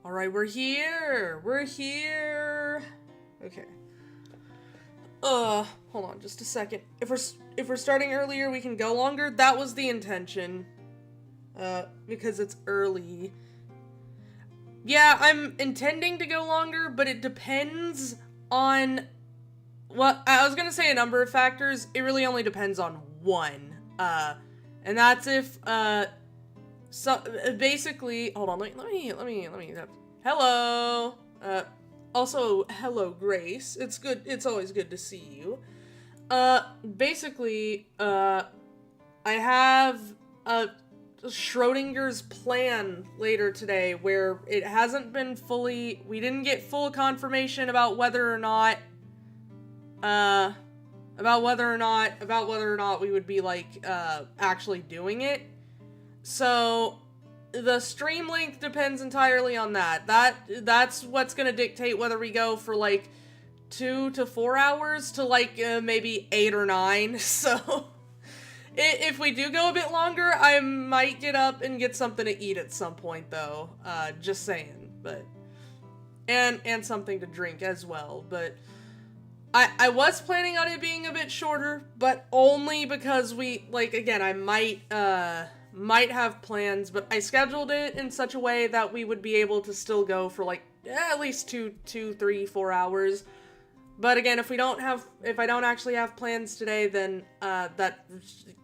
Alright, we're here! We're here! Okay. Hold on just a second. If we're starting earlier, we can go longer. That was the intention. Because it's early. Yeah, I'm intending to go longer, but it depends on... Well, I was gonna say a number of factors. It really only depends on one. And that's if, so, basically, hold on, let me, hello, also, hello, Grace, it's always good to see you. Basically, I have a Schrodinger's plan later today where it hasn't been fully, we didn't get full confirmation about whether or not, about whether or not we would be, like, actually doing it. So, the stream length depends entirely on that. That's what's gonna dictate whether we go for, like, 2 to 4 hours to, like, maybe 8 or 9. So, if we do go a bit longer, I might get up and get something to eat at some point, though. Just saying, but... And something to drink as well, but... I was planning on it being a bit shorter, but only because we, like, again, I might have plans, but I scheduled it in such a way that we would be able to still go for, like, at least 2, 3, 4 hours. But again, if I don't actually have plans today, then, that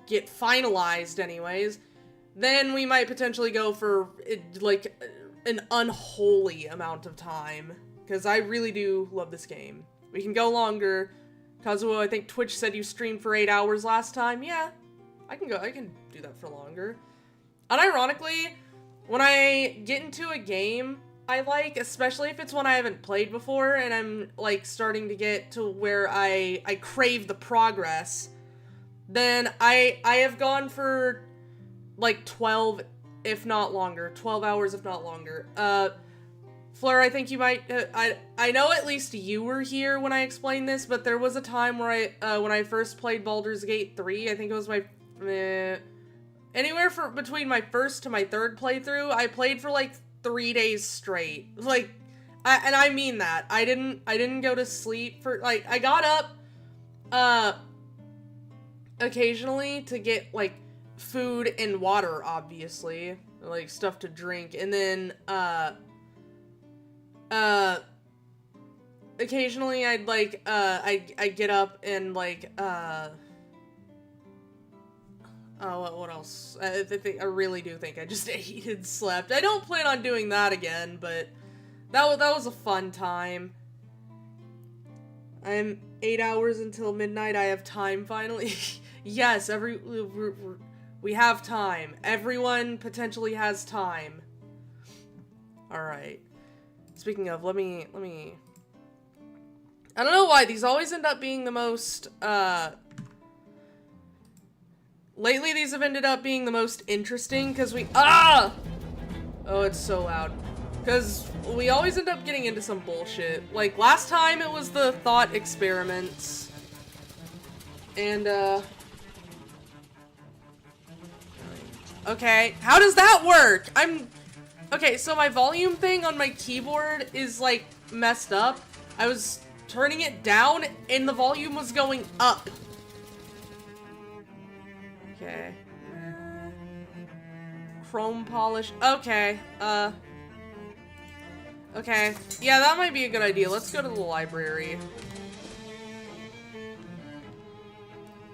get finalized anyways, then we might potentially go for, like, an unholy amount of time, because I really do love this game. We can go longer. Kazuo, I think Twitch said you streamed for 8 hours last time. Yeah, I can do that for longer. Unironically, when I get into a game I like, especially if it's one I haven't played before and I'm, like, starting to get to where I crave the progress, then I have gone for, like, 12, if not longer. 12 hours, if not longer. Fleur, I think you might, I know at least you were here when I explained this, but there was a time where when I first played Baldur's Gate 3, I think it was my, anywhere between my first to my third playthrough, I played for, like, 3 days straight. Like, and I mean that. I didn't go to sleep for, like, I got up, occasionally to get, like, food and water, obviously. Like, stuff to drink, and then, occasionally I'd, like, I'd get up and, like, oh, what else? I really do think I just ate and slept. I don't plan on doing that again, but that was a fun time. I'm 8 hours until midnight. I have time, finally. Yes, we have time. Everyone potentially has time. Alright. Speaking of, let me... I don't know why, these always end up being the most, lately these have ended up being the most interesting, because oh, it's so loud. Because we always end up getting into some bullshit. Like, last time it was the thought experiments. And, okay, how does that work? Okay, so my volume thing on my keyboard is, like, messed up. I was turning it down, and the volume was going up. Okay. Chrome polish. Okay, okay. Yeah, that might be a good idea. Let's go to the library.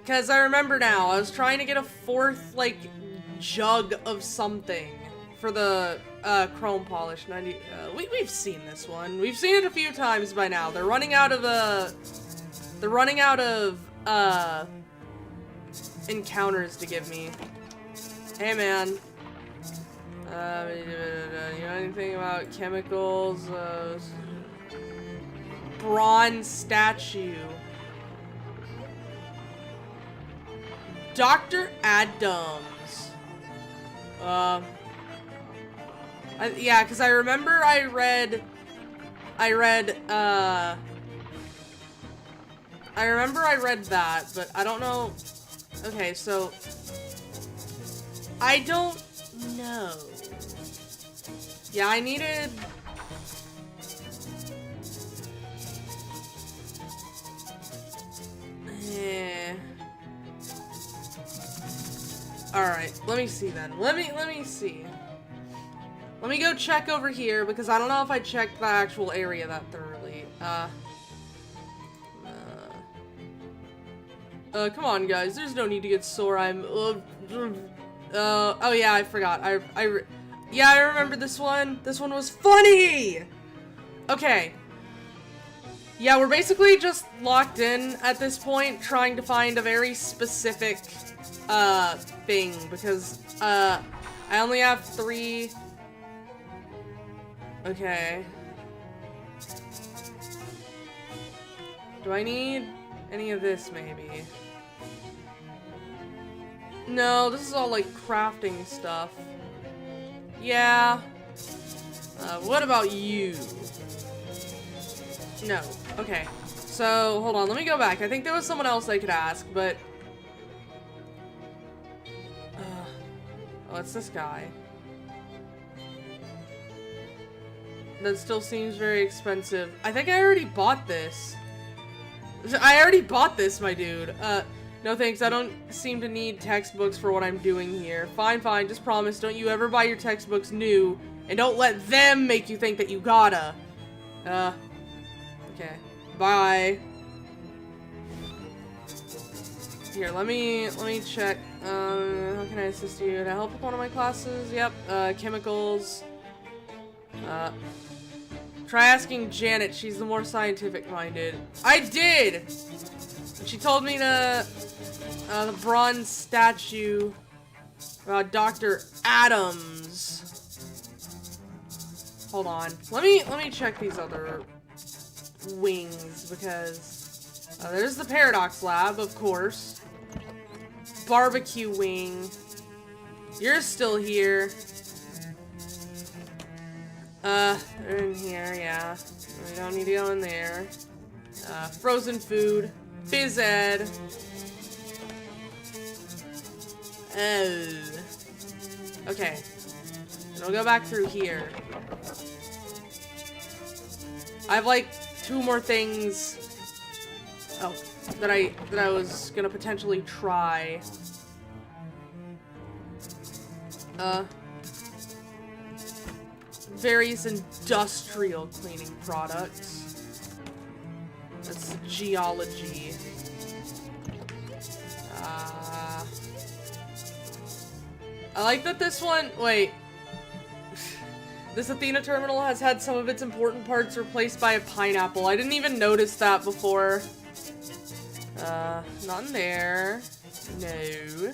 Because I remember now, I was trying to get a 4th, like, jug of something for the, chrome polish. We've seen this one. We've seen it a few times by now. They're running out of, encounters to give me. Hey, man. You know anything about chemicals? Bronze statue. Dr. Adams. Yeah, because I remember I read that, but I don't know. Okay, so I don't know. Yeah, I needed Alright, let me see then. Let me see. Let me go check over here, because I don't know if I checked the actual area that thoroughly. Come on, guys. There's no need to get sore. Oh yeah, I forgot. Yeah, I remember this one. This one was funny! Okay. Yeah, we're basically just locked in at this point, trying to find a very specific, thing, because, I only have 3... Okay. Do I need any of this, maybe? No, this is all, like, crafting stuff. Yeah. What about you? No. Okay. So, hold on, let me go back. I think there was someone else I could ask, but... oh, it's this guy. That still seems very expensive. I think I already bought this. I already bought this, my dude. No thanks, I don't seem to need textbooks for what I'm doing here. Fine, fine, just promise, don't you ever buy your textbooks new, and don't let them make you think that you gotta. Okay. Bye. Here, let me check. How can I assist you? To help with one of my classes? Yep, chemicals. Try asking Janet, she's the more scientific-minded. I did! She told me to, the bronze statue about Dr. Adams. Hold on. Let me check these other wings, because, there's the Paradox Lab, of course. Barbecue wing. You're still here. They're in here, yeah. We don't need to go in there. Frozen food. Phys ed. Oh. Okay. And we'll go back through here. I have like 2 more things. Oh, that I was gonna potentially try. Various industrial cleaning products. That's geology. I like that this one, wait. This Athena terminal has had some of its important parts replaced by a pineapple. I didn't even notice that before. Not in there. No.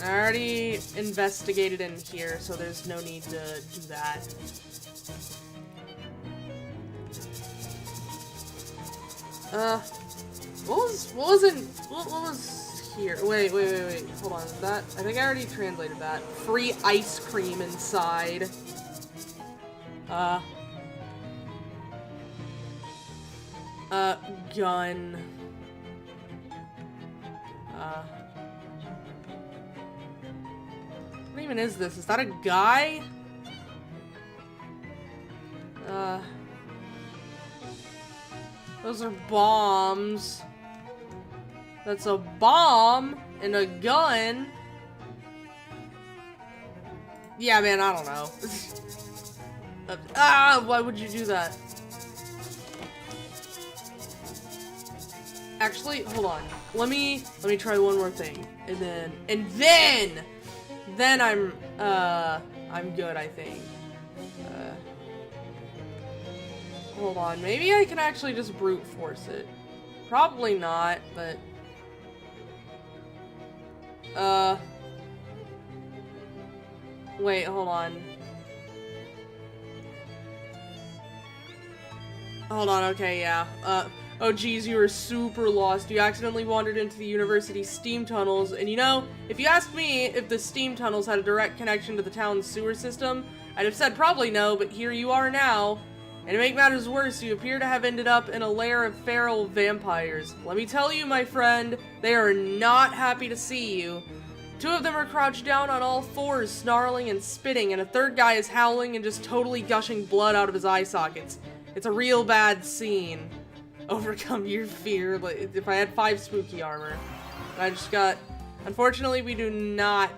I already investigated in here, so there's no need to do that. What was here? Wait, hold on, is that? I think I already translated that. Free ice cream inside. Gun. What even is this? Is that a guy? Those are bombs. That's a bomb and a gun. Yeah, man, I don't know. Why would you do that? Actually, hold on. Let me try one more thing. And then I'm good, I think. Hold on, maybe I can actually just brute force it. Probably not, but... Wait, hold on. Hold on, okay, yeah. Oh geez, you were super lost. You accidentally wandered into the university's steam tunnels, and you know, if you asked me if the steam tunnels had a direct connection to the town's sewer system, I'd have said probably no, but here you are now. And to make matters worse, you appear to have ended up in a lair of feral vampires. Let me tell you, my friend, they are not happy to see you. 2 of them are crouched down on all 4s, snarling and spitting, and a 3rd guy is howling and just totally gushing blood out of his eye sockets. It's a real bad scene. overcome your fear. Like, if I had 5 spooky armor. I just got... Unfortunately, we do not...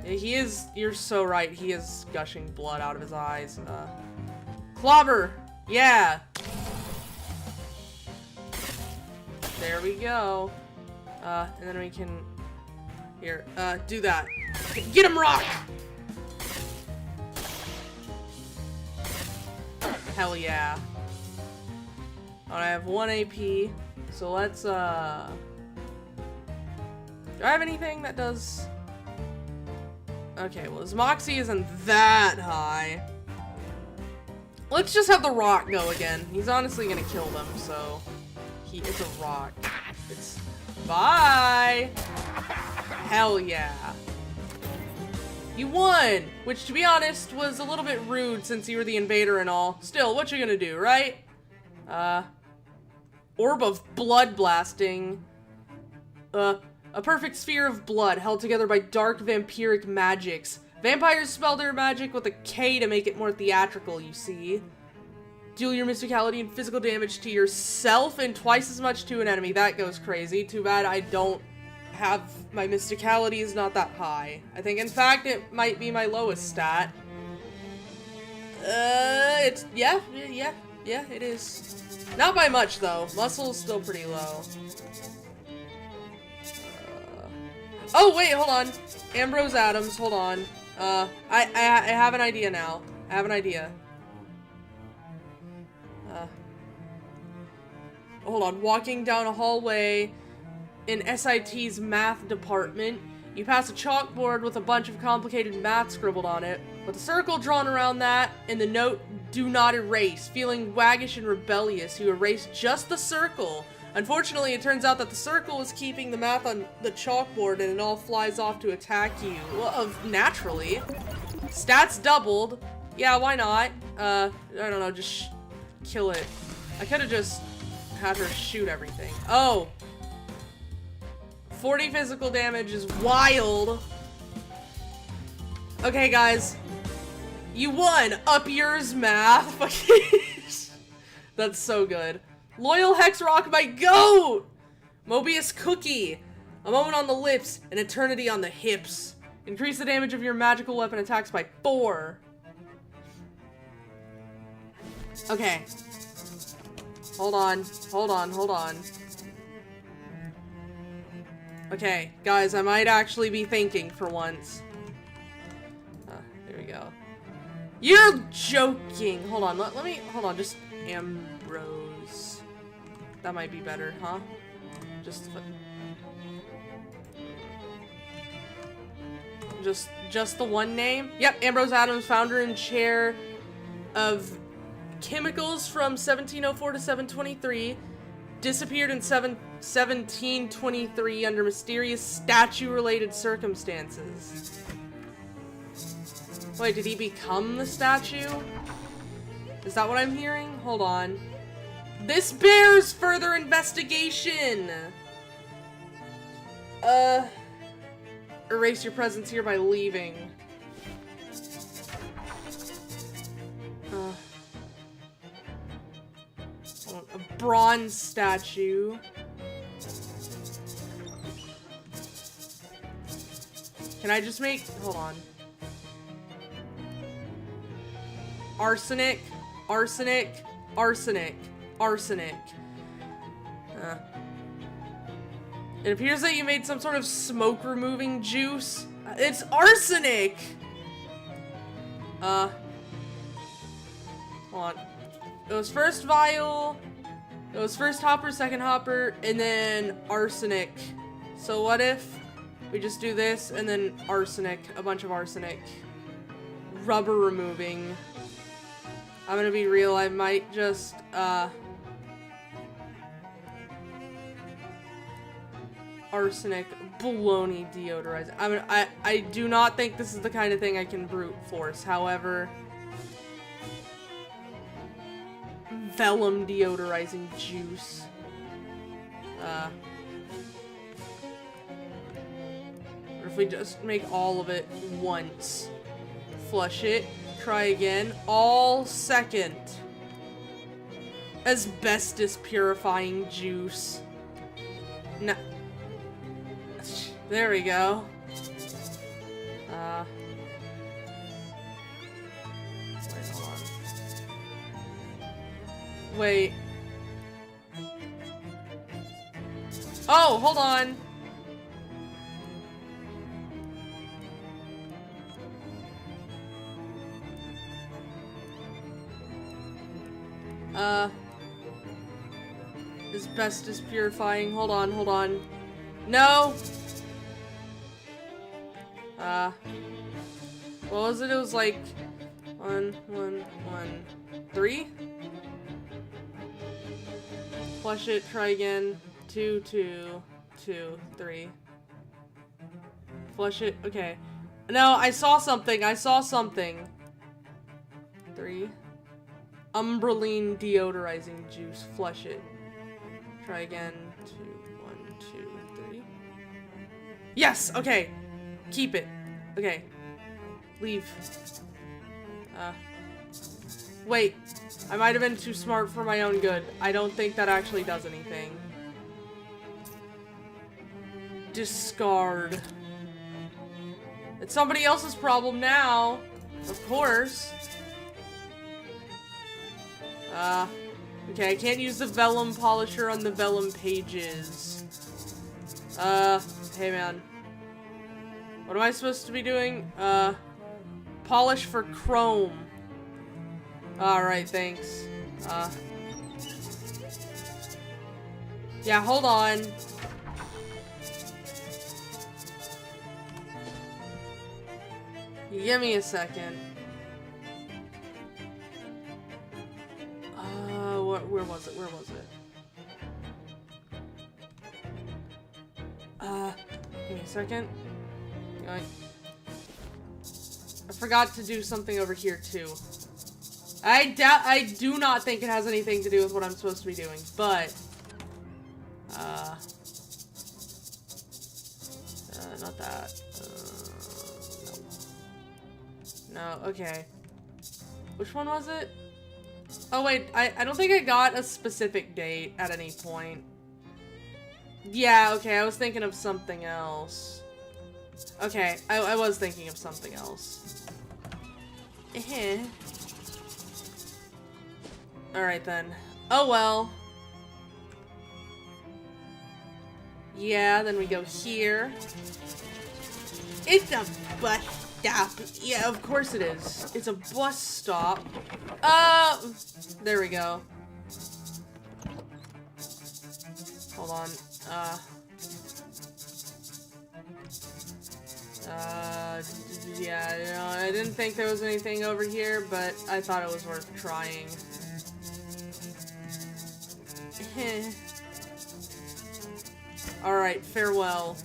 He is... You're so right. He is gushing blood out of his eyes. Clobber! Yeah! There we go. And then we can... Here, do that. Get him, Rock! Hell yeah. Oh, I have 1 AP, so let's, do I have anything that does... Okay, well, his Moxie isn't that high. Let's just have the Rock go again. He's honestly gonna kill them, so... It's a Rock. It's... Bye! Hell yeah. You won! Which, to be honest, was a little bit rude since you were the invader and all. Still, what you gonna do, right? Orb of blood blasting. A perfect sphere of blood held together by dark vampiric magics. Vampires spell their magic with a K to make it more theatrical, you see. Deal your mysticality and physical damage to yourself and twice as much to an enemy. That goes crazy. Too bad I don't have... My mysticality is not that high. I think, in fact, it might be my lowest stat. It's... Yeah, it is. Not by much, though. Muscle's still pretty low. Oh, wait, hold on. Ambrose Adams, hold on. I have an idea now. I have an idea. Hold on. Walking down a hallway in SIT's math department, you pass a chalkboard with a bunch of complicated math scribbled on it, with a circle drawn around that, and the note, "Do not erase." Feeling waggish and rebellious, you erase just the circle. Unfortunately, it turns out that the circle is keeping the math on the chalkboard, and it all flies off to attack you. Well, naturally. Stats doubled. Yeah, why not? I don't know, just kill it. I could've just had her shoot everything. Oh! 40 physical damage is wild. Okay, guys. You won! Up yours, math. That's so good. Loyal Hex Rock, my goat! Mobius Cookie. A moment on the lips, an eternity on the hips. Increase the damage of your magical weapon attacks by 4. Okay. Hold on. Okay, guys, I might actually be thinking for once. There we go. You're joking! Hold on, let me, hold on, just Ambrose. That might be better, huh? Just the one name? Yep, Ambrose Adams, founder and chair of chemicals from 1704 to 723. Disappeared in 1723 under mysterious statue-related circumstances. Wait, did he become the statue? Is that what I'm hearing? Hold on. This bears further investigation! Erase your presence here by leaving. A bronze statue. Can I just make... Hold on. Arsenic. Arsenic. Arsenic. Arsenic. It appears that you made some sort of smoke-removing juice. It's arsenic! Hold on. It was first vial, it was first hopper, second hopper, and then arsenic. So what if we just do this, and then arsenic, a bunch of arsenic. Rubber removing. I'm gonna be real, I might just, arsenic baloney deodorizer. I do not think this is the kind of thing I can brute force. However, vellum deodorizing juice. Or if we just make all of it once. Flush it. Try again. All second. Asbestos purifying juice. No. There we go. Wait, hold on. Wait. Oh, hold on. Asbestos purifying. Hold on, hold on. No! What was it? It was like 1, 1, 1, 3? Flush it, try again. 2, 2, 2, 3. Flush it, okay. No, I saw something, I saw something. 3. Umbraline deodorizing juice, flush it. Try again. 2, 1, 2, 3. Yes! Okay. Keep it. Okay. Leave. Wait. I might have been too smart for my own good. I don't think that actually does anything. Discard. It's somebody else's problem now. Of course. Okay, I can't use the vellum polisher on the vellum pages. Hey man. What am I supposed to be doing? Polish for chrome. Alright, thanks. Yeah, hold on. Give me a second. Where was it? Where was it? Give me a second. I forgot to do something over here too. I do not think it has anything to do with what I'm supposed to be doing, but not that. No, okay. Which one was it? Oh wait, I don't think I got a specific date at any point. Yeah, okay, I was thinking of something else. Okay, I was thinking of something else. Alright then. Oh well. Yeah, then we go here. It's a bus stop. Yeah, of course it is. It's a bus stop. There we go. Hold on. Yeah, you know, I didn't think there was anything over here, but I thought it was worth trying. Alright, farewell.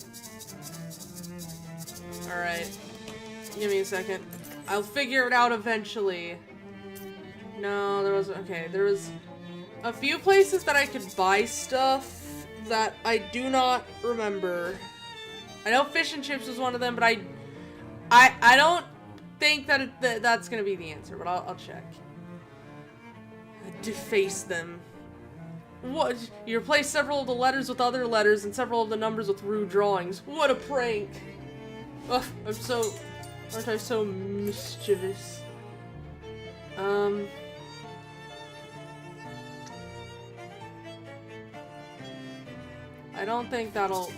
Alright. Give me a second. I'll figure it out eventually. No, there was... Okay, there was a few places that I could buy stuff that I do not remember. I know fish and chips was one of them, but I don't think that that's gonna be the answer, but I'll check. Deface them. What? You replace several of the letters with other letters and several of the numbers with rude drawings. What a prank! Ugh, aren't I so mischievous? I don't think that'll...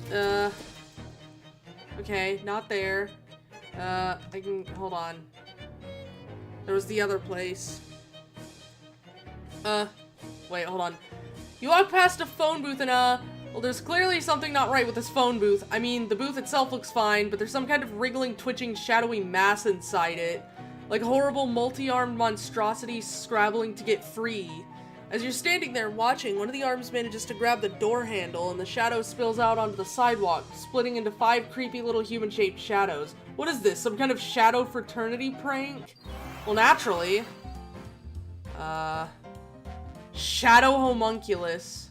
no. Okay, not there. I can... Hold on. There was the other place. Wait, hold on. You walk past a phone booth and, well, there's clearly something not right with this phone booth. I mean, the booth itself looks fine, but there's some kind of wriggling, twitching, shadowy mass inside it. Like a horrible, multi-armed monstrosity scrabbling to get free. As you're standing there watching, one of the arms manages to grab the door handle, and the shadow spills out onto the sidewalk, splitting into 5 creepy little human-shaped shadows. What is this, some kind of shadow fraternity prank? Well, naturally. Shadow homunculus.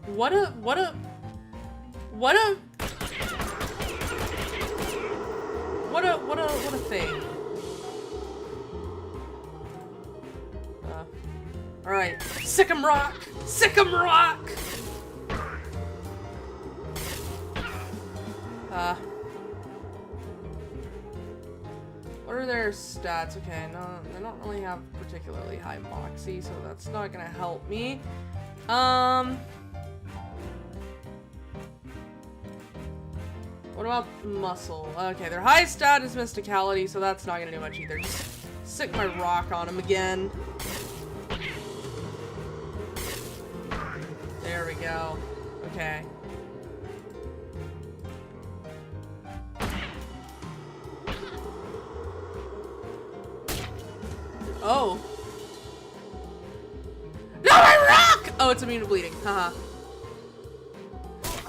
What a thing. Alright. Sick 'em rock! Sick 'em rock! What are their stats? Okay, no, they don't really have particularly high moxie, so that's not gonna help me. What about muscle? Okay, their highest stat is mysticality, so that's not gonna do much either. Just stick my rock on him again. There we go. Okay. Oh. No, my rock! Oh, it's immune to bleeding. Haha.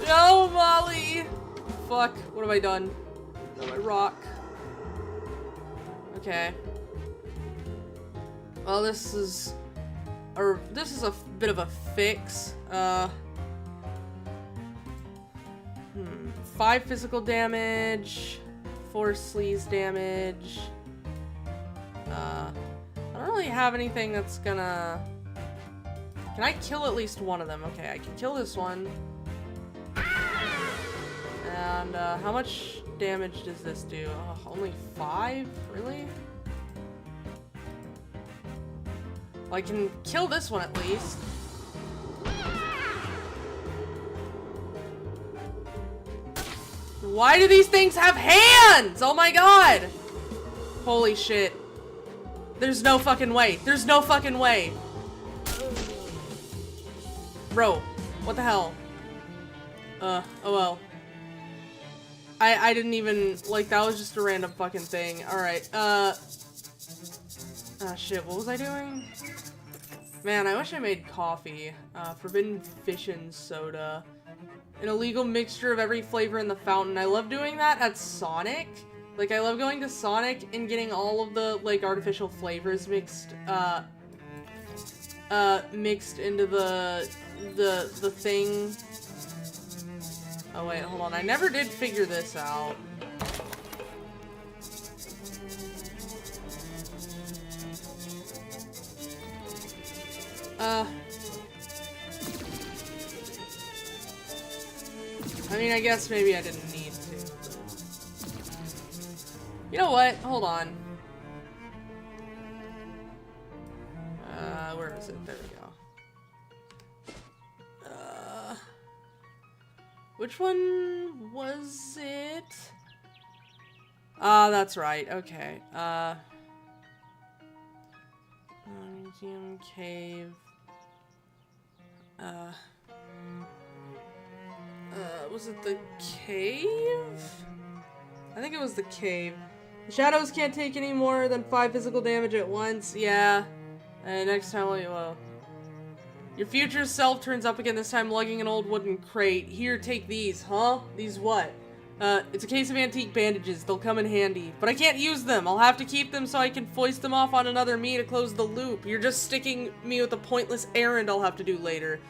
No, Molly! Fuck. What have I done? No, my rock. Okay. Well, this is a bit of a fix. 5 physical damage, 4 sleaze damage. I don't really have anything that's gonna... Can I kill at least one of them? Okay, I can kill this one. And, how much damage does this do? Oh, only 5? Really? Well, I can kill this one at least. Why do these things have hands? Oh my god! Holy shit. There's no fucking way. There's no fucking way. Bro, what the hell? Oh well. I didn't even, like, that was just a random fucking thing. Alright, ah shit, what was I doing? Man, I wish I made coffee. Forbidden fission soda. An illegal mixture of every flavor in the fountain. I love doing that at Sonic. Like, I love going to Sonic and getting all of the, like, artificial flavors mixed into the thing. Oh, wait, hold on. I never did figure this out. I mean, I guess maybe I didn't need to. You know what? Hold on. Where is it? There we go. Which one was it? Ah, that's right. Okay. Museum cave. Was it the cave? I think it was the cave. The shadows can't take any more than 5 physical damage at once. Yeah. And next time, well, your future self turns up again, this time lugging an old wooden crate. Here, take these. Huh? These what? It's a case of antique bandages. They'll come in handy. But I can't use them. I'll have to keep them so I can foist them off on another me to close the loop. You're just sticking me with a pointless errand I'll have to do later.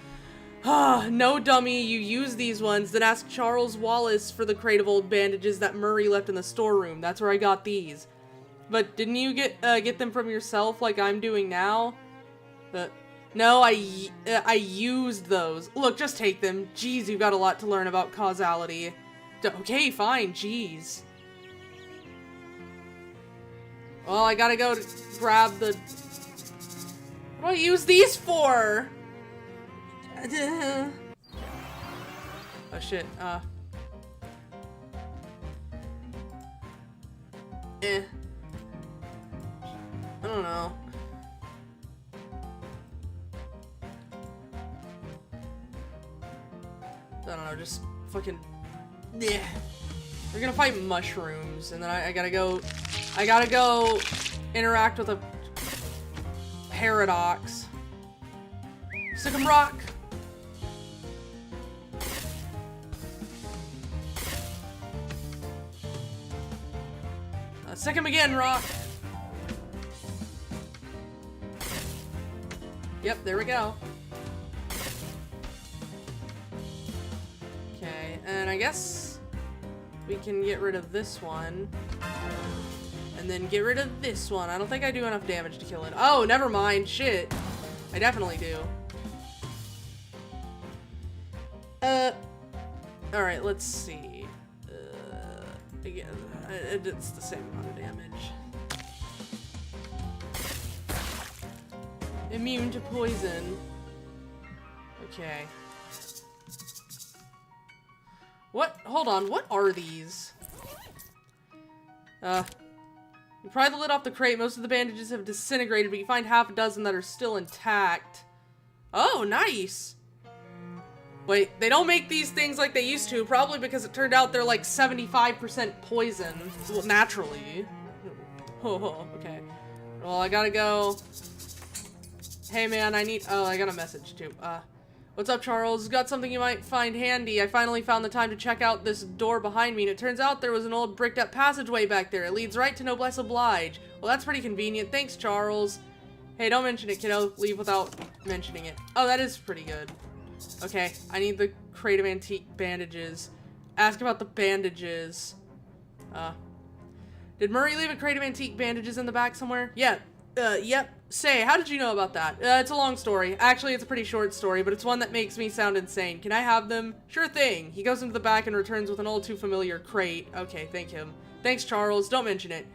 Ah, no dummy, you use these ones, then ask Charles Wallace for the crate of old bandages that Murray left in the storeroom. That's where I got these. But didn't you get them from yourself like I'm doing now? No, I used those. Look, just take them. Jeez, you've got a lot to learn about causality. Okay, fine, jeez. Well, I gotta go grab the... What do I use these for? Oh shit, I don't know. I don't know, just fucking... Yeah. We're gonna fight mushrooms, and then I gotta go interact with a paradox. Stick 'em rock! Stick him again, rock! Yep, there we go. Okay, and I guess we can get rid of this one. And then get rid of this one. I don't think I do enough damage to kill it. Oh, never mind. Shit. I definitely do. Alright, let's see. Again, it's the same amount of damage. Immune to poison. Okay. What? Hold on, what are these? You pry the lid off the crate, most of the bandages have disintegrated, but you find half a dozen that are still intact. Oh, nice! Wait, they don't make these things like they used to, probably because it turned out they're like 75% poison. Well, naturally. Oh, okay. Well, I gotta go. Hey man, oh, I got a message too. What's up, Charles? Got something you might find handy. I finally found the time to check out this door behind me, and it turns out there was an old bricked up passageway back there. It leads right to Noblesse Oblige. Well, that's pretty convenient. Thanks, Charles. Hey, don't mention it, kiddo. Leave without mentioning it. Oh, that is pretty good. Okay, I need the crate of antique bandages. Ask about the bandages. Did Murray leave a crate of antique bandages in the back somewhere? Yeah. Yep. Say, how did you know about that? It's a long story. Actually, it's a pretty short story, but it's one that makes me sound insane. Can I have them? Sure thing. He goes into the back and returns with an all too familiar crate. Okay, thank him. Thanks, Charles. Don't mention it.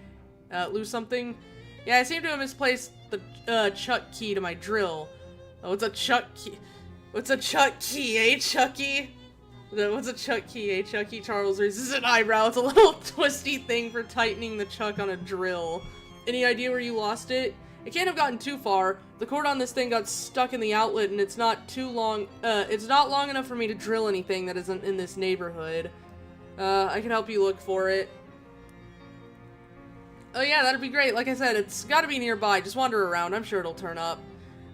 Lose something? Yeah, I seem to have misplaced the, chuck key to my drill. Oh, it's a chuck key. What's a chuck key, eh, Chucky? What's a chuck key, eh, Chucky? Charles raises an eyebrow. It's a little twisty thing for tightening the chuck on a drill. Any idea where you lost it? It can't have gotten too far. The cord on this thing got stuck in the outlet and it's not too long, it's not long enough for me to drill anything that isn't in this neighborhood. I can help you look for it. Oh yeah, that'd be great. Like I said, it's gotta be nearby. Just wander around. I'm sure it'll turn up.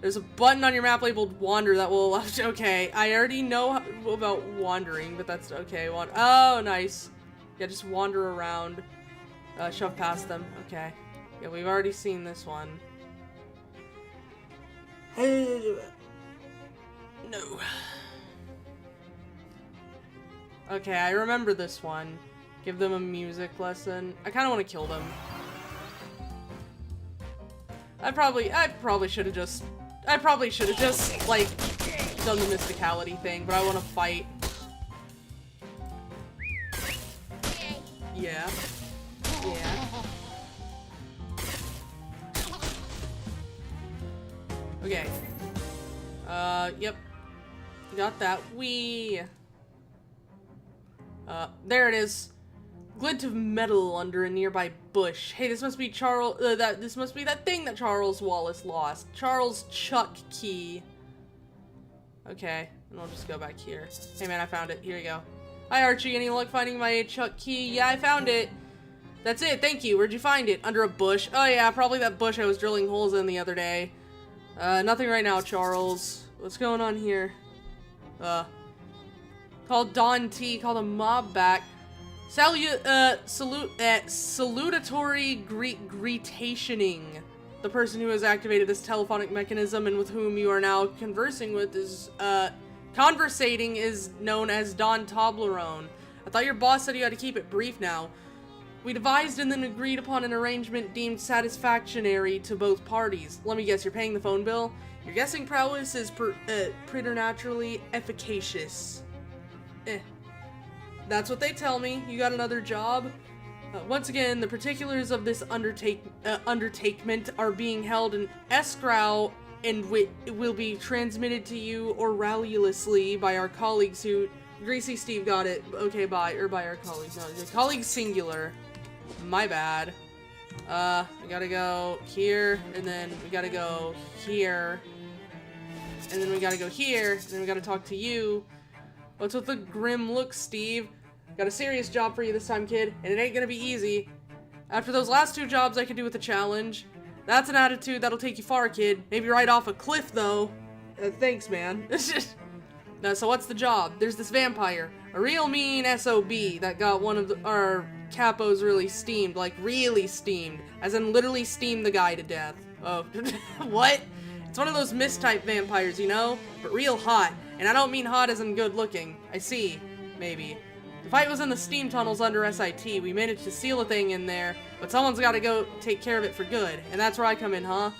There's a button on your map labeled wander that will allow you. Okay, I already know about wandering, but that's okay. Oh, nice. Yeah, just wander around. Shove past them. Okay. Yeah, we've already seen this one. No. Okay, I remember this one. Give them a music lesson. I kind of want to kill them. I probably should have just, like, done the mysticality thing, but I want to fight. Yeah. Yeah. Okay. Yep. Got that. There it is. Glint of metal under a nearby bush. Hey, this must be this must be that thing that Charles Wallace lost. Charles Chuck Key. Okay, and I'll just go back here. Hey man, I found it. Here you go. Hi Archie, any luck finding my Chuck Key? Yeah, I found it. That's it, thank you. Where'd you find it? Under a bush. Oh yeah, probably that bush I was drilling holes in the other day. Nothing right now, Charles. What's going on here? Called Don T, called a mob back. Salutatory greetationing. The person who has activated this telephonic mechanism and with whom you are now conversing with is, conversating is known as Don Toblerone. I thought your boss said you had to keep it brief now. We devised and then agreed upon an arrangement deemed satisfactory to both parties. Let me guess, you're paying the phone bill? Your guessing prowess is preternaturally efficacious. That's what they tell me. You got another job? Once again, the particulars of this undertaking are being held in escrow and will be transmitted to you orally by our colleagues who... Greasy Steve got it. Okay, by our colleagues. No, colleagues singular. My bad. We gotta go here, and then we gotta go here. And then we gotta go here, and then we gotta talk to you. What's with the grim look, Steve? Got a serious job for you this time, kid, and it ain't gonna be easy. After those last two jobs I could do with a challenge. That's an attitude that'll take you far, kid. Maybe right off a cliff, though. Thanks, man. No, so what's the job? There's this vampire. A real mean SOB that got one of our capos really steamed. Like, really steamed. As in, literally steamed the guy to death. Oh, what? It's one of those mist-type vampires, you know? But real hot. And I don't mean hot as in good looking. I see. Maybe. The fight was in the steam tunnels under SIT. We managed to seal a thing in there, but someone's gotta go take care of it for good. And that's where I come in, huh?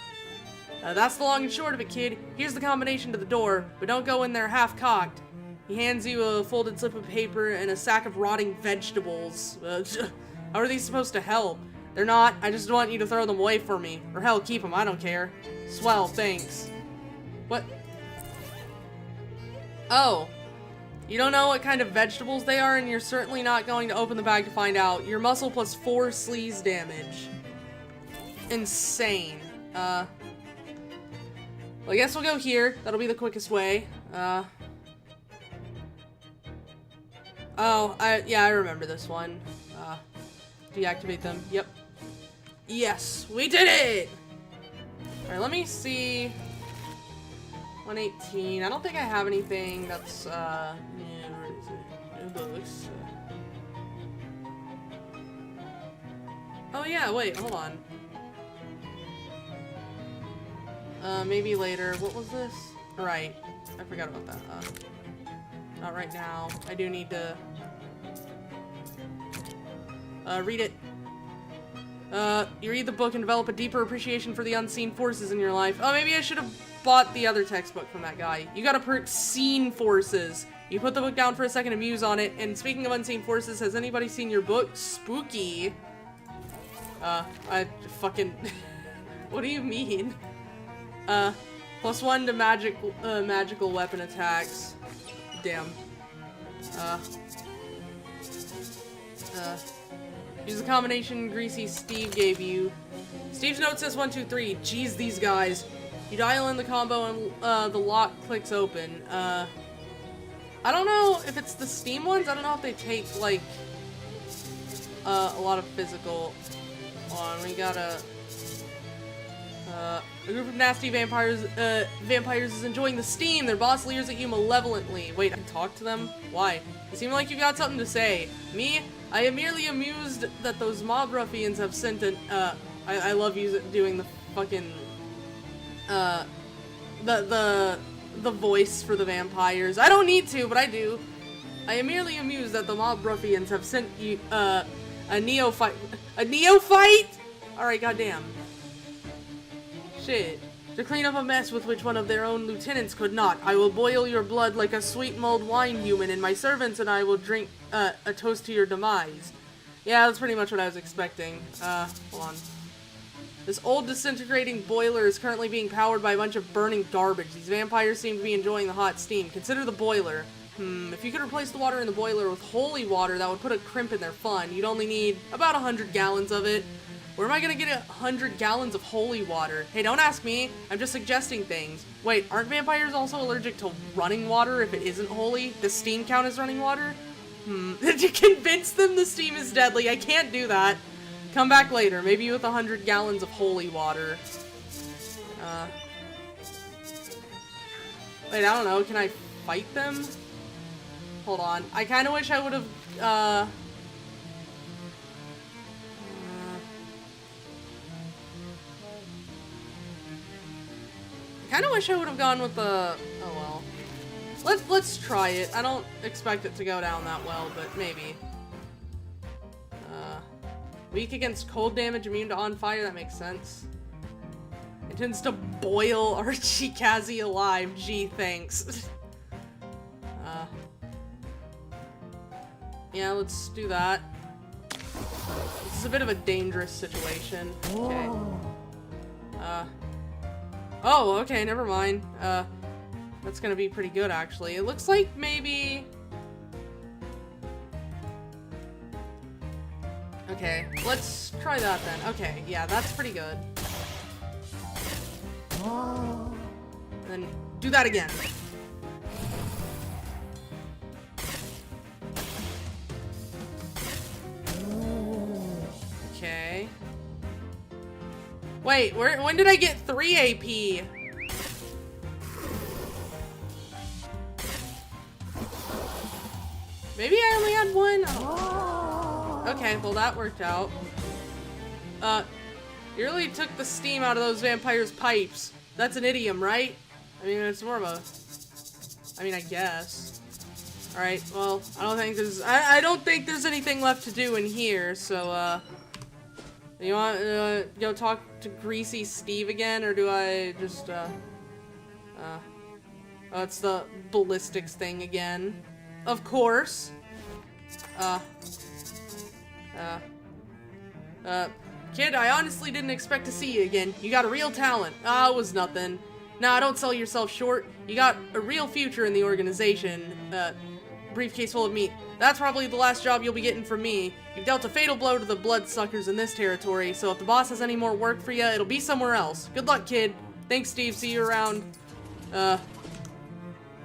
That's the long and short of it, kid. Here's the combination to the door, but don't go in there half-cocked. He hands you a folded slip of paper and a sack of rotting vegetables. How are these supposed to help? They're not. I just want you to throw them away for me. Or hell, keep them. I don't care. Swell, thanks. What? Oh. You don't know what kind of vegetables they are, and you're certainly not going to open the bag to find out. Your muscle plus 4 sleaze damage. Insane. Well, I guess we'll go here. That'll be the quickest way. Yeah, I remember this one. Deactivate them. Yep. Yes, we did it! Alright, let me see. 118. I don't think I have anything that's, yeah, where is it? New books. Oh yeah, wait, hold on. Maybe later. What was this? Right. I forgot about that. Not right now. I do need to read it. You read the book and develop a deeper appreciation for the unseen forces in your life. Oh, maybe I should have bought the other textbook from that guy. You gotta perk seen forces. You put the book down for a second and muse on it. And speaking of unseen forces, has anybody seen your book? Spooky. I fucking... What do you mean? +1 to magical weapon attacks. Damn. Use the combination Greasy Steve gave you. Steve's note says 1, 2, 3. Jeez, these guys. You dial in the combo and the lock clicks open. I don't know if it's the Steam ones. I don't know if they take, like, a lot of physical. Hold on, we gotta... a group of nasty vampires is enjoying the steam. Their boss leers at you malevolently. Wait, I can talk to them? Why? You seem like you got something to say. Me? I am merely amused that those mob ruffians have sent an, I love doing the fucking, the voice for the vampires. I don't need to, but I do. I am merely amused that the mob ruffians have sent you, a neophyte. A neophyte? Alright, goddamn. Shit. To clean up a mess with which one of their own lieutenants could not. I will boil your blood like a sweet mulled wine human, and my servants and I will drink a toast to your demise. Yeah, that's pretty much what I was expecting. Hold on. This old disintegrating boiler is currently being powered by a bunch of burning garbage. These vampires seem to be enjoying the hot steam. Consider the boiler. If you could replace the water in the boiler with holy water, that would put a crimp in their fun. You'd only need about 100 gallons of it. Where am I gonna get 100 gallons of holy water? Hey, don't ask me. I'm just suggesting things. Wait, aren't vampires also allergic to running water if it isn't holy? Does steam count as running water? Did you convince them the steam is deadly? I can't do that. Come back later, maybe with 100 gallons of holy water. Wait, I don't know. Can I fight them? Hold on. I kind of wish I would have, kind of wish I would have gone with the... Oh well. Let's try it. I don't expect it to go down that well, but maybe. Weak against cold damage, immune to on fire. That makes sense. It tends to boil Archie Kazi alive. Gee, thanks. Yeah, let's do that. This is a bit of a dangerous situation. Okay. Oh, okay, never mind. That's gonna be pretty good, actually. It looks like maybe... Okay, let's try that then. Okay, yeah, that's pretty good. And then do that again. Okay. Wait, when did I get 3 AP? Maybe I only had 1? Oh. Okay, well that worked out. You really took the steam out of those vampires' pipes. That's an idiom, right? I mean, it's more of a... I mean, I guess. Alright, well, I don't think there's anything left to do in here, so, You want go talk to Greasy Steve again, or do I just oh, it's the ballistics thing again. Of course. Kid, I honestly didn't expect to see you again. You got a real talent. Ah, it was nothing. Nah, don't sell yourself short. You got a real future in the organization. Briefcase full of meat. That's probably the last job you'll be getting from me. You've dealt a fatal blow to the bloodsuckers in this territory, so if the boss has any more work for you, it'll be somewhere else. Good luck, kid. Thanks, Steve. See you around.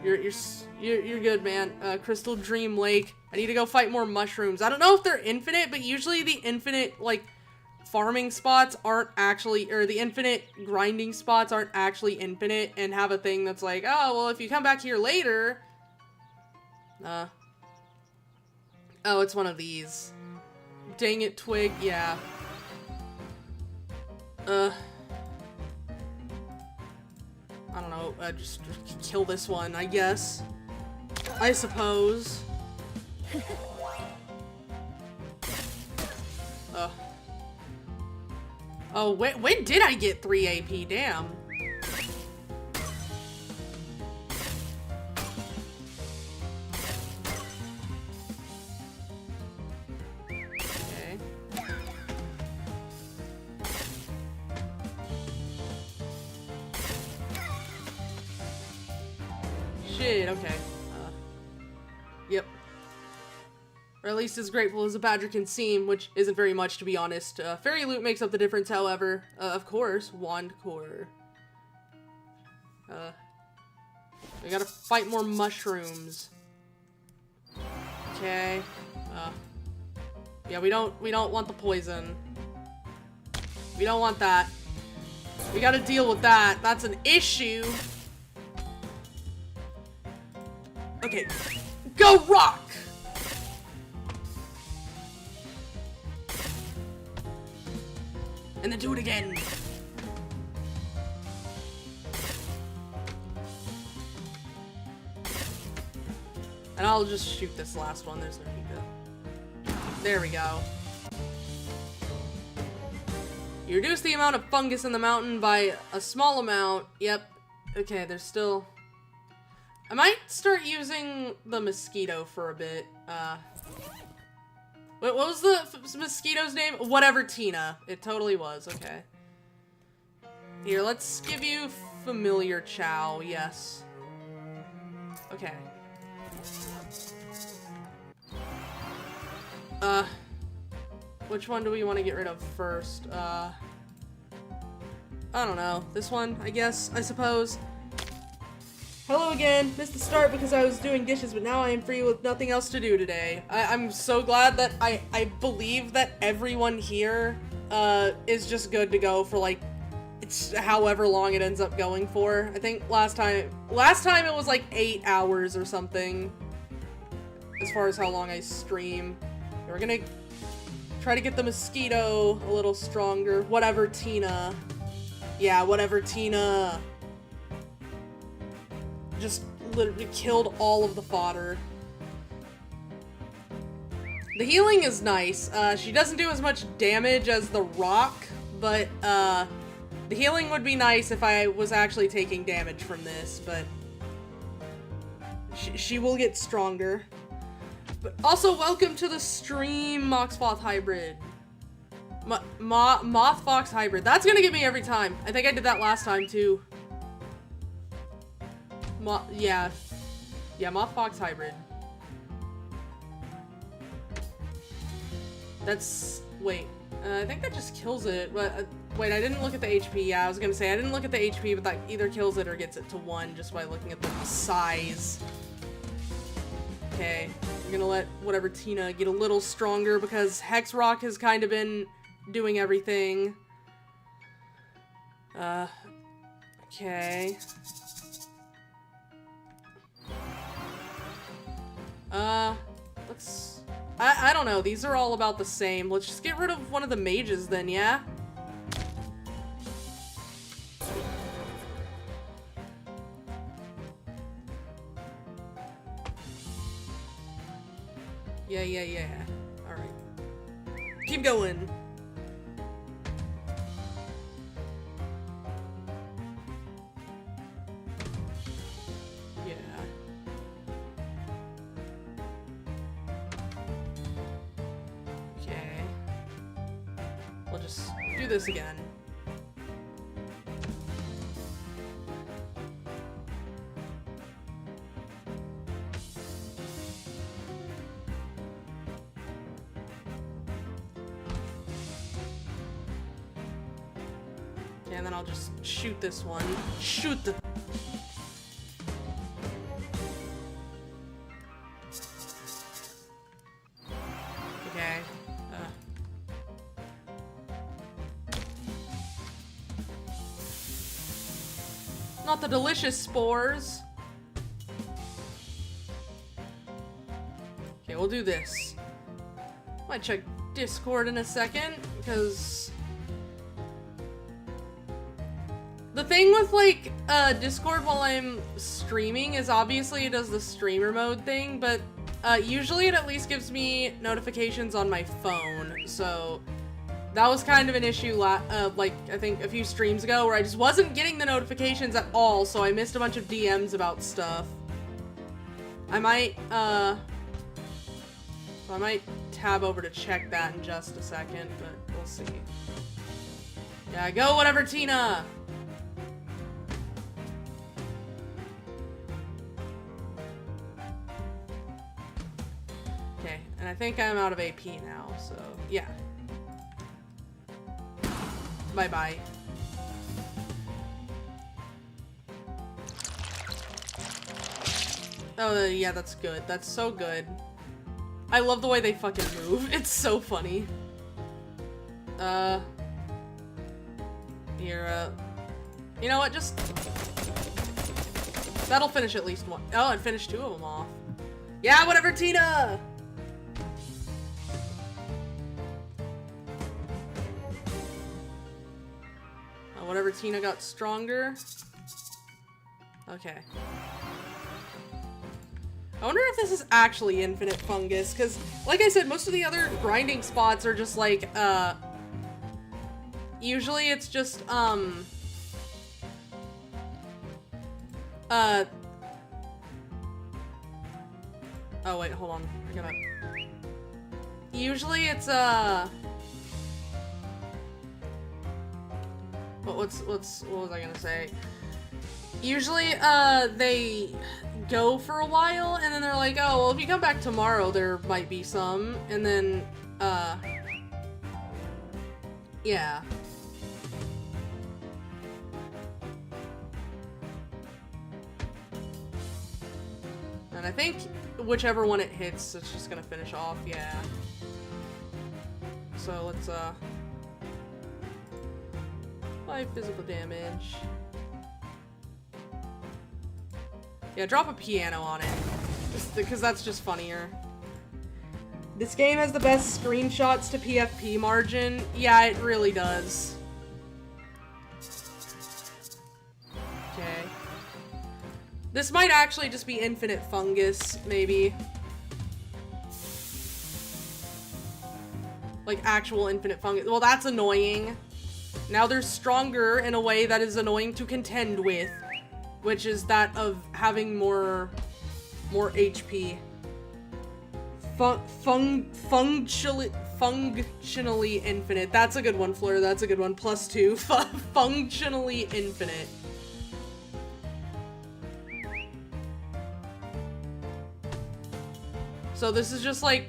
You're good, man. Crystal Dream Lake. I need to go fight more mushrooms. I don't know if they're infinite, but usually the infinite, like, farming spots aren't actually, or the infinite grinding spots aren't actually infinite and have a thing that's like, oh, well, if you come back here later, oh, it's one of these. Dang it, Twig, yeah. I don't know, just kill this one, I guess. I suppose. Oh, when did I get 3 AP? Damn. Okay. Shit, okay. Yep. Or at least as grateful as a badger can seem, which isn't very much, to be honest. Fairy loot makes up the difference, however. Of course, wand core. We gotta fight more mushrooms. Okay. Yeah, we don't want the poison. We don't want that. We gotta deal with that. That's an issue. Okay. Go rock! And then do it again. And I'll just shoot this last one. There's no need to. There we go. You reduce the amount of fungus in the mountain by a small amount. Yep. Okay, there's still... I might start using the mosquito for a bit. What was the mosquito's name? Whatever, Tina. It totally was. Okay. Here, let's give you familiar chow. Yes. Okay. Which one do we want to get rid of first? I don't know. This one, I guess, I suppose. Hello again. Missed the start because I was doing dishes, but now I am free with nothing else to do today. I'm so glad that I believe that everyone here is just good to go for, like, it's however long it ends up going for. I think last time it was like 8 hours or something, as far as how long I stream. We're gonna try to get the mosquito a little stronger. Whatever, Tina. Yeah, whatever, Tina. Just literally killed all of the fodder. The healing is nice. She doesn't do as much damage as the rock, but the healing would be nice if I was actually taking damage from this, but she will get stronger. But also, welcome to the stream, Moxfoth Hybrid. Mothfox Hybrid. That's gonna get me every time. I think I did that last time, too. Yeah, Mothfox Hybrid. That's, wait, I think that just kills it, but, wait, I didn't look at the HP. Yeah, I was gonna say, I didn't look at the HP, but that either kills it or gets it to 1 just by looking at the size. Okay, we're gonna let whatever Tina get a little stronger because Hex Rock has kind of been doing everything. Okay. Let's... I don't know. These are all about the same. Let's just get rid of one of the mages then, yeah? Yeah. Alright. Keep going. do this again. Okay, and then I'll just shoot this one. Shoot the... Okay. Not the delicious spores. Okay, we'll do this. Might check Discord in a second, because the thing with, like, Discord while I'm streaming is obviously it does the streamer mode thing, but usually it at least gives me notifications on my phone, so that was kind of an issue, like, I think a few streams ago, where I just wasn't getting the notifications at all, so I missed a bunch of DMs about stuff. I might tab over to check that in just a second, but we'll see. Yeah, go whatever, Tina! Okay, and I think I'm out of AP now, so yeah. Bye-bye. Oh, yeah, that's good. That's so good. I love the way they fucking move. It's so funny. Here, you know what, just... That'll finish at least one. Oh, it finished 2 of them off. Yeah, whatever, Tina! Whatever, Tina got stronger. Okay. I wonder if this is actually infinite fungus, because, like I said, most of the other grinding spots are just like, usually it's just, oh wait, hold on. I gotta... Usually it's, what was I gonna say? Usually, they go for a while, and then they're like, oh, well, if you come back tomorrow, there might be some, and then, yeah. And I think whichever one it hits, it's just gonna finish off, yeah. So, let's, 5 physical damage. Yeah, drop a piano on it. Just because that's just funnier. This game has the best screenshots to PFP margin. Yeah, it really does. Okay. This might actually just be infinite fungus, maybe. Like, actual infinite fungus. Well, that's annoying. Now they're stronger in a way that is annoying to contend with, which is that of having more HP. Functionally infinite. That's a good one, Fleur. That's a good one. +2. Functionally infinite. So this is just like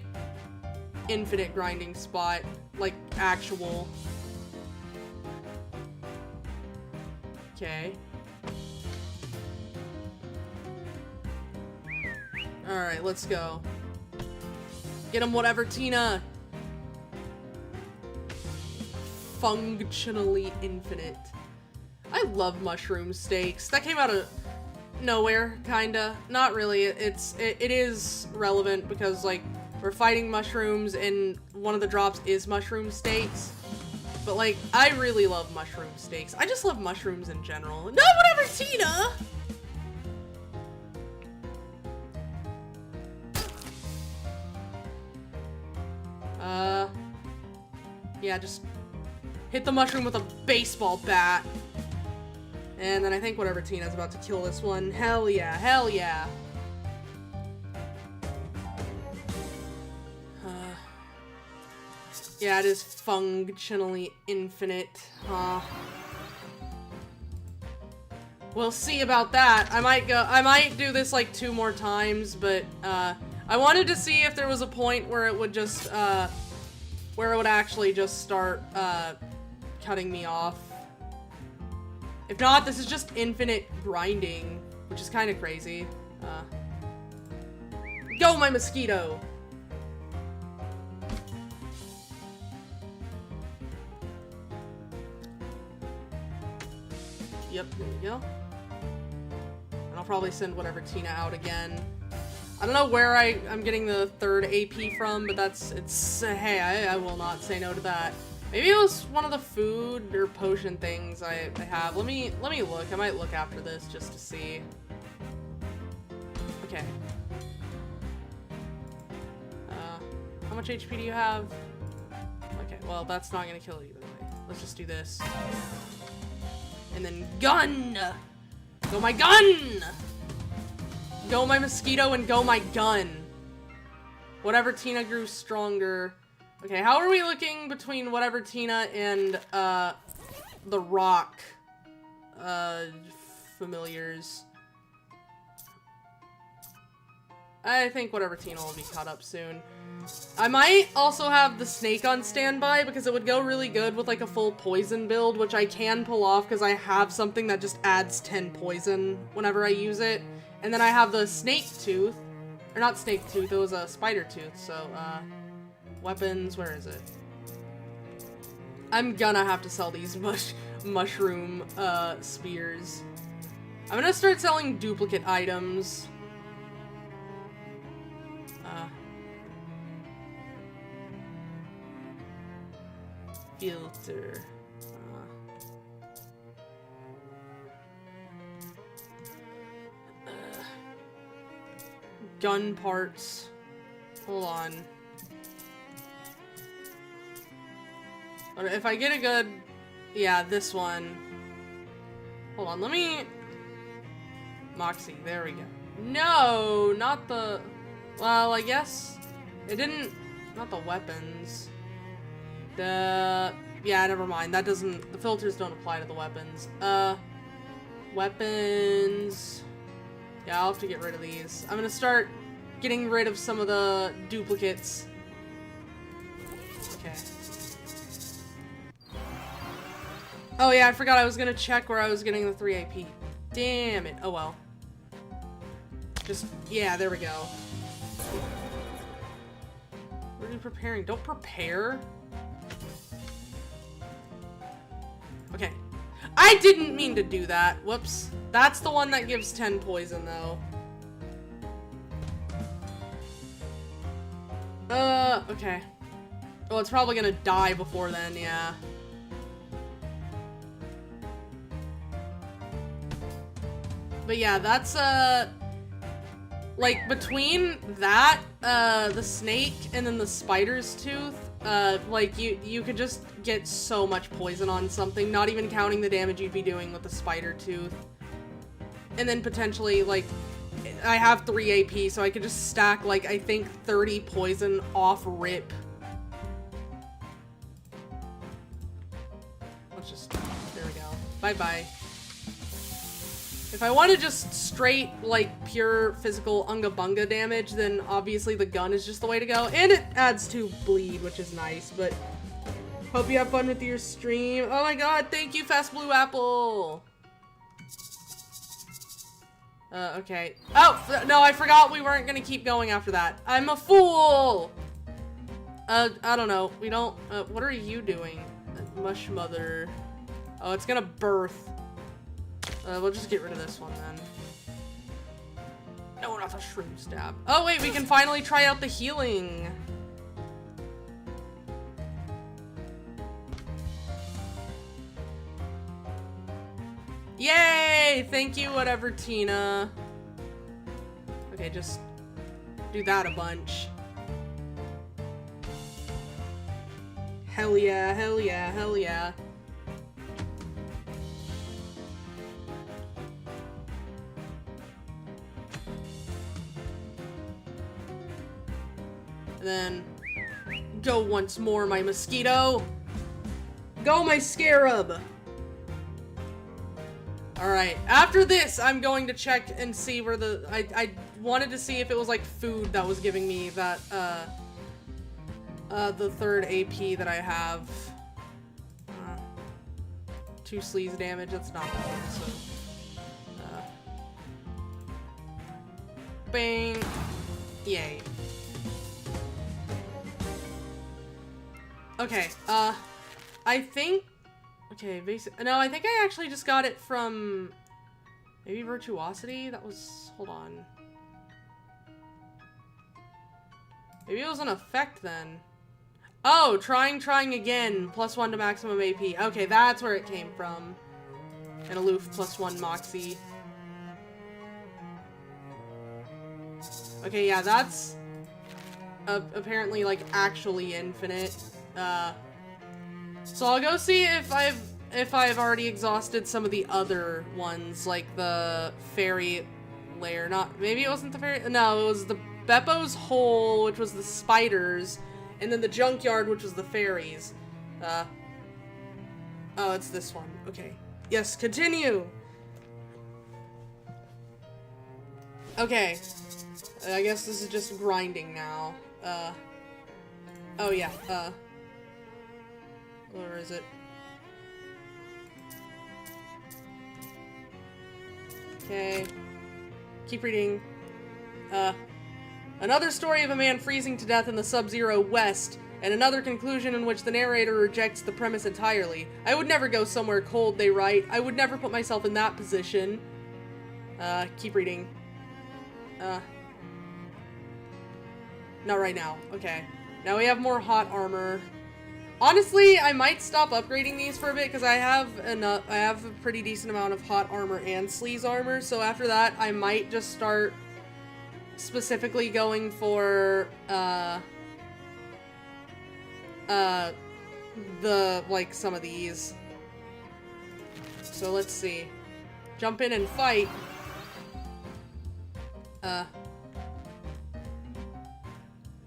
infinite grinding spot, like actual. Okay. Alright, let's go. Get him whatever, Tina! Functionally infinite. I love mushroom steaks. That came out of nowhere, kinda. Not really. It is relevant because, like, we're fighting mushrooms and one of the drops is mushroom steaks. But, like, I really love mushroom steaks. I just love mushrooms in general. No, whatever, Tina! Yeah, just hit the mushroom with a baseball bat. And then I think whatever, Tina's about to kill this one. Hell yeah, hell yeah. Yeah, it is functionally infinite, huh? We'll see about that. I might do this like 2 more times, but, I wanted to see if there was a point where it would just, where it would actually just start, cutting me off. If not, this is just infinite grinding, which is kind of crazy. Go, my mosquito! Yep, there we go. And I'll probably send whatever Tina out again. I don't know where I'm getting the 3rd AP from, but hey, I will not say no to that. Maybe it was one of the food or potion things I have. Let me look. I might look after this just to see. Okay. How much HP do you have? Okay, well, that's not gonna kill it either way. Let's just do this. And then gun! Go my gun! Go my mosquito and go my gun. Whatever Tina grew stronger. Okay, how are we looking between whatever Tina and, the rock, familiars? I think whatever Tina will be caught up soon. I might also have the snake on standby because it would go really good with like a full poison build, which I can pull off because I have something that just adds 10 poison whenever I use it. And then I have the snake tooth, or not snake tooth, it was a spider tooth, so, weapons, where is it? I'm gonna have to sell these mushroom, spears. I'm gonna start selling duplicate items. Filter. Gun parts. Hold on. But if I get a good... Yeah, this one. Hold on, let me... Moxie, there we go. No, not the... Well, I guess... It didn't... Not the weapons. Yeah, never mind. That doesn't... The filters don't apply to the weapons. Weapons... Yeah, I'll have to get rid of these. I'm gonna start getting rid of some of the duplicates. Okay. Oh yeah, I forgot I was gonna check where I was getting the 3 AP. Damn it. Oh well. Just... Yeah, there we go. What are you preparing? Don't prepare. Okay. I didn't mean to do that. Whoops. That's the one that gives 10 poison, though. Okay. Well, it's probably gonna die before then, yeah. But yeah, that's, like, between that, the snake, and then the spider's tooth, like, you could just get so much poison on something, not even counting the damage you'd be doing with the spider tooth. And then potentially, like, I have 3 AP, so I could just stack, like, I think 30 poison off rip. Let's just, there we go. Bye-bye. If I want to just straight, like, pure physical unga-bunga damage, then obviously the gun is just the way to go. And it adds 2 bleed, which is nice, but hope you have fun with your stream. Oh my god, thank you, Fast Blue Apple! Okay. Oh, no, I forgot we weren't gonna keep going after that. I'm a fool! I don't know. We don't, what are you doing? Mush Mother. Oh, it's gonna birth. We'll just get rid of this one then. No, not the shroom stab. Oh wait, we can finally try out the healing. Yay! Thank you, whatever, Tina. Okay, just do that a bunch. Hell yeah, hell yeah, hell yeah. And then Go once more, my mosquito. Go, my scarab. Alright, after this, I'm going to check and see where the... I wanted to see if it was, like, food that was giving me that, the third AP that I have. 2 sleaze damage, that's not bad, so... bang! Yay. Okay, I think... Okay, no, I think I actually just got it from... maybe Virtuosity? That was... hold on. Maybe it was an effect then. Oh, trying again. +1 to maximum AP. Okay, that's where it came from. And aloof +1 Moxie. Okay, yeah, that's... apparently, like, actually infinite. So I'll go see if I've already exhausted some of the other ones, like the fairy lair. Maybe it wasn't the fairy... no, it was the Beppo's hole, which was the spiders, and then the junkyard, which was the fairies. Oh, it's this one. Okay. Yes, continue! Okay. I guess this is just grinding now. Oh yeah, where is it? Okay. Keep reading. Another story of a man freezing to death in the Sub-Zero West, and another conclusion in which the narrator rejects the premise entirely. I would never go somewhere cold, they write. I would never put myself in that position. Keep reading. Not right now. Okay. Now we have more hot armor. Honestly, I might stop upgrading these for a bit because I have a pretty decent amount of hot armor and sleaze armor. So after that, I might just start specifically going for some of these. So let's see. Jump in and fight.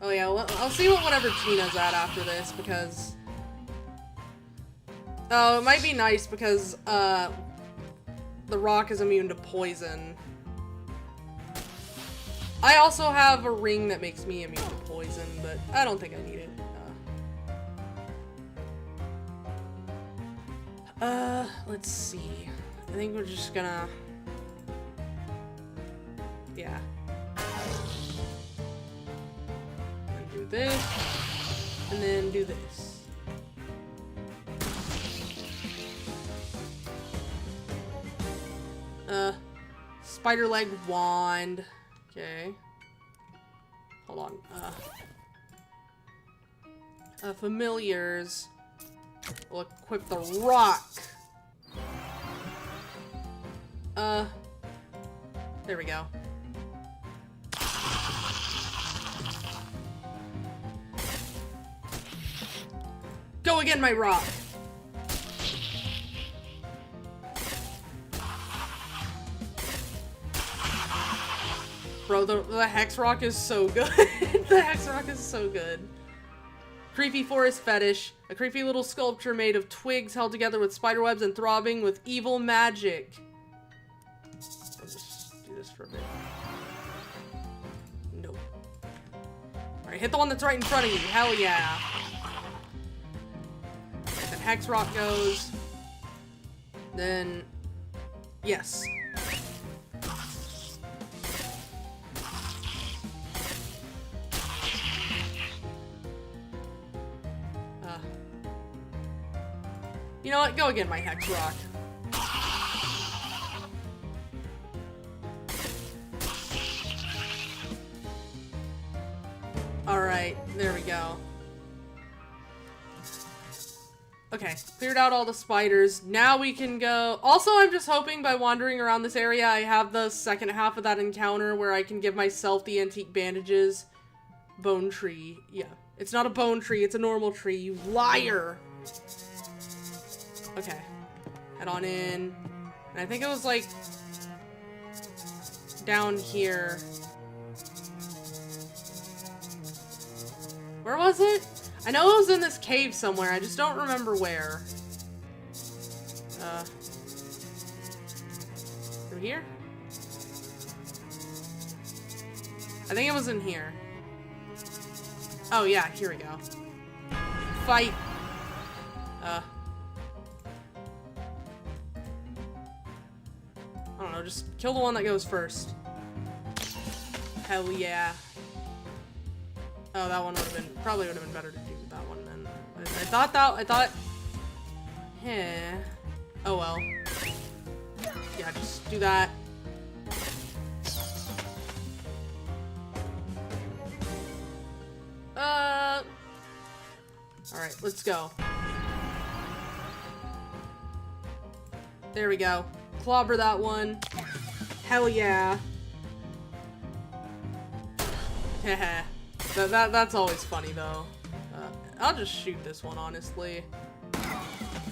Oh yeah, well, I'll see what whatever Tina's at after this, because... oh, it might be nice because, the rock is immune to poison. I also have a ring that makes me immune to poison, but I don't think I need it. Let's see. I think we're just gonna... yeah. Do this, and then do this. Spider leg wand. Okay. Hold on. Familiars. We'll equip the rock. There we go. Go again, my rock! Bro, the Hex Rock is so good. The Hex Rock is so good. Creepy forest fetish. A creepy little sculpture made of twigs held together with spiderwebs and throbbing with evil magic. I'll just do this for a bit. Nope. Alright, hit the one that's right in front of you. Hell yeah. Then Hex Rock goes. Then... yes. You know what? Go again, my Hex Rock. Alright, there we go. Okay, cleared out all the spiders. Now we can go... also, I'm just hoping by wandering around this area, I have the second half of that encounter where I can give myself the antique bandages. Bone tree. Yeah. It's not a bone tree, it's a normal tree, you liar! Okay. Head on in. And I think it was, like... down here. Where was it? I know it was in this cave somewhere, I just don't remember where. Through here? I think it was in here. Oh yeah, here we go. Fight! I don't know, just kill the one that goes first. Hell yeah. Oh, that one would have been, probably would have been better to do that one then. I thought, oh well. Yeah, just do that. Alright, let's go. There we go. Clobber that one. Hell yeah. Heh. That's always funny though. I'll just shoot this one, honestly.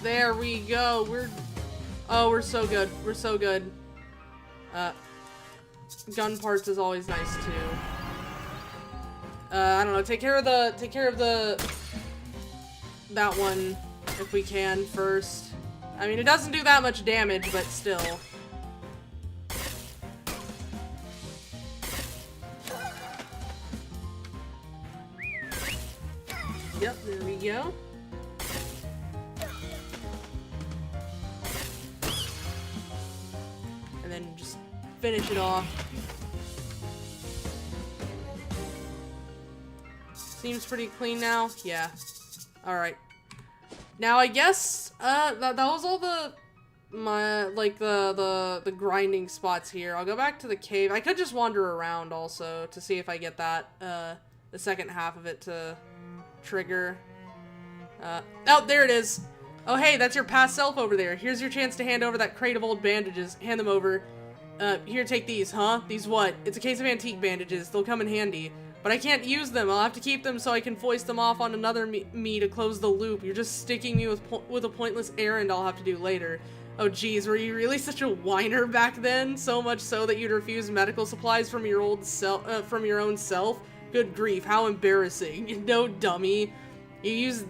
There we go. We're so good. We're so good. Gun parts is always nice too. I don't know. Take care of that one if we can first. I mean, it doesn't do that much damage, but still. Yep, there we go. And then just finish it off. Seems pretty clean now. Yeah. Alright. Now I guess that was all the grinding spots here. I'll go back to the cave. I could just wander around also to see if I get that the second half of it to trigger. Oh, there it is. Oh, hey, that's your past self over there. Here's your chance to hand over that crate of old bandages. Hand them over. Here, take these, huh? These what? It's a case of antique bandages. They'll come in handy. But I can't use them. I'll have to keep them so I can foist them off on another me to close the loop. You're just sticking me with a pointless errand I'll have to do later. Oh, geez, were you really such a whiner back then? So much so that you'd refuse medical supplies from your own self? Good grief, how embarrassing. No dummy. You use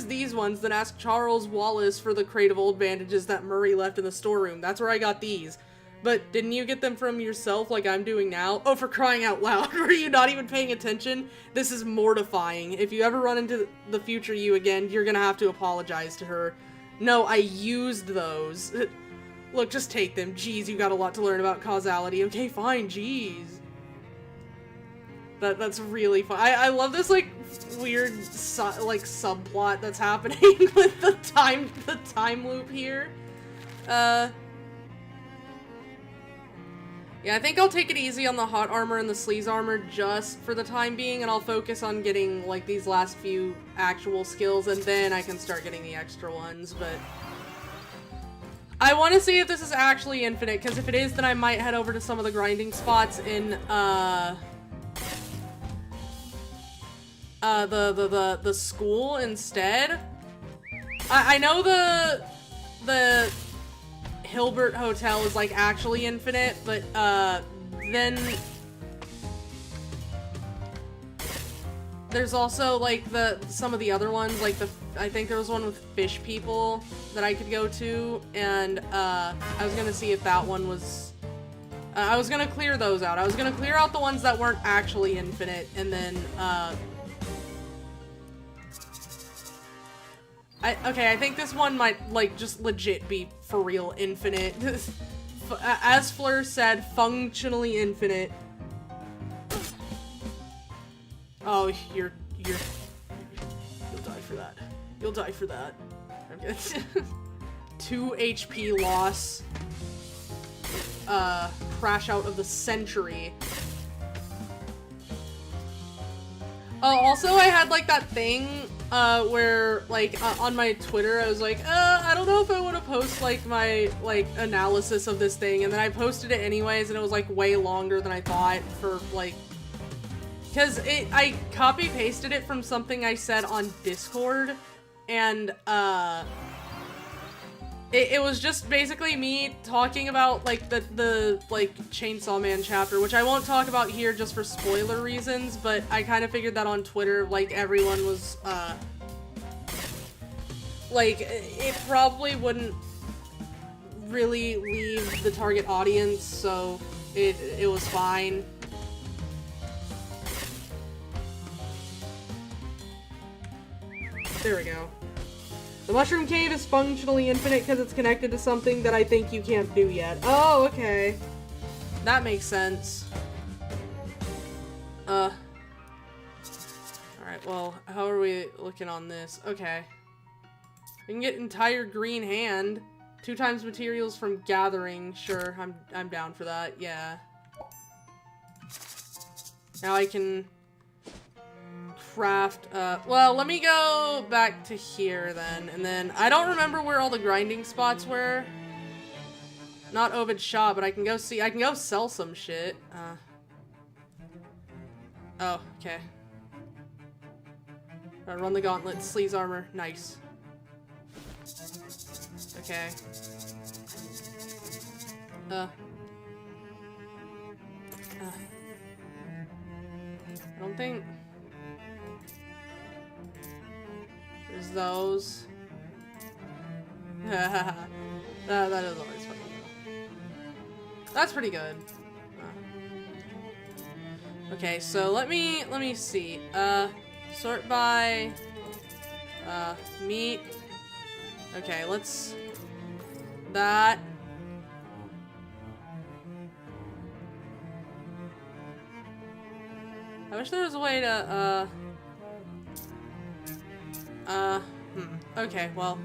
these ones, then ask Charles Wallace for the crate of old bandages that Murray left in the storeroom. That's where I got these. But didn't you get them from yourself like I'm doing now? Oh, for crying out loud, were you not even paying attention? This is mortifying. If you ever run into the future you again, you're gonna have to apologize to her. No, I used those. Look, just take them. Jeez, you got a lot to learn about causality. Okay, fine, jeez. That's really fun. I love this, like, weird, subplot that's happening with the time loop here. Yeah, I think I'll take it easy on the hot armor and the sleaze armor just for the time being, and I'll focus on getting, like, these last few actual skills, and then I can start getting the extra ones, but... I want to see if this is actually infinite, because if it is, then I might head over to some of the grinding spots in, the school instead. I know the Hilbert Hotel is, like, actually infinite, but, then there's also, like, some of the other ones, like, I think there was one with fish people that I could go to, and, I was gonna see if that one was, I was gonna clear those out. I was gonna clear out the ones that weren't actually infinite, and then, okay, I think this one might, like, just legit be for real infinite. As Fleur said, functionally infinite. Oh, you'll die for that. You'll die for that. Okay. 2 HP loss. Crash out of the century. Oh, also I had, like, that thing, where, like, on my Twitter, I was like, I don't know if I want to post, like, my, like, analysis of this thing, and then I posted it anyways, and it was, like, way longer than I thought for, like, because I copy-pasted it from something I said on Discord, and, It was just basically me talking about, like, the like, Chainsaw Man chapter, which I won't talk about here just for spoiler reasons, but I kind of figured that on Twitter, like, everyone was, like, it probably wouldn't really leave the target audience, so it was fine. There we go. The Mushroom Cave is functionally infinite because it's connected to something that I think you can't do yet. Oh, okay. That makes sense. Alright, well, how are we looking on this? Okay. We can get entire green hand. 2 times materials from gathering. Sure, I'm down for that. Yeah. Now I can craft, well, let me go back to here then, and then I don't remember where all the grinding spots were. Not Ovid's shop, but I can go sell some shit. Oh, okay. Run the gauntlet, sleaze armor, nice. Okay. I don't think there's those. that is always funny though. That's pretty good. Okay, so let me see. Sort by meat. Okay, let's that. I wish there was a way to, okay, well.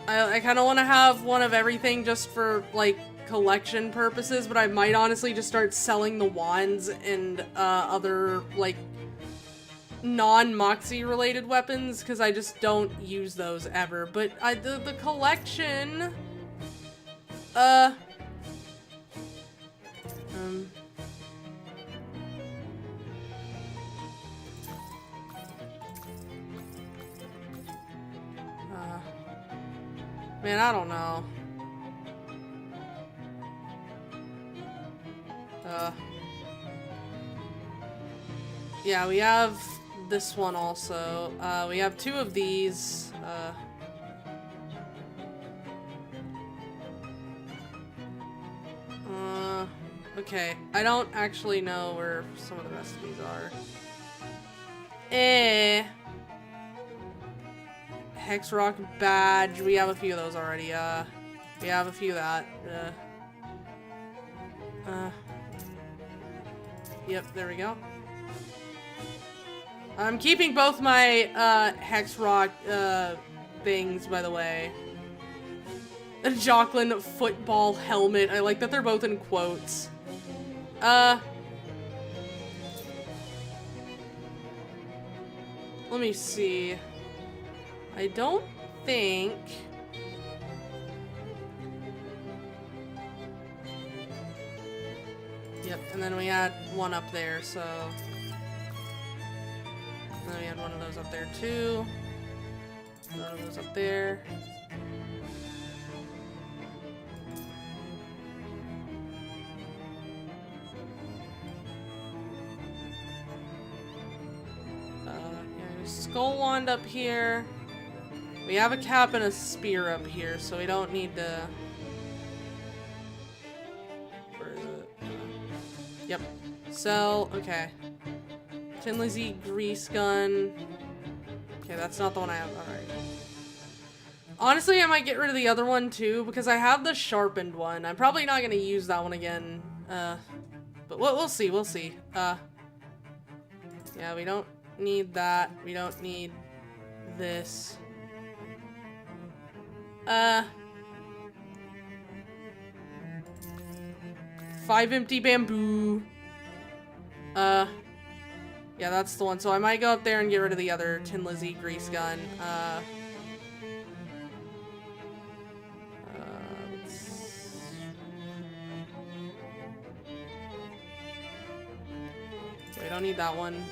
I kind of want to have one of everything just for, like, collection purposes, but I might honestly just start selling the wands and, other, like, non-Moxie related weapons, because I just don't use those ever. But the collection, man, I don't know. Yeah, we have this one also. We have 2 of these. Okay. I don't actually know where some of the rest of these are. Hex Rock badge. We have a few of those already. We have a few of that. Yep, there we go. I'm keeping both my, Hex Rock, things, by the way. A Jocelyn football helmet. I like that they're both in quotes. Let me see. I don't think... Yep, and then we had one up there, so... And then we had one of those up there, too. One of those up there. Yeah, skull wand up here. We have a cap and a spear up here, so we don't need to... Where is it? Yep. Sell. Okay. Tin Lizzie grease gun. Okay, that's not the one I have. Alright. Honestly, I might get rid of the other one too, because I have the sharpened one. I'm probably not going to use that one again. But we'll see. We'll see. Yeah, we don't need that. We don't need this. 5 empty bamboo. Yeah, that's the one. So I might go up there and get rid of the other Tin Lizzie grease gun. Wait, don't need that one.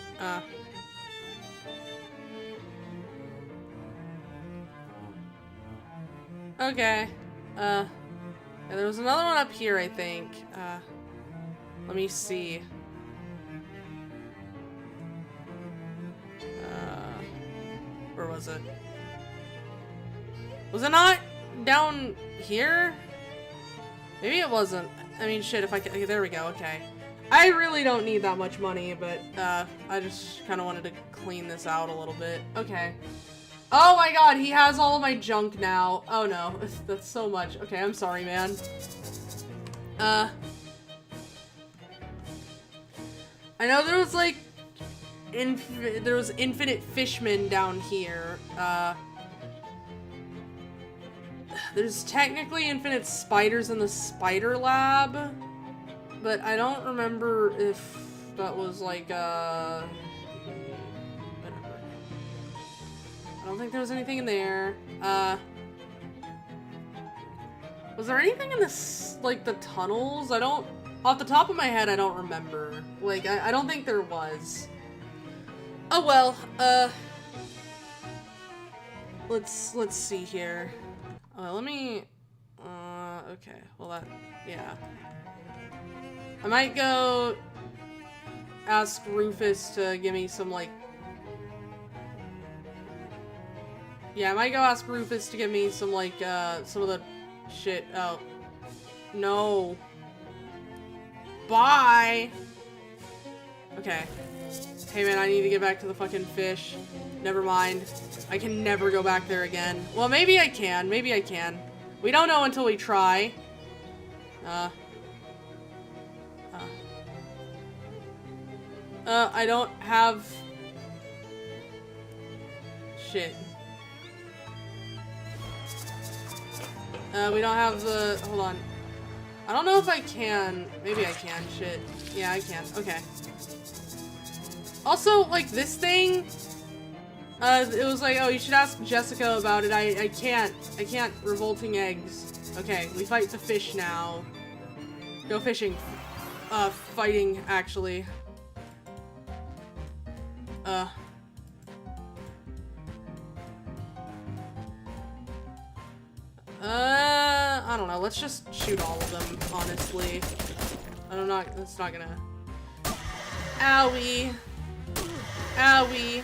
Okay. Yeah, there was another one up here, I think. Let me see. Where was it? Was it not down here? Maybe it wasn't. I mean, shit, if I can... Okay, there we go, okay. I really don't need that much money, but, I just kind of wanted to clean this out a little bit. Okay. Oh my god, he has all of my junk now. Oh no, that's so much. Okay, I'm sorry, man. I know there was, like, there was infinite fishmen down here. There's technically infinite spiders in the spider lab, but I don't remember if that was like, whatever. I don't think there was anything in there. Was there anything in this, like, the tunnels? Off the top of my head, I don't remember. Like, I don't think there was. Oh well, let's see here. Let me, okay, well yeah. I might go ask Rufus to give me some, like, yeah, I might go ask Rufus to give me some, like, some of the shit. Oh, no. Bye! Okay. Hey man, I need to get back to the fucking fish. Never mind. I can never go back there again. Well, maybe I can. Maybe I can. We don't know until we try. I don't have... Shit. We don't have the... Hold on. I don't know if I can. Maybe I can. Shit. Yeah, I can. Okay. Also, like, this thing... it was like, oh, you should ask Jessica about it. I can't. I can't. Revolting eggs. Okay, we fight the fish now. Go fishing. Fighting, actually. I don't know. Let's just shoot all of them, honestly. It's not gonna... Owie. Owie.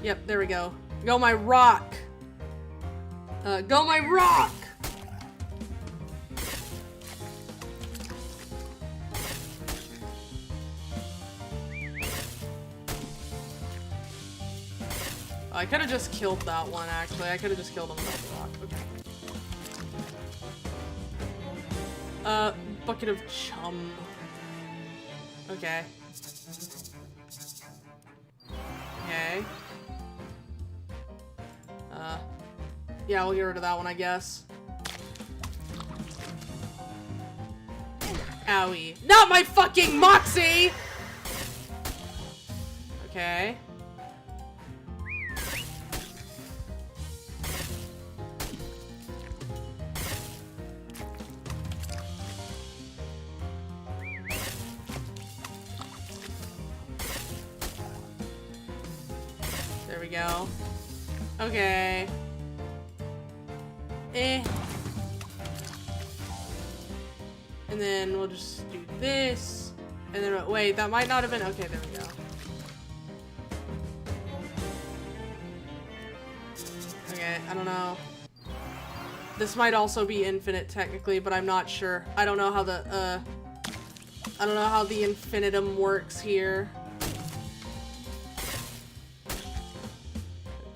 Yep, there we go. Go my rock! Go my rock! I could have just killed that one, actually. I could have just killed him with the rock. Okay. Bucket of chum. Okay. Okay. Yeah, we'll get rid of that one, I guess. Owie. Not my fucking Moxie! Okay. There we go. Okay. And then we'll just do this. And then, wait, that might not have been, okay, there we go. Okay, I don't know. This might also be infinite, technically, but I'm not sure. I don't know how the infinitum works here.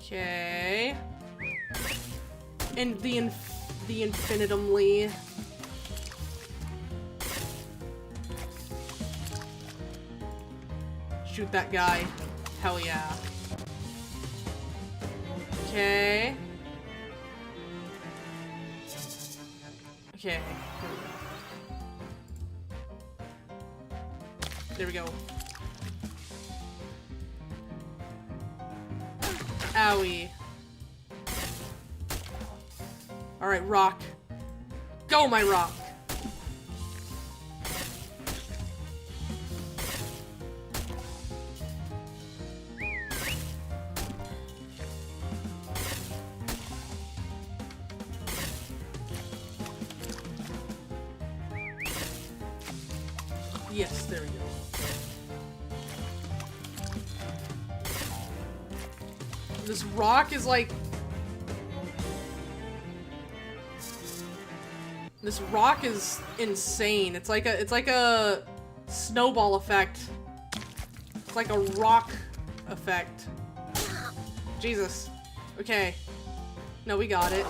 Okay. And the infinitumly. Shoot that guy. Hell yeah. Okay. Okay. There we go. Owie. Alright, rock. Go, my rock! Yes, there we go. This rock is like... This rock is insane. It's like a snowball effect. It's like a rock effect. Jesus. Okay. No, we got it.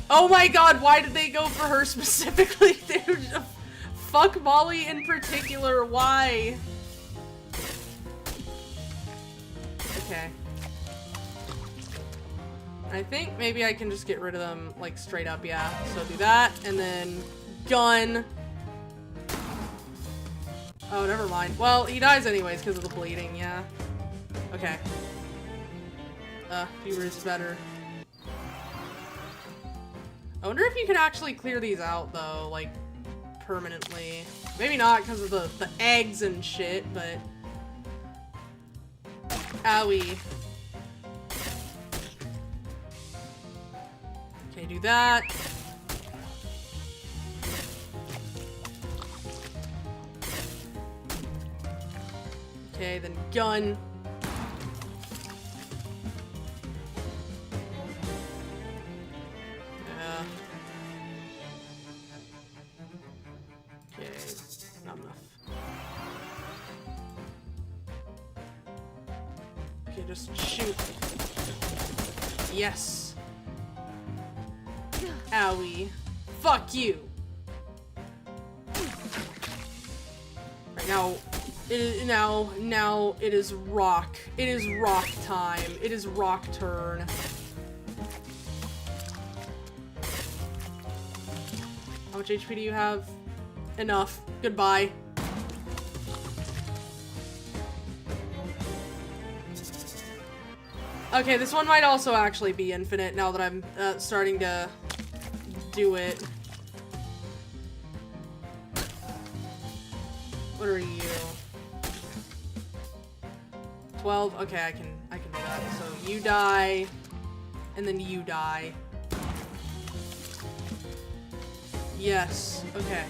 Oh my god, why did they go for her specifically? Fuck Molly in particular, why? Okay. I think maybe I can just get rid of them, like, straight up, yeah. So do that, and then gun. Oh, never mind. Well, he dies anyways because of the bleeding, yeah. Okay. Fewer is better. I wonder if you can actually clear these out, though, like, permanently. Maybe not because of the eggs and shit, but... Owie. Okay, do that. Okay, then gun. Okay, not enough. Okay, just shoot. Yes. Owie. Fuck you. Right now it is rock. It is rock time. It is rock turn. How much HP do you have? Enough. Goodbye. Okay, this one might also actually be infinite now that I'm starting to do it. What are you? 12? Okay, I can do that. So you die, and then you die. Yes. Okay.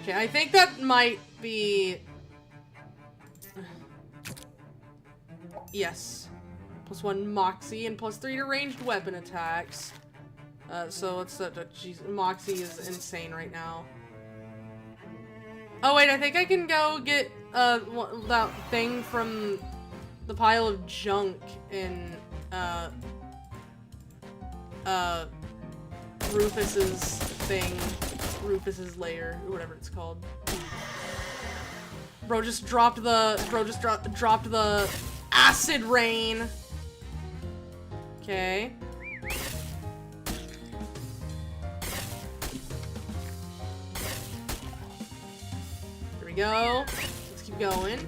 Okay, I think that might be... Yes. +1 Moxie and +3 to ranged weapon attacks. So let's... Jeez, Moxie is insane right now. Oh wait, I think I can go get that thing from the pile of junk in Rufus's thing, Rufus's lair, or whatever it's called. Bro just dropped the acid rain. Okay. There we go. Let's keep going.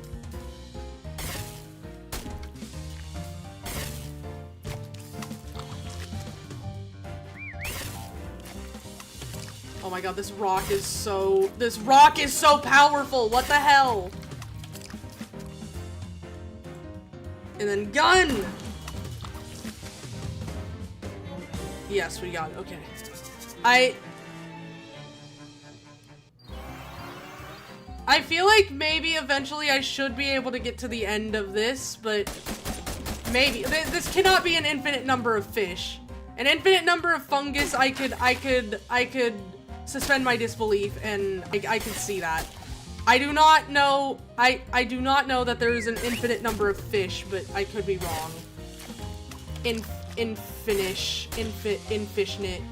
Oh my god, this rock is so powerful. What the hell? And then gun. Yes, we got it. Okay. I feel like maybe eventually I should be able to get to the end of this, but maybe this cannot be an infinite number of fish. An infinite number of fungus, I could suspend my disbelief, and I can see that. I do not know that there is an infinite number of fish, but I could be wrong. Infishnet.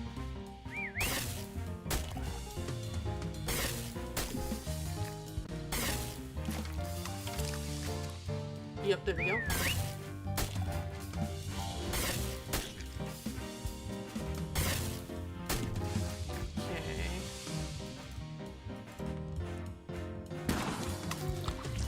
Yep, there we go.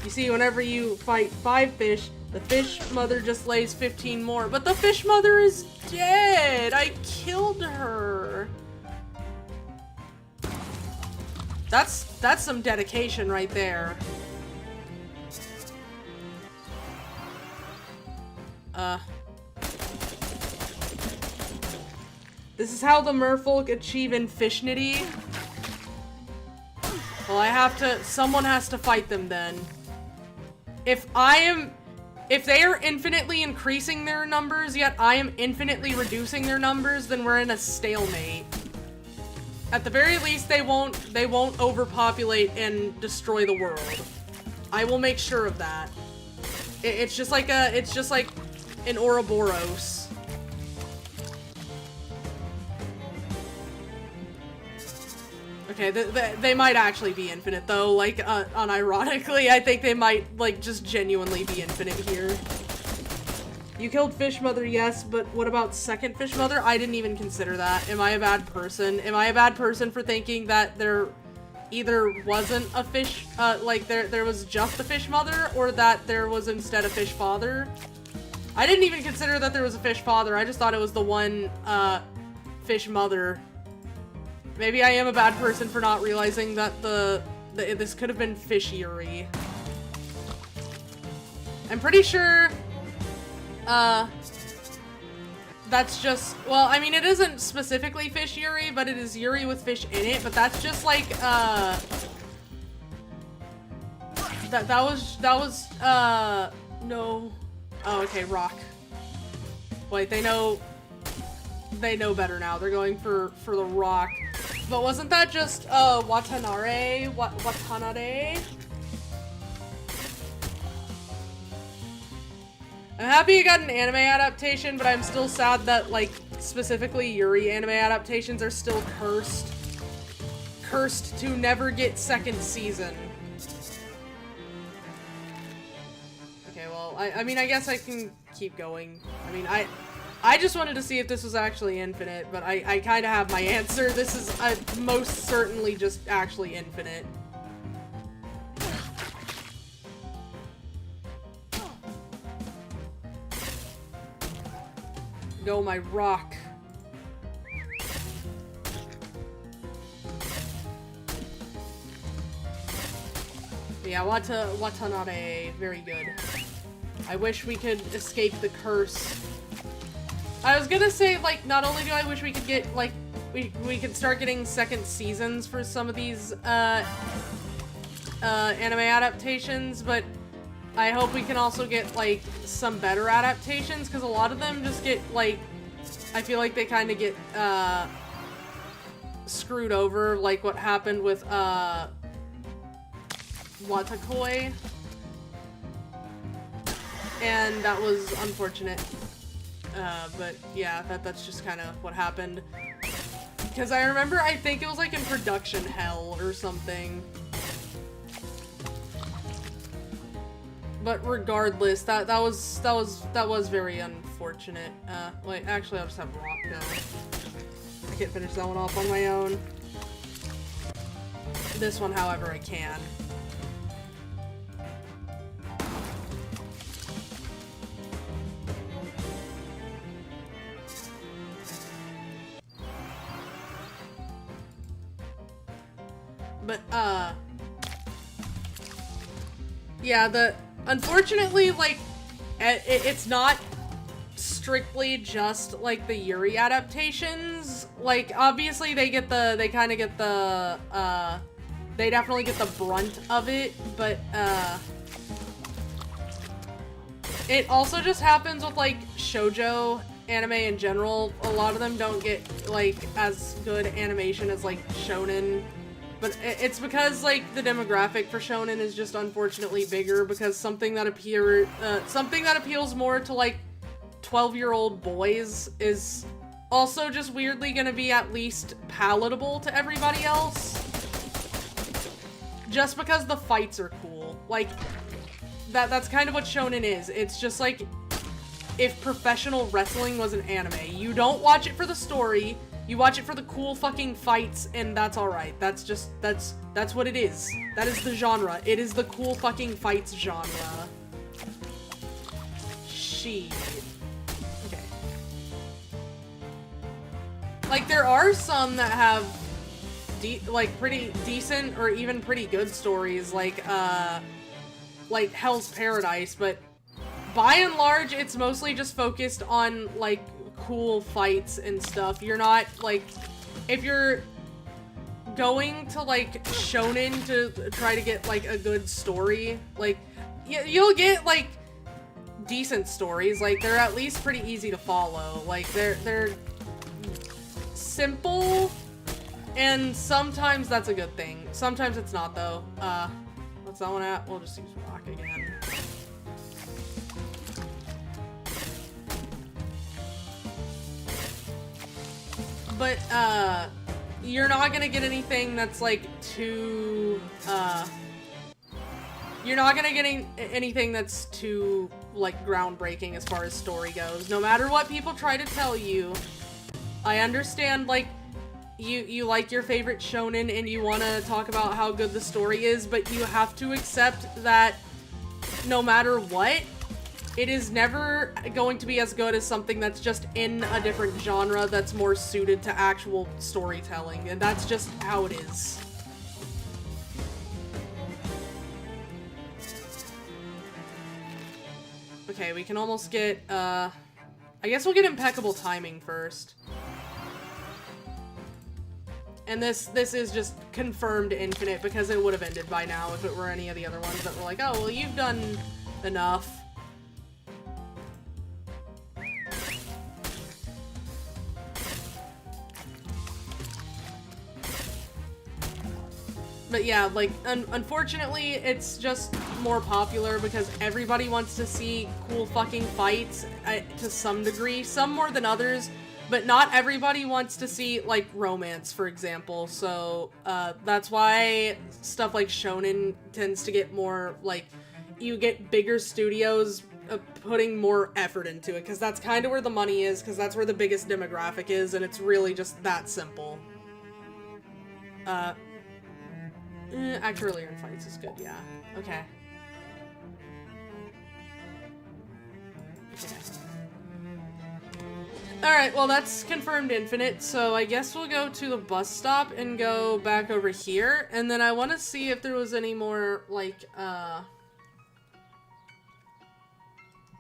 You see, whenever you fight 5 fish, the fish mother just lays 15 more. But the fish mother is dead! I killed her! That's some dedication right there. This is how the merfolk achieve infishnity. well, someone has to fight them then. If they are infinitely increasing their numbers, yet I am infinitely reducing their numbers, then we're in a stalemate. At the very least, they won't overpopulate and destroy the world. I will make sure of that. It's just like an Ouroboros. Okay, they might actually be infinite though, like, unironically, I think they might, like, just genuinely be infinite here. You killed Fish Mother, yes, but what about second Fish Mother? I didn't even consider that. Am I a bad person? Am I a bad person for thinking that there either wasn't a fish, like, there was just a Fish Mother, or that there was instead a Fish Father? I didn't even consider that there was a Fish Father, I just thought it was the one, Fish Mother. Maybe I am a bad person for not realizing that this could have been Fish Yuri. I'm pretty sure, that's just, well, I mean, it isn't specifically Fish Yuri, but it is Yuri with fish in it, but that's just like, that was, no. Oh, okay, rock. Wait, they know better now. They're going for the rock. But wasn't that just, Watanare? Watanare? I'm happy you got an anime adaptation, but I'm still sad that, like, specifically Yuri anime adaptations are still cursed. Cursed to never get second season. Okay, well, I mean, I guess I can keep going. I mean, I just wanted to see if this was actually infinite, but I kind of have my answer. This is most certainly just actually infinite. Go my rock. Yeah, Watanare, very good. I wish we could escape the curse. I was gonna say, like, not only do I wish we could get, like, we could start getting second seasons for some of these, anime adaptations, but I hope we can also get, like, some better adaptations, because a lot of them just get, like, I feel like they kind of get, screwed over, like what happened with, Watakoi. And that was unfortunate. But yeah, that's just kind of what happened. Because I remember, I think it was like in production hell or something. But regardless, that was very unfortunate. Wait, actually I'll just have rock now. I can't finish that one off on my own. This one, however, I can. But, yeah, unfortunately, like, it's not strictly just, like, the Yuri adaptations. Like, obviously, they definitely get the brunt of it, but, it also just happens with, like, shoujo anime in general. A lot of them don't get, like, as good animation as, like, shonen. But it's because, like, the demographic for shonen is just unfortunately bigger, because something that appeals more to, like, 12-year-old boys is also just weirdly gonna be at least palatable to everybody else. Just because the fights are cool. Like, that's kind of what shonen is. It's just like if professional wrestling was an anime. You don't watch it for the story. You watch it for the cool fucking fights, and that's alright. That's what it is. That is the genre. It is the cool fucking fights genre. Shit. Okay. Like, there are some that have, pretty decent or even pretty good stories, like Hell's Paradise, but by and large, it's mostly just focused on, like, cool fights and stuff. You're not, like, if you're going to, like, shonen to try to get, like, a good story, like, you'll get, like, decent stories. Like, they're at least pretty easy to follow. Like, they're simple, and sometimes that's a good thing. Sometimes it's not, though. What's that one at? We'll just use rock again. But, you're not gonna get anything that's, like, too, you're not gonna get anything that's too, like, groundbreaking as far as story goes. No matter what people try to tell you, I understand, like, you like your favorite shonen and you want to talk about how good the story is, but you have to accept that no matter what, it is never going to be as good as something that's just in a different genre that's more suited to actual storytelling, and that's just how it is. Okay, we can almost get, I guess we'll get impeccable timing first. And this is just confirmed infinite because it would have ended by now if it were any of the other ones that were like, oh, well, you've done enough. But yeah, like, unfortunately, it's just more popular because everybody wants to see cool fucking fights to some degree. Some more than others, but not everybody wants to see, like, romance, for example. So, that's why stuff like shonen tends to get more, like, you get bigger studios putting more effort into it, because that's kind of where the money is, because that's where the biggest demographic is, and it's really just that simple. Act earlier in fights is good, yeah. Okay. Okay. Alright, well that's confirmed infinite, so I guess we'll go to the bus stop and go back over here, and then I want to see if there was any more, like, I'm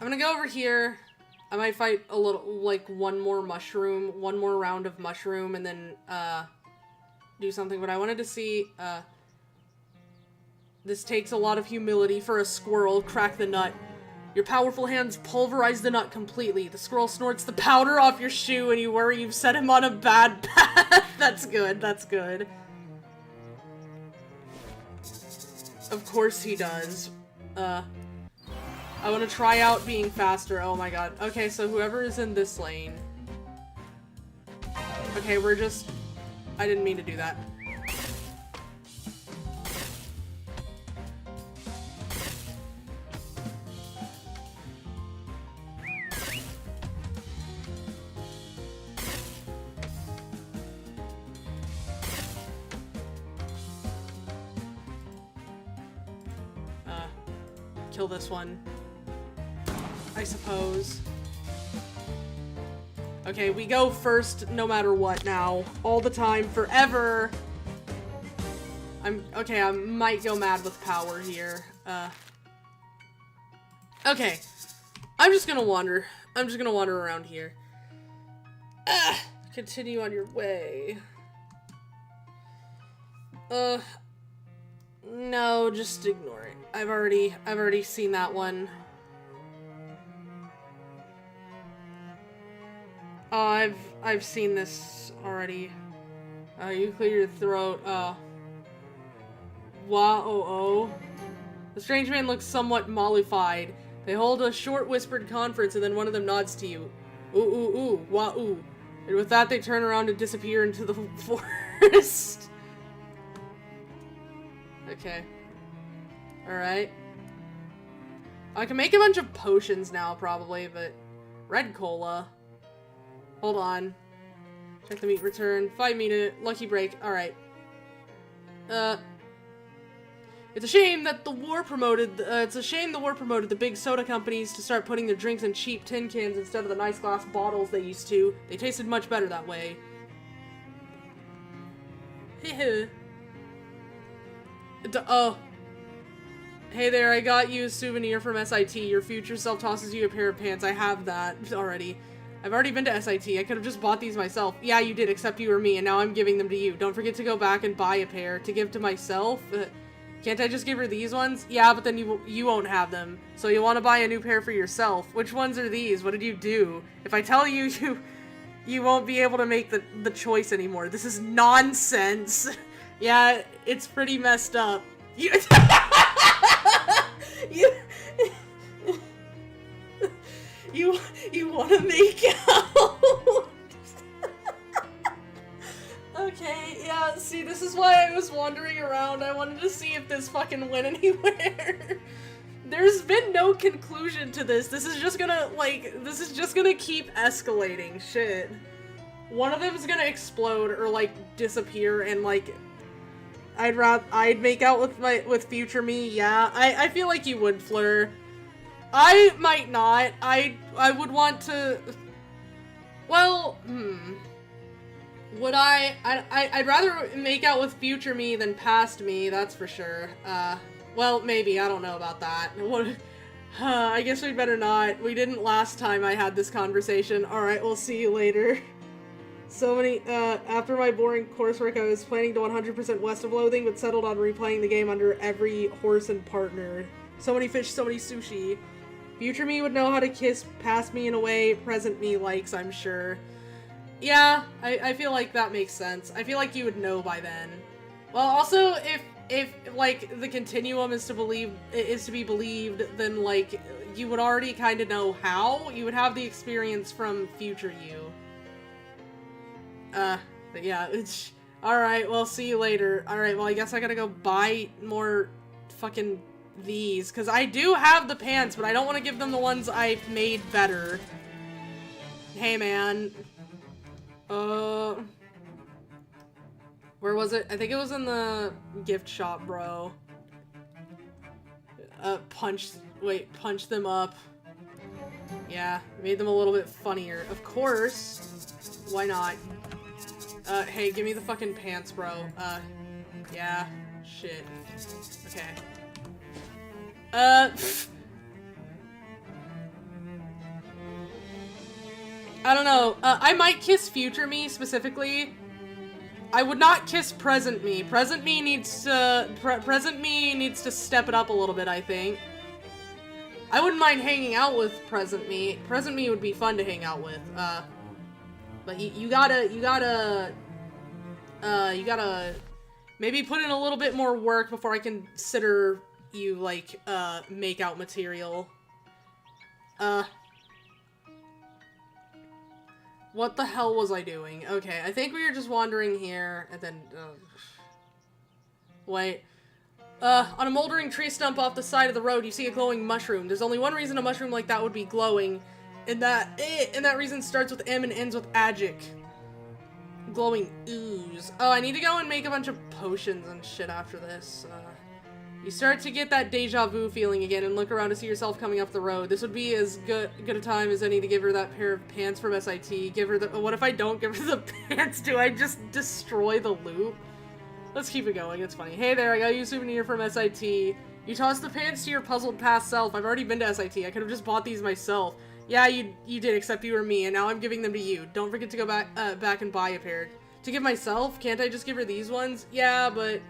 gonna go over here. I might fight a little, like, one more round of mushroom, and then, do something, but I wanted to see, this takes a lot of humility for a squirrel. Crack the nut. Your powerful hands pulverize the nut completely. The squirrel snorts the powder off your shoe and you worry you've set him on a bad path. That's good, that's good. Of course he does. I want to try out being faster. Oh my god. Okay, so whoever is in this lane. Okay, we're just... I didn't mean to do that. Kill this one, I suppose. Okay, we go first no matter what now. All the time, forever. Okay, I might go mad with power here. Okay. I'm just gonna wander. I'm just gonna wander around here. Continue on your way. No, just ignore it. I've already seen that one. Oh, I've seen this already. You clear your throat. Wa-oh-oh. The strange man looks somewhat mollified. They hold a short whispered conference and then one of them nods to you. Ooh-ooh-ooh, wa-ooh. And with that they turn around and disappear into the forest. Okay. Alright. I can make a bunch of potions now, probably, but... Red cola. Hold on. Check the meat return. 5 minute. Lucky break. Alright. It's a shame that the war promoted the big soda companies to start putting their drinks in cheap tin cans instead of the nice glass bottles they used to. They tasted much better that way. Heh. Oh. Hey there, I got you a souvenir from SIT. Your future self tosses you a pair of pants. I have that already. I've already been to SIT. I could have just bought these myself. Yeah, you did, except you or me, and now I'm giving them to you. Don't forget to go back and buy a pair to give to myself. Can't I just give her these ones? Yeah, but then you won't have them. So you want to buy a new pair for yourself. Which ones are these? What did you do? If I tell you, you won't be able to make the choice anymore. This is nonsense. Yeah, it's pretty messed up. You you want to make out? Okay, yeah, see, this is why I was wandering around. I wanted to see if this fucking went anywhere. There's been no conclusion to this. This is just gonna, like, this is just gonna keep escalating. Shit. One of them's gonna explode or, like, disappear and, like, I'd make out with future me, yeah. I feel like you would, Fleur. I might not. I would want to... Well, Would I'd rather make out with future me than past me, that's for sure. Well, maybe. I don't know about that. I guess we'd better not. We didn't last time I had this conversation. Alright, we'll see you later. So many, after my boring coursework, I was planning to 100% West of Loathing, but settled on replaying the game under every horse and partner. So many fish, so many sushi. Future me would know how to kiss past me in a way present me likes, I'm sure. Yeah, I feel like that makes sense. I feel like you would know by then. Well, also, if like, the continuum is to be believed, then, like, you would already kind of know how. You would have the experience from future you. But yeah, it's... Alright, well, see you later. Alright, well, I guess I gotta go buy more fucking these, because I do have the pants, but I don't want to give them the ones I've made better. Hey, man. Where was it? I think it was in the gift shop, bro. Punch them up. Yeah, made them a little bit funnier. Of course. Why not? Hey, give me the fucking pants, bro. Yeah. Shit. Okay. I don't know. I might kiss future me, specifically. I would not kiss present me. Present me needs to... present me needs to step it up a little bit, I think. I wouldn't mind hanging out with present me. Present me would be fun to hang out with. But you gotta maybe put in a little bit more work before I consider you, like, make out material. What the hell was I doing? Okay, I think we were just wandering here, and then, wait. On a moldering tree stump off the side of the road, you see a glowing mushroom. There's only one reason a mushroom like that would be glowing, and that reason starts with M and ends with Agic. Glowing ooze. Oh, I need to go and make a bunch of potions and shit after this. You start to get that deja vu feeling again and look around to see yourself coming up the road. This would be as good a time as any to give her that pair of pants from SIT. Give her the... What if I don't give her the pants? Do I just destroy the loop? Let's keep it going. It's funny. Hey there, I got you a souvenir from SIT. You tossed the pants to your puzzled past self. I've already been to SIT. I could have just bought these myself. Yeah, you did, except you or me, and now I'm giving them to you. Don't forget to go back and buy a pair. To give myself? Can't I just give her these ones? Yeah, but...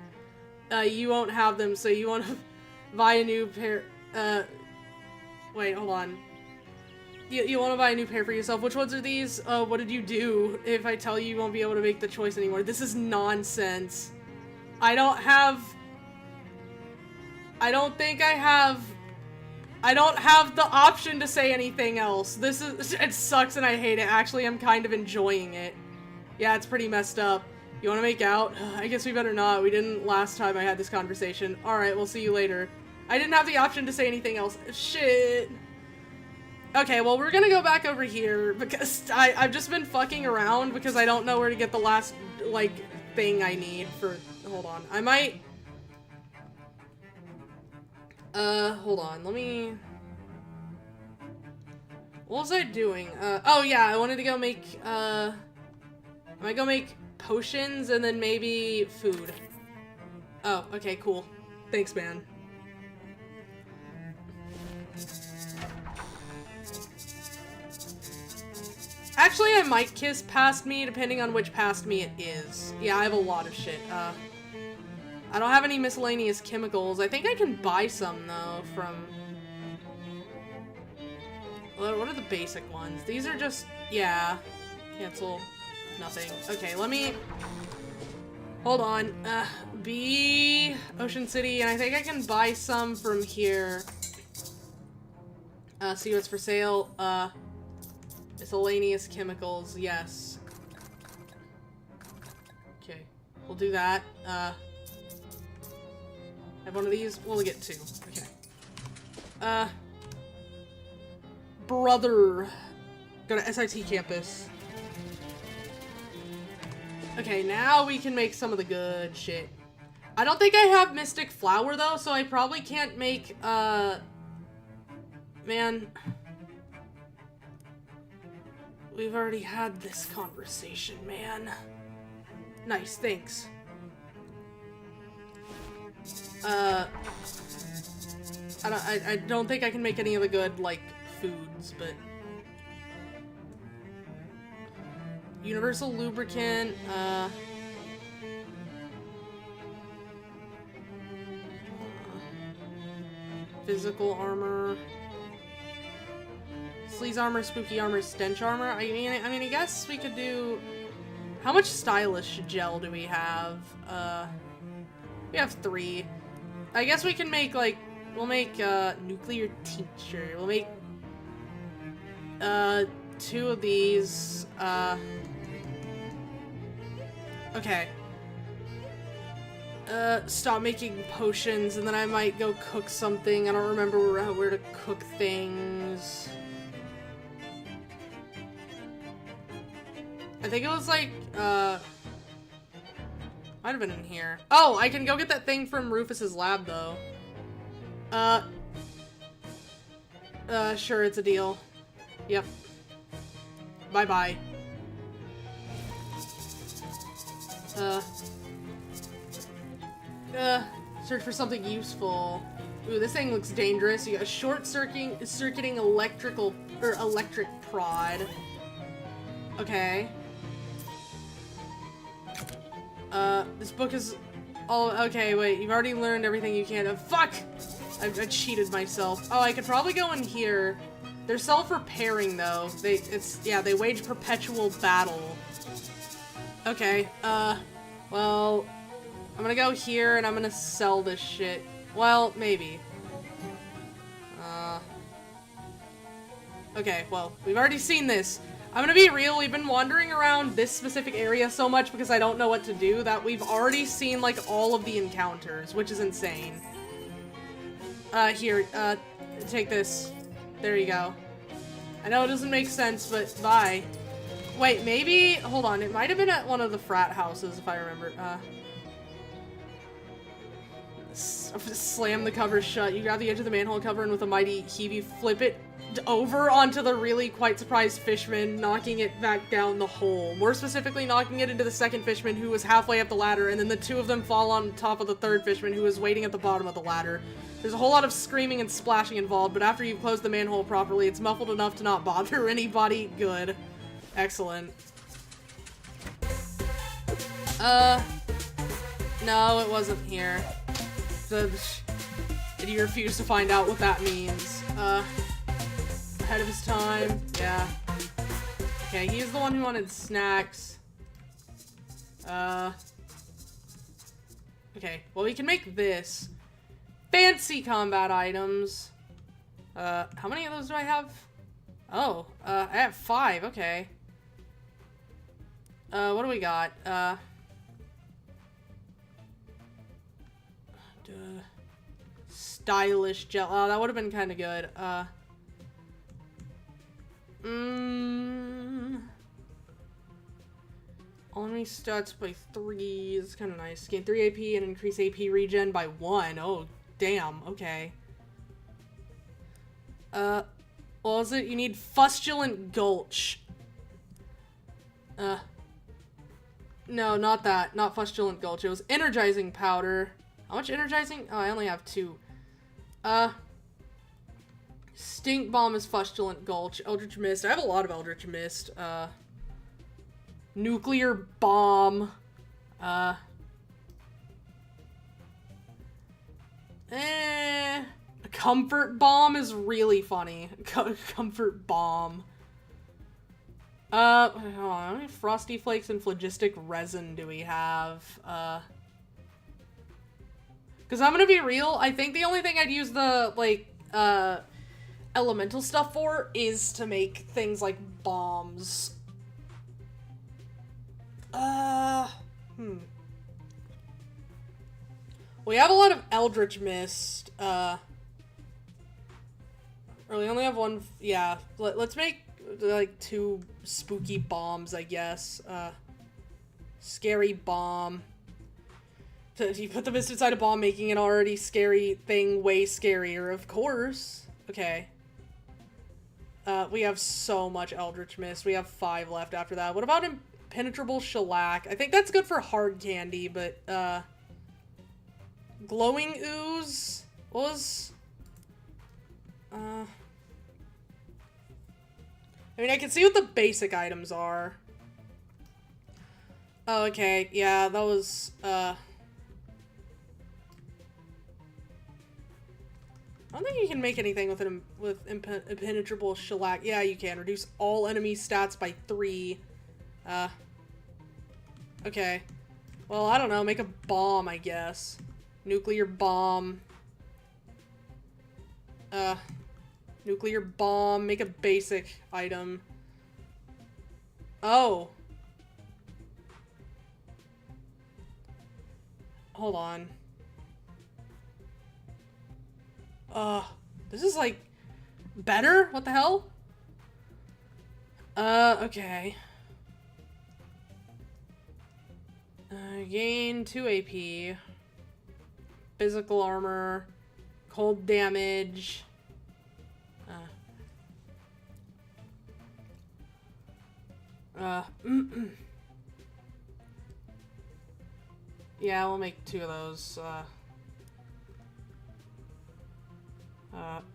you won't have them, so you want to buy a new pair, wait, hold on. You want to buy a new pair for yourself. Which ones are these? What did you do? If I tell you, you won't be able to make the choice anymore. This is nonsense. I don't think I have the option to say anything else. It sucks and I hate it. Actually, I'm kind of enjoying it. Yeah, it's pretty messed up. You want to make out? I guess we better not. We didn't last time I had this conversation. Alright, we'll see you later. I didn't have the option to say anything else. Shit. Okay, well, we're gonna go back over here because I've just been fucking around because I don't know where to get the last, like, thing I need for... Hold on. I might... hold on. Let me... What was I doing? Oh yeah, I wanted to go make, I might go make potions and then maybe food. Oh, okay, cool. Thanks, man. Actually, I might kiss past me, depending on which past me it is. Yeah, I have a lot of shit. I don't have any miscellaneous chemicals. I think I can buy some, though, from... What are the basic ones? These are just... Yeah. Cancel. Nothing. Okay, let me... Hold on. B... Ocean City, and I think I can buy some from here. See what's for sale. Miscellaneous chemicals, yes. Okay, we'll do that. Have one of these? We'll get two. Okay. Brother. Go to SIT campus. Okay, now we can make some of the good shit. I don't think I have Mystic Flower, though, so I probably can't make, Man... We've already had this conversation, man. Nice, thanks. I don't think I can make any of the good, like, foods, but... Universal lubricant, physical armor... Sleaze armor, spooky armor, stench armor. I mean, I guess we could do... How much stylish gel do we have? We have 3. I guess we can make, like... We'll make, nuclear tincture. We'll make... 2 of these. Okay. Stop making potions, and then I might go cook something. I don't remember where to cook things. I think it was like, might have been in here. Oh, I can go get that thing from Rufus's lab, though. Sure, it's a deal. Yep. Bye-bye. Search for something useful. Ooh, this thing looks dangerous. You got a short-circuiting electric prod. Okay. This book is all- okay, wait, you've already learned everything you can. Fuck! I cheated myself. Oh, I could probably go in here. They're self-repairing, though. They wage perpetual battle. Okay, well, I'm gonna go here and I'm gonna sell this shit. Well, maybe. Okay, well, we've already seen this. I'm gonna be real, we've been wandering around this specific area so much because I don't know what to do that we've already seen, like, all of the encounters, which is insane. Here, take this. There you go. I know it doesn't make sense, but bye. Wait, maybe, hold on, it might have been at one of the frat houses, if I remember. Slam the cover shut. You grab the edge of the manhole cover and with a mighty heave, you flip it over onto the really quite surprised fishman, knocking it back down the hole. More specifically, knocking it into the second fishman who was halfway up the ladder, and then the two of them fall on top of the third fishman who was waiting at the bottom of the ladder. There's a whole lot of screaming and splashing involved, but after you've closed the manhole properly, it's muffled enough to not bother anybody. Good. Excellent. No, it wasn't here. He refused to find out what that means. Ahead of his time. Yeah. Okay, he's the one who wanted snacks. Okay, well, we can make this. Fancy combat items. How many of those do I have? Oh, I have 5, okay. What do we got? Stylish gel. Oh, that would have been kind of good. Only stats by 3 is kind of nice. Gain 3 AP and increase AP regen by 1. Oh, damn. Okay. What was it? You need Fustulent Gulch. No, not that. Not Fustulent Gulch. It was Energizing Powder. How much energizing? Oh, I only have 2. Stink Bomb is Fustulent Gulch. Eldritch Mist. I have a lot of Eldritch Mist. Nuclear Bomb. Comfort Bomb is really funny. Comfort Bomb. Hold on, how many Frosty Flakes and Phlogistic Resin do we have? Because I'm gonna be real, I think the only thing I'd use the, like, elemental stuff for is to make things like bombs. We have a lot of Eldritch Mist, or we only have one, yeah. Let's make, like, 2 spooky bombs, I guess. Scary Bomb. So you put the mist inside a bomb, making an already scary thing way scarier, of course. Okay. We have so much Eldritch Mist. We have 5 left after that. What about Impenetrable Shellac? I think that's good for hard candy, but, Glowing Ooze was... I mean, I can see what the basic items are. Oh, okay. Yeah, that was, I don't think you can make anything with Impenetrable Shellac. Yeah, you can. Reduce all enemy stats by 3. Okay. Well, I don't know. Make a bomb, I guess. Nuclear Bomb. Nuclear Bomb. Make a basic item. Oh. Hold on. This is, like, better? What the hell? Okay. Gain 2 AP. Physical armor. Cold damage. Yeah, we'll make 2 of those.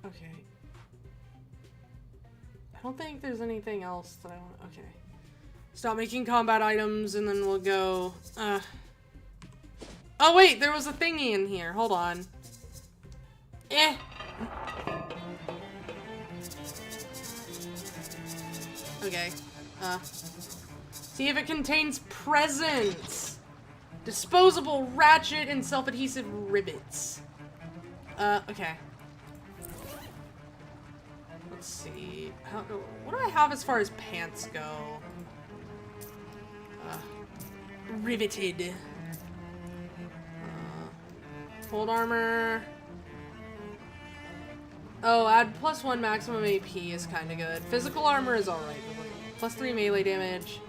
Okay. I don't think there's anything else that I want. Okay. Stop making combat items, and then we'll go, Oh, wait, there was a thingy in here. Hold on. Okay. See if it contains presents. Disposable ratchet and self-adhesive rivets. Okay. Let's see. What do I have as far as pants go? Riveted. Cold armor. Oh, add +1 maximum AP is kind of good. Physical armor is alright. +3 melee damage.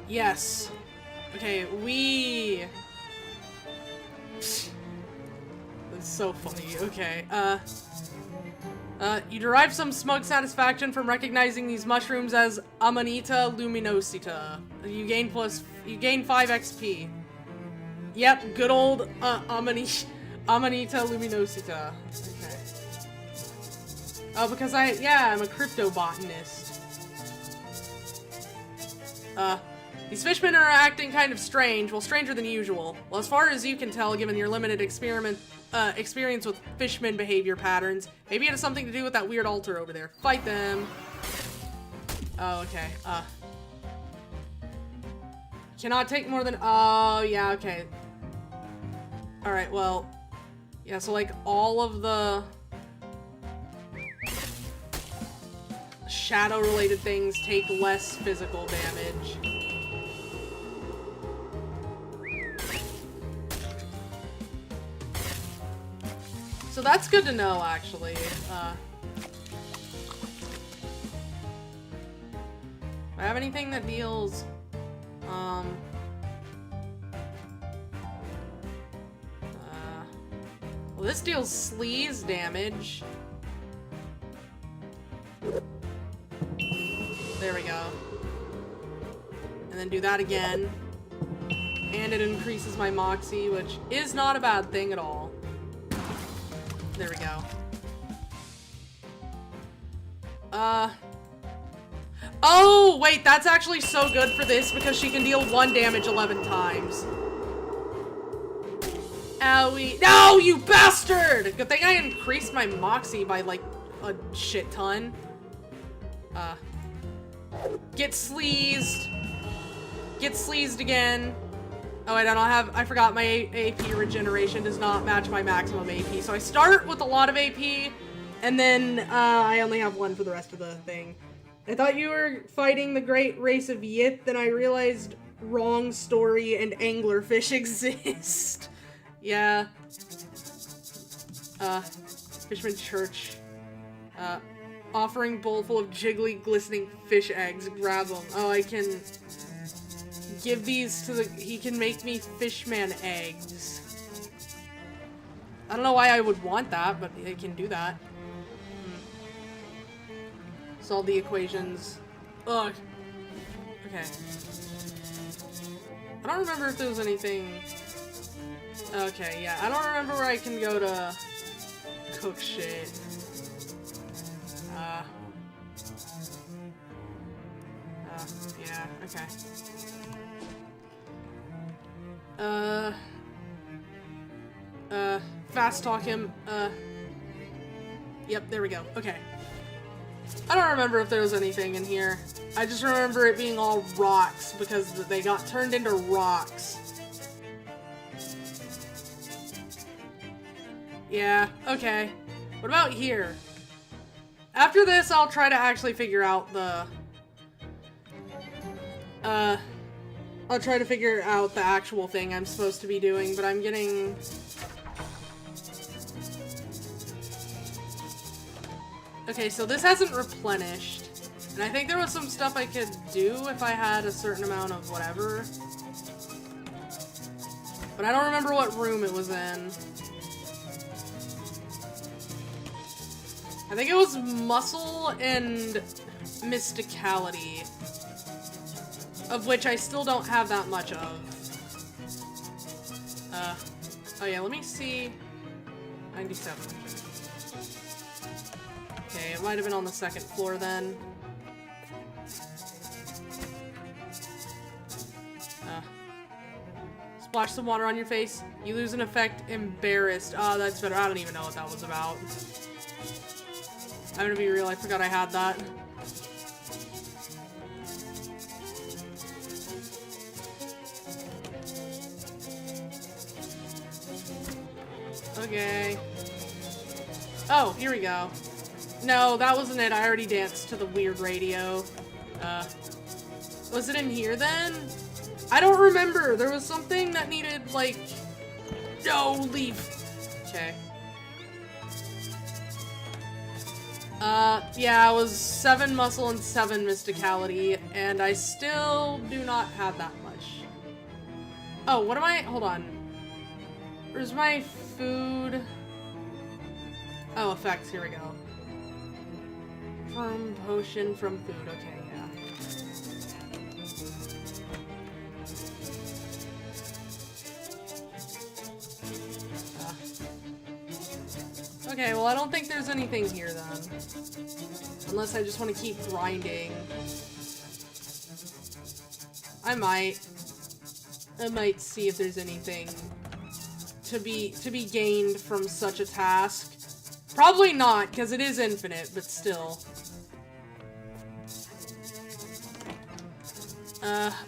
Yes. Okay, we... That's so funny. Okay, you derive some smug satisfaction from recognizing these mushrooms as Amanita luminosita. You gain 5 XP. Yep, good old Amanita luminosita. Okay. Oh, because I'm a crypto botanist. These fishmen are acting kind of strange, well, stranger than usual. Well, as far as you can tell, given your limited experience with fishman behavior patterns, maybe it has something to do with that weird altar over there. Fight them. Oh, okay. Cannot take more than, oh, yeah, okay. Alright, well, yeah, so, like, all of the shadow-related things take less physical damage. So that's good to know, actually. Do I have anything that deals, well, this deals sleaze damage. There we go. And then do that again. And it increases my moxie, which is not a bad thing at all. There we go. Oh, wait, that's actually so good for this because she can deal 1 damage 11 times. Owie. No, you bastard! Good thing I increased my moxie by, like, a shit ton. Get sleazed. Get sleazed again. Oh, wait, I forgot my AP regeneration does not match my maximum AP. So I start with a lot of AP, and then I only have 1 for the rest of the thing. I thought you were fighting the great race of Yith, then I realized wrong story and anglerfish exist. Yeah. Fishman Church. Offering bowl full of jiggly, glistening fish eggs. Grab them. Oh, I can give these to the... He can make me fishman eggs. I don't know why I would want that, but he can do that. Solve the equations. Ugh. Okay. I don't remember if there was anything... Okay, yeah. I don't remember where I can go to cook shit. Yeah, okay. Fast talk him. Yep, there we go. Okay. I don't remember if there was anything in here. I just remember it being all rocks because they got turned into rocks. Yeah, okay. What about here? After this, I'll try to actually figure out the... I'll try to figure out the actual thing I'm supposed to be doing, but I'm getting... Okay, so this hasn't replenished. And I think there was some stuff I could do if I had a certain amount of whatever. But I don't remember what room it was in. I think it was muscle and mysticality, of which I still don't have that much of. Oh yeah, let me see. 97. Okay, it might have been on the 2nd floor then. Splash some water on your face. You lose an effect embarrassed. Oh, that's better. I don't even know what that was about. I'm gonna be real, I forgot I had that. Okay. Oh, here we go. No, that wasn't it. I already danced to the weird radio. Was it in here then? I don't remember. There was something that needed, like... No, leave. Okay. Yeah, it was 7 muscle and 7 mysticality, and I still do not have that much. Oh, what am I? Hold on. Where's my food? Oh, effects, here we go. From potion from food, okay, yeah. Okay, well I don't think there's anything here then. Unless I just want to keep grinding. I might see if there's anything to be gained from such a task. Probably not, because it is infinite, but still.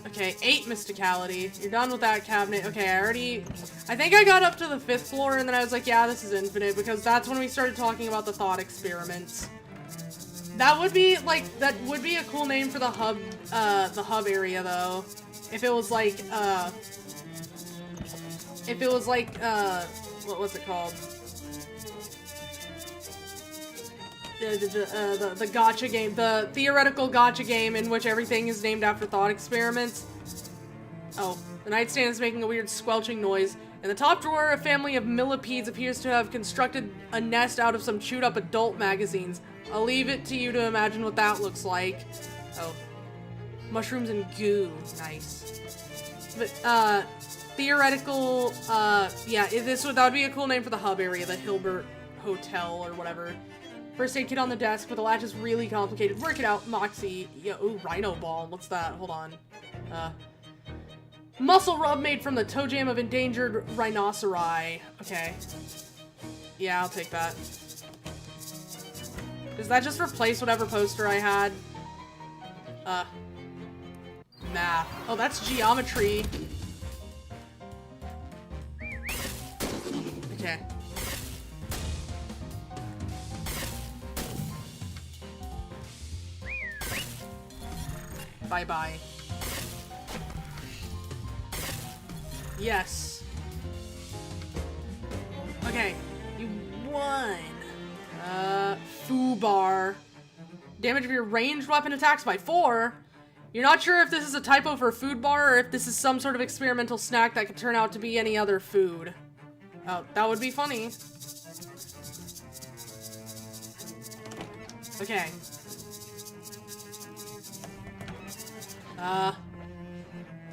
Okay, 8 mysticality. You're done with that cabinet. Okay, I think I got up to the 5th floor, and then I was like, yeah, this is infinite, because that's when we started talking about the thought experiments. That would be, like, that would be a cool name for the hub area, though. If it was like, what was it called? The gacha game, the theoretical gacha game in which everything is named after thought experiments. Oh, the nightstand is making a weird squelching noise. In the top drawer, a family of millipedes appears to have constructed a nest out of some chewed up adult magazines. I'll leave it to you to imagine what that looks like. Oh. Mushrooms and goo. Nice. But, theoretical, yeah, that would be a cool name for the hub area, the Hilbert Hotel or whatever. First aid kit on the desk, but the latch is really complicated. Work it out, Moxie. Yeah, ooh, Rhino Ball. What's that? Hold on. Muscle rub made from the toe jam of endangered rhinoceri. Okay. Yeah, I'll take that. Does that just replace whatever poster I had? Math. Oh, that's geometry. Okay. Bye-bye. Yes. Okay. You won. Foobar. Damage of your ranged weapon attacks by 4. You're not sure if this is a typo for food bar or if this is some sort of experimental snack that could turn out to be any other food. Oh, that would be funny. Okay.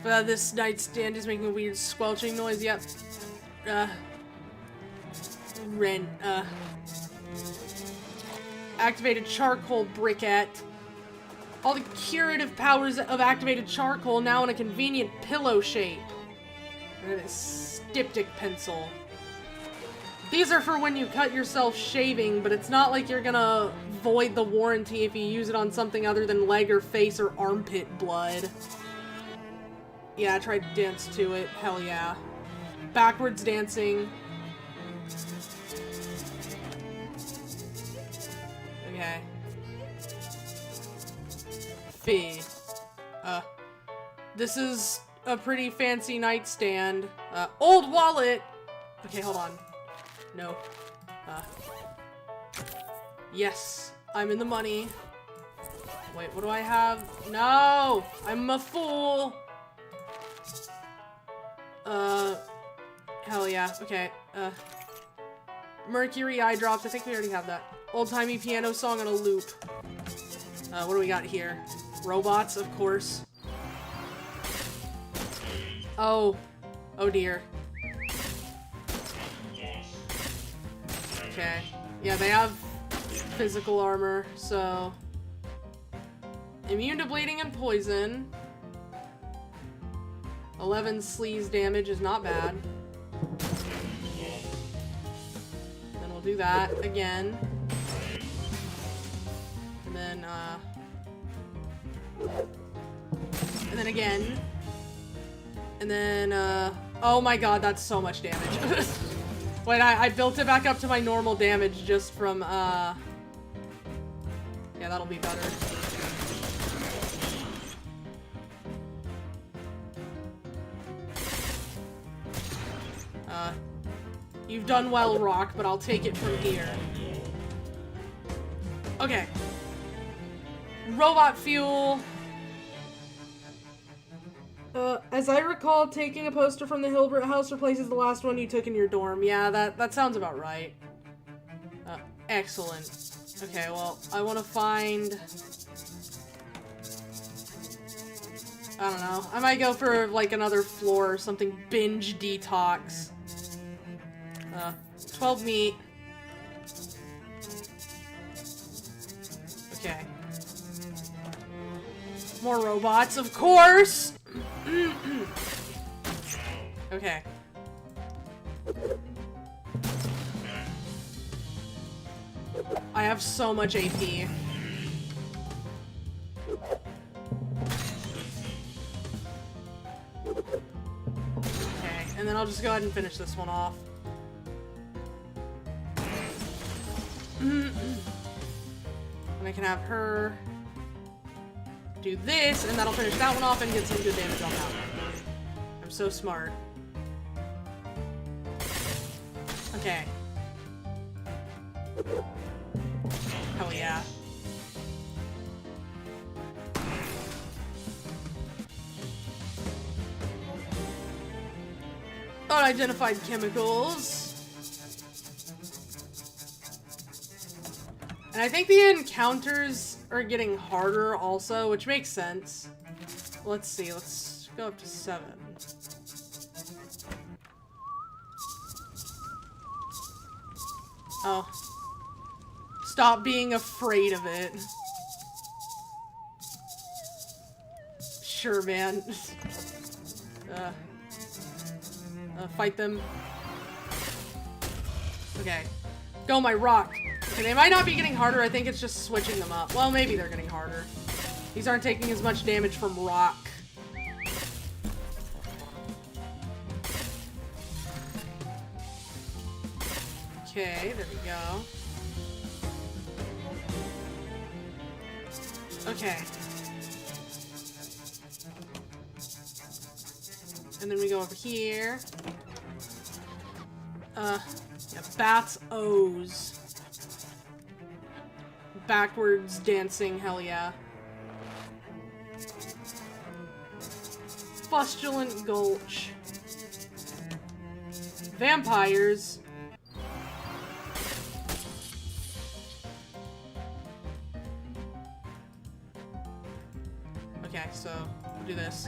This nightstand is making a weird squelching noise. Yep. Activated charcoal briquette. All the curative powers of activated charcoal now in a convenient pillow shape. And a styptic pencil. These are for when you cut yourself shaving, but it's not like you're gonna void the warranty if you use it on something other than leg or face or armpit blood. Yeah, I tried to dance to it. Hell yeah. Backwards dancing. Okay. Fee. This is a pretty fancy nightstand. Old wallet! Okay, hold on. No. Yes. I'm in the money. Wait, what do I have? No! I'm a fool! Hell yeah. Okay, Mercury eye drops. I think we already have that. Old-timey piano song on a loop. What do we got here? Robots, of course. Oh. Oh dear. Okay. Yeah, they have physical armor, so... Immune to bleeding and poison. 11 sleaze damage is not bad. Then we'll do that again. And then, and then again. And then, oh my god, that's so much damage. Wait, I built it back up to my normal damage just from, yeah, that'll be better. You've done well, Rock, but I'll take it from here. Okay. Robot fuel. As I recall, taking a poster from the Hilbert house replaces the last one you took in your dorm. Yeah, that sounds about right. Excellent. Okay, well, I want to find... I don't know. I might go for, like, another floor or something. Binge detox. 12 meat. Okay. More robots, of course! Okay. I have so much AP. Okay, and then I'll just go ahead and finish this one off. And I can have her do this, and that'll finish that one off and get some good damage on that one. I'm so smart. Okay. Hell yeah. Unidentified chemicals. And I think the encounters are getting harder also, which makes sense. Let's see, let's go up to 7. Oh. Stop being afraid of it. Sure, man. Fight them. Okay. Go, my rock. Okay, they might not be getting harder. I think it's just switching them up. Well, maybe they're getting harder. These aren't taking as much damage from rock. Okay, there we go. Okay. And then we go over here. Yeah, bats O's. Backwards dancing, hell yeah. Fustulent Gulch. Vampires. Okay, so we'll do this.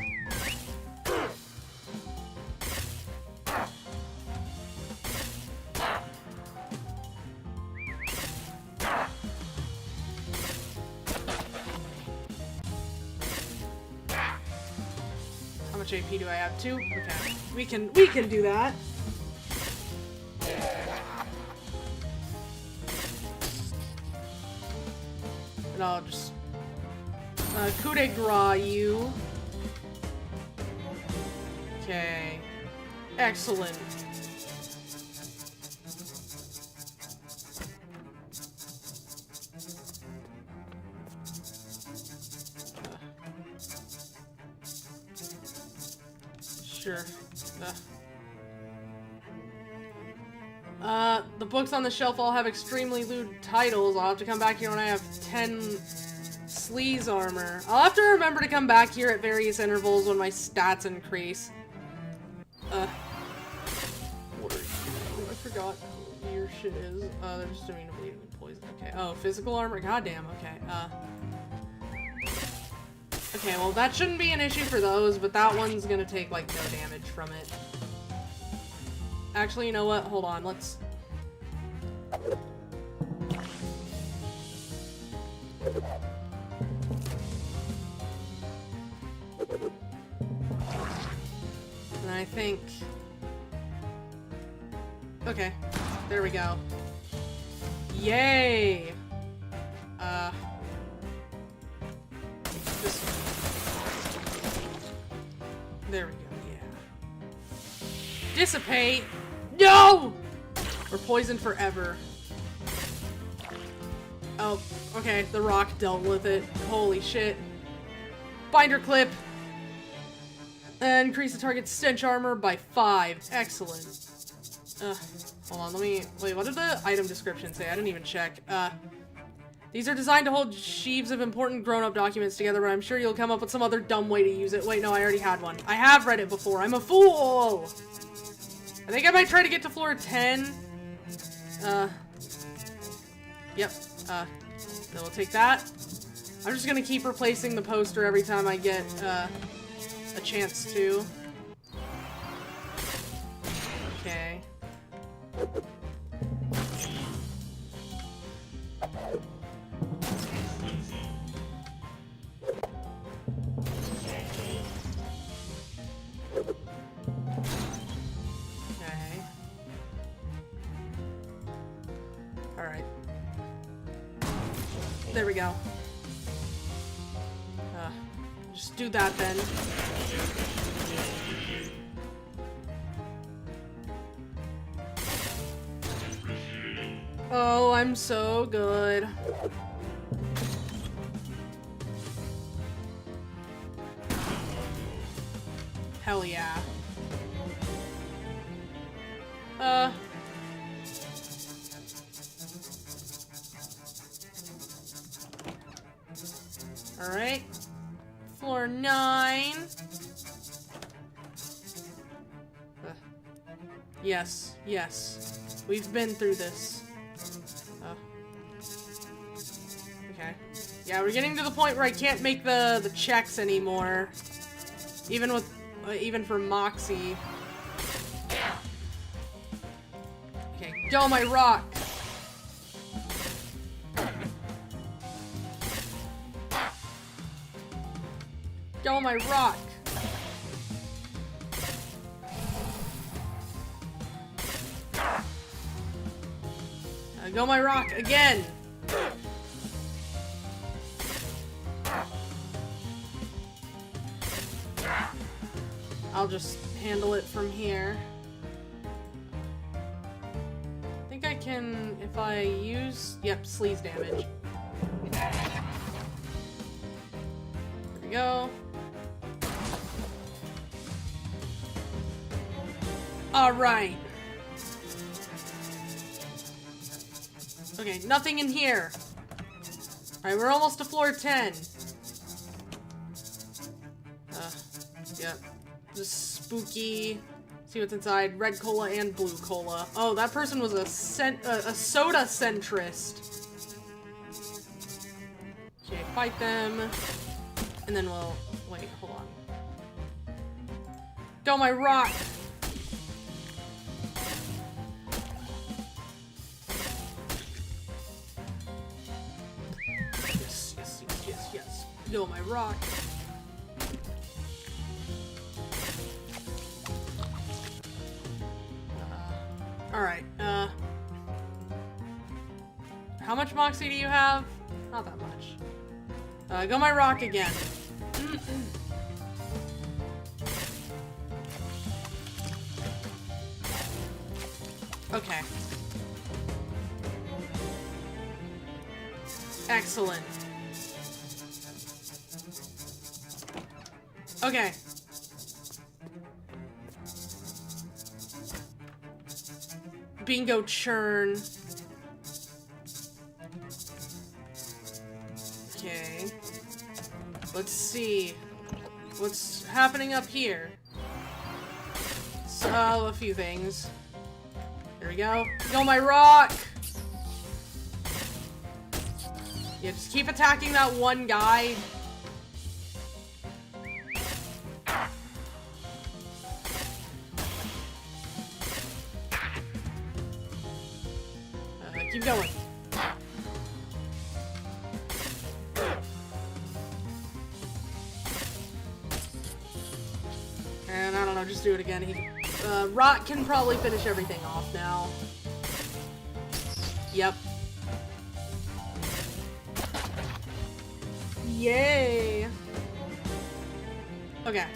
How much AP do I have? 2? Okay. We can do that. And I'll just coup de grace you. Okay. Excellent. Sure. The books on the shelf all have extremely lewd titles. I'll have to come back here when I have 10 sleaze armor. I'll have to remember to come back here at various intervals when my stats increase. What are you? I forgot what your shit is. They're just doing immediately poison. Okay. Oh, physical armor? Goddamn, okay. Okay, well that shouldn't be an issue for those, but that one's gonna take, like, no damage from it. Actually, you know what? Hold on, let's... And I think... Okay, there we go. Yay! There we go, yeah. Dissipate! No! We're poisoned forever. Oh, okay, the rock dealt with it. Holy shit. Binder clip. Increase the target's stench armor by 5. Excellent. Hold on, let me... Wait, what did the item description say? I didn't even check. These are designed to hold sheaves of important grown-up documents together, but I'm sure you'll come up with some other dumb way to use it. Wait, no, I already had one. I have read it before. I'm a fool! I think I might try to get to floor 10. Yep. Then we'll take that. I'm just gonna keep replacing the poster every time I get, a chance to. Okay. Alright. There we go. Just do that then. Oh, I'm so good. Hell yeah. Alright. Floor 9. Yes, yes. We've been through this. Okay. Yeah, we're getting to the point where I can't make the checks anymore. Even with, even for Moxie. Okay, go my rock! Go my rock. Go my rock again. I'll just handle it from here. I think I can, if I use, yep, sleaze damage. There we go. Alright. Okay, nothing in here. Alright, we're almost to floor 10. Yep. Just spooky. See what's inside. Red cola and blue cola. Oh, that person was a soda centrist. Okay, fight them. And then we'll... Wait, hold on. Go my rock! Yes, yes, yes, yes, yes. Go my rock. Alright, how much moxie do you have? Not that much. Go my rock again. Okay. Excellent. Okay. Bingo churn. Okay. Let's see. What's happening up here? So, a few things. There we go. Go my rock! Yeah, just keep attacking that one guy. Keep going. And I don't know, just do it again. Rot can probably finish everything off now. Yep. Yay! Okay.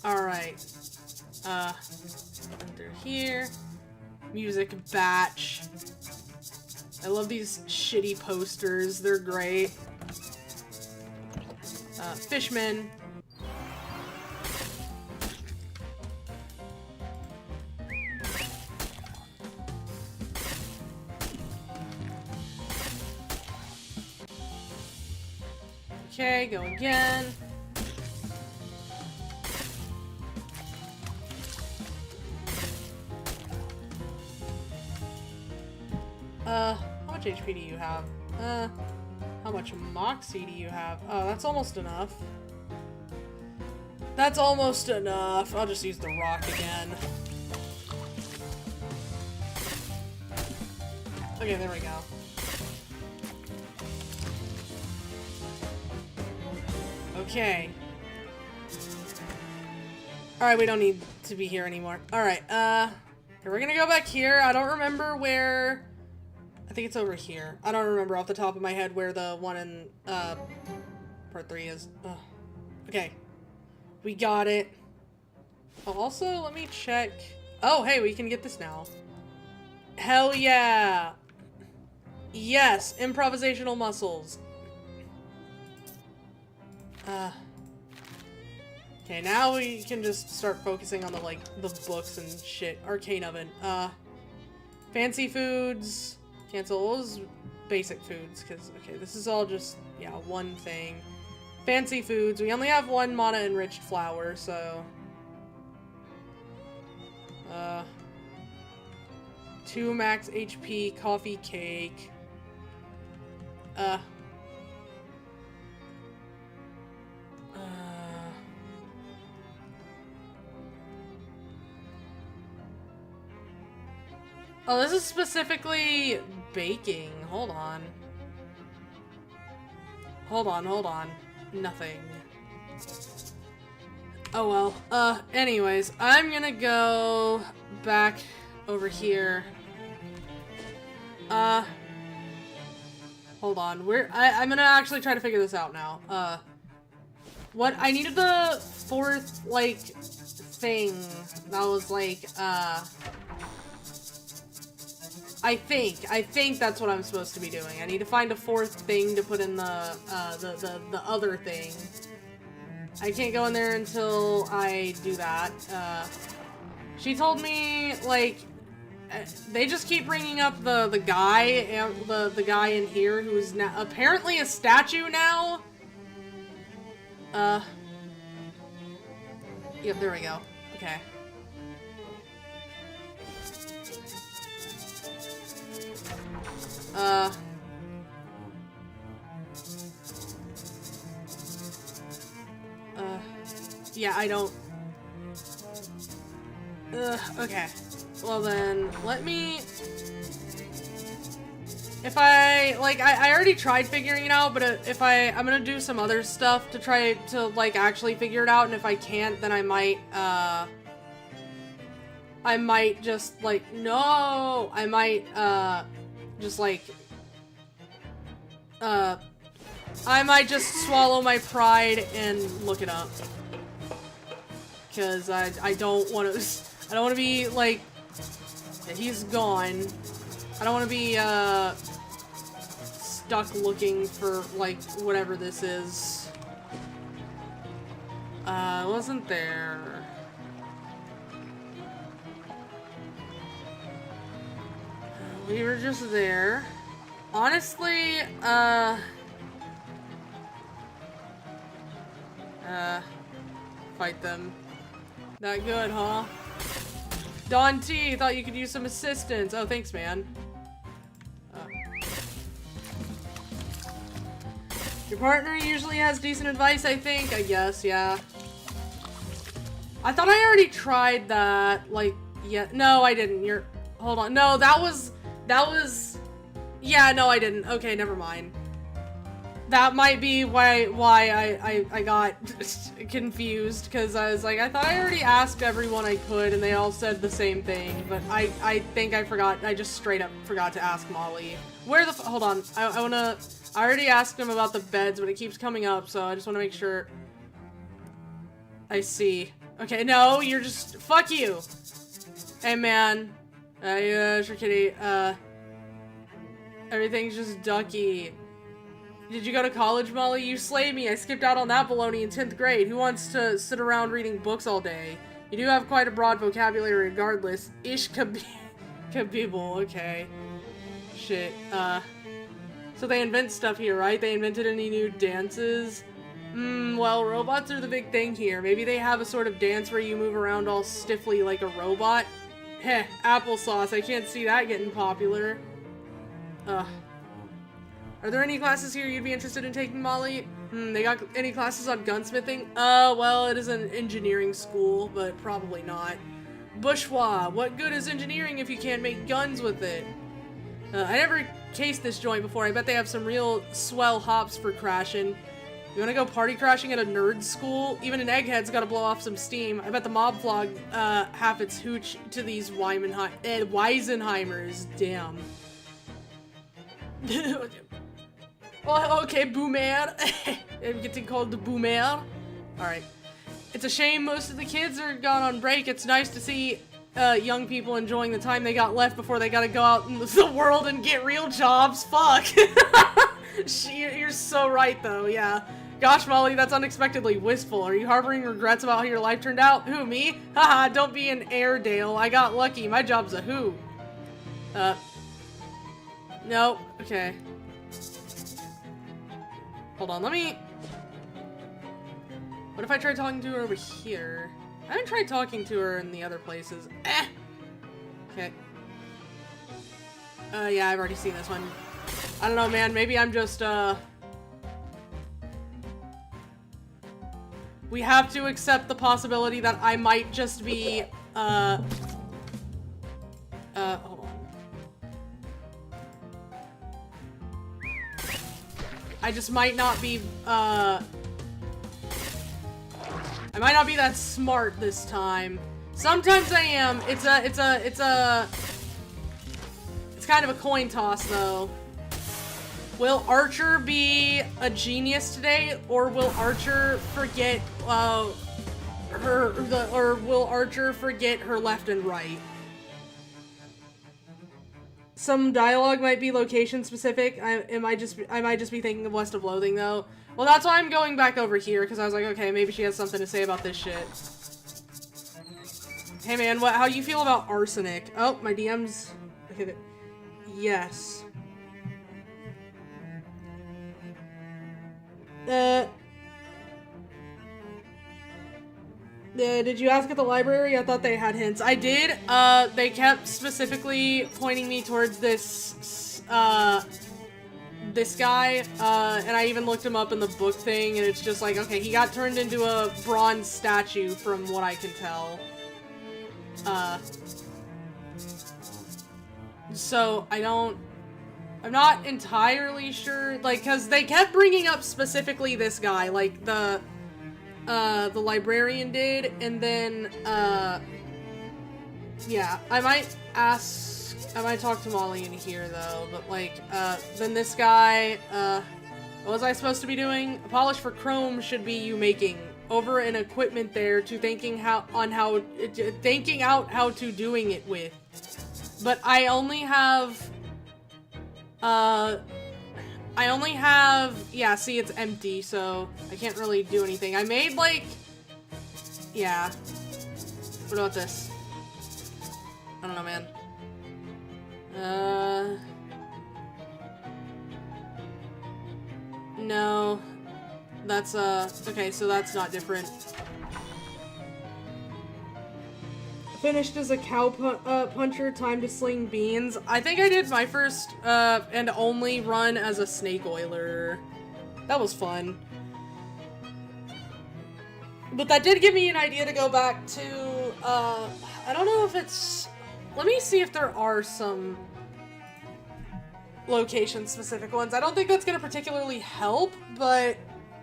Alright. Under here. Music batch. I love these shitty posters. They're great. Fishman. Okay, go again. How much HP do you have? How much moxie do you have? Oh, that's almost enough. That's almost enough. I'll just use the rock again. Okay, there we go. Okay. Alright, we don't need to be here anymore. Alright, we're gonna go back here. I don't remember where... I think it's over here. I don't remember off the top of my head where the one in, part 3 is. Ugh. Okay. We got it. Oh, also, let me check. Oh, hey, we can get this now. Hell yeah! Yes, improvisational muscles. Okay, now we can just start focusing on the, like, the books and shit. Arcane oven. Fancy foods. Cancel those basic foods, because, okay, this is all just, yeah, one thing. Fancy foods. We only have one mana-enriched flower, so... 2 max HP coffee cake. Oh, this is specifically baking. Hold on. hold on. Nothing. Oh well. Anyways, I'm gonna go back over here. Hold on. I'm gonna actually try to figure this out now. What? I needed the fourth, like, thing that was, like, I think that's what I'm supposed to be doing. I need to find a fourth thing to put in the other thing. I can't go in there until I do that. She told me, like, they just keep bringing up the guy, the guy in here who's now apparently a statue now. Yep, there we go. Okay. Yeah, I don't... okay. Well then, let me... If I, like, I already tried figuring it out, but if I'm gonna do some other stuff to try to, like, actually figure it out, and if I can't, then I might just, like, no! I might, just, like, I might just swallow my pride and look it up. Because I don't want to be, like, he's gone. I don't want to be, stuck looking for, like, whatever this is. Wasn't there... We were just there. Honestly, fight them. That good, huh? Don T, thought you could use some assistance. Oh, thanks, man. Your partner usually has decent advice, I think. I guess, yeah. I thought I already tried that, like, yeah. No, I didn't. Hold on. No, that was, yeah, no, I didn't. Okay, never mind. That might be why I got confused, because I was like, I thought I already asked everyone I could, and they all said the same thing, but I think I forgot. I just straight up forgot to ask Molly. Where the hold on. I already asked him about the beds, but it keeps coming up, so I just want to make sure. I see. Okay, no, you're just, fuck you. Hey, man. Sure kitty, everything's just ducky. Did you go to college, Molly? You slayed me. I skipped out on that baloney in 10th grade. Who wants to sit around reading books all day? You do have quite a broad vocabulary regardless. Ish kabibble. Okay. Shit. So they invent stuff here, right? They invented any new dances? Well, robots are the big thing here. Maybe they have a sort of dance where you move around all stiffly like a robot? Heh, applesauce. I can't see that getting popular. Are there any classes here you'd be interested in taking, Molly? They got any classes on gunsmithing? Well, it is an engineering school, but probably not. Bourgeois, what good is engineering if you can't make guns with it? I never cased this joint before. I bet they have some real swell hops for crashing. You wanna go party crashing at a nerd school? Even an egghead's gotta blow off some steam. I bet the mob flog, half its hooch to these Weisenheimers. Damn. Oh, okay, boomer. I'm getting called the boomer. Alright. It's a shame most of the kids are gone on break. It's nice to see young people enjoying the time they got left before they gotta go out in the world and get real jobs. Fuck. You're so right, though, yeah. Gosh, Molly, that's unexpectedly wistful. Are you harboring regrets about how your life turned out? Who, me? Haha, don't be an Airedale. I got lucky. My job's a who. Nope. Okay. Hold on, let me... What if I try talking to her over here? I haven't tried talking to her in the other places. Okay. Yeah, I've already seen this one. I don't know, man. Maybe I'm just, we have to accept the possibility that I might just be, hold on. I just might not be, I might not be that smart this time. Sometimes I am. It's kind of a coin toss, though. Will Archer be a genius today, or will Archer forget, or will Archer forget her left and right? Some dialogue might be location specific. I might just be thinking of West of Loathing, though. Well, that's why I'm going back over here, because I was like, okay, maybe she has something to say about this shit. Hey man, how you feel about arsenic? Oh, my DM's... Okay, yes. Did you ask at the library? I thought they had hints. I did. They kept specifically pointing me towards this guy, and I even looked him up in the book thing, and it's just like, okay, he got turned into a bronze statue from what I can tell. So I'm not entirely sure, like, cause they kept bringing up specifically this guy, like the librarian did, and then, yeah, I might talk to Molly in here, though, but, like, then this guy, what was I supposed to be doing? A polish for chrome should be you making over an equipment there to thinking out how to doing it with. But I only have, yeah, see, it's empty, so I can't really do anything. I made, like, yeah. What about this? I don't know, man. No. That's, okay, so that's not different. Finished as a cow puncher, time to sling beans. I think I did my first, and only run as a snake oiler. That was fun. But that did give me an idea to go back to, I don't know if it's... Let me see if there are some location-specific ones. I don't think that's gonna particularly help, but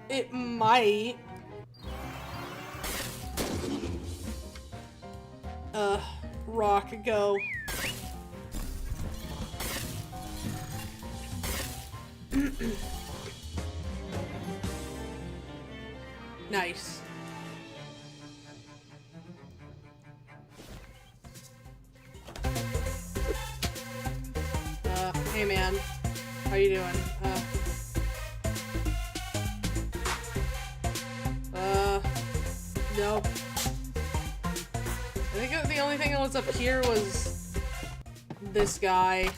it might. Rock, go. Nice. Hey man, how you doing? Nope. I think the only thing that was up here was this guy.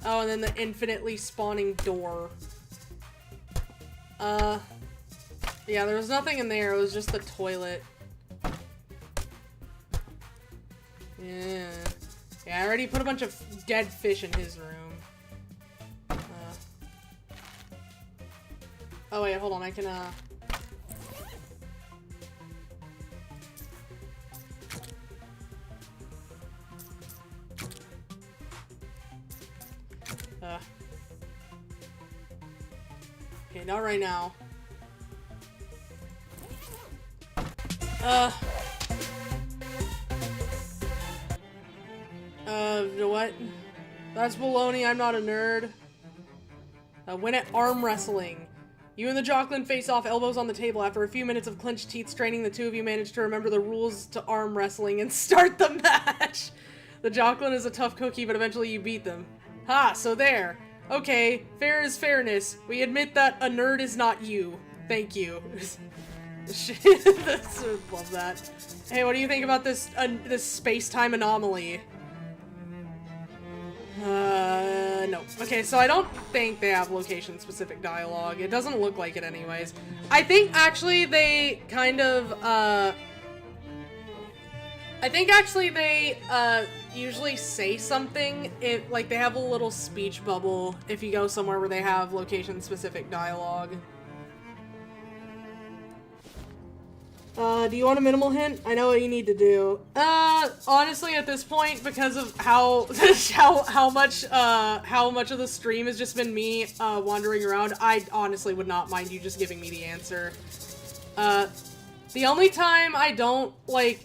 Oh, and then the infinitely spawning door. Yeah, there was nothing in there, it was just the toilet. Yeah. Yeah, I already put a bunch of dead fish in his room. Oh wait, hold on, I can, okay, not right now. What? That's baloney, I'm not a nerd. Win at arm wrestling. You and the Jocelyn face off, elbows on the table. After a few minutes of clenched teeth straining, the two of you manage to remember the rules to arm wrestling and start the match. The Jocelyn is a tough cookie, but eventually you beat them. Ha, so there. Okay, fair is fairness. We admit that a nerd is not you. Thank you. Love that. Hey, what do you think about this this space-time anomaly? No. Okay, so I don't think they have location-specific dialogue. It doesn't look like it anyways. I think actually they kind of, I think actually they, usually say something if, like, they have a little speech bubble if you go somewhere where they have location-specific dialogue. Do you want a minimal hint? I know what you need to do. Honestly, at this point, because of how how much of the stream has just been me wandering around, I honestly would not mind you just giving me the answer. The only time I don't like,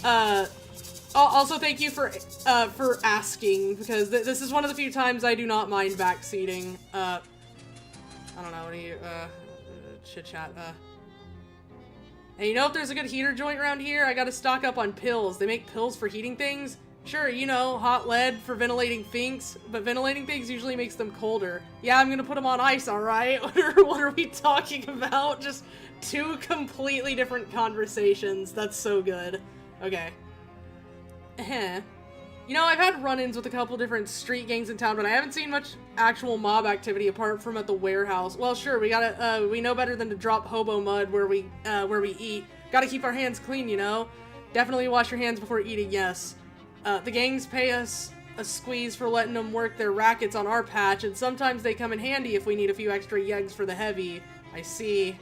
also thank you for asking, because this is one of the few times I do not mind backseating. I don't know, what do you chit chat. Hey, you know if there's a good heater joint around here? I gotta stock up on pills. They make pills for heating things? Sure, you know, hot lead for ventilating things, but ventilating things usually makes them colder. Yeah, I'm gonna put them on ice, alright? What are we talking about? Just two completely different conversations. That's so good. Okay. You know, I've had run-ins with a couple different street gangs in town, but I haven't seen much actual mob activity apart from at the warehouse. Well, sure, we gotta, we know better than to drop hobo mud where we eat. Gotta keep our hands clean, you know? Definitely wash your hands before eating, yes. The gangs pay us a squeeze for letting them work their rackets on our patch, and sometimes they come in handy if we need a few extra yeggs for the heavy. I see.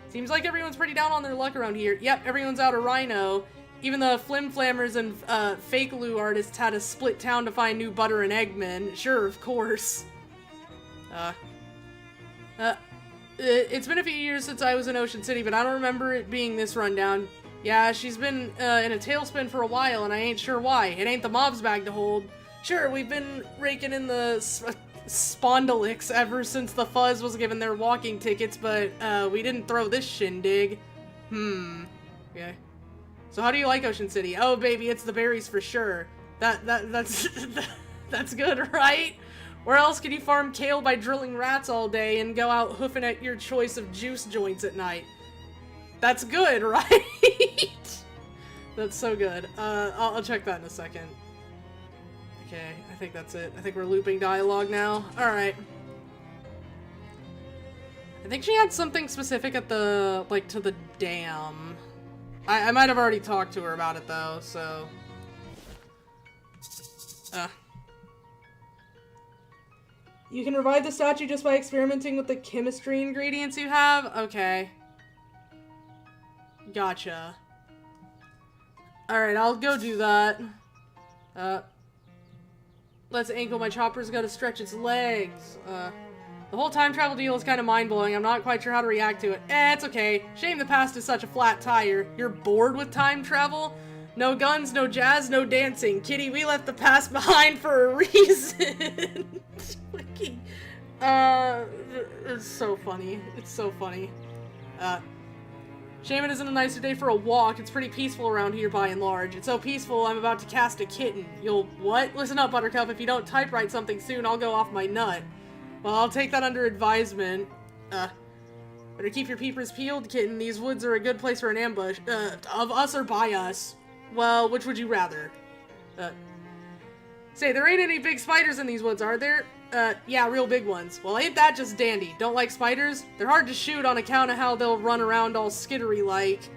Seems like everyone's pretty down on their luck around here. Yep, everyone's out of rhino. Even the flim-flammers and fake loo artists had to split town to find new butter and eggmen. Sure, of course. It's been a few years since I was in Ocean City, but I don't remember it being this rundown. Yeah, she's been in a tailspin for a while, and I ain't sure why. It ain't the mob's bag to hold. Sure, we've been raking in the spondylix ever since the Fuzz was given their walking tickets, but we didn't throw this shindig. Okay. So how do you like Ocean City? Oh, baby, it's the berries for sure. That's that's good, right? Where else can you farm kale by drilling rats all day and go out hoofing at your choice of juice joints at night? That's good, right? That's so good. I'll check that in a second. Okay, I think that's it. I think we're looping dialogue now. Alright. I think she had something specific at the, like, to the dam. I might have already talked to her about it, though, so... You can revive the statue just by experimenting with the chemistry ingredients you have? Okay. Gotcha. Alright, I'll go do that. Let's ankle my chopper's gotta stretch its legs. The whole time travel deal is kind of mind-blowing. I'm not quite sure how to react to it. It's okay. Shame the past is such a flat tire. You're bored with time travel? No guns, no jazz, no dancing. Kitty, we left the past behind for a reason. It's so funny. It's so funny. Shame it isn't a nicer day for a walk. It's pretty peaceful around here by and large. It's so peaceful, I'm about to cast a kitten. You'll what? Listen up, Buttercup. If you don't typewrite something soon, I'll go off my nut. Well, I'll take that under advisement. Better keep your peepers peeled, kitten. These woods are a good place for an ambush. Of us or by us? Well, which would you rather? Say, there ain't any big spiders in these woods, are there? Yeah, real big ones. Well, ain't that just dandy? Don't like spiders? They're hard to shoot on account of how they'll run around all skittery-like.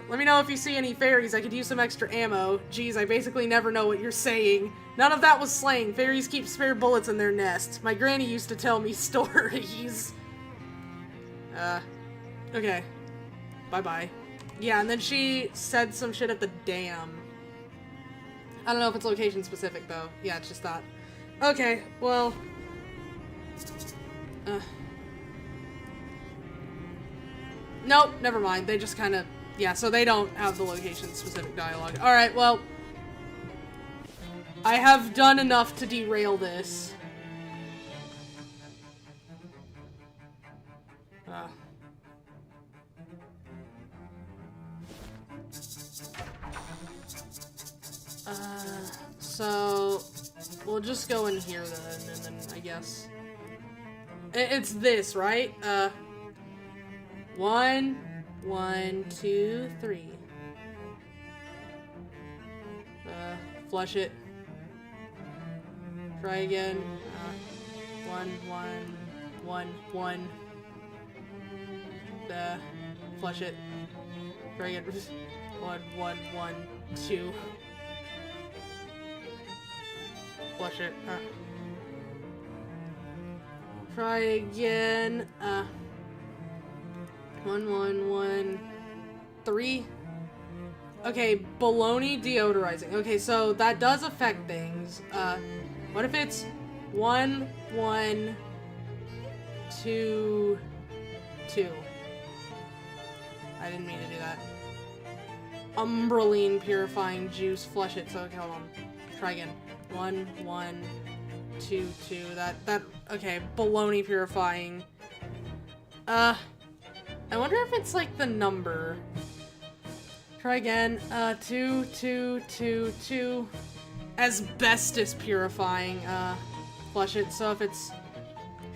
Let me know if you see any fairies. I could use some extra ammo. Geez, I basically never know what you're saying. None of that was slang. Fairies keep spare bullets in their nest. My granny used to tell me stories. Okay. Bye-bye. Yeah, and then she said some shit at the dam. I don't know if it's location specific, though. Yeah, it's just that. Okay, well... Nope, never mind. They just kind of... Yeah, so they don't have the location-specific dialogue. Alright, well... I have done enough to derail this. So... We'll just go in here then, and then I guess... It's this, right? 1, 2, 3. Flush it. Try again. 1, 1. Flush it. Try again. 1, 2. Flush it. Try again. 1, 3. Okay, baloney deodorizing. Okay, so that does affect things. What if it's 1, 1, 2, 2? I didn't mean to do that. Umbraline purifying juice. Flush it. So, okay, hold on. Try again. 1, 1, 2, 2. Okay, baloney purifying. I wonder if it's like the number. Try again. 2, 2, 2, 2. Asbestos purifying. Flush it. So if it's...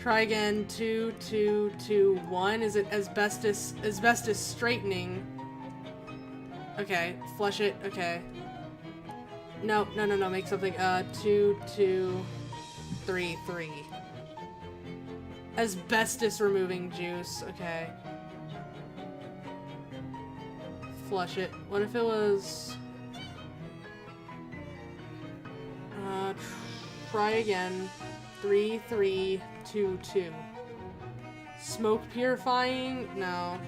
Try again. 2, 2, 2, 1. Is it asbestos straightening? Okay. Flush it. Okay. No. Make something. 2, 2, 3, 3. Asbestos removing juice. Okay. Flush it. What if it was... try again. 3, 3, 2, 2. Smoke purifying? No.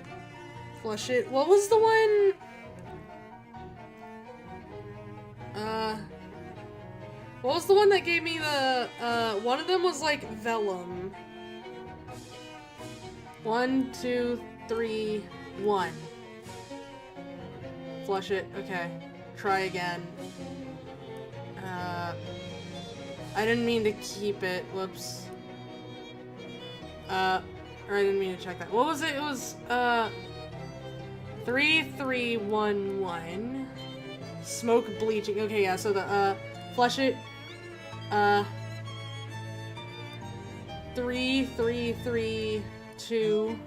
Flush it. What was the one? What was the one that gave me the, one of them was like vellum. 1, 2, 3, 1. Flush it. Okay. Try again. I didn't mean to keep it. Whoops. Or I didn't mean to check that. What was it? It was, 3, 3, 1, 1. Smoke bleaching. Okay, yeah, so the, flush it. 3, 3, 3, 2.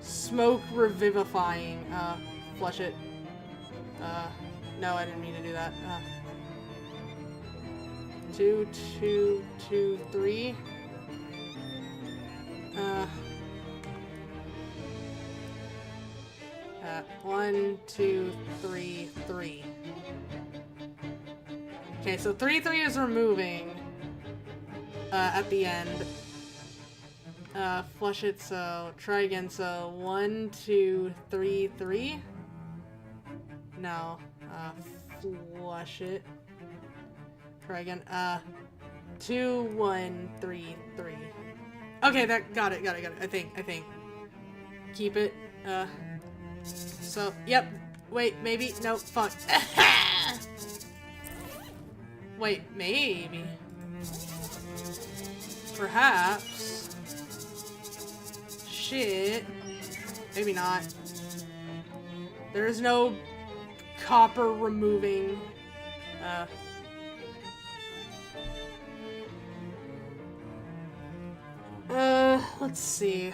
Smoke revivifying. Flush it. No, I didn't mean to do that. 2, 2, 2, 3. 1, 2, 3, 3. Okay, so 3, 3 is removing at the end. Flush it, so try again. So 1, 2, 3, 3. No. Flush it. Try again. 2, 1, 3, 3. Okay, got it. I think. Keep it. So, yep. Wait, maybe. No, fuck. Wait, maybe. Perhaps. Shit. Maybe not. There is no copper removing. Let's see.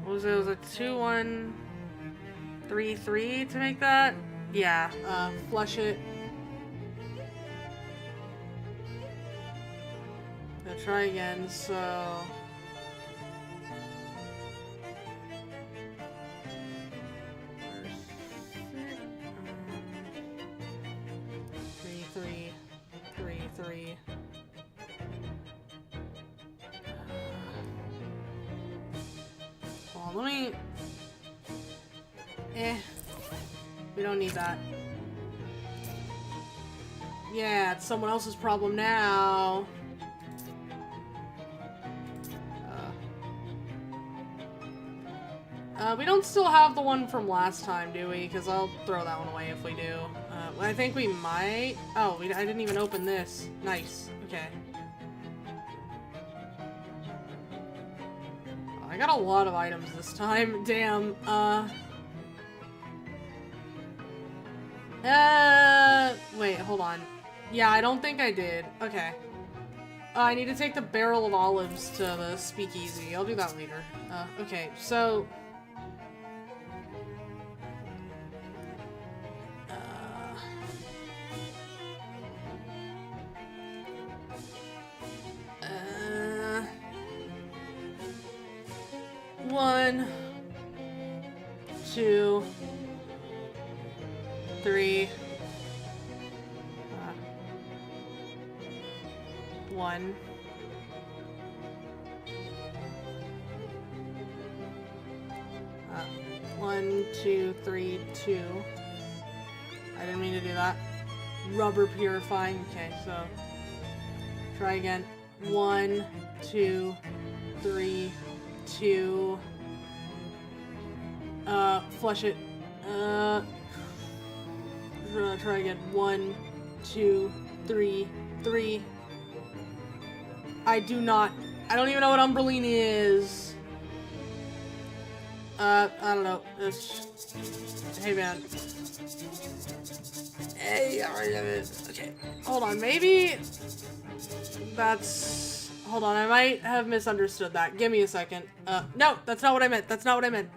What was it? Was it 2, 1, 3, 3 to make that? Yeah, flush it. I'll try again, so... 3, 3, 3. Hold on, let me... We don't need that. Yeah, it's someone else's problem now. We don't still have the one from last time, do we? Because I'll throw that one away if we do. I think we might... Oh, I didn't even open this. Nice. Okay. Oh, I got a lot of items this time. Damn. Wait, hold on. Yeah, I don't think I did. Okay. I need to take the barrel of olives to the speakeasy. I'll do that later. Okay, so... One, 2, 3. 1. Uh, 1, 2, 3, 2. I didn't mean to do that. Rubber purifying. Okay, so try again. 1, 2, 3, 2. Flush it. Try again. 1, 2, 3, 3. I don't even know what Umbraline is. I don't know. Hey, man. Hey, okay. Hold on, maybe that's... Hold on, I might have misunderstood that. Give me a second. No, that's not what I meant. That's not what I meant.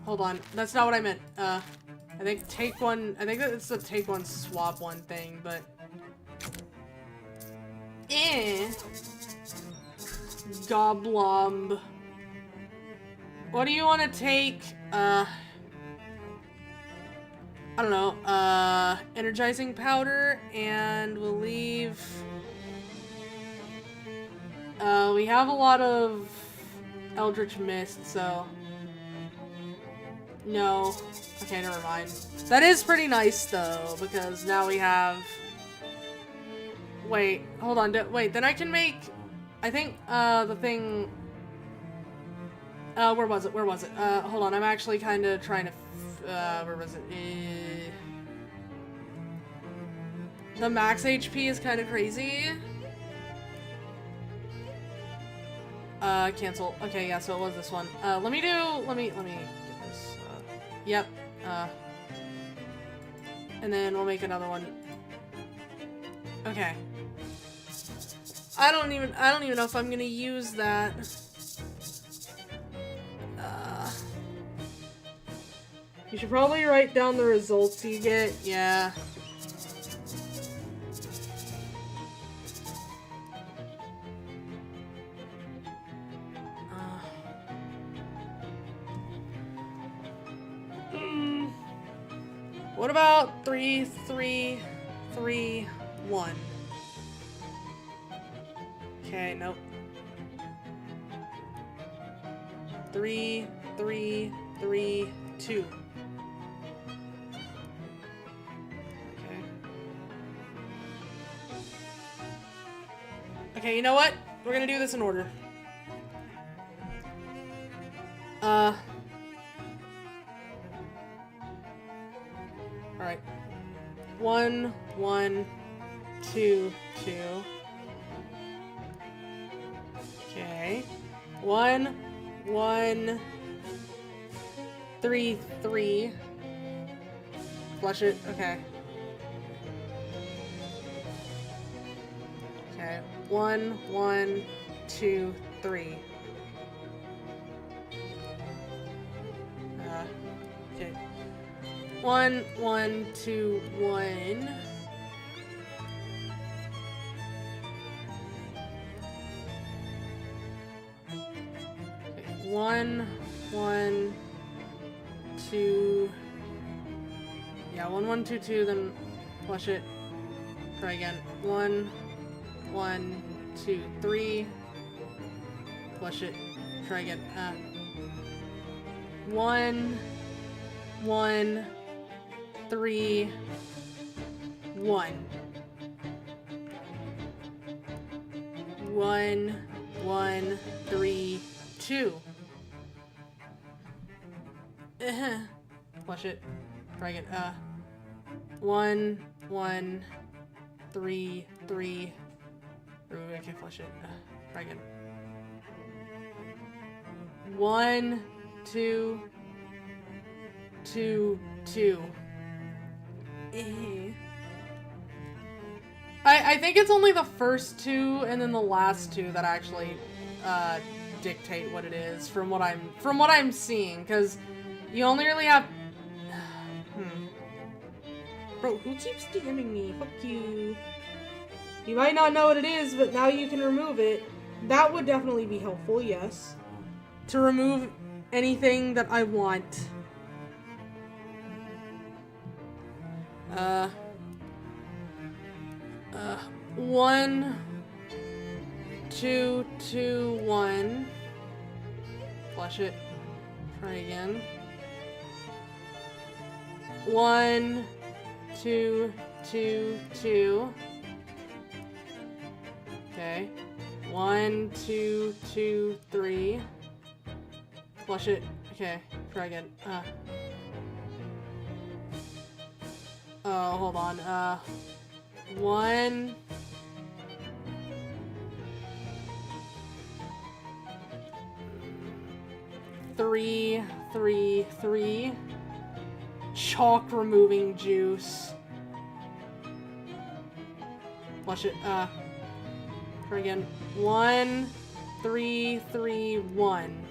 Hold on, that's not what I meant. I think take one... I think it's the take one, swap one thing, but... Goblomb. What do you want to take? I don't know. Energizing powder, and we'll leave... we have a lot of Eldritch Mist, so... No. Okay, never mind. That is pretty nice, though, because now we have... Wait, hold on. Wait, then I can make... I think, the thing... where was it? Where was it? Hold on, I'm actually kind of trying to... where was it? The max HP is kind of crazy. Cancel. Okay, yeah, so it was this one. Let me get this. Yep. And then we'll make another one. Okay. I don't even know if I'm gonna use that. You should probably write down the results you get. Yeah. What about 3, 3, 3, 1? Okay, nope. 3, 3, 3, 2. Okay. Okay, you know what? We're gonna do this in order. Alright. 1, 1, 2, 2. Okay. 1, 1, 3, 3. Flush it. Okay. Okay. 1, 1, 2, 3. Okay. 1, 1, 2, 1. Okay. 1, 1, 2. Yeah, 1, 1, 2, 2, then flush it. Try again. 1, 1, 2, 3. Flush it. Try again. 1, 1, 3, 1. 1, 1, 3, 2. Flush it. Try again. 1, 1, 3, 3. Okay, flush it. Try again. 1, 2, 2, 2. I think it's only the first two and then the last two that actually dictate what it is from what I'm seeing, because you only really have Bro, who keeps DMing me? Fuck you. You might not know what it is, but now you can remove it. That would definitely be helpful, yes. To remove anything that I want. 1, 2, 2, 1. Flush it. Try again. 1, 2, 2, 2. Okay. 1, 2, 2, 3. Flush it. Okay. Try again. Oh, hold on. 1. 3, 3, 3. Chalk removing juice. Flush it. Try again. 1, 3, 3, 1.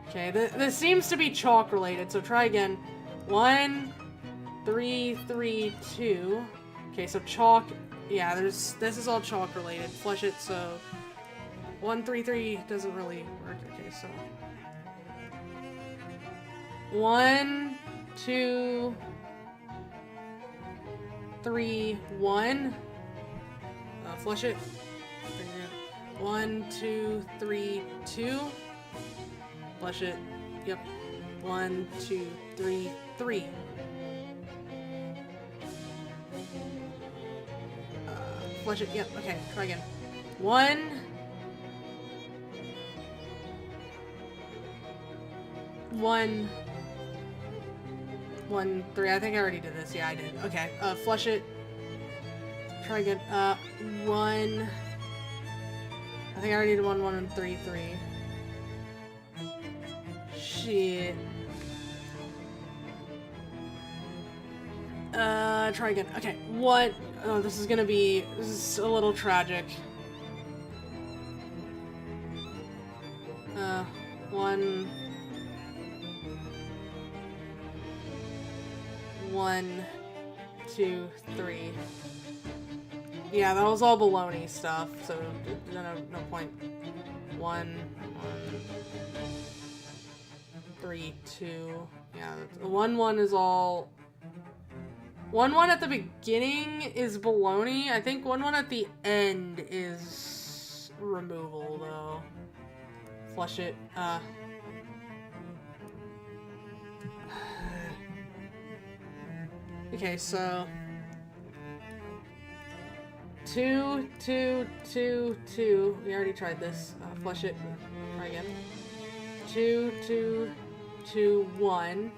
Okay, this seems to be chalk related, so try again. 1, 3, 3, 2. Okay, so chalk. Yeah, this is all chalk related. Flush it, so 1, 3, 3 doesn't really work. Okay, so 1, 2, 3, 1. Flush it. 1, 2, 3, 2. Flush it. Yep. 1, 2, 3, 3. Flush it. Yep. Okay. Try again. 1. 1. 1, 3. I think I already did this. Yeah, I did. Okay. Flush it. Try again. 1. I think I already did 1, 1, and 3, 3. Shit. Try again. Okay. What? Oh, this is a little tragic. 1. 1, 2, 3. Yeah, that was all baloney stuff, so no point. 1, 3, 2. Yeah, 1, 1 is all. 1, 1 at the beginning is baloney. I think 1, 1 at the end is removal, though. Flush it. Okay, so 2, 2, 2, 2. We already tried this. Flush it. Try again. 2, 2, 2, 1.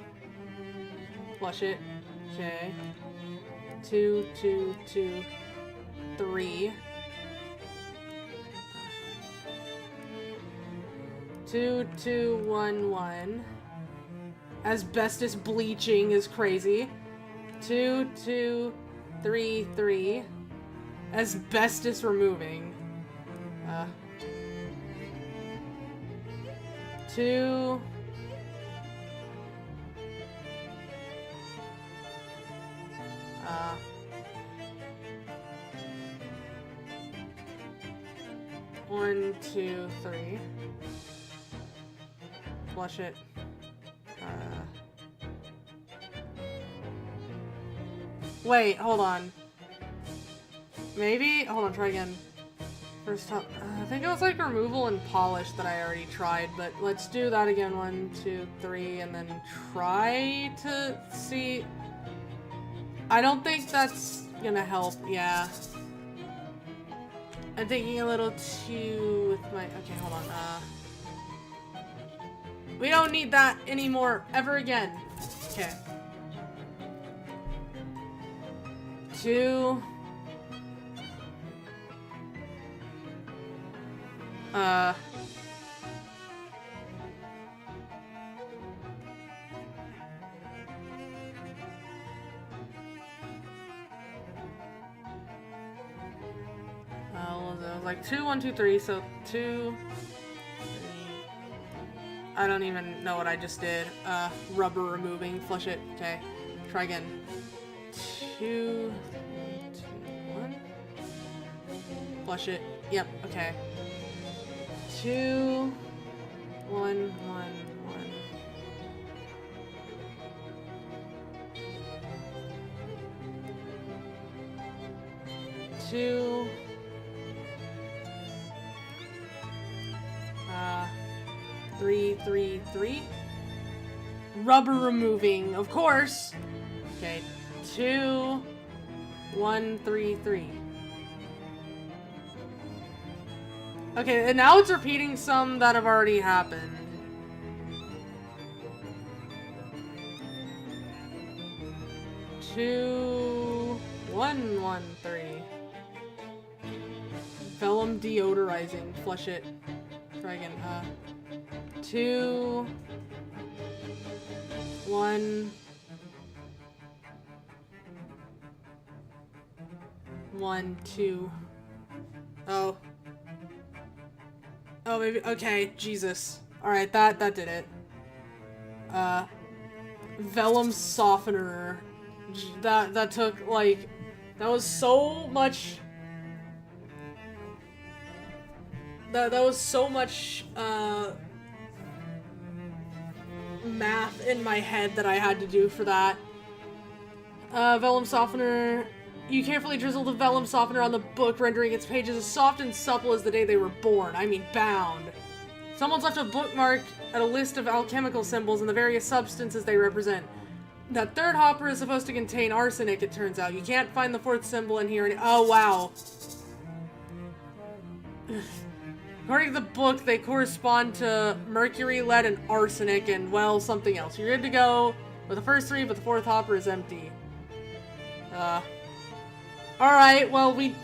Flush it. Okay. 2, 2, 2, 3. 2, 2, 1, 1. Asbestos bleaching is crazy. 2, 2, 3, 3. Asbestos removing. 2. 1, 2, 3. Flush it. Wait, hold on. Maybe? Hold on, try again. First time. I think it was like removal and polish that I already tried, but let's do that again. 1, 2, 3, and then try to see. I don't think that's gonna help, yeah. I'm thinking a little too with my. Okay, hold on. We don't need that anymore, ever again. Okay. 2. Like 2, 1, 2, 3, so 2, 3. I don't even know what I just did. Rubber removing, flush it. Okay, try again. 2, 3, 2, 1. Flush it. Yep, okay. 2, 1, 1, 1. 2, 3, 3, 3. Rubber removing, of course. Okay, 2, 1, 3, 3. Okay, and now it's repeating some that have already happened. 2, 1, 1, 3. Vellum deodorizing. Flush it. Try again. 2, 1, 1, 2. Oh. Oh, maybe. Okay, Jesus. Alright, that did it. Vellum softener. That took, like, that was so much. That was so much, math in my head that I had to do for that. Vellum softener. You carefully drizzle the vellum softener on the book, rendering its pages as soft and supple as the day they were born. I mean, bound. Someone's left a bookmark at a list of alchemical symbols and the various substances they represent. That third hopper is supposed to contain arsenic, it turns out. You can't find the fourth symbol in here. Oh, wow. According to the book, they correspond to mercury, lead, and arsenic, and, well, something else. You're good to go with the first three, but the fourth hopper is empty. Alright, well, we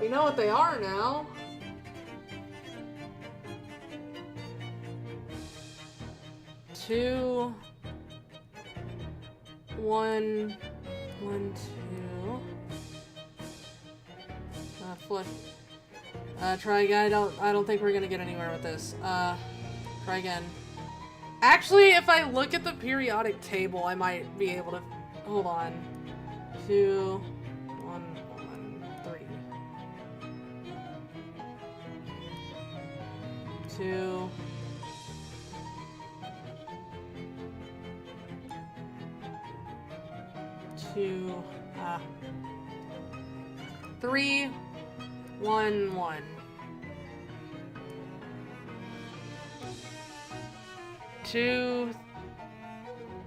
know what they are now. Two, 1, 1, 2. Flush. Try again. I don't think we're gonna get anywhere with this. Try again. Actually, if I look at the periodic table, I might be able to. Hold on. 2, 1, 1, 3. 2. 2. 3, 1, 1. 2,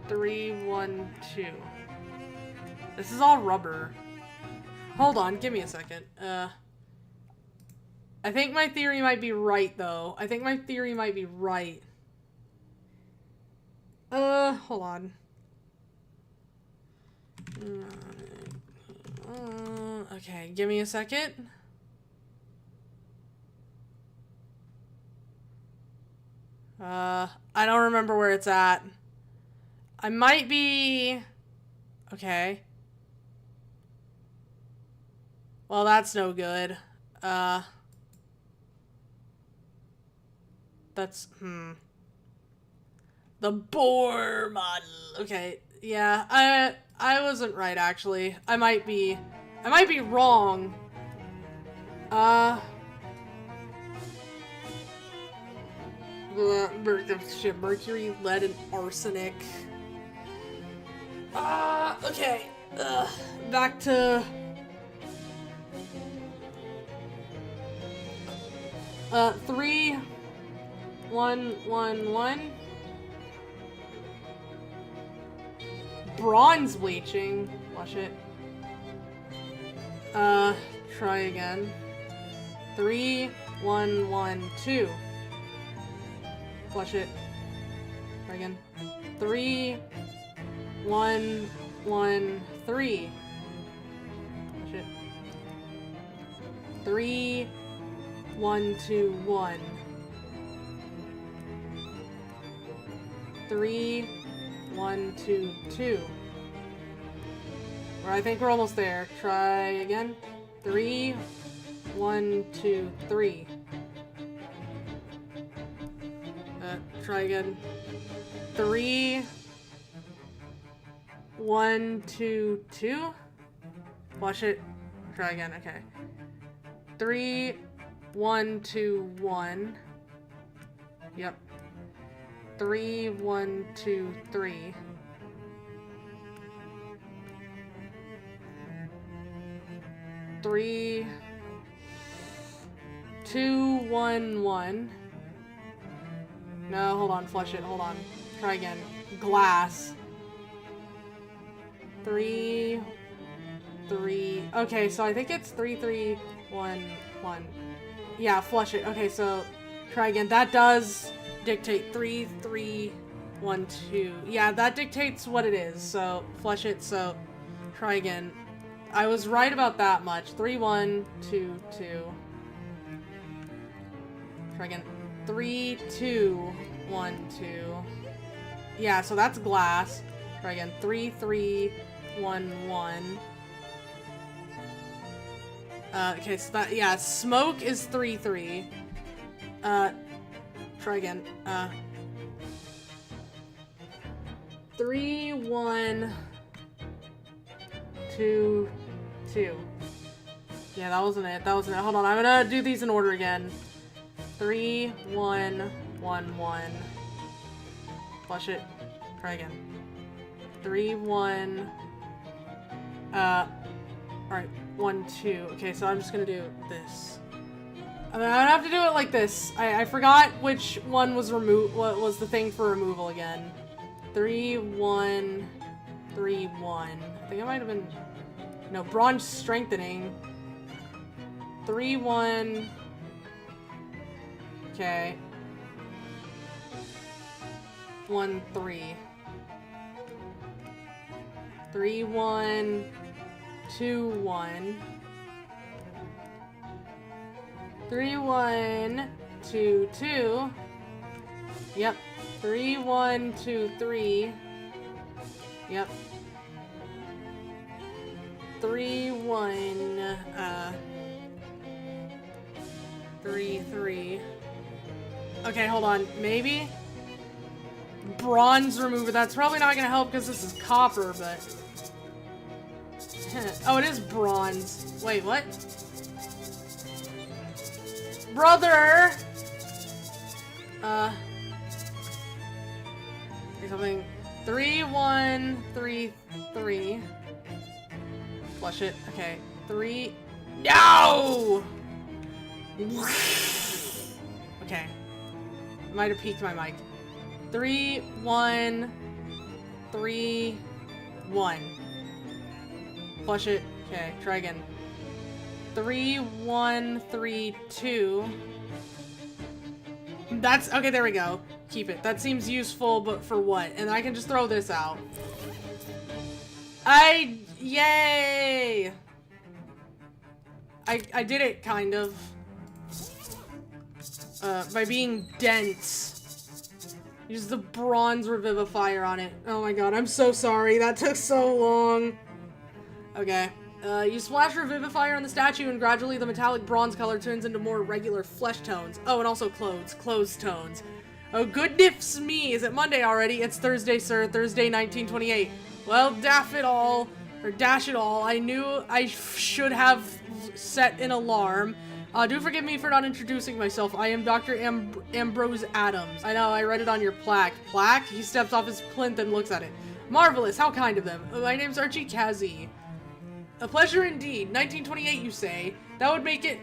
3, 1, 2. This is all rubber. Hold on, give me a second. I think my theory might be right, though. I think my theory might be right. Hold on. Okay, give me a second. I don't remember where it's at. I might be... Okay. Well, that's no good. That's, The Bohr model. Okay, yeah, I wasn't right, actually. I might be wrong. Mercury, lead, and arsenic. Okay. Back to... 3, 1, 1, 1. Bronze bleaching. Watch it. Try again. 3, 1, 1, 2. Flush it. Try again. 3, 1, 1, 3. Flush it. 3, 1, 2, 1. 3, 1, 2, 2. I think we're almost there. Try again. 3, 1, 2, 3. Try again. 3, 1, 2, 2. Watch it. Try again. Okay. 3, 1, 2, 1. Yep. 3, 1, 2, 3. 3, 2, 1, 1. No, hold on, flush it, hold on. Try again. Glass. 3, 3. Okay, so I think it's 3, 3, 1, 1. Yeah, flush it. Okay, so try again. That does dictate 3, 3, 1, 2. Yeah, that dictates what it is. So flush it. So try again. I was right about that much. 3, 1, 2, 2. Try again. 3, 2, 1, 2. Yeah, so that's glass. Try again. 3, 3, 1, 1. Okay, so that, yeah, smoke is 3, 3. Try again. 3, 1, 2, 2. Yeah, that wasn't it. That wasn't it. Hold on, I'm gonna do these in order again. 3, 1, 1, 1. Flush it. Try again. 3, 1. Alright. 1, 2. Okay, so I'm just gonna do this. I mean, I'm gonna have to do it like this. I forgot which one was what was the thing for removal again. 3, 1, 3, 1. I think it might have been... No, bronze strengthening. 3, 1... Okay. 1, 3. 3, 1... 2, 1. 3, 1, 2, 2. Yep. 3, 1, 2, 3. Yep. 3, 1, 3, 3. Okay, hold on. Maybe? Bronze remover. That's probably not gonna help because this is copper, but... Oh, it is bronze. Wait, what? Brother! Something. 3, 1, 3, 3. Flush it. Okay. 3. No! Okay. Might have peaked my mic. 3, 1, 3, 1. Flush it. Okay, try again. 3, 1, 3, 2. That's okay, there we go. Keep it. That seems useful, but for what? And I can just throw this out. Yay! I did it, kind of. By being dense. Use the bronze revivifier on it. Oh my god, I'm so sorry. That took so long. Okay. You splash Revivifier on the statue and gradually the metallic bronze color turns into more regular flesh tones. Oh, and also clothes tones. Oh, goodness me! Is it Monday already? It's Thursday, sir. Thursday, 1928. Well, dash it all. I knew I should have set an alarm. Do forgive me for not introducing myself. I am Dr. Ambrose Adams. I know, I read it on your plaque. Plaque? He steps off his plinth and looks at it. Marvelous, how kind of them. My name's Archie Kazi. A pleasure indeed. 1928, you say? That would make it,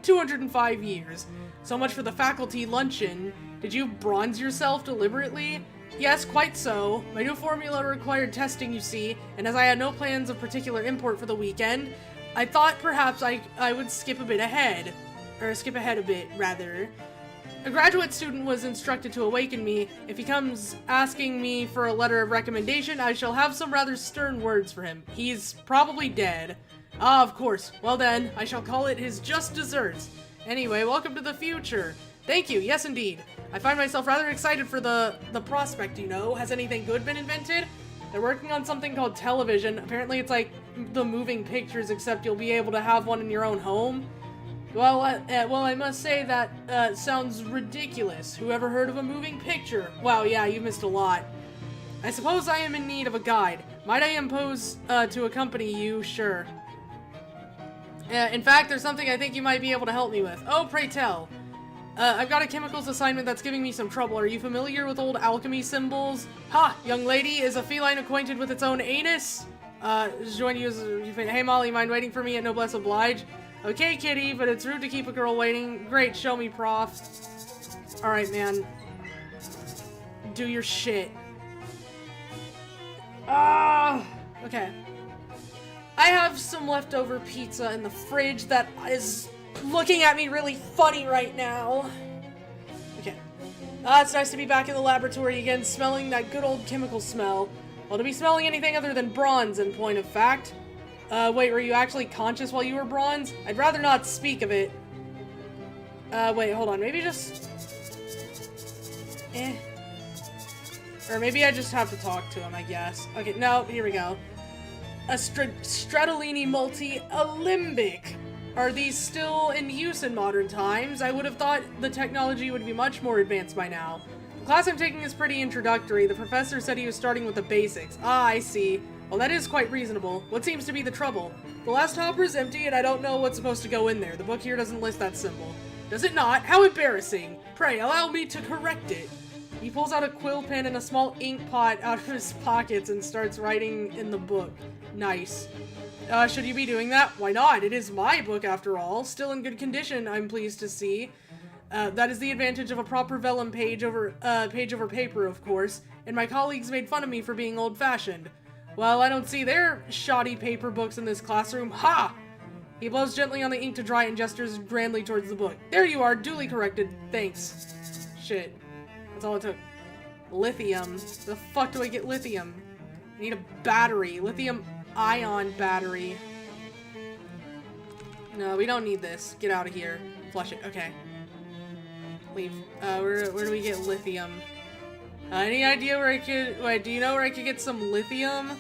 205 years. So much for the faculty luncheon. Did you bronze yourself deliberately? Yes, quite so. My new formula required testing, you see, and as I had no plans of particular import for the weekend, I thought perhaps I would skip ahead a bit, rather. A graduate student was instructed to awaken me. If he comes asking me for a letter of recommendation, I shall have some rather stern words for him. He's probably dead. Ah, of course. Well then, I shall call it his just desserts. Anyway, welcome to the future. Thank you, yes indeed. I find myself rather excited for the prospect, you know. Has anything good been invented? They're working on something called television. Apparently it's like the moving pictures, except you'll be able to have one in your own home. Well, I must say that sounds ridiculous. Who ever heard of a moving picture? Wow, yeah, you missed a lot. I suppose I am in need of a guide. Might I impose to accompany you? Sure. In fact, there's something I think you might be able to help me with. Oh, pray tell. I've got a chemicals assignment that's giving me some trouble. Are you familiar with old alchemy symbols? Ha! Young lady, is a feline acquainted with its own anus? Join you as... Hey, Molly, mind waiting for me at Noblesse Oblige? Okay, kitty, but it's rude to keep a girl waiting. Great, show me, prof. Alright, man. do your shit. Ah, okay. I have some leftover pizza in the fridge that is looking at me really funny right now. Okay. It's nice to be back in the laboratory again, smelling that good old chemical smell. Well, to be smelling anything other than bronze, in point of fact. Wait, were you actually conscious while you were bronze? I'd rather not speak of it. Wait, hold on, maybe just... Or maybe I just have to talk to him, I guess. Okay, no, here we go. A Stradolini multi-alembic. Are these still in use in modern times? I would have thought the technology would be much more advanced by now. The class I'm taking is pretty introductory. The professor said he was starting with the basics. Ah, I see. Well, that is quite reasonable. What seems to be the trouble? The last hopper is empty and I don't know what's supposed to go in there. The book here doesn't list that symbol. Does it not? How embarrassing! Pray, allow me to correct it. He pulls out a quill pen and a small ink pot out of his pockets and starts writing in the book. Nice. Should you be doing that? Why not? It is my book after all. Still in good condition, I'm pleased to see. That is the advantage of a proper vellum page over paper, of course, and my colleagues made fun of me for being old-fashioned. Well, I don't see their shoddy paper books in this classroom. Ha! He blows gently on the ink to dry and gestures grandly towards the book. There you are, duly corrected. Thanks. Shit. That's all it took. Lithium. The fuck do I get lithium? I need a battery. Lithium-ion battery. No, we don't need this. Get out of here. Flush it. Okay. Leave. Where do we get lithium? Any idea where I could... Wait, do you know where I could get some lithium?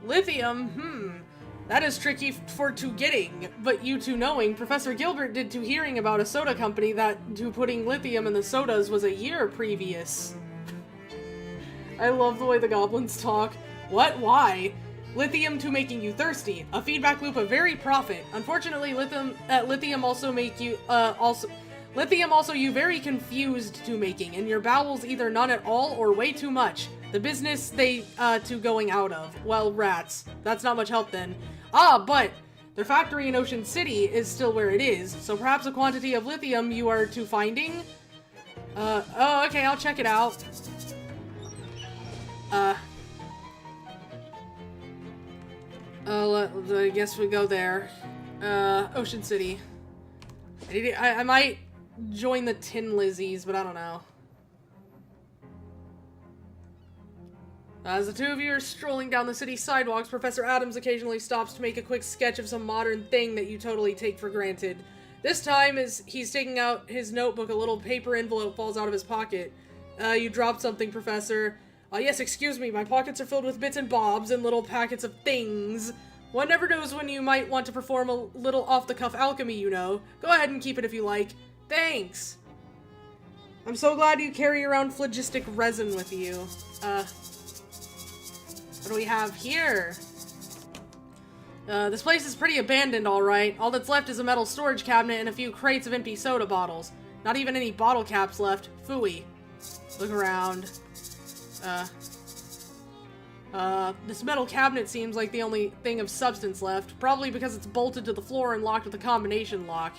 Lithium? That is tricky for to getting, but you two knowing, Professor Gilbert did to hearing about a soda company that to putting lithium in the sodas was a year previous. I love the way the goblins talk. What? Why? Lithium to making you thirsty. A feedback loop of very profit. Unfortunately, lithium also make you, lithium also you very confused to making, and your bowels either none at all or way too much. The business they, to going out of. Well, rats. That's not much help then. Ah, but their factory in Ocean City is still where it is, so perhaps a quantity of lithium you are to finding? Oh, okay, I'll check it out. I guess we go there. Ocean City. I might join the Tin Lizzies, but I don't know. As the two of you are strolling down the city sidewalks, Professor Adams occasionally stops to make a quick sketch of some modern thing that you totally take for granted. This time, as he's taking out his notebook, a little paper envelope falls out of his pocket. You dropped something, Professor. Yes, excuse me, my pockets are filled with bits and bobs and little packets of things. One never knows when you might want to perform a little off-the-cuff alchemy, you know. Go ahead and keep it if you like. Thanks! I'm so glad you carry around phlogistic resin with you. What do we have here? This place is pretty abandoned, alright. All that's left is a metal storage cabinet and a few crates of empty soda bottles. Not even any bottle caps left. Phooey. Look around. This metal cabinet seems like the only thing of substance left. Probably because it's bolted to the floor and locked with a combination lock.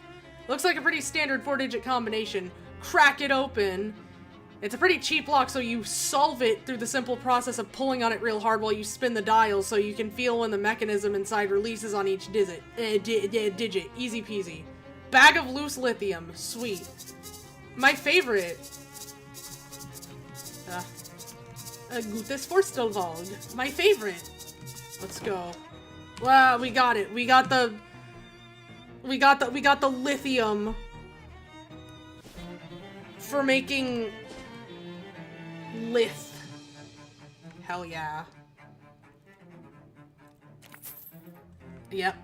Looks like a pretty standard 4-digit combination. Crack it open. It's a pretty cheap lock, so you solve it through the simple process of pulling on it real hard while you spin the dials so you can feel when the mechanism inside releases on each digit. Easy peasy. Bag of loose lithium. Sweet. My favorite. Gutes Forstelwald. My favorite. Let's go. Wow, we got it. We got the lithium for making lith. Hell yeah. Yep.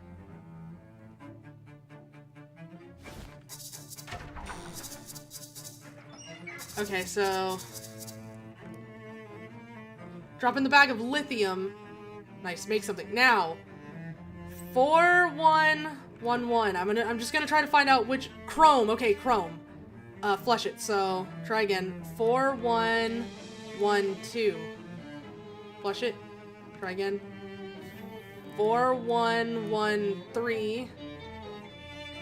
Okay, so drop in the bag of lithium. Nice, make something. Now 4111. I'm just gonna try to find out which chrome. Okay, chrome. Flush it. So try again. 4112. Flush it. Try again. 4113.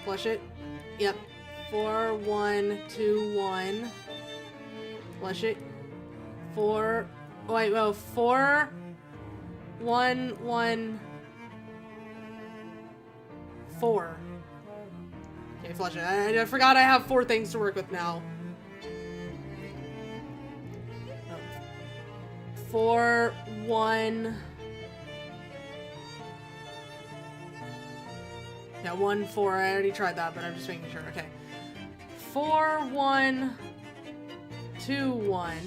Flush it. Yep. 4, 1, 2, 1. Flush it. 4. Wait, well, 4, 1, 1, 4. Okay, flush it. I forgot I have 4 things to work with now. 4, 1. Yeah, 1, 4. I already tried that, but I'm just making sure. Okay. 4, 1, 2, 1.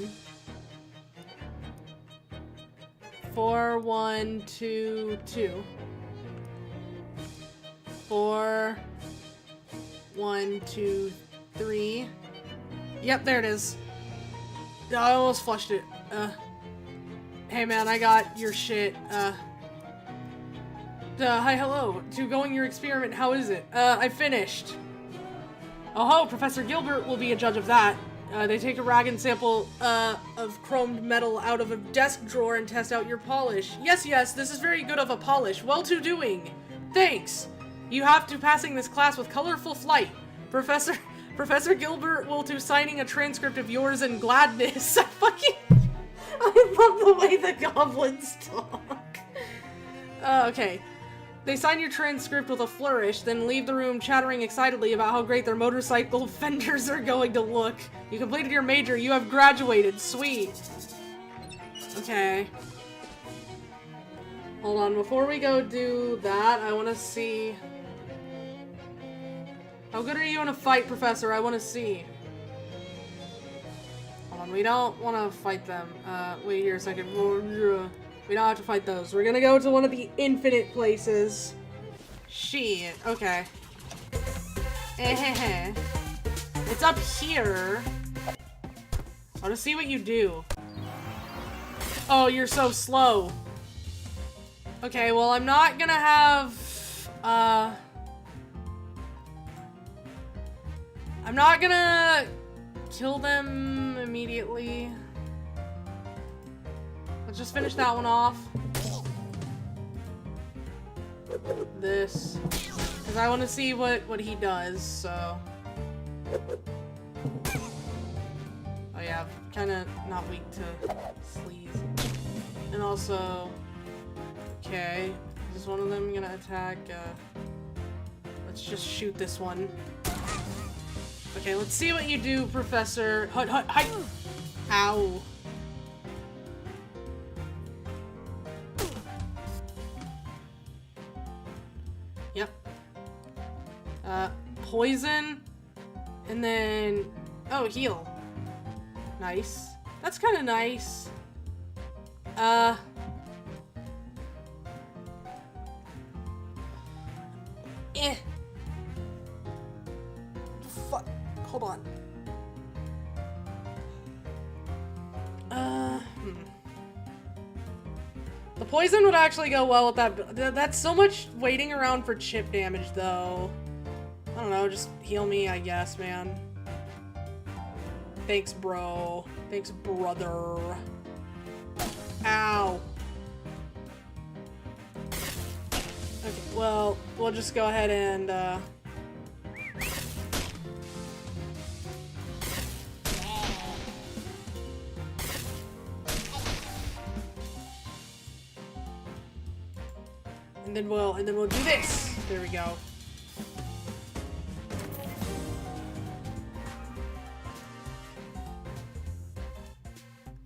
4, 1, 2, 2. 4, 1, 2, 3. Yep, there it is. I almost flushed it. Hey man, I got your shit. Hi, hello. To going your experiment, how is it? I finished. Oh ho, Professor Gilbert will be a judge of that. They take a rag and sample, of chromed metal out of a desk drawer and test out your polish. Yes, yes, this is very good of a polish. Well to doing. Thanks. You have to passing this class with colorful flight. Professor Gilbert will to signing a transcript of yours in gladness. I love the way the goblins talk. Okay. They sign your transcript with a flourish, then leave the room chattering excitedly about how great their motorcycle fenders are going to look. You completed your major. You have graduated. Sweet. Okay. Hold on. Before we go do that, I want to see... How good are you in a fight, Professor? I want to see. Hold on. We don't want to fight them. Wait here a second. We don't have to fight those. We're gonna go to one of the infinite places. Shit. Okay. It's up here. I want to see what you do. Oh, you're so slow. Okay, well, I'm not gonna have... I'm not gonna kill them immediately. Let's just finish that one off. This. Because I want to see what he does, so... Oh yeah, kind of not weak to sleaze. And also... Okay. Is one of them gonna attack? Let's just shoot this one. Okay, let's see what you do, Professor. Hi. Ow. Yep. Poison. And then... Oh, heal. Nice. That's kind of nice. Fuck. Hold on. The poison would actually go well with that. That's so much waiting around for chip damage, though. I don't know, just heal me, I guess, man. Thanks, bro. Thanks, brother. Ow. Okay, well, we'll just go ahead and, And then we'll do this. There we go.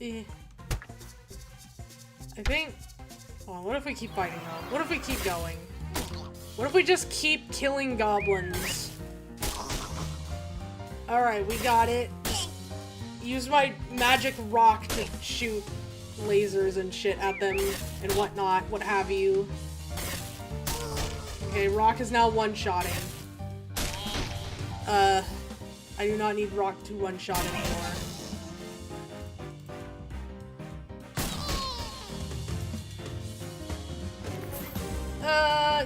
I think... Hold on, what if we keep fighting though? What if we keep going? What if we just keep killing goblins? Alright, we got it. Use my magic rock to shoot lasers and shit at them and whatnot, what have you. Okay, rock is now one-shotting. I do not need rock to one-shot anymore.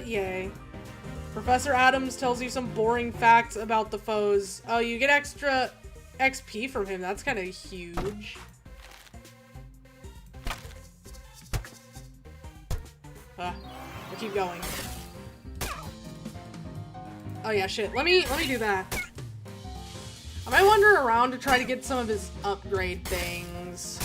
Yay. Professor Adams tells you some boring facts about the foes. Oh, you get extra XP from him. That's kind of huge. We'll keep going. Oh yeah, shit. Let me do that. I might wander around to try to get some of his upgrade things.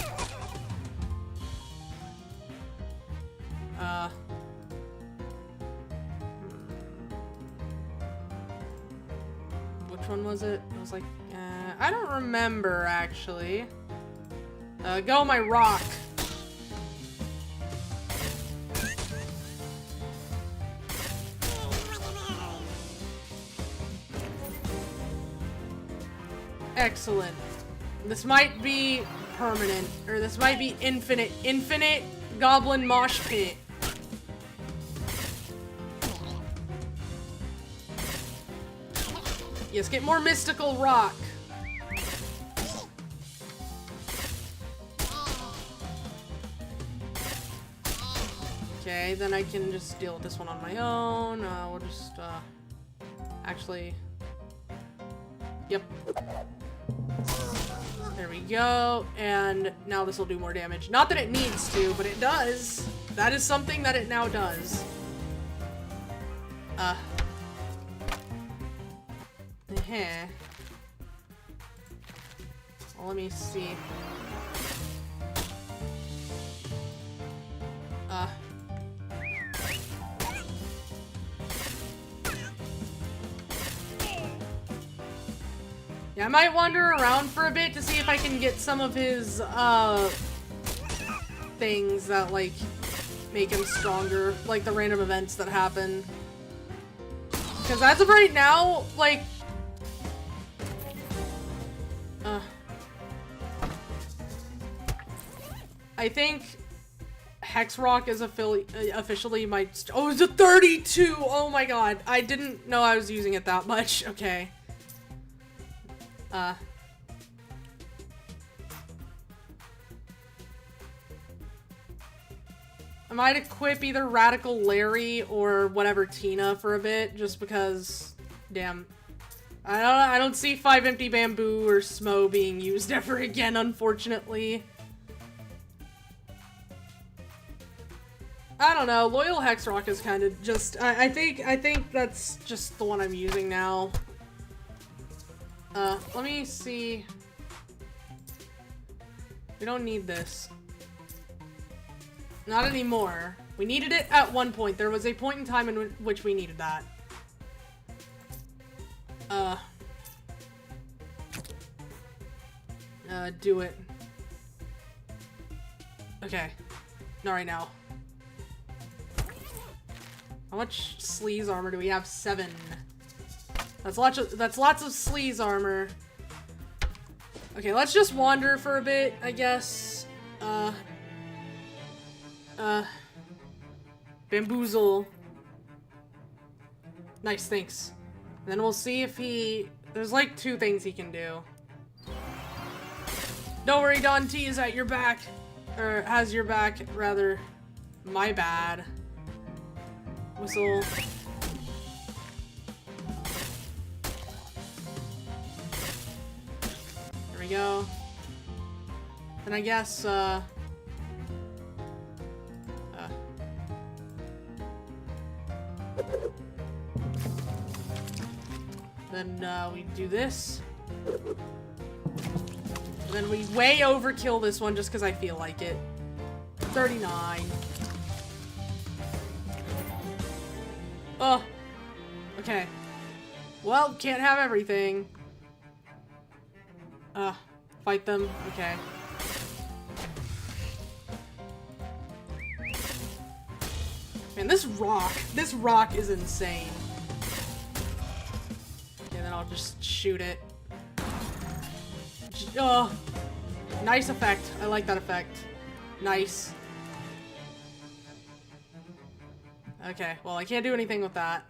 Which one was it? It was like, I don't remember, actually. Go my rock. Excellent. This might be permanent, or this might be infinite. Infinite goblin mosh pit. Yes, get more mystical rock. Okay, then I can just deal with this one on my own. We'll just, actually... Yep. There we go. And now this will do more damage. Not that it needs to, but it does. That is something that it now does. Well, let me see. Yeah, I might wander around for a bit to see if I can get some of his, things that, like, make him stronger. Like the random events that happen. Because as of right now, like... I think Hex Rock is officially my... Oh, it's a 32! Oh my god. I didn't know I was using it that much. Okay. I might equip either Radical Larry or whatever Tina for a bit, just because, damn. I don't see 5 Empty Bamboo or Smo being used ever again, unfortunately. I don't know, Loyal Hex Rock is kind of just, I think that's just the one I'm using now. Let me see. We don't need this. Not anymore. We needed it at one point. There was a point in time in which we needed that. Do it. Okay. Not right now. How much sleaze armor do we have? 7. That's lots of sleaze armor. Okay, let's just wander for a bit, I guess. Bamboozle. Nice, thanks. And then we'll see if he... There's like 2 things he can do. Don't worry, Don T is at your back. Or has your back, rather. My bad. Whistle. There we go. Then I guess, then, we do this. And then we way overkill this one just because I feel like it. 39. Oh. Okay. Well, can't have everything. Fight them. Okay. Man, this rock is insane. Okay, then I'll just shoot it. Oh. Nice effect. I like that effect. Nice. Okay, well, I can't do anything with that.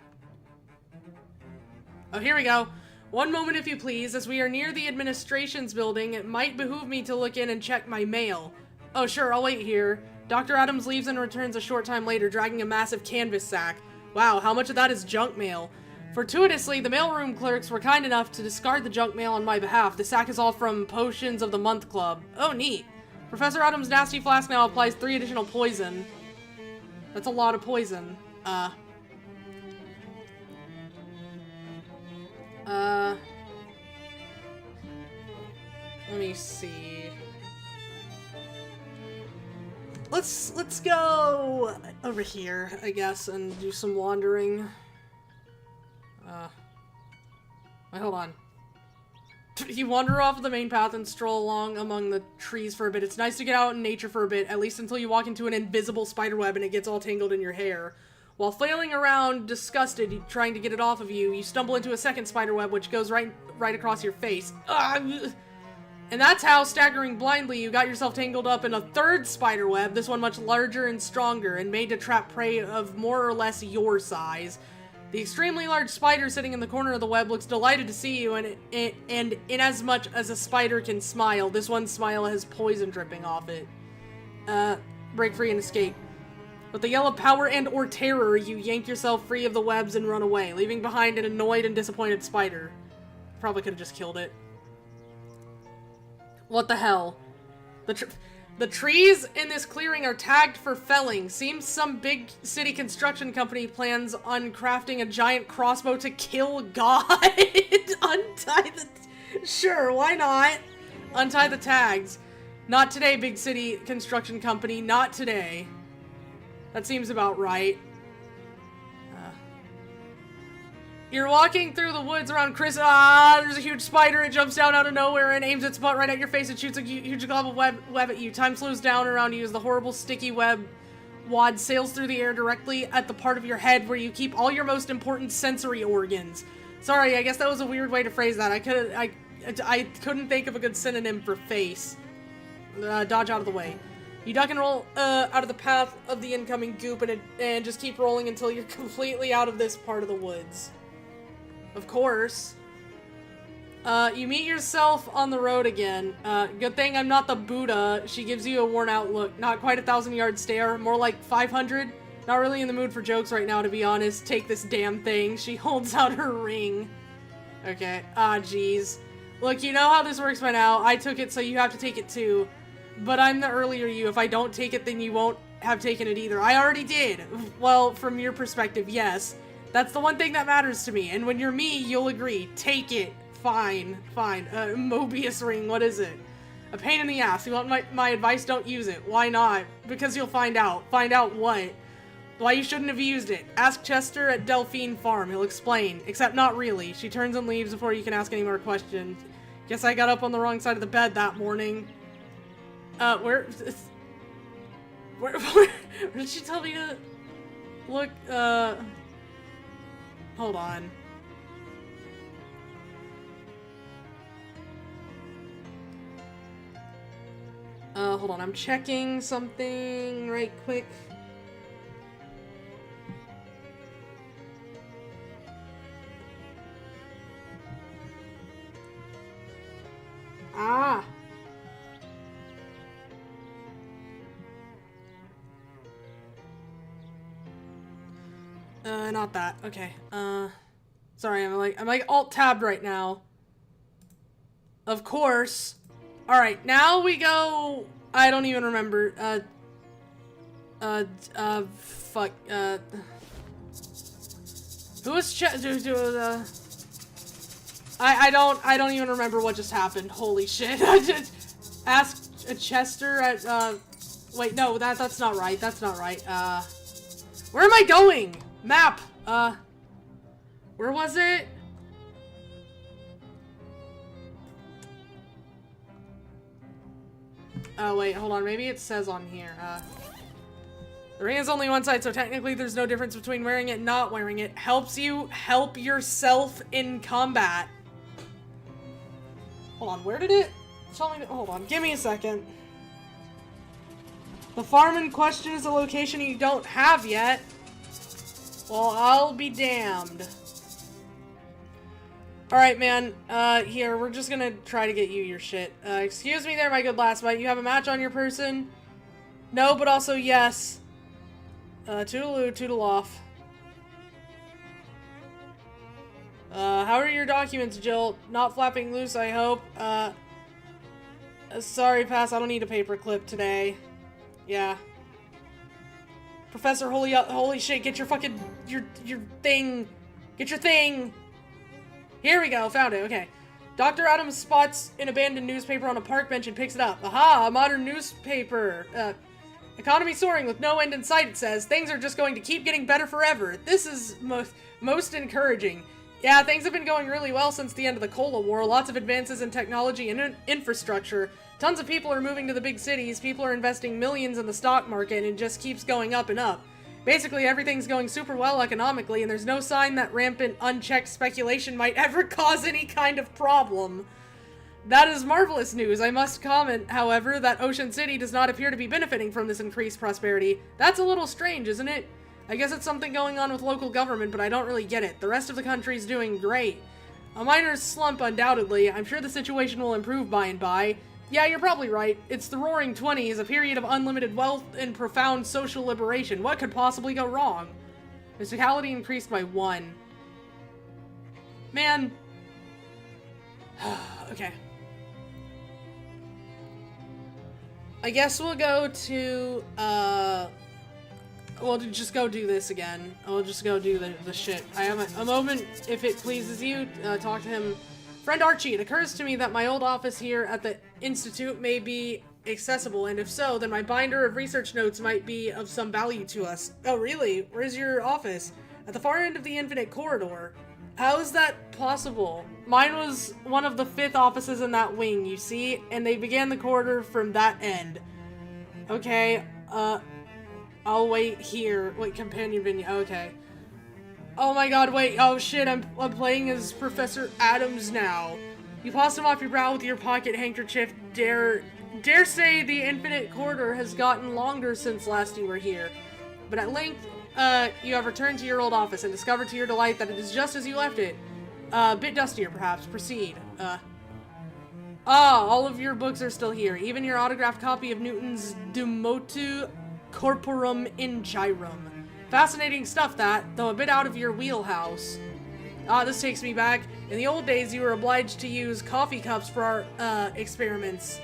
Oh, here we go. One moment, if you please. As we are near the administration's building, it might behoove me to look in and check my mail. Oh, sure, I'll wait here. Dr. Adams leaves and returns a short time later, dragging a massive canvas sack. Wow, how much of that is junk mail? Fortuitously, the mailroom clerks were kind enough to discard the junk mail on my behalf. The sack is all from Potions of the Month Club. Oh, neat. Professor Adams' nasty flask now applies 3 additional poison. That's a lot of poison. Let me see. Let's go over here, I guess, and do some wandering. Wait, hold on. You wander off the main path and stroll along among the trees for a bit. It's nice to get out in nature for a bit, at least until you walk into an invisible spider web and it gets all tangled in your hair. While flailing around, disgusted, trying to get it off of you, you stumble into a second spider web which goes right across your face. And that's how, staggering blindly, you got yourself tangled up in a third spider web, this one much larger and stronger, and made to trap prey of more or less your size. The extremely large spider sitting in the corner of the web looks delighted to see you, and inasmuch as a spider can smile, this one's smile has poison dripping off it. Break free and escape. With the yell of power and or terror, you yank yourself free of the webs and run away, leaving behind an annoyed and disappointed spider. Probably could have just killed it. What the hell? The trees in this clearing are tagged for felling. Seems some big city construction company plans on crafting a giant crossbow to kill God. Untie the... Sure, why not? Untie the tags. Not today, big city construction company. Not today. That seems about right. You're walking through the woods around Chris. There's a huge spider. It jumps down out of nowhere and aims its butt right at your face and shoots a huge glob of web at you. Time slows down around you as the horrible sticky web wad sails through the air directly at the part of your head where you keep all your most important sensory organs. Sorry, I guess that was a weird way to phrase that. I couldn't think of a good synonym for face. Dodge out of the way. You duck and roll out of the path of the incoming goop and just keep rolling until you're completely out of this part of the woods. Of course. You meet yourself on the road again. Good thing I'm not the Buddha. She gives you a worn out look. Not quite a 1,000-yard stare. More like 500. Not really in the mood for jokes right now, to be honest. Take this damn thing. She holds out her ring. Okay. Jeez. Look, you know how this works by now. I took it, so you have to take it too. But I'm the earlier you. If I don't take it, then you won't have taken it either. I already did. Well, from your perspective, yes. That's the one thing that matters to me, and when you're me, you'll agree. Take it. Fine. Fine. Mobius ring, what is it? A pain in the ass. You want my advice? Don't use it. Why not? Because you'll find out. Find out what? Why you shouldn't have used it. Ask Chester at Delphine Farm. He'll explain. Except not really. She turns and leaves before you can ask any more questions. Guess I got up on the wrong side of the bed that morning. Where did she tell me to look? Hold on. Hold on. I'm checking something right quick. Ah! Not that. Okay. Sorry, I'm like alt-tabbed right now. Of course. Alright, now we go... I don't even remember. Fuck. Who was I don't even remember what just happened. Holy shit. I just asked Chester at, wait, no, that's not right. That's not right. Where am I going? Map. Where was it? Oh, wait, hold on. Maybe it says on here. The ring is only one side, so technically there's no difference between wearing it and not wearing it. Helps you help yourself in combat. Hold on, where did it tell me to, hold on, give me a second. The farm in question is a location you don't have yet. Well, I'll be damned. Alright, man. Here, we're just gonna try to get you your shit. Excuse me there, my good last mate. You have a match on your person? No, but also yes. Toodaloo, toodle off. How are your documents, Jill? Not flapping loose, I hope. Sorry, pass. I don't need a paperclip today. Yeah. Professor, holy shit, get your fucking, your thing. Get your thing. Here we go, found it, okay. Dr. Adams spots an abandoned newspaper on a park bench and picks it up. Aha, a modern newspaper. Economy soaring with no end in sight, it says. Things are just going to keep getting better forever. This is most encouraging. Yeah, things have been going really well since the end of the Cola War. Lots of advances in technology and infrastructure. Tons of people are moving to the big cities. People are investing millions in the stock market, and it just keeps going up and up. Basically, everything's going super well economically, and there's no sign that rampant, unchecked speculation might ever cause any kind of problem. That is marvelous news. I must comment, however, that Ocean City does not appear to be benefiting from this increased prosperity. That's a little strange, isn't it? I guess it's something going on with local government, but I don't really get it. The rest of the country's doing great. A minor slump, undoubtedly. I'm sure the situation will improve by and by. Yeah, you're probably right. It's the Roaring Twenties, a period of unlimited wealth and profound social liberation. What could possibly go wrong? Physicality increased by 1. Man. Okay. I guess we'll go to, we'll just go do this again. I'll just go do the shit. I have a moment, if it pleases you, talk to him. Friend Archie, it occurs to me that my old office here at the Institute may be accessible, and if so, then my binder of research notes might be of some value to us. Oh, really? Where's your office? At the far end of the Infinite Corridor. How is that possible? Mine was one of the 5th offices in that wing, you see? And they began the corridor from that end. Okay, I'll wait here. Wait, companion venue. Okay. Oh my god, wait. Oh shit, I'm playing as Professor Adams now. You tossed him off your brow with your pocket handkerchief. Dare say the Infinite Corridor has gotten longer since last you were here. But at length, you have returned to your old office and discovered to your delight that it is just as you left it. A bit dustier, perhaps. Proceed. All of your books are still here. Even your autographed copy of Newton's De Motu Corporum Ingirum. Fascinating stuff, that, though a bit out of your wheelhouse. This takes me back. In the old days, you were obliged to use coffee cups for our, experiments.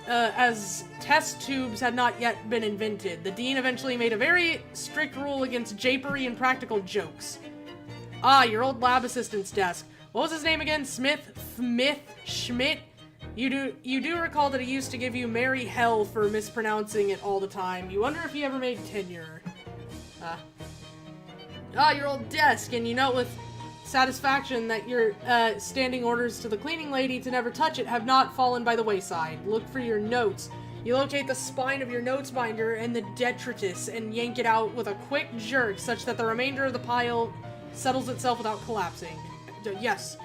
As test tubes had not yet been invented, the dean eventually made a very strict rule against japery and practical jokes. Your old lab assistant's desk. What was his name again? Schmidt? You do recall that he used to give you merry hell for mispronouncing it all the time. You wonder if he ever made tenure. Your old desk, and you note with satisfaction that your standing orders to the cleaning lady to never touch it have not fallen by the wayside. Look for your notes. You locate the spine of your notes binder and the detritus and yank it out with a quick jerk such that the remainder of the pile settles itself without collapsing. Yes.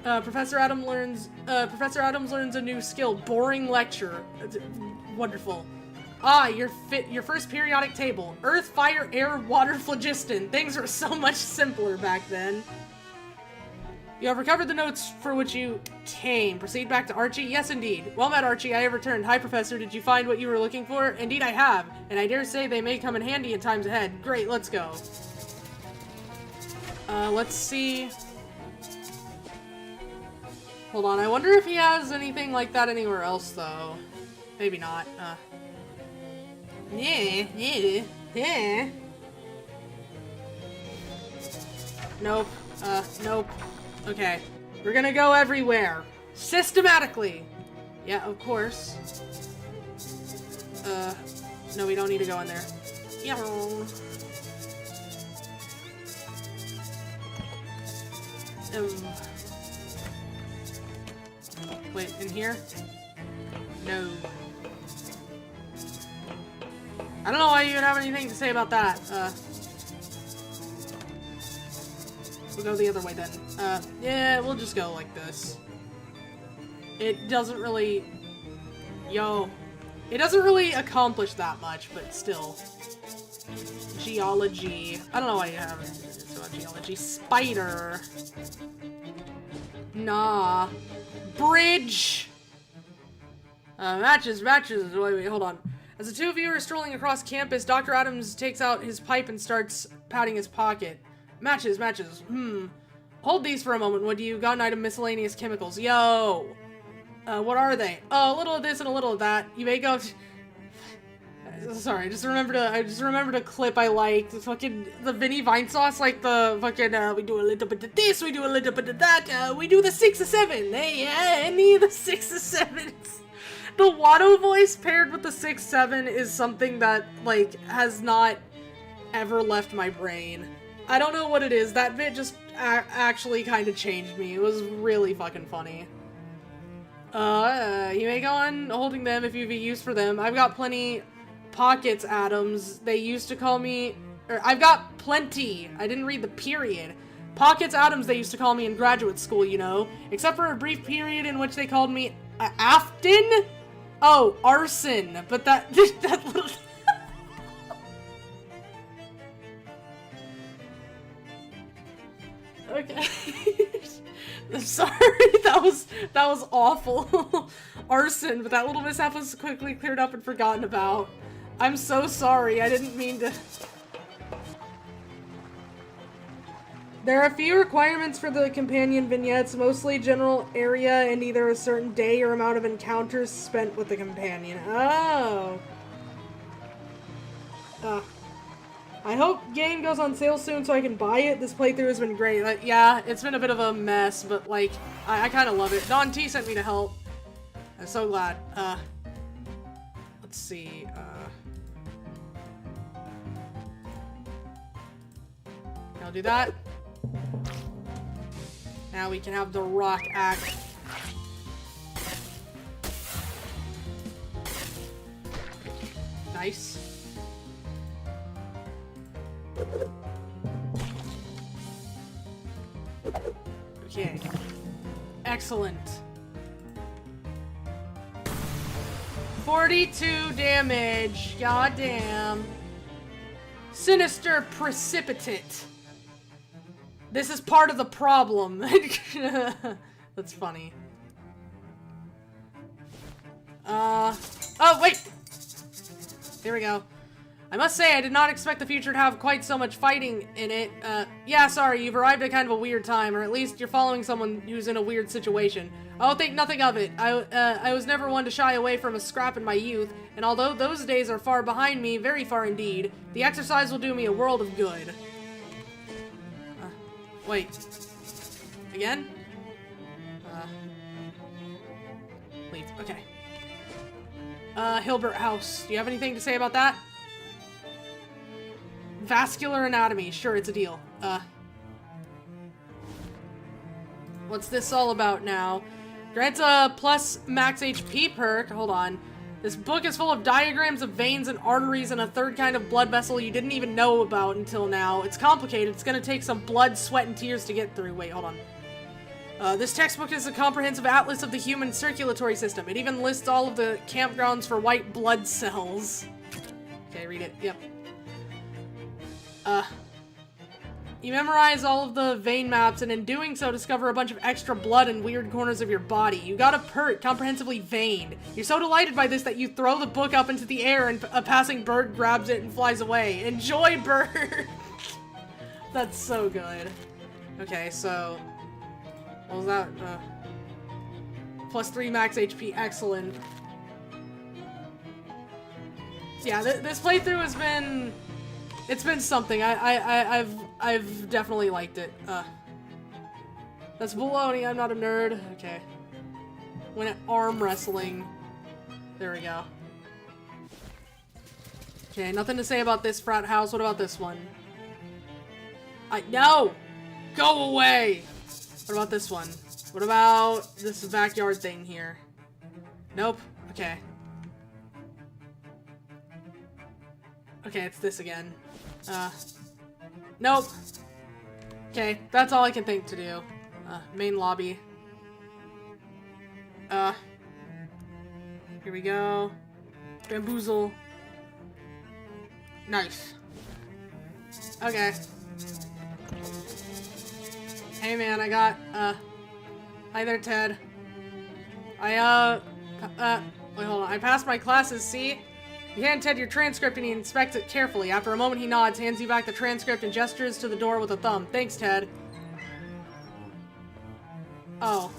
Professor Adams learns a new skill. Boring lecture. Wonderful. Your first periodic table. Earth, fire, air, water, phlogiston. Things were so much simpler back then. You have recovered the notes for which you came. Proceed back to Archie? Yes, indeed. Well met, Archie. I have returned. Hi, Professor. Did you find what you were looking for? Indeed, I have. And I dare say they may come in handy in times ahead. Great, let's go. Let's see. Hold on. I wonder if he has anything like that anywhere else, though. Maybe not. Yeah. Nope. Nope. Okay. We're gonna go everywhere. Systematically. Yeah, of course. No, we don't need to go in there. Yeah. Wait, in here? No. I don't know why you would have anything to say about that. We'll go the other way then. Yeah, we'll just go like this. It doesn't really... It doesn't really accomplish that much, but still. Geology. I don't know why you have it. It's about geology. Spider. Nah. Bridge! Matches. Wait, hold on. As the two of you are strolling across campus, Dr. Adams takes out his pipe and starts patting his pocket. Matches. Hold these for a moment, would you? Got an item miscellaneous chemicals. Yo! What are they? Oh, a little of this and a little of that. You may go... sorry, I just remembered a clip I liked. Fucking the Vinny Vine sauce, like the fucking we do a little bit of this, we do a little bit of that, we do the 6 or 7. Hey, any of the 6 or 7s. The Watto voice paired with the 6-7 is something that, like, has not ever left my brain. I don't know what it is. That bit just actually kind of changed me. It was really fucking funny. You may go on holding them if you've a use for them. I've got plenty pockets, Adams. They used to call me... I've got plenty. I didn't read the period. Pockets Adams they used to call me in graduate school, you know. Except for a brief period in which they called me Afton? Oh, arson. But that little... Okay. I'm sorry, that was awful. Arson, but that little mishap was quickly cleared up and forgotten about. I'm so sorry, I didn't mean to... There are a few requirements for the companion vignettes, mostly general area and either a certain day or amount of encounters spent with the companion. Oh. I hope game goes on sale soon so I can buy it. This playthrough has been great. Yeah, it's been a bit of a mess, but like, I kind of love it. Don T sent me to help. I'm so glad. Let's see, I'll do that. Now we can have the rock act. Nice. Okay. Excellent. 42 damage. Goddamn. Sinister precipitate. This is part of the problem. That's funny. Oh, wait! Here we go. I must say, I did not expect the future to have quite so much fighting in it. Yeah, sorry, you've arrived at kind of a weird time, or at least you're following someone who's in a weird situation. I'll think nothing of it. I was never one to shy away from a scrap in my youth, and although those days are far behind me, very far indeed, the exercise will do me a world of good. Wait. Again? Leave. Okay. Hilbert House. Do you have anything to say about that? Vascular anatomy. Sure, it's a deal. What's this all about now? Grants a plus max HP perk. Hold on. This book is full of diagrams of veins and arteries and a third kind of blood vessel you didn't even know about until now. It's complicated. It's gonna take some blood, sweat, and tears to get through. Wait, hold on. This textbook is a comprehensive atlas of the human circulatory system. It even lists all of the campgrounds for white blood cells. Okay, read it. Yep. You memorize all of the vein maps, and in doing so, discover a bunch of extra blood in weird corners of your body. You got a pert, comprehensively veined. You're so delighted by this that you throw the book up into the air, and a passing bird grabs it and flies away. Enjoy, bird! That's so good. Okay, so... what was that? Plus 3 max HP, excellent. Yeah, this playthrough has been... it's been something. I've definitely liked it. That's baloney, I'm not a nerd. Okay. Went at arm wrestling. There we go. Okay, nothing to say about this frat house. What about this one? No! Go away! What about this one? What about this backyard thing here? Nope. Okay. Okay, it's this again. Nope. Okay, that's all I can think to do. Main lobby. Here we go. Bamboozle. Nice. Okay. Hey man, I got, hi there, Ted. Wait, hold on. I passed my classes, see? You hand Ted your transcript and he inspects it carefully. After a moment, he nods, hands you back the transcript, and gestures to the door with a thumb. Thanks, Ted. Oh.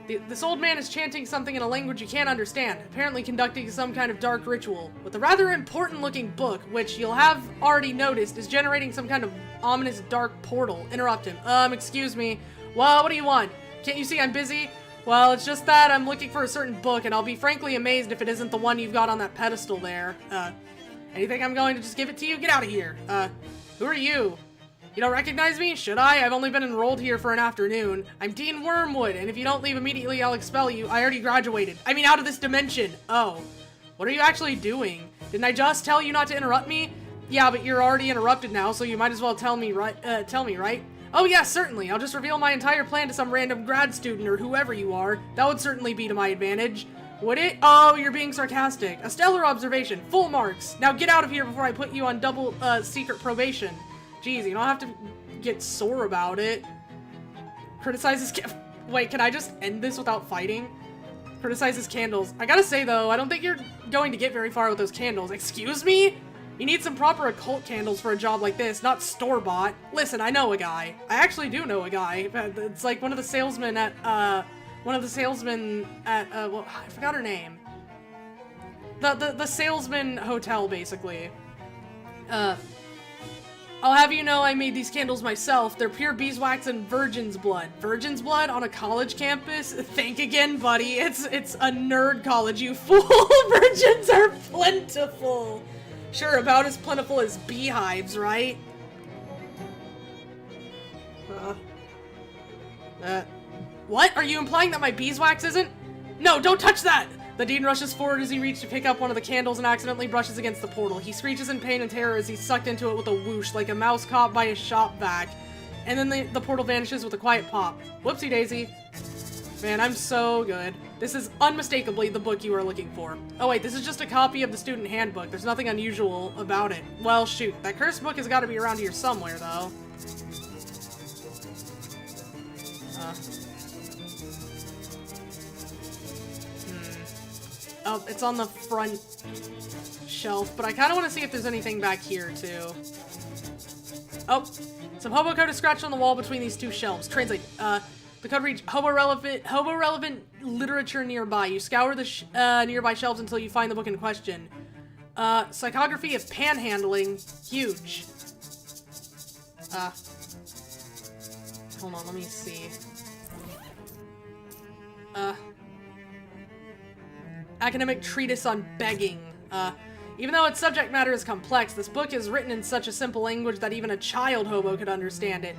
This old man is chanting something in a language you can't understand, apparently conducting some kind of dark ritual. With a rather important-looking book, which you'll have already noticed is generating some kind of ominous dark portal. Interrupt him. Excuse me. Well, what do you want? Can't you see I'm busy? Well, it's just that I'm looking for a certain book, and I'll be frankly amazed if it isn't the one you've got on that pedestal there. You think I'm going to just give it to you? Get out of here. Who are you? You don't recognize me? Should I? I've only been enrolled here for an afternoon. I'm Dean Wormwood, and if you don't leave immediately, I'll expel you. I already graduated. I mean, out of this dimension. Oh. What are you actually doing? Didn't I just tell you not to interrupt me? Yeah, but you're already interrupted now, so you might as well tell me, right? Oh, yeah, certainly. I'll just reveal my entire plan to some random grad student or whoever you are. That would certainly be to my advantage. Would it? Oh, you're being sarcastic. A stellar observation. Full marks. Now get out of here before I put you on double, secret probation. Jeez, you don't have to get sore about it. Criticizes Wait, can I just end this without fighting? Criticizes candles. I gotta say, though, I don't think you're going to get very far with those candles. Excuse me? You need some proper occult candles for a job like this, not store-bought. Listen, I know a guy. I actually do know a guy. It's like one of the salesmen at, well, I forgot her name. The salesman hotel, basically. I'll have you know I made these candles myself. They're pure beeswax and virgin's blood. Virgin's blood on a college campus? Think again, buddy. It's a nerd college, you fool. Virgins are plentiful. Sure, about as plentiful as beehives, right? What? Are you implying that my beeswax isn't? No, don't touch that! The Dean rushes forward as he reaches to pick up one of the candles and accidentally brushes against the portal. He screeches in pain and terror as he's sucked into it with a whoosh, like a mouse caught by a shop vac. And then the portal vanishes with a quiet pop. Whoopsie daisy. Man, I'm so good. This is unmistakably the book you are looking for. Oh wait, this is just a copy of the student handbook. There's nothing unusual about it. Well, shoot. That cursed book has got to be around here somewhere, though. Oh, it's on the front shelf, but I kind of want to see if there's anything back here, too. Oh, some hobo code is scratched on the wall between these two shelves. Translate. The code reads, hobo-relevant literature nearby. You scour the nearby shelves until you find the book in question. Psychography of panhandling. Huge. Hold on, let me see. Academic treatise on begging. Even though its subject matter is complex, this book is written in such a simple language that even a child hobo could understand it.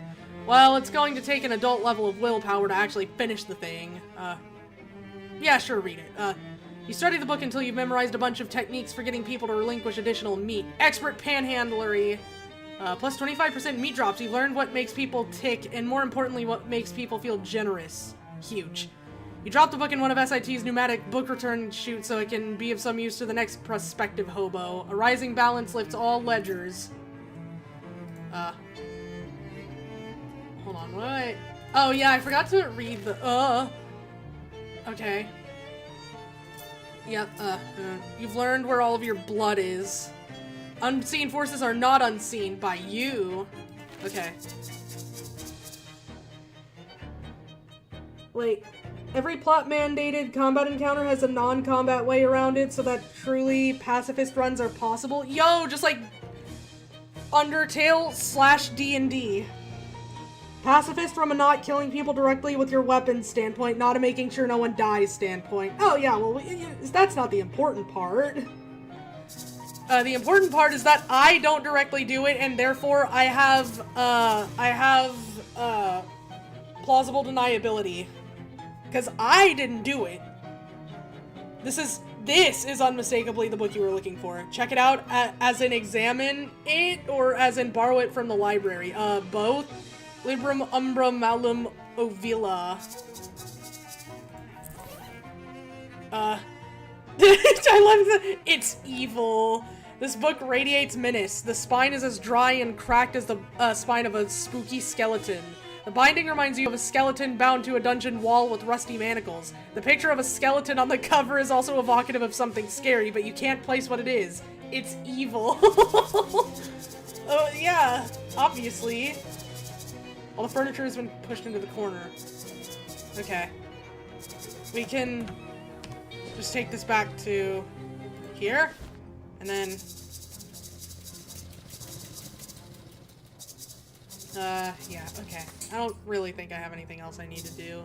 Well, it's going to take an adult level of willpower to actually finish the thing. Yeah, sure, read it. You study the book until you've memorized a bunch of techniques for getting people to relinquish additional meat. Expert panhandlery. Plus 25% meat drops. You've learned what makes people tick, and more importantly, what makes people feel generous. Huge. You drop the book in one of SIT's pneumatic book return chutes so it can be of some use to the next prospective hobo. A rising balance lifts all ledgers. Hold on, what? Oh yeah, I forgot to read the, Okay. Yep, you've learned where all of your blood is. Unseen forces are not unseen by you. Okay. Wait. Every plot-mandated combat encounter has a non-combat way around it so that truly pacifist runs are possible. Yo, just like Undertale / D&D. Pacifist from a not killing people directly with your weapons standpoint, not a making sure no one dies standpoint. Oh yeah, well, that's not the important part. The important part is that I don't directly do it, and therefore I have plausible deniability. Because I didn't do it. This is unmistakably the book you were looking for. Check it out as in examine it, or as in borrow it from the library. Both. Librum umbra malum ovila. I love that. It's evil. This book radiates menace. The spine is as dry and cracked as the spine of a spooky skeleton. The binding reminds you of a skeleton bound to a dungeon wall with rusty manacles. The picture of a skeleton on the cover is also evocative of something scary, but you can't place what it is. It's evil. Oh, yeah, obviously. All the furniture has been pushed into the corner. Okay. we can just take this back to here, and then yeah, okay. I don't really think I have anything else I need to do.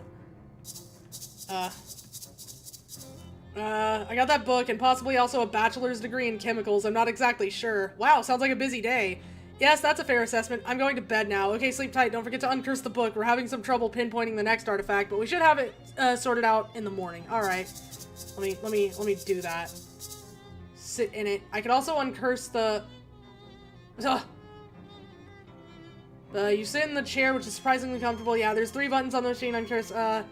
I got that book and possibly also a bachelor's degree in chemicals. I'm not exactly sure. Wow, sounds like a busy day. Yes, that's a fair assessment. I'm going to bed now. Okay, sleep tight. Don't forget to uncurse the book. We're having some trouble pinpointing the next artifact, but we should have it sorted out in the morning. All right. Let me do that. Sit in it. I could also uncurse the... you sit in the chair, which is surprisingly comfortable. Yeah, there's 3 buttons on the machine. Uncurse,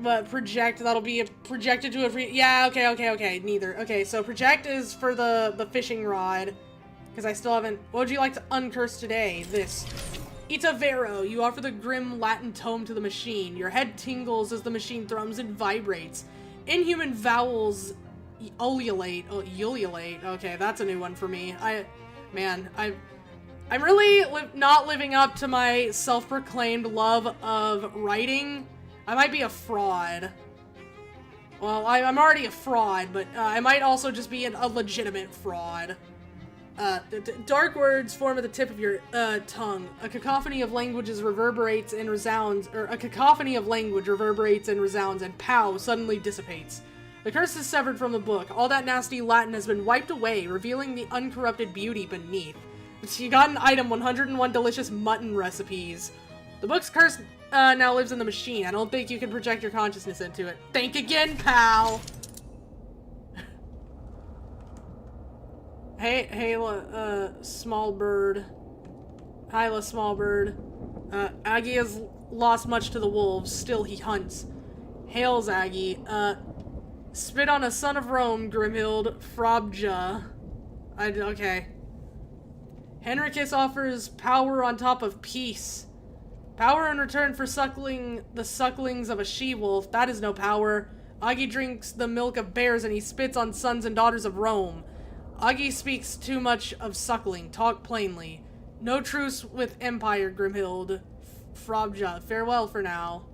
but project, that'll be projected to a free... Yeah, okay. Neither. Okay, so project is for the fishing rod. Because I still haven't... What would you like to uncurse today? This. Ita Vero. You offer the grim Latin tome to the machine. Your head tingles as the machine thrums and vibrates. Inhuman vowels ululate. Oh, ululate. Okay, that's a new one for me. I'm really not living up to my self-proclaimed love of writing. I might be a fraud. Well, I'm already a fraud, but I might also just be a legitimate fraud. Dark words form at the tip of your tongue. A cacophony of languages reverberates and resounds, or a cacophony of language reverberates and resounds, and pow, suddenly dissipates. The curse is severed from the book. All that nasty Latin has been wiped away, revealing the uncorrupted beauty beneath. You got an item, 101 delicious mutton recipes. The book's curse now lives in the machine. I don't think you can project your consciousness into it. Think again, pal! Hey, Hayla, small bird. Hyla, small bird. Aggie has lost much to the wolves, still he hunts. Hails Aggie. Spit on a son of Rome, Grimhild, Frobja. Okay. Henricus offers power on top of peace. Power in return for suckling the sucklings of a she-wolf. That is no power. Aggie drinks the milk of bears and he spits on sons and daughters of Rome. Aggie speaks too much of suckling. Talk plainly. No truce with Empire, Grimhild. Frobja. Farewell for now.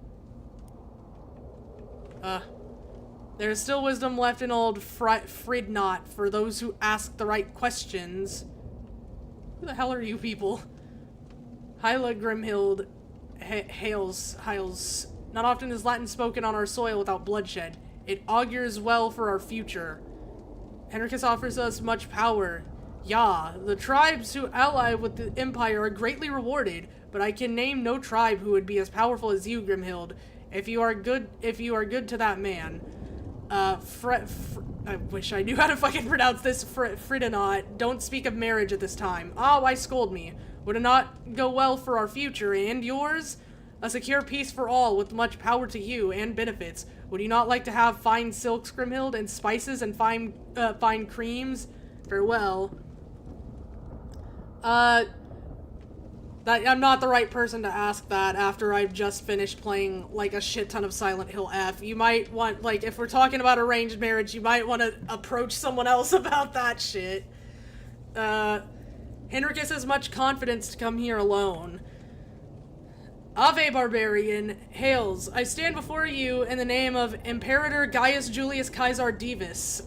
There's still wisdom left in old Fridnot for those who ask the right questions. Who the hell are you people? Hyla Grimhild hails. Not often is Latin spoken on our soil without bloodshed. It augurs well for our future. Henricus offers us much power. Yeah, the tribes who ally with the Empire are greatly rewarded, but I can name no tribe who would be as powerful as you, Grimhild. If you are good to that man. I wish I knew how to fucking pronounce this. Fridinot. Don't speak of marriage at this time. Ah, why scold me? Would it not go well for our future and yours? A secure peace for all, with much power to you and benefits. Would you not like to have fine silks, Grimhild, and spices and fine creams? Farewell. I'm not the right person to ask that after I've just finished playing, like, a shit ton of Silent Hill F. You might want, like, if we're talking about arranged marriage, you might want to approach someone else about that shit. Henricus has much confidence to come here alone. Ave, barbarian, hails. I stand before you in the name of Imperator Gaius Julius Caesar Divis,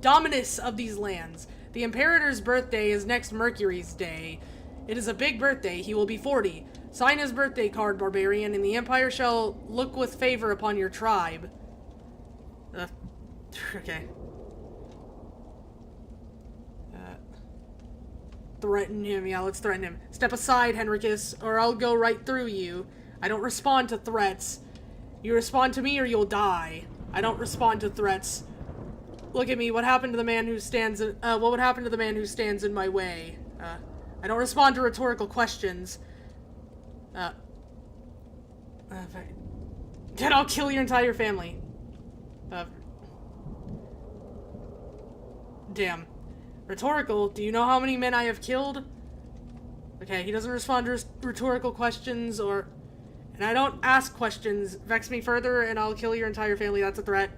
Dominus of these lands. The Imperator's birthday is next Mercury's day. It is a big birthday. He will be 40. Sign his birthday card, barbarian, and the Empire shall look with favor upon your tribe. Okay. Threaten him. Yeah, let's threaten him. Step aside, Henricus, or I'll go right through you. I don't respond to threats. You respond to me or you'll die. I don't respond to threats. Look at me. What happened to the man who stands in, what would happen to the man who stands in my way? I don't respond to rhetorical questions. Then I'll kill your entire family. Damn. Rhetorical? Do you know how many men I have killed? Okay, he doesn't respond to rhetorical questions or... And I don't ask questions. Vex me further and I'll kill your entire family. That's a threat.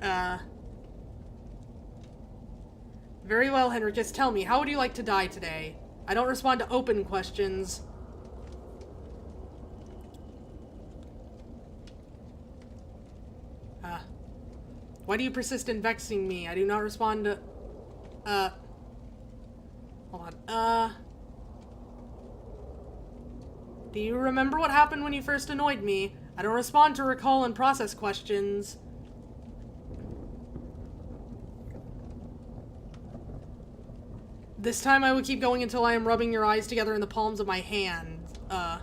Very well, Henricus. Tell me, how would you like to die today? I don't respond to open questions. Why do you persist in vexing me? I do not respond to... Hold on. Do you remember what happened when you first annoyed me? I don't respond to recall and process questions. This time I would keep going until I am rubbing your eyes together in the palms of my hand. I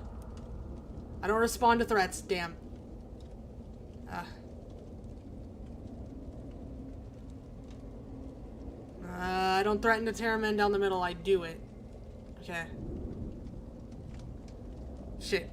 don't respond to threats, damn. I don't threaten to tear a man down the middle, I do it. Okay. Shit.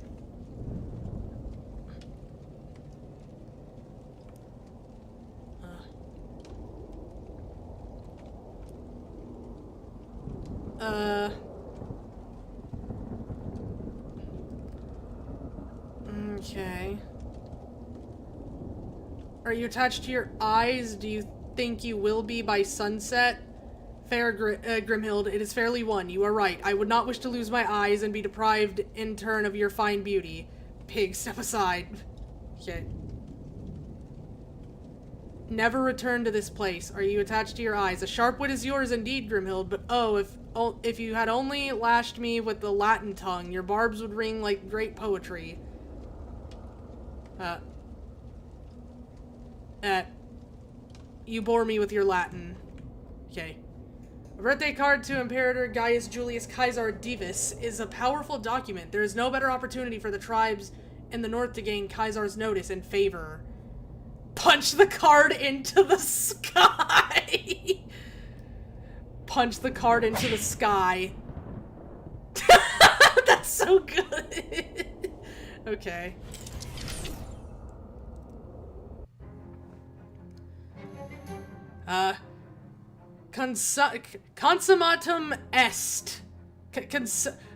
Okay. Are you attached to your eyes? Do you think you will be by sunset? Fair, Grimhild, it is fairly won. You are right. I would not wish to lose my eyes and be deprived in turn of your fine beauty. Pig, step aside. Okay. Never return to this place. Are you attached to your eyes? A sharp wit is yours indeed, Grimhild, but oh, if you had only lashed me with the Latin tongue, your barbs would ring like great poetry. You bore me with your Latin. Okay. A birthday card to Imperator Gaius Julius Caesar Divis is a powerful document. There is no better opportunity for the tribes in the north to gain Caesar's notice and favor. Punch the card into the sky! Punch the card into the sky. That's so good. Okay. Consummatum est.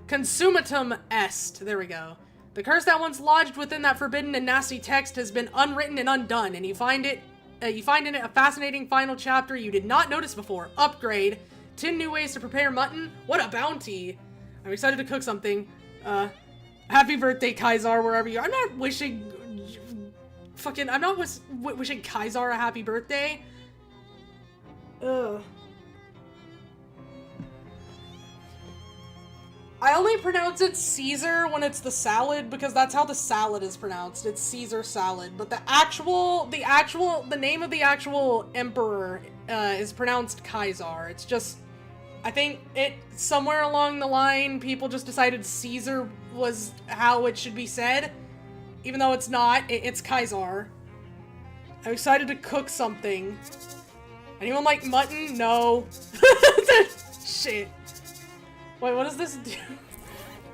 Consummatum est. There we go. The curse that once lodged within that forbidden and nasty text has been unwritten and undone, and you find in it a fascinating final chapter you did not notice before. Upgrade. 10 new ways to prepare mutton. What a bounty. I'm excited to cook something. Happy birthday, Kaisar, wherever you are. I'm not wishing... I'm not wishing Kaisar a happy birthday. Ugh. I only pronounce it Caesar when it's the salad because that's how the salad is pronounced. It's Caesar salad, but the name of the actual emperor is pronounced Kaisar. It's just, I think somewhere along the line people just decided Caesar was how it should be said, even though it's not. It's Kaisar. I'm excited to cook something. Anyone like mutton? No. Shit. Wait, what does this do?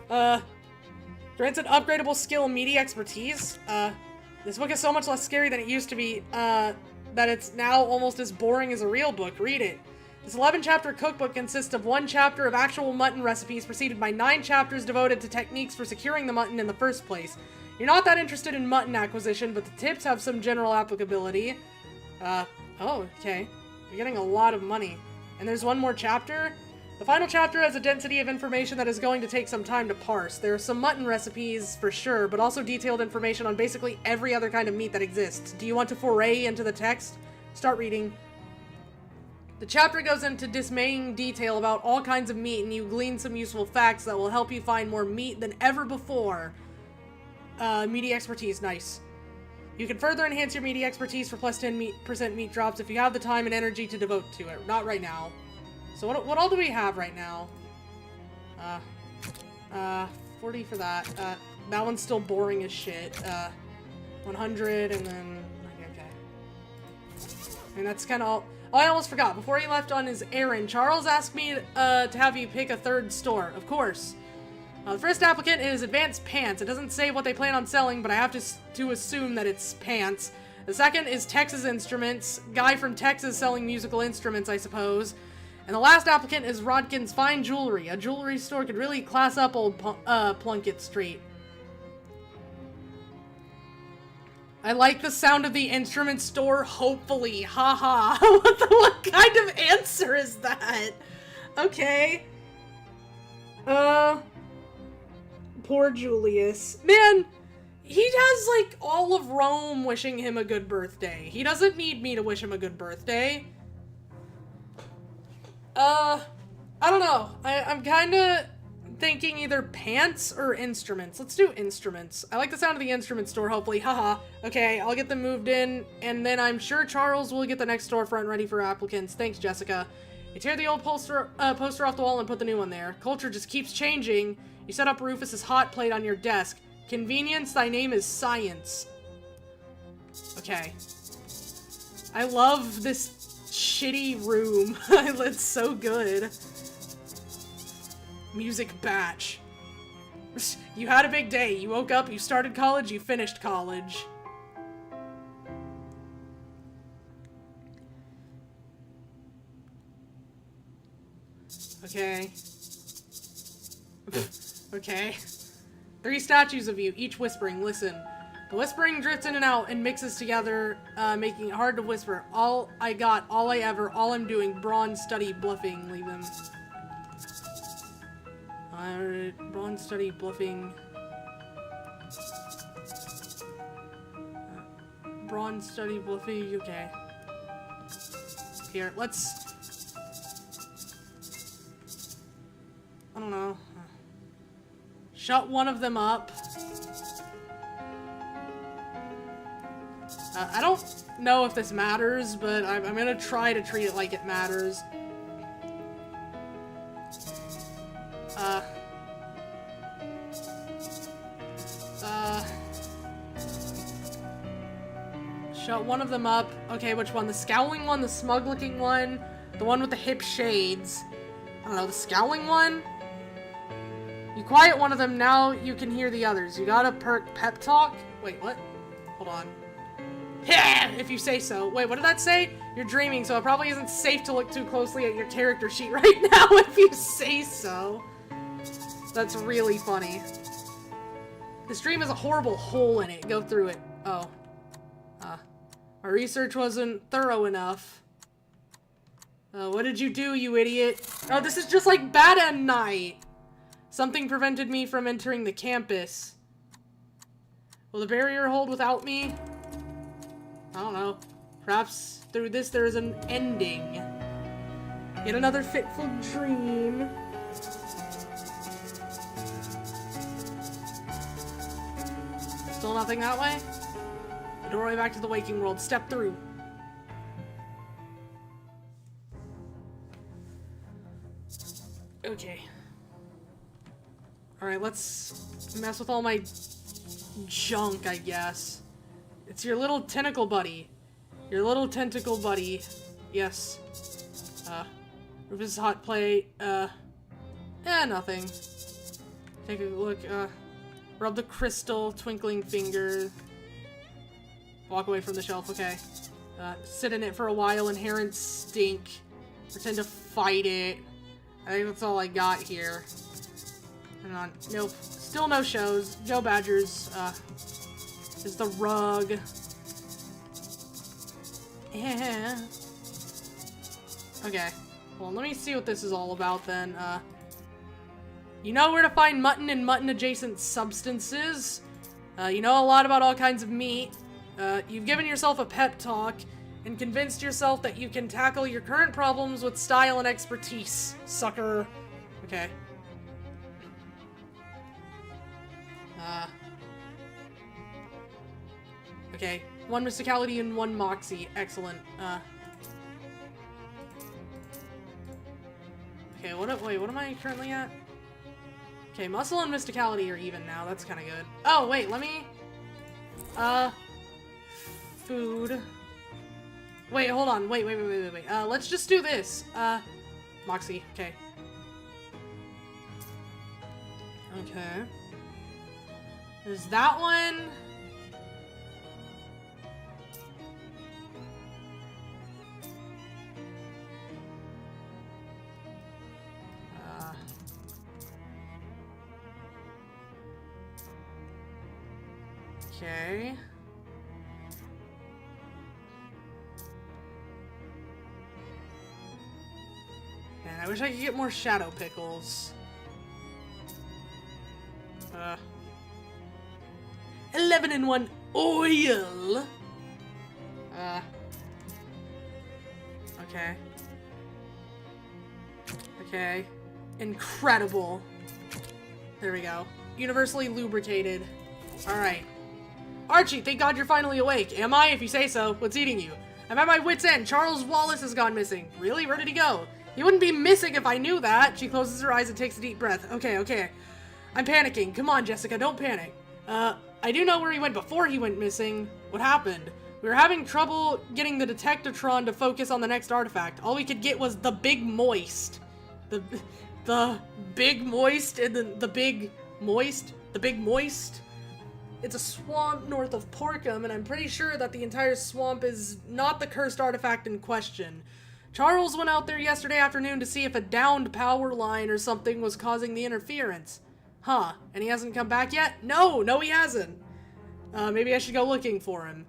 Grants an upgradable skill, meaty expertise. This book is so much less scary than it used to be, that it's now almost as boring as a real book. Read it. This 11-chapter cookbook consists of 1 chapter of actual mutton recipes preceded by 9 chapters devoted to techniques for securing the mutton in the first place. You're not that interested in mutton acquisition, but the tips have some general applicability. Oh, okay. You're getting a lot of money. And there's 1 more chapter? The final chapter has a density of information that is going to take some time to parse. There are some mutton recipes, for sure, but also detailed information on basically every other kind of meat that exists. Do you want to foray into the text? Start reading. The chapter goes into dismaying detail about all kinds of meat, and you glean some useful facts that will help you find more meat than ever before. Meaty expertise, nice. You can further enhance your meaty expertise for plus 10% meat drops if you have the time and energy to devote to it. Not right now. So what all do we have right now? 40 for that. That one's still boring as shit. 100 and then... Okay. And that's kind of all... Oh, I almost forgot. Before he left on his errand, Charles asked me to have you pick a 3rd store. Of course. The first applicant is Advanced Pants. It doesn't say what they plan on selling, but I have to assume that it's pants. The second is Texas Instruments. Guy from Texas selling musical instruments, I suppose. And the last applicant is Rodkin's Fine Jewelry. A jewelry store could really class up old Plunkett Street. I like the sound of the instrument store, hopefully. Haha. What kind of answer is that? Okay. Poor Julius. Man, He has, like, all of Rome wishing him a good birthday. He doesn't need me to wish him a good birthday. I don't know. I'm kinda thinking either pants or instruments. Let's do instruments. I like the sound of the instrument store, hopefully. Haha. Okay, I'll get them moved in, and then I'm sure Charles will get the next storefront ready for applicants. Thanks, Jessica. You tear the old poster off the wall and put the new one there. Culture just keeps changing. You set up Rufus's hot plate on your desk. Convenience, thy name is science. Okay. I love this shitty room. It's so good. Music batch. You had a big day. You woke up, you started college, you finished college. Okay. Okay. 3 statues of you, each whispering. Listen. The whispering drifts in and out and mixes together, making it hard to whisper. All I got, all I ever, all I'm doing. Bronze study bluffing. Leave them. Bronze study bluffing. Bronze study bluffing. Okay. Here, let's. I don't know. Shut one of them up. I don't know if this matters, but I'm gonna try to treat it like it matters. Shut one of them up. Okay, which one? The scowling one, the smug-looking one, the one with the hip shades. I don't know, the scowling one? You quiet one of them, now you can hear the others. You got a pep talk? Wait, what? Hold on. Yeah, if you say so. Wait, what did that say? You're dreaming, so it probably isn't safe to look too closely at your character sheet right now if you say so. That's really funny. This dream has a horrible hole in it. Go through it. Oh. My research wasn't thorough enough. What did you do, you idiot? Oh, this is just like Bad Night. Something prevented me from entering the campus. Will the barrier hold without me? I don't know. Perhaps through this there is an ending. Yet another fitful dream. Still nothing that way? The doorway back to the waking world. Step through. Okay. Alright, let's mess with all my junk, I guess. It's your little tentacle buddy. Your little tentacle buddy. Yes. Rufus' hot plate. Nothing. Take a look, rub the crystal, twinkling finger. Walk away from the shelf, okay. Sit in it for a while, inherent stink. Pretend to fight it. I think that's all I got here. Hang on. Nope. Still no shows. Joe Badgers, is the rug. Yeah. Okay. Well, let me see what this is all about then. You know where to find mutton and mutton-adjacent substances. You know a lot about all kinds of meat. You've given yourself a pep talk and convinced yourself that you can tackle your current problems with style and expertise. Sucker. Okay. Okay. 1 mysticality and 1 moxie. Excellent. Okay, wait, what am I currently at? Okay, muscle and mysticality are even now. That's kind of good. Oh, wait, let me... Food. Wait, hold on. Wait. Let's just do this. Moxie. Okay. Okay. There's that one. Okay. Man, I wish I could get more shadow pickles. 11-in-1 oil. Okay. Okay. Incredible. There we go. Universally lubricated. Alright. Archie, thank God you're finally awake. Am I? If you say so. What's eating you? I'm at my wit's end. Charles Wallace has gone missing. Really? Where did he go? He wouldn't be missing if I knew that. She closes her eyes and takes a deep breath. Okay. I'm panicking. Come on, Jessica, don't panic. I do know where he went before he went missing. What happened? We were having trouble getting the Detectatron to focus on the next artifact. All we could get was the Big Moist. The Big Moist and then the Big Moist? The Big Moist? It's a swamp north of Porkham, and I'm pretty sure that the entire swamp is not the cursed artifact in question. Charles went out there yesterday afternoon to see if a downed power line or something was causing the interference. Huh, and he hasn't come back yet? No, he hasn't. Maybe I should go looking for him.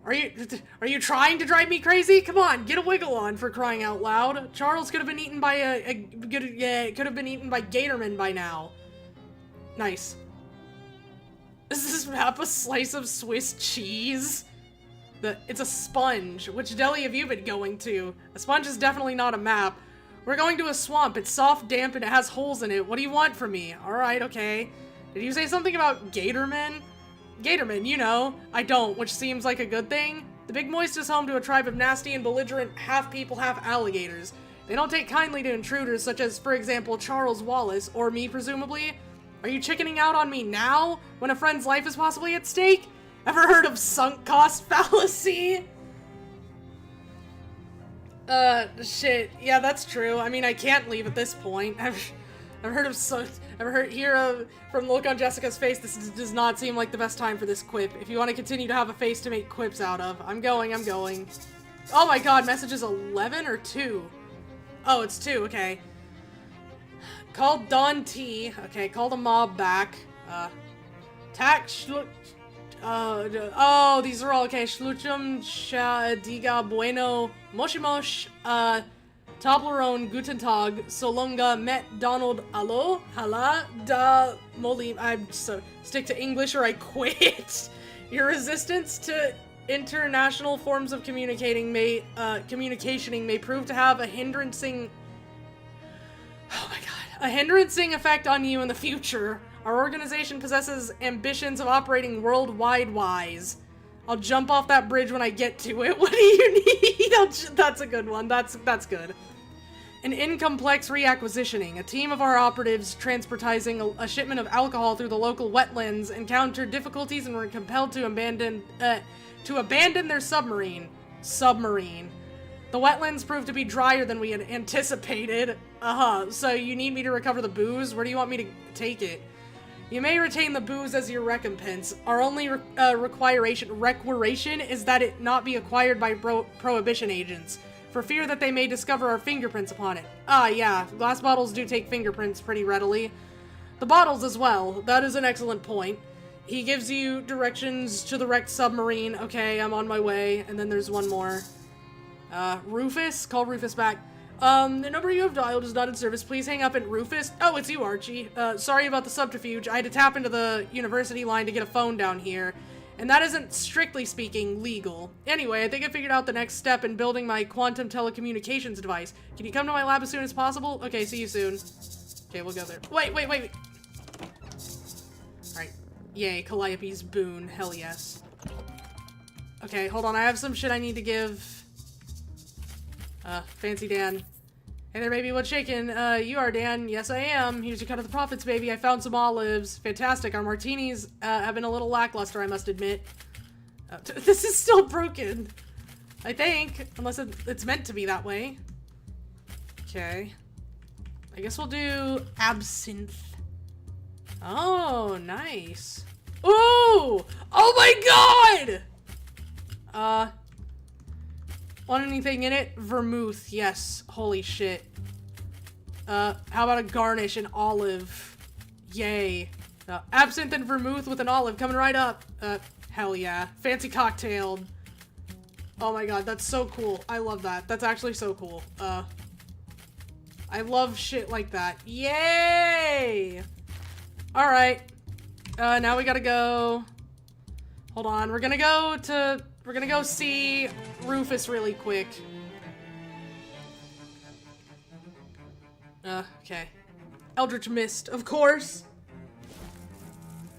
Are you trying to drive me crazy? Come on, get a wiggle on, for crying out loud. Charles could have been eaten by could have been eaten by Gatorman by now. Nice. Is this map a slice of Swiss cheese? It's a sponge. Which deli have you been going to? A sponge is definitely not a map. We're going to a swamp. It's soft, damp, and it has holes in it. What do you want from me? Alright, okay. Did you say something about Gatorman? Gatorman, you know. I don't, which seems like a good thing. The Big Moist is home to a tribe of nasty and belligerent half-people, half-alligators. They don't take kindly to intruders such as, for example, Charles Wallace, or me, presumably. Are you chickening out on me now, when a friend's life is possibly at stake? Ever heard of sunk cost fallacy? Shit. Yeah, that's true. I mean, I can't leave at this point. From the look on Jessica's face, this does not seem like the best time for this quip. If you want to continue to have a face to make quips out of. I'm going. Oh my god, message is 11 or 2? Oh, it's 2, okay. Call Don T. Okay, call the mob back. These are all okay. Schluchum, Diga, Bueno, Moshimosh, Toblerone, Guten Tag, Solonga, Met, Donald, Allo, Hala, Da, Moli. Stick to English or I quit. Your resistance to international forms of communicating may prove to have a hindrancing effect on you in the future. Our organization possesses ambitions of operating worldwide-wise. I'll jump off that bridge when I get to it. What do you need? That's a good one. That's good. An incomplex reacquisitioning. A team of our operatives transporting a shipment of alcohol through the local wetlands encountered difficulties and were compelled to abandon their submarine. The wetlands proved to be drier than we had anticipated. So you need me to recover the booze? Where do you want me to take it? You may retain the booze as your recompense. Our only requiration is that it not be acquired by prohibition agents, for fear that they may discover our fingerprints upon it. Yeah, glass bottles do take fingerprints pretty readily. The bottles as well. That is an excellent point. He gives you directions to the wrecked submarine. Okay, I'm on my way. And then there's one more. Rufus? Call Rufus back. The number you have dialed is not in service. Please hang up at Rufus. Oh, it's you, Archie. Sorry about the subterfuge. I had to tap into the university line to get a phone down here. And that isn't, strictly speaking, legal. Anyway, I think I figured out the next step in building my quantum telecommunications device. Can you come to my lab as soon as possible? Okay, see you soon. Okay, we'll go there. Wait. Alright. Yay, Calliope's boon. Hell yes. Okay, hold on. I have some shit I need to give. Fancy Dan. Hey there, baby, what's shaking? You are Dan. Yes, I am. Here's your cut of the profits, baby. I found some olives. Fantastic. Our martinis have been a little lackluster, I must admit. This is still broken. I think. Unless it's meant to be that way. Okay. I guess we'll do absinthe. Oh, nice. Ooh! Oh my god! Want anything in it? Vermouth, yes. Holy shit. How about a garnish, an olive? Yay. Absinthe and vermouth with an olive coming right up. Hell yeah. Fancy cocktailed. Oh my god, that's so cool. I love that. That's actually so cool. I love shit like that. Yay! Alright. Now we gotta go Hold on, we're gonna go see Rufus really quick. Okay. Eldritch Mist, of course.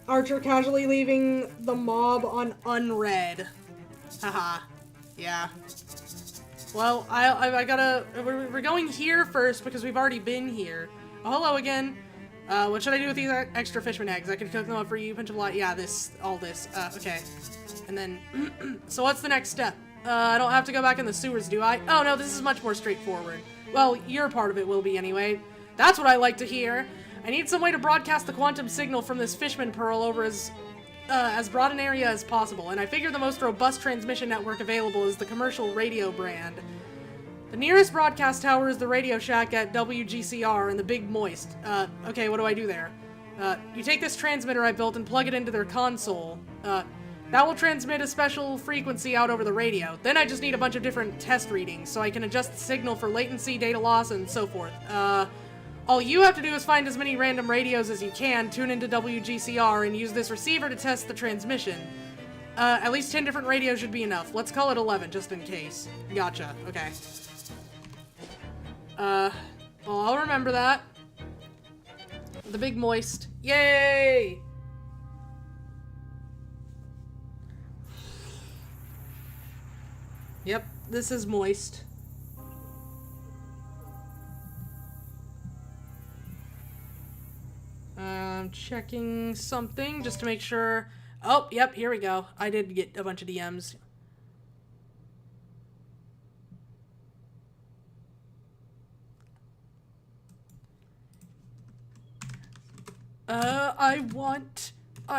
Archer casually leaving the mob on unread. Haha. Yeah. Well, I gotta... We're going here first because we've already been here. Oh, hello again. What should I do with these extra fishman eggs? I can cook them up for you, pinch of light. Yeah, all this. Okay. And then... So what's the next step? I don't have to go back in the sewers, do I? Oh, no, this is much more straightforward. Well, your part of it will be anyway. That's what I like to hear. I need some way to broadcast the quantum signal from this fishman pearl over as broad an area as possible, and I figure the most robust transmission network available is the commercial radio brand. The nearest broadcast tower is the Radio Shack at WGCR in the Big Moist. Okay, what do I do there? You take this transmitter I built and plug it into their console. That will transmit a special frequency out over the radio. Then I just need a bunch of different test readings, so I can adjust the signal for latency, data loss, and so forth. All you have to do is find as many random radios as you can, tune into WGCR, and use this receiver to test the transmission. At least 10 different radios should be enough. Let's call it 11, just in case. Gotcha. Okay. Well, I'll remember that. The Big Moist. Yay! Yep, this is moist. I'm checking something just to make sure. Oh, yep, here we go. I did get a bunch of DMs. I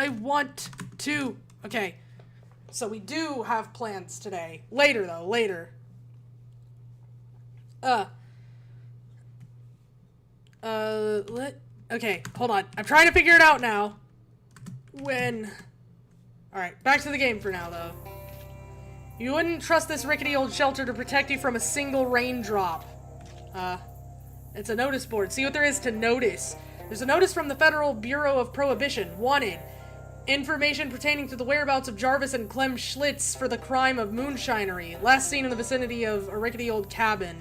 want to. Okay. So we do have plans today. Later, though. Later. Okay, hold on. I'm trying to figure it out now. Alright, back to the game for now, though. You wouldn't trust this rickety old shelter to protect you from a single raindrop. It's a notice board. See what there is to notice. There's a notice from the Federal Bureau of Prohibition. Wanted. Information pertaining to the whereabouts of Jarvis and Clem Schlitz for the crime of moonshinery. Last seen in the vicinity of a rickety old cabin.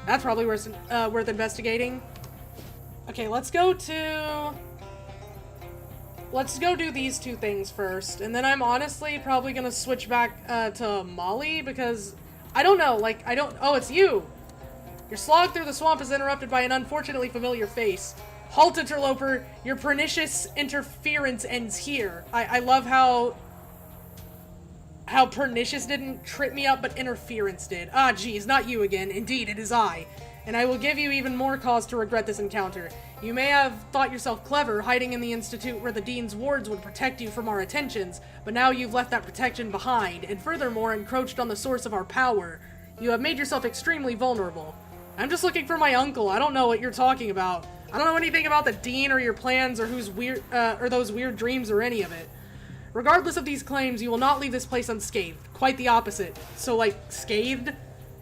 That's probably worth investigating. Okay, let's go do these two things first, and then I'm honestly probably gonna switch back to Molly, because I don't know, oh, it's you! Your slog through the swamp is interrupted by an unfortunately familiar face. Halt, interloper, your pernicious interference ends here. I love how pernicious didn't trip me up, but interference did. Ah, geez, not you again. Indeed, it is I. And I will give you even more cause to regret this encounter. You may have thought yourself clever, hiding in the institute where the dean's wards would protect you from our attentions, but now you've left that protection behind, and furthermore encroached on the source of our power. You have made yourself extremely vulnerable. I'm just looking for my uncle. I don't know what you're talking about. I don't know anything about the dean or your plans or or those weird dreams or any of it. Regardless of these claims, you will not leave this place unscathed. Quite the opposite. So, like, scathed?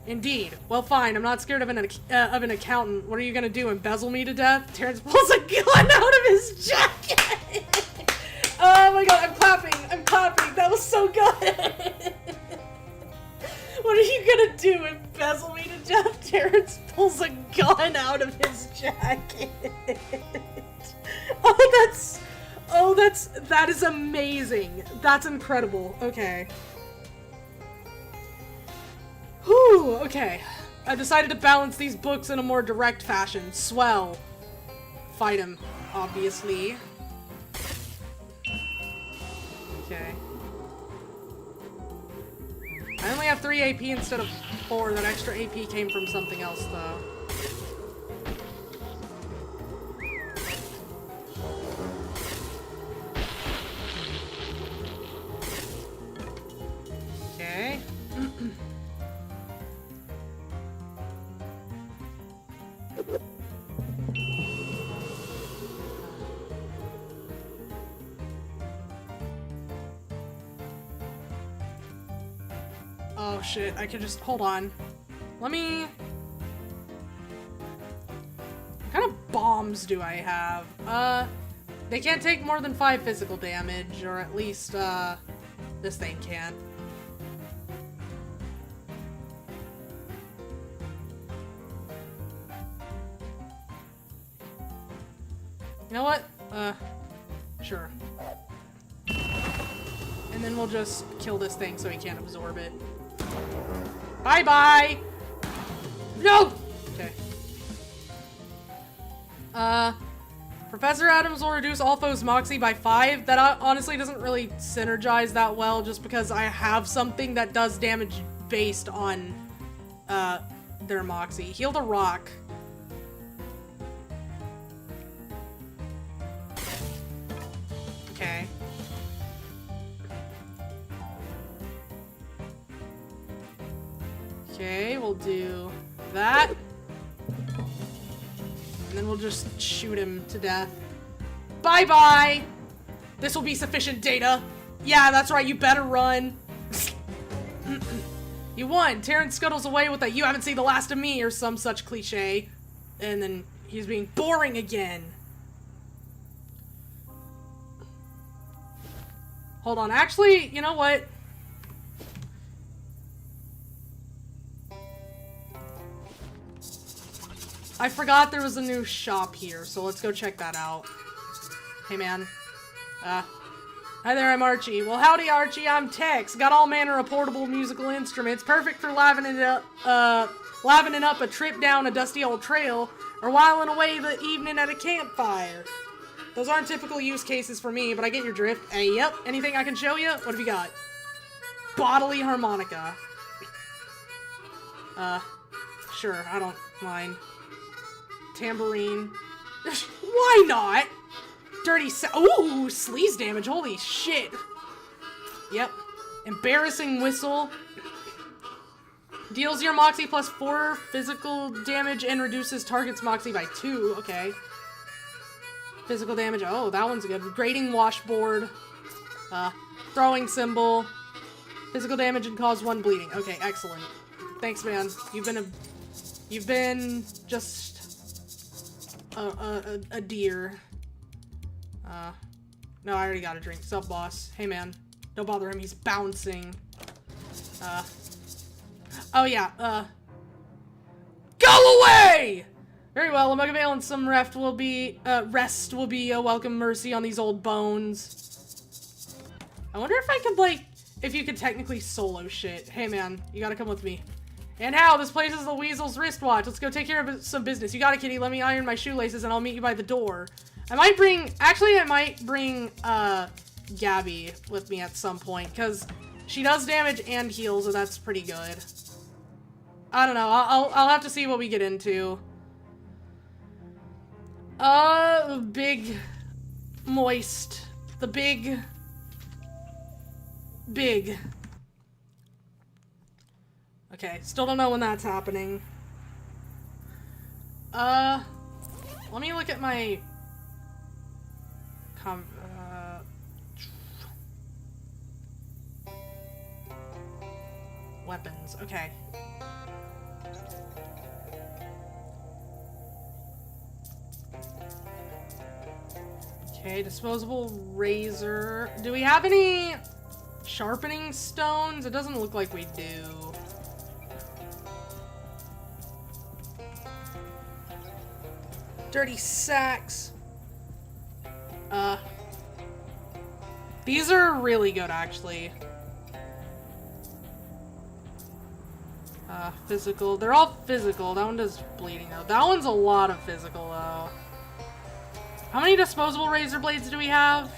Indeed. Well, fine. I'm not scared of an accountant. What are you gonna do, embezzle me to death? Terrence pulls a gun out of his jacket! Oh my god, I'm clapping! I'm clapping! That was so good! What are you gonna do, embezzle me to death? Terrence pulls a gun out of his jacket! That is amazing! That's incredible. Okay. Whew, okay. I've decided to balance these books in a more direct fashion. Swell. Fight him, obviously. Okay. I only have 3 AP instead of 4. That extra AP came from something else, though. Okay. Oh shit, I could just, hold on. Let me... What kind of bombs do I have? They can't take more than 5 physical damage, or at least, This thing can't. You know what? Sure. And then we'll just kill this thing so he can't absorb it. Bye-bye! No! Okay. Professor Adams will reduce all foes' moxie by 5. That honestly doesn't really synergize that well just because I have something that does damage based on, their moxie. Heal the rock. Okay. Okay, we'll do that. And then we'll just shoot him to death. Bye-bye! This will be sufficient data. Yeah, that's right, you better run. You won! Terrence scuttles away with a "you haven't seen the last of me" or some such cliche. And then he's being boring again. Hold on, actually, you know what? I forgot there was a new shop here, so let's go check that out. Hey, man. Hi there, I'm Archie. Well, howdy, Archie, I'm Tex. Got all manner of portable musical instruments, perfect for livening up a trip down a dusty old trail, or whiling away the evening at a campfire. Those aren't typical use cases for me, but I get your drift. Hey, yep. Anything I can show you? What have you got? Bodily harmonica. Sure, I don't mind. Tambourine. Why not? Dirty ooh, sleaze damage. Holy shit. Yep. Embarrassing whistle. Deals your moxie plus 4 physical damage and reduces target's moxie by 2. Okay. Physical damage. Oh, that one's good. Grating washboard. Throwing symbol. Physical damage and cause 1 bleeding. Okay, excellent. Thanks, man. You've been just a deer. No, I already got a drink. Sup, boss? Hey, man. Don't bother him. He's bouncing. Oh, yeah. Go away! Very well. A mug of ale and some rest will be a welcome mercy on these old bones. I wonder if I could, like, if you could technically solo shit. Hey, man. You gotta come with me. And how? This place is the Weasel's wristwatch. Let's go take care of some business. You got it, kitty. Let me iron my shoelaces and I'll meet you by the door. I might bring Gabby with me at some point, because she does damage and heals, so that's pretty good. I don't know. I'll have to see what we get into. Big, moist. The big. Okay, still don't know when that's happening. Let me look at my weapons. Okay. Okay, disposable razor. Do we have any sharpening stones? It doesn't look like we do. Dirty sacks. These are really good, actually. Physical. They're all physical. That one does bleeding, though. That one's a lot of physical, though. How many disposable razor blades do we have?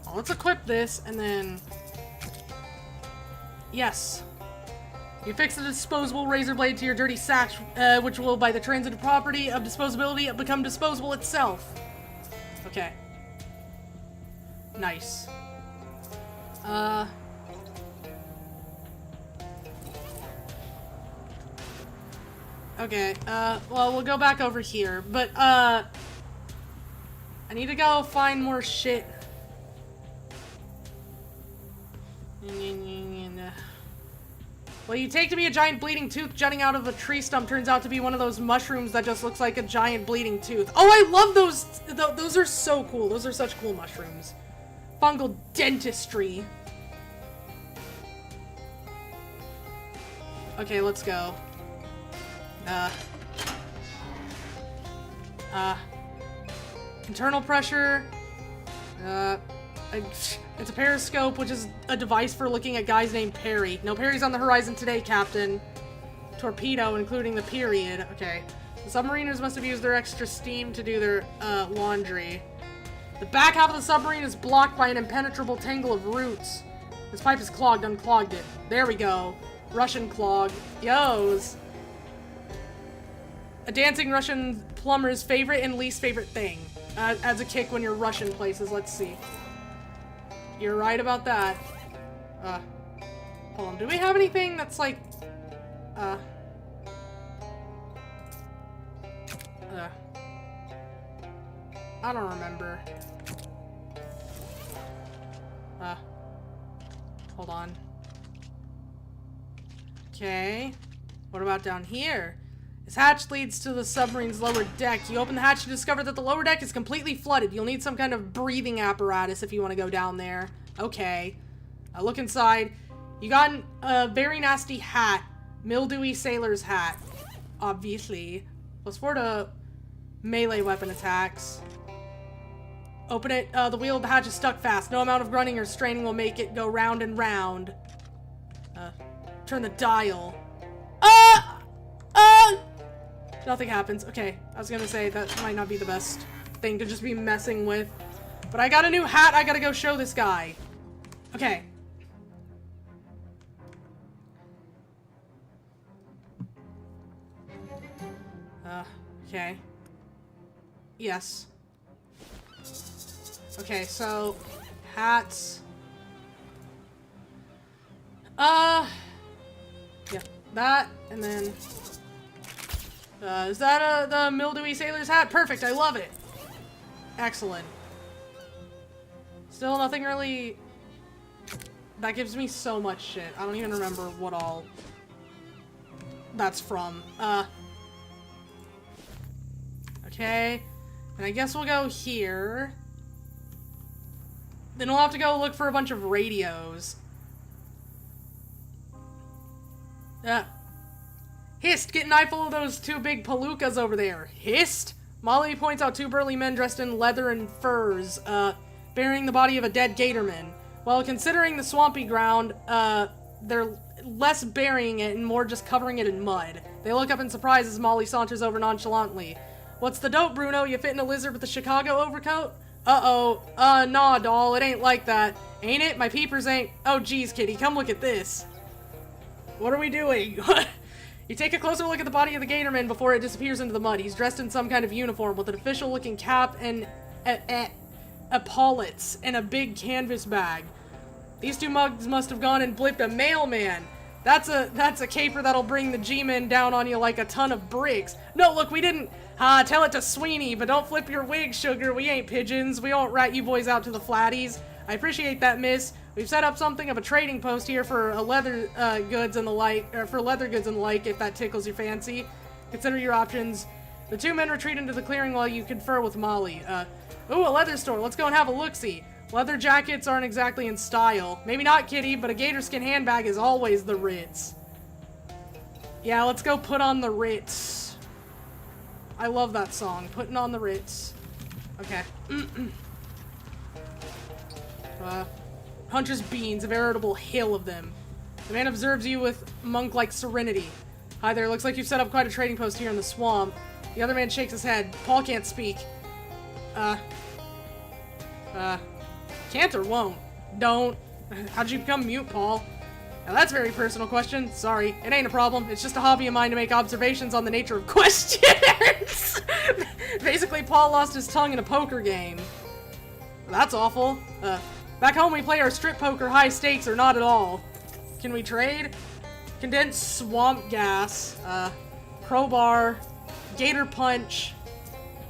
Well, let's equip this, and then... Yes. You fix the disposable razor blade to your dirty sack, which will, by the transitive property of disposability, become disposable itself. Okay. Nice. Okay, well, we'll go back over here, but, I need to go find more shit. What you take to be a giant bleeding tooth jutting out of a tree stump turns out to be one of those mushrooms that just looks like a giant bleeding tooth. Oh, I love those. Those are so cool. Those are such cool mushrooms. Fungal dentistry. Okay, let's go. Internal pressure. It's a periscope, which is a device for looking at guys named Perry. No Perry's on the horizon today, Captain. Torpedo, including the period. Okay. The submariners must have used their extra steam to do their laundry. The back half of the submarine is blocked by an impenetrable tangle of roots. This pipe is clogged, unclogged it. There we go. Russian clog. Yos. A dancing Russian plumber's favorite and least favorite thing. Adds a kick when you're Russian places. Let's see. You're right about that. Hold on. Do we have anything that's like... I don't remember. Hold on. Okay. What about down here? This hatch leads to the submarine's lower deck. You open the hatch to discover that the lower deck is completely flooded. You'll need some kind of breathing apparatus if you want to go down there. Okay. Look inside. You got a very nasty hat. Mildewy sailor's hat. Obviously. +4 to melee weapon attacks. Open it. The wheel of the hatch is stuck fast. No amount of grunting or straining will make it go round and round. Turn the dial. Nothing happens. Okay, I was gonna say that might not be the best thing to just be messing with. But I got a new hat I gotta go show this guy. Okay. Okay. Yes. Okay, so... hats. Yeah, that, and then... is that the mildewy sailor's hat? Perfect, I love it. Excellent. Still nothing really... That gives me so much shit. I don't even remember what all that's from. Okay. And I guess we'll go here. Then we'll have to go look for a bunch of radios. Hist, get an eyeful of those two big palookas over there. Hist? Molly points out two burly men dressed in leather and furs, bearing the body of a dead gatorman. While considering the swampy ground, they're less burying it and more just covering it in mud. They look up in surprise as Molly saunters over nonchalantly. What's the dope, Bruno? You fitting a lizard with a Chicago overcoat? Uh-oh. Nah, doll, it ain't like that. Ain't it? My peepers ain't... Oh, geez, kitty, come look at this. What are we doing? You take a closer look at the body of the gatorman before it disappears into the mud. He's dressed in some kind of uniform with an official-looking cap and epaulets and a big canvas bag. These two mugs must have gone and blipped a mailman. That's a caper that'll bring the G-men down on you like a ton of bricks. No, look, we didn't... tell it to Sweeney, but don't flip your wig, sugar. We ain't pigeons. We won't rat you boys out to the flatties. I appreciate that, miss. We've set up something of a trading post here for leather goods and the like, if that tickles your fancy. Consider your options. The two men retreat into the clearing while you confer with Molly. Ooh, a leather store. Let's go and have a look-see. Leather jackets aren't exactly in style. Maybe not, kitty, but a gator skin handbag is always the Ritz. Yeah, let's go put on the Ritz. I love that song. Putting on the Ritz. Okay. Hunter's beans, a veritable hill of them. The man observes you with monk-like serenity. Hi there, looks like you've set up quite a trading post here in the swamp. The other man shakes his head. Paul can't speak. Can't or won't? Don't. How'd you become mute, Paul? Now that's a very personal question. Sorry, it ain't a problem. It's just a hobby of mine to make observations on the nature of questions. Basically, Paul lost his tongue in a poker game. That's awful. Back home we play our strip poker high stakes or not at all. Can we trade? Condensed swamp gas, crowbar, gator punch,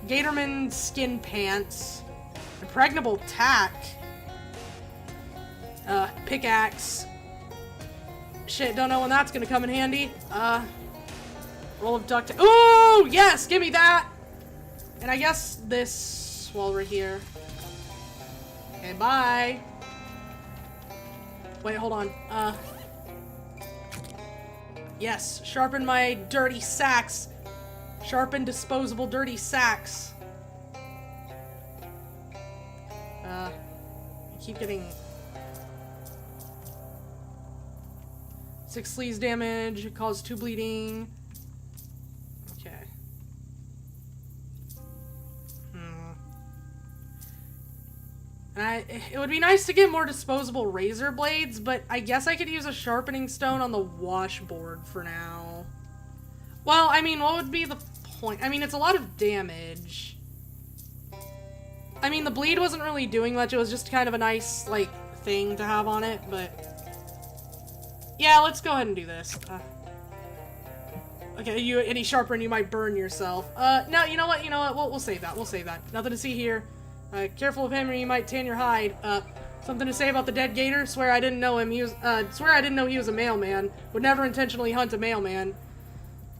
gatorman skin pants, impregnable tack, pickaxe, Shit, don't know when that's gonna come in handy. Roll of duct tape. Ooh, yes, give me that! And I guess this while we're here. Okay, bye. Wait, hold on. Yes, sharpen my dirty sacks. Sharpen disposable dirty sacks. I keep getting 6 sleaze damage, cause 2 bleeding. Okay. It would be nice to get more disposable razor blades, but I guess I could use a sharpening stone on the washboard for now. Well, I mean, what would be the point? I mean, it's a lot of damage. I mean, the bleed wasn't really doing much. It was just kind of a nice, like, thing to have on it, but... Yeah, let's go ahead and do this. Okay, any sharper and you might burn yourself. No, you know what? We'll save that. We'll save that. Nothing to see here. Careful of him or you might tan your hide. Something to say about the dead gator? Swear I didn't know him. Swear I didn't know he was a mailman. Would never intentionally hunt a mailman.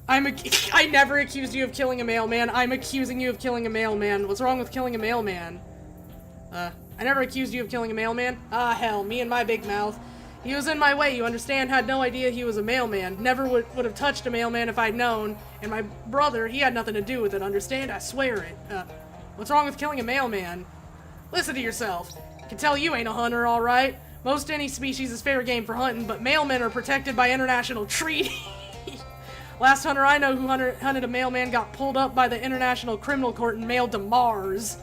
I never accused you of killing a mailman. I'm accusing you of killing a mailman. What's wrong with killing a mailman? I never accused you of killing a mailman. Ah, hell, me and my big mouth. He was in my way, you understand? Had no idea he was a mailman. Never would have touched a mailman if I'd known. And my brother, he had nothing to do with it, understand? I swear it. What's wrong with killing a mailman? Listen to yourself. I can tell you ain't a hunter, alright? Most any species is fair game for hunting, but mailmen are protected by international treaty. Last hunter I know who hunted a mailman got pulled up by the International Criminal Court and mailed to Mars.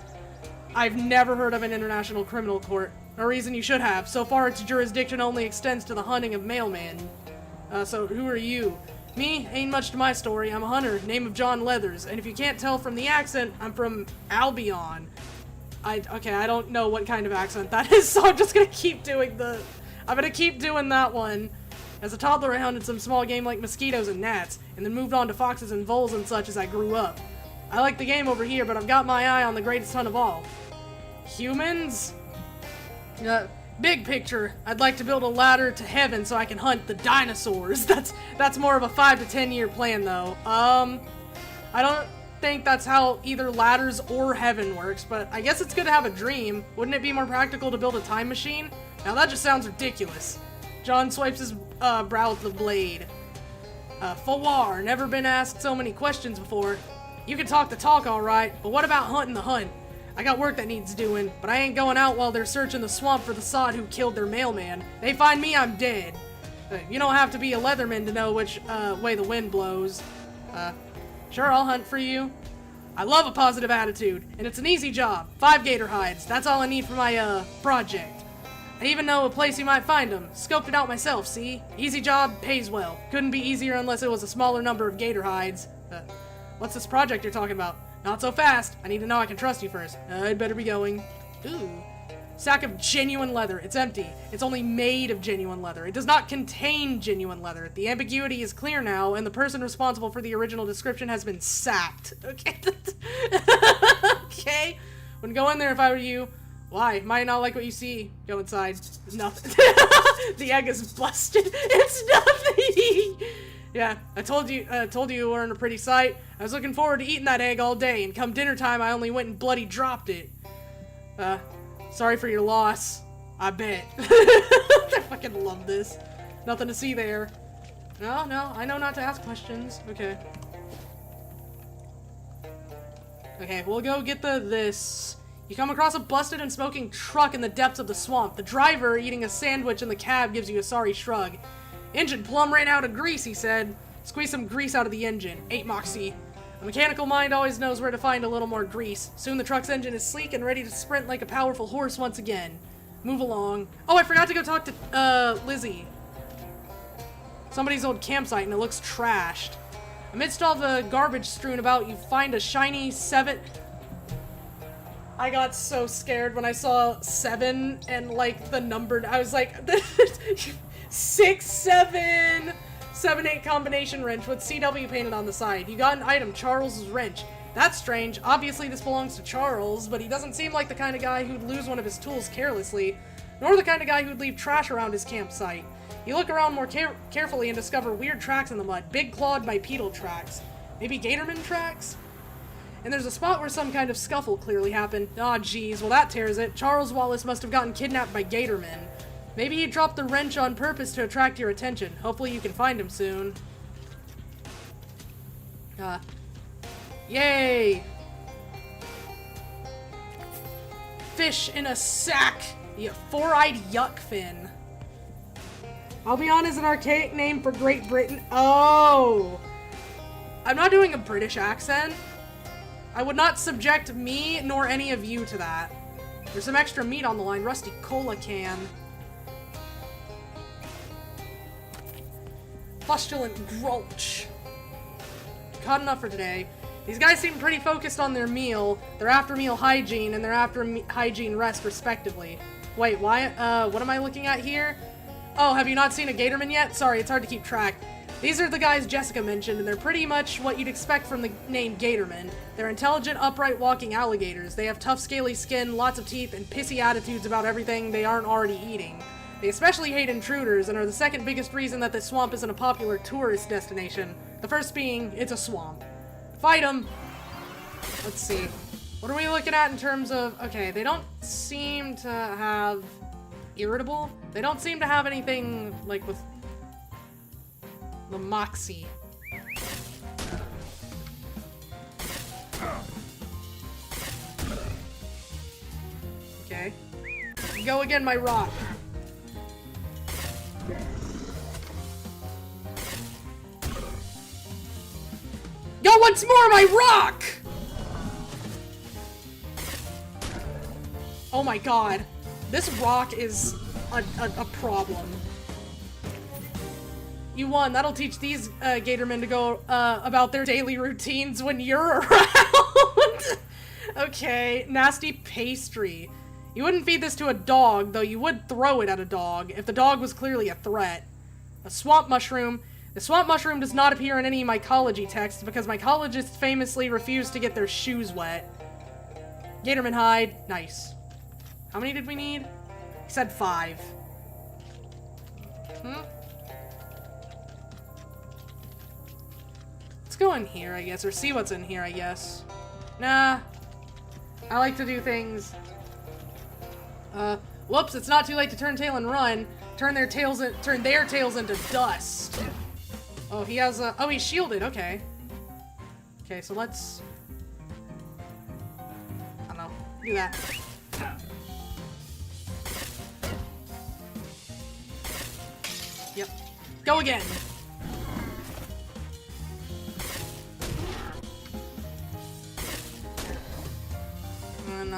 I've never heard of an International Criminal Court. No reason you should have. So far, its jurisdiction only extends to the hunting of mailmen. So who are you? Me? Ain't much to my story. I'm a hunter, name of John Leathers, and if you can't tell from the accent, I'm from Albion. Okay, I don't know what kind of accent that is, so I'm just gonna keep doing that one. As a toddler, I hunted some small game like mosquitoes and gnats, and then moved on to foxes and voles and such as I grew up. I like the game over here, but I've got my eye on the greatest hunt of all. Humans? Big picture, I'd like to build a ladder to heaven so I can hunt the dinosaurs. That's more of a 5 to 10 year plan though. I don't think that's how either ladders or heaven works, but I guess it's good to have a dream. Wouldn't it be more practical to build a time machine? Now that just sounds ridiculous. John swipes his brow with the blade. Fawar, never been asked so many questions before. You can talk the talk alright, but what about hunting the hunt? I got work that needs doing, but I ain't going out while they're searching the swamp for the sod who killed their mailman. They find me, I'm dead. You don't have to be a leatherman to know which way the wind blows. Sure, I'll hunt for you. I love a positive attitude, and it's an easy job. 5 gator hides, that's all I need for my, project. I even know a place you might find them. Scoped it out myself, see? Easy job, pays well. Couldn't be easier unless it was a smaller number of gator hides. What's this project you're talking about? Not so fast. I need to know I can trust you first. I'd better be going. Ooh. Sack of genuine leather. It's empty. It's only made of genuine leather. It does not contain genuine leather. The ambiguity is clear now, and the person responsible for the original description has been sacked. Okay. Okay. Wouldn't go in there if I were you. Why? Might not like what you see. Go inside. Nothing. The egg is busted. It's nothing. Yeah, I told you weren't a pretty sight. I was looking forward to eating that egg all day, and come dinner time, I only went and bloody dropped it. Sorry for your loss. I bet. I fucking love this. Nothing to see there. No, I know not to ask questions. Okay. Okay, we'll go get this. You come across a busted and smoking truck in the depths of the swamp. The driver, eating a sandwich in the cab, gives you a sorry shrug. Engine plumb ran out of grease, he said. Squeeze some grease out of the engine. 8 Moxie. A mechanical mind always knows where to find a little more grease. Soon the truck's engine is sleek and ready to sprint like a powerful horse once again. Move along. Oh, I forgot to go talk to, Lizzie. Somebody's old campsite and it looks trashed. Amidst all the garbage strewn about, you find a shiny 7... I got so scared when I saw 7 and, like, the numbered... I was like... 6, 7... 7-8 combination wrench with CW painted on the side. You got an item, Charles's wrench. That's strange. Obviously this belongs to Charles, but he doesn't seem like the kind of guy who'd lose one of his tools carelessly. nor the kind of guy who'd leave trash around his campsite. You look around more carefully and discover weird tracks in the mud, big clawed bipedal tracks. Maybe Gatorman tracks? And there's a spot where some kind of scuffle clearly happened. Aw, geez, well that tears it. Charles Wallace must have gotten kidnapped by Gatorman. Maybe he dropped the wrench on purpose to attract your attention. Hopefully you can find him soon. Yay! Fish in a sack! You four-eyed yuckfin. Albion is an archaic name for Great Britain. Oh! I'm not doing a British accent. I would not subject me nor any of you to that. There's some extra meat on the line. Rusty cola can. Fustulent Grulch. Caught enough for today. These guys seem pretty focused on their meal, their after-meal hygiene, and their after-hygiene rest, respectively. Wait, why? What am I looking at here? Oh, have you not seen a Gatorman yet? Sorry, it's hard to keep track. These are the guys Jessica mentioned, and they're pretty much what you'd expect from the name Gatorman. They're intelligent, upright, walking alligators. They have tough, scaly skin, lots of teeth, and pissy attitudes about everything they aren't already eating. They especially hate intruders, and are the second biggest reason that this swamp isn't a popular tourist destination. The first being, it's a swamp. Fight them! Let's see. What are we looking at in terms of... Okay, they don't seem to have... Irritable? They don't seem to have anything, like, with... the moxie. Okay. Go again, my rock. Go once more, my rock! Oh my god. This rock is a problem. You won. That'll teach these Gatormen to go about their daily routines when you're around. Okay, nasty pastry. You wouldn't feed this to a dog, though you would throw it at a dog if the dog was clearly a threat. A swamp mushroom. The swamp mushroom does not appear in any mycology texts because mycologists famously refuse to get their shoes wet. Gatorman hide. Nice. How many did we need? He said 5. Let's go in here, I guess, or see what's in here, I guess. Nah. I like to do things. Whoops, it's not too late to turn tail and run. Turn their tails into dust. Oh, he has a... Oh, he's shielded. Okay. Okay, so let's... I don't know. Do that. Yep. Go again. And,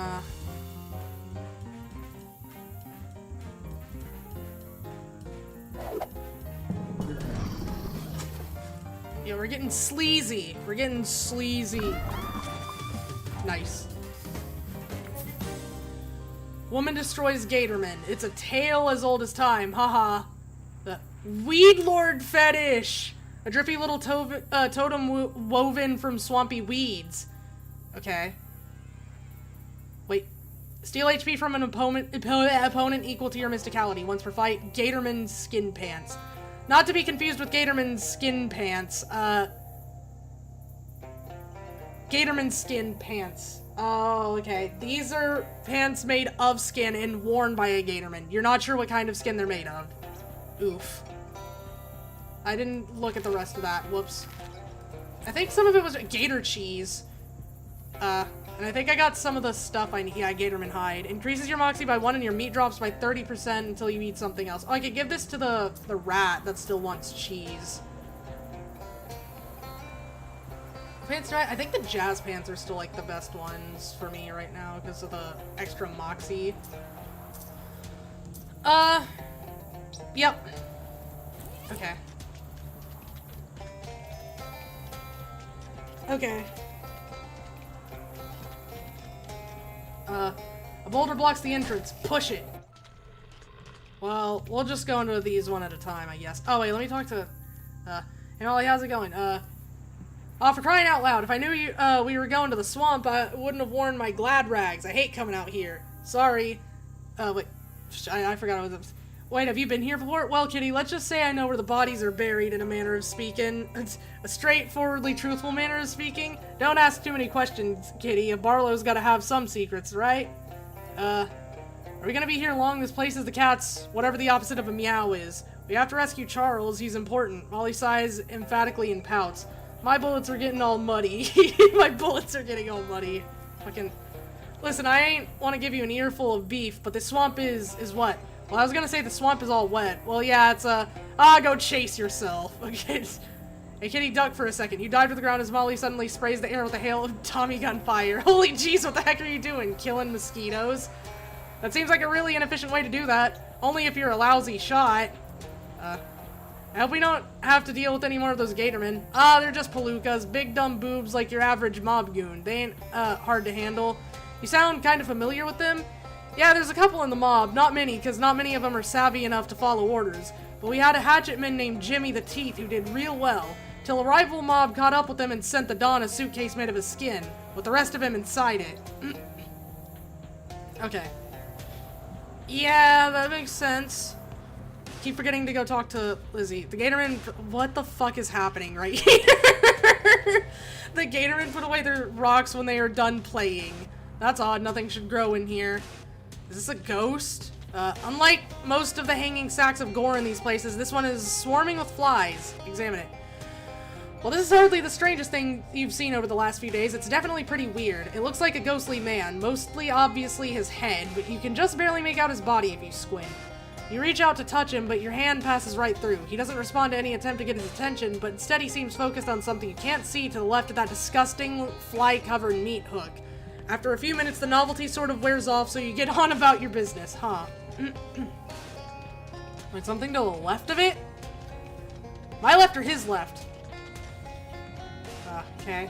yeah, we're getting sleazy. We're getting sleazy. Nice. Woman destroys Gatorman. It's a tale as old as time. Haha. The Weed Lord fetish. A drippy little totem woven from swampy weeds. Okay. Wait. Steal HP from an opponent equal to your mysticality. Once per fight. Gatorman skin pants. Not to be confused with Gatorman's skin pants. Gatorman skin pants. Oh, okay. These are pants made of skin and worn by a Gatorman. You're not sure what kind of skin they're made of. Oof. I didn't look at the rest of that. Whoops. I think some of it was gator cheese. And I think I got some of the stuff I need. Yeah, Gatorman hide. Increases your moxie by 1 and your meat drops by 30% until you eat something else. Oh, I could give this to the rat that still wants cheese. Pants, I think the jazz pants are still like the best ones for me right now because of the extra moxie. Yep. Okay. Okay. A boulder blocks the entrance. Push it. Well, we'll just go into these one at a time, I guess. Oh, wait, let me talk to, hey, Molly, how's it going? Oh, for crying out loud, if I knew you, we were going to the swamp, I wouldn't have worn my glad rags. I hate coming out here. Sorry. Wait. I forgot what it was. Wait, have you been here before? Well, Kitty, let's just say I know where the bodies are buried, in a manner of speaking. It's a straightforwardly truthful manner of speaking. Don't ask too many questions, Kitty. A Barlow's gotta have some secrets, right? Are we gonna be here long? This place is the cat's whatever the opposite of a meow is. We have to rescue Charles. He's important. Molly sighs emphatically and pouts. My bullets are getting all muddy. My bullets are getting all muddy. Fucking... Listen, I ain't want to give you an earful of beef, but this swamp is what? Well, I was gonna say the swamp is all wet. Well, yeah, it's go chase yourself. Okay. Hey, Kitty, duck for a second. You dive to the ground as Molly suddenly sprays the air with a hail of Tommy gun fire. Holy jeez, what the heck are you doing? Killing mosquitoes? That seems like a really inefficient way to do that. Only if you're a lousy shot. I hope we don't have to deal with any more of those gatormen. They're just palookas. Big dumb boobs like your average mob goon. They ain't, hard to handle. You sound kind of familiar with them? Yeah, there's a couple in the mob. Not many, because not many of them are savvy enough to follow orders. But we had a hatchetman named Jimmy the Teeth who did real well, till a rival mob caught up with him and sent the Don a suitcase made of his skin, with the rest of him inside it. Okay. Yeah, that makes sense. Keep forgetting to go talk to Lizzie. The Gatorman... What the fuck is happening right here? The Gatorman put away their rocks when they are done playing. That's odd. Nothing should grow in here. Is this a ghost? Unlike most of the hanging sacks of gore in these places, this one is swarming with flies. Examine it. Well, this is hardly the strangest thing you've seen over the last few days. It's definitely pretty weird. It looks like a ghostly man, mostly obviously his head, but you can just barely make out his body if you squint. You reach out to touch him, but your hand passes right through. He doesn't respond to any attempt to get his attention, but instead he seems focused on something you can't see to the left of that disgusting fly-covered meat hook. After a few minutes, the novelty sort of wears off, so you get on about your business, huh? Wait, something to the left of it? My left or his left? Okay.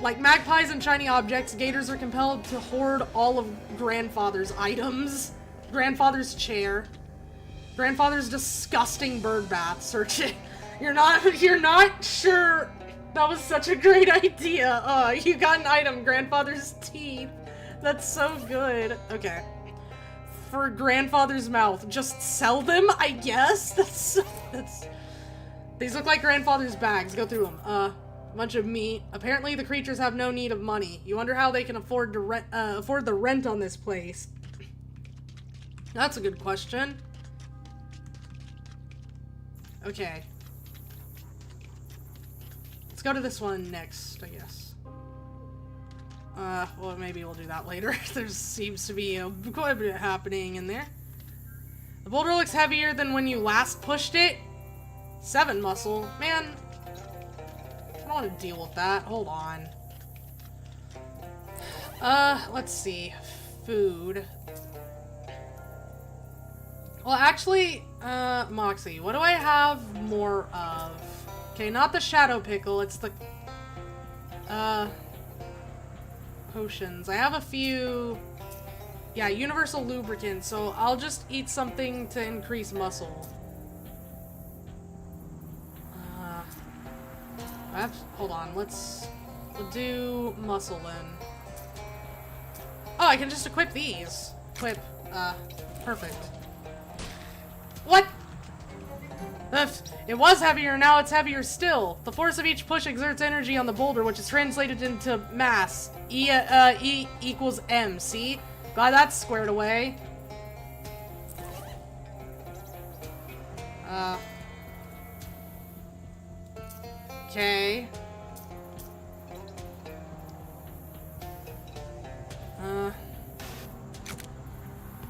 Like magpies and shiny objects, gators are compelled to hoard all of Grandfather's items. Grandfather's chair. Grandfather's disgusting bird bath. Search it. You're not sure that was such a great idea. You got an item, Grandfather's teeth. That's so good. Okay. For Grandfather's mouth. Just sell them, I guess? That's... These look like Grandfather's bags. Go through them. Bunch of meat. Apparently the creatures have no need of money. You wonder how they can afford to afford the rent on this place. That's a good question. Okay. Let's go to this one next, I guess. Well, maybe we'll do that later. There seems to be quite a bit happening in there. The boulder looks heavier than when you last pushed it. 7 muscle. Man, I don't want to deal with that. Hold on. Let's see. Food. Well, actually, Moxie, what do I have more of? Okay, not the shadow pickle, it's the, potions. I have a few, yeah, universal lubricant, so I'll just eat something to increase muscle. Hold on, we'll do muscle then. Oh, I can just equip these. Equip, perfect. What? It was heavier, now it's heavier still. The force of each push exerts energy on the boulder, which is translated into mass. E equals M, see? Glad that's squared away. Okay.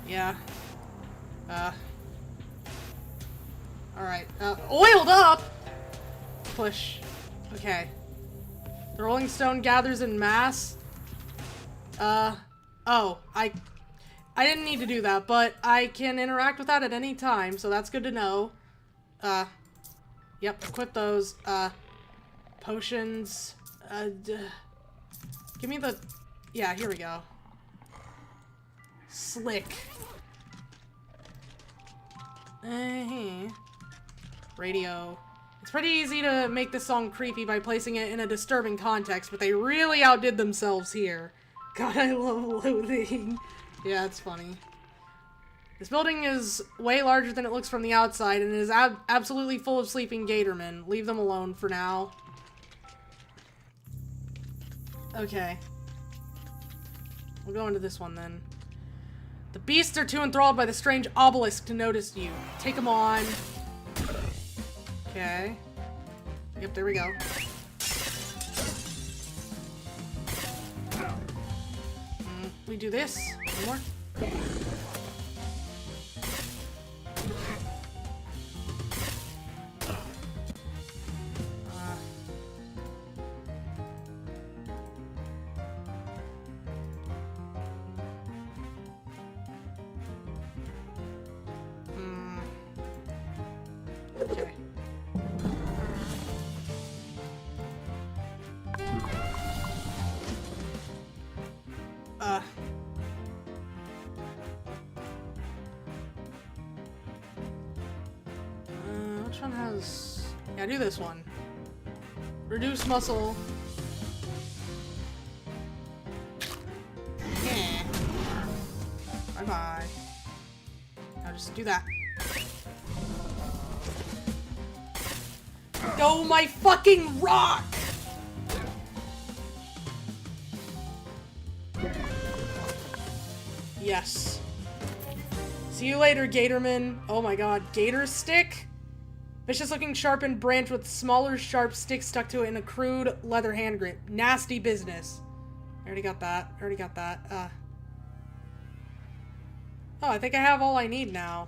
Yeah. Alright, oiled up! Push. Okay. The Rolling Stone gathers in mass. Oh, I didn't need to do that, but I can interact with that at any time, so that's good to know. Yep, equip those, potions, give me the, yeah, here we go. Slick. Radio. It's pretty easy to make this song creepy by placing it in a disturbing context, but they really outdid themselves here. God, I love loathing. Yeah, it's funny. This building is way larger than it looks from the outside, and it is absolutely full of sleeping gatormen. Leave them alone for now. Okay. We'll go into this one then. The beasts are too enthralled by the strange obelisk to notice you. Take them on. Okay. Yep, there we go. We do this. One more. Okay. Which one has... Yeah, do this one. Reduce muscle. Yeah. Bye-bye. Now just do that. Oh, my fucking rock! Yes. See you later, Gatorman. Oh my god, Gator Stick? Vicious looking sharpened branch with smaller sharp sticks stuck to it in a crude leather hand grip. Nasty business. I already got that. Oh, I think I have all I need now.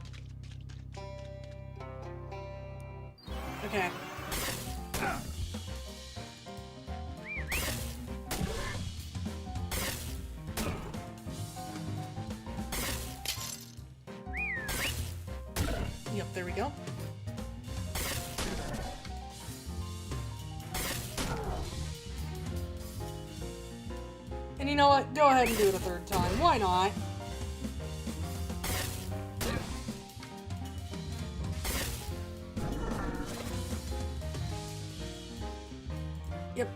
Okay. Yep, there we go. And you know what? Go ahead and do it a third time. Why not? Yep.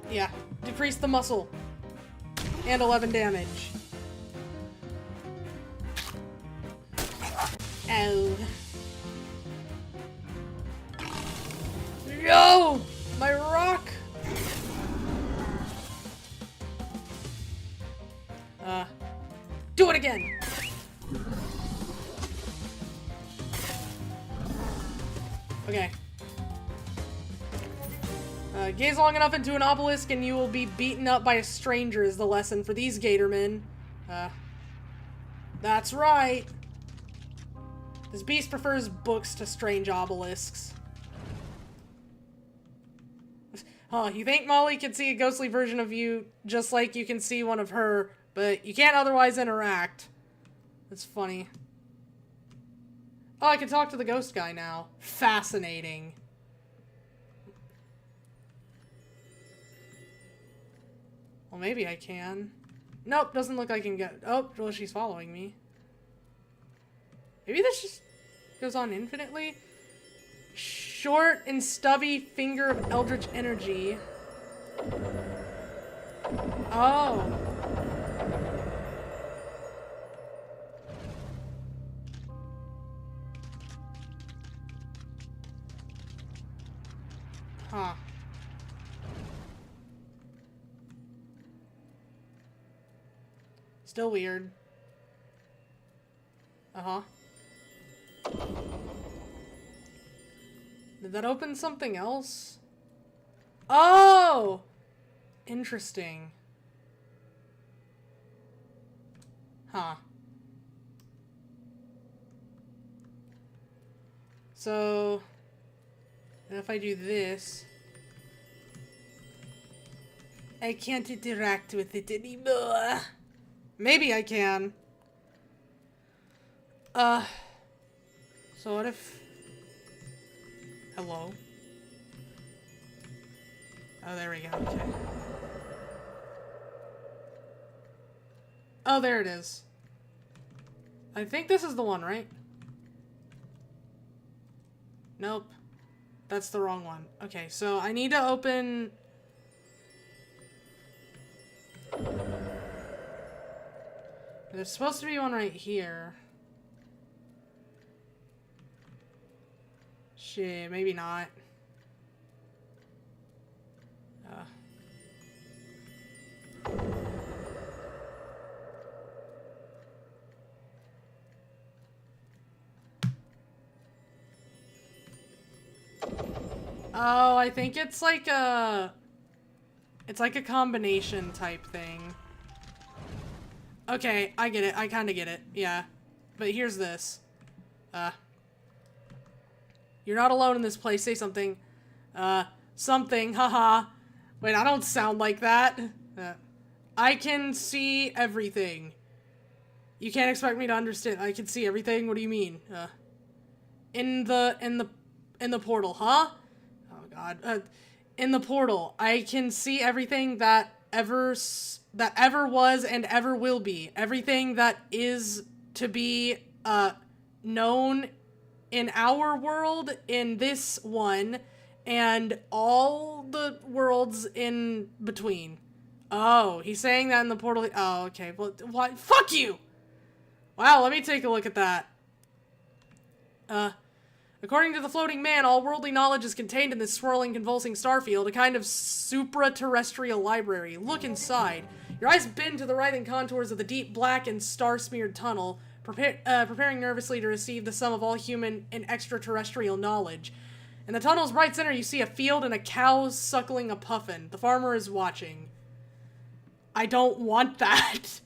Yeah. Decrease the muscle. And 11 damage. Ow. No! My rock! Do it again! Okay. Gaze long enough into an obelisk and you will be beaten up by a stranger is the lesson for these Gatormen. That's right. This beast prefers books to strange obelisks. You think Molly can see a ghostly version of you just like you can see one of her, but you can't otherwise interact. That's funny. Oh, I can talk to the ghost guy now. Fascinating. Well, maybe I can. Nope, doesn't look like I can get... Oh, well, she's following me. Maybe this just goes on infinitely? Short and stubby finger of eldritch energy. Oh. Huh. Still weird. Uh-huh. Did that open something else? Oh! Interesting. Huh. So... if I do this... I can't interact with it anymore. Maybe I can. So what if... Hello? Oh, there we go, okay. Oh, there it is. I think this is the one, right? Nope. That's the wrong one. Okay, so I need to open... There's supposed to be one right here. Shit, maybe not. Oh, I think it's like a... It's like a combination type thing. Okay, I get it. I kind of get it. Yeah. But here's this. You're not alone in this place. Say something. Something. Haha. Wait, I don't sound like that. I can see everything. You can't expect me to understand. I can see everything? What do you mean? In the portal, huh? Oh god. In the portal, I can see everything that ever was and ever will be. Everything that is to be known in our world, in this one, and all the worlds in between. Oh, he's saying that in the portal. Oh, okay. Well, what? Fuck you! Wow, let me take a look at that. According to the floating man, all worldly knowledge is contained in this swirling, convulsing starfield, a kind of supra-terrestrial library. Look inside. Your eyes bend to the writhing contours of the deep, black, and star-smeared tunnel, preparing nervously to receive the sum of all human and extraterrestrial knowledge. In the tunnel's right center, you see a field and a cow suckling a puffin. The farmer is watching. I don't want that.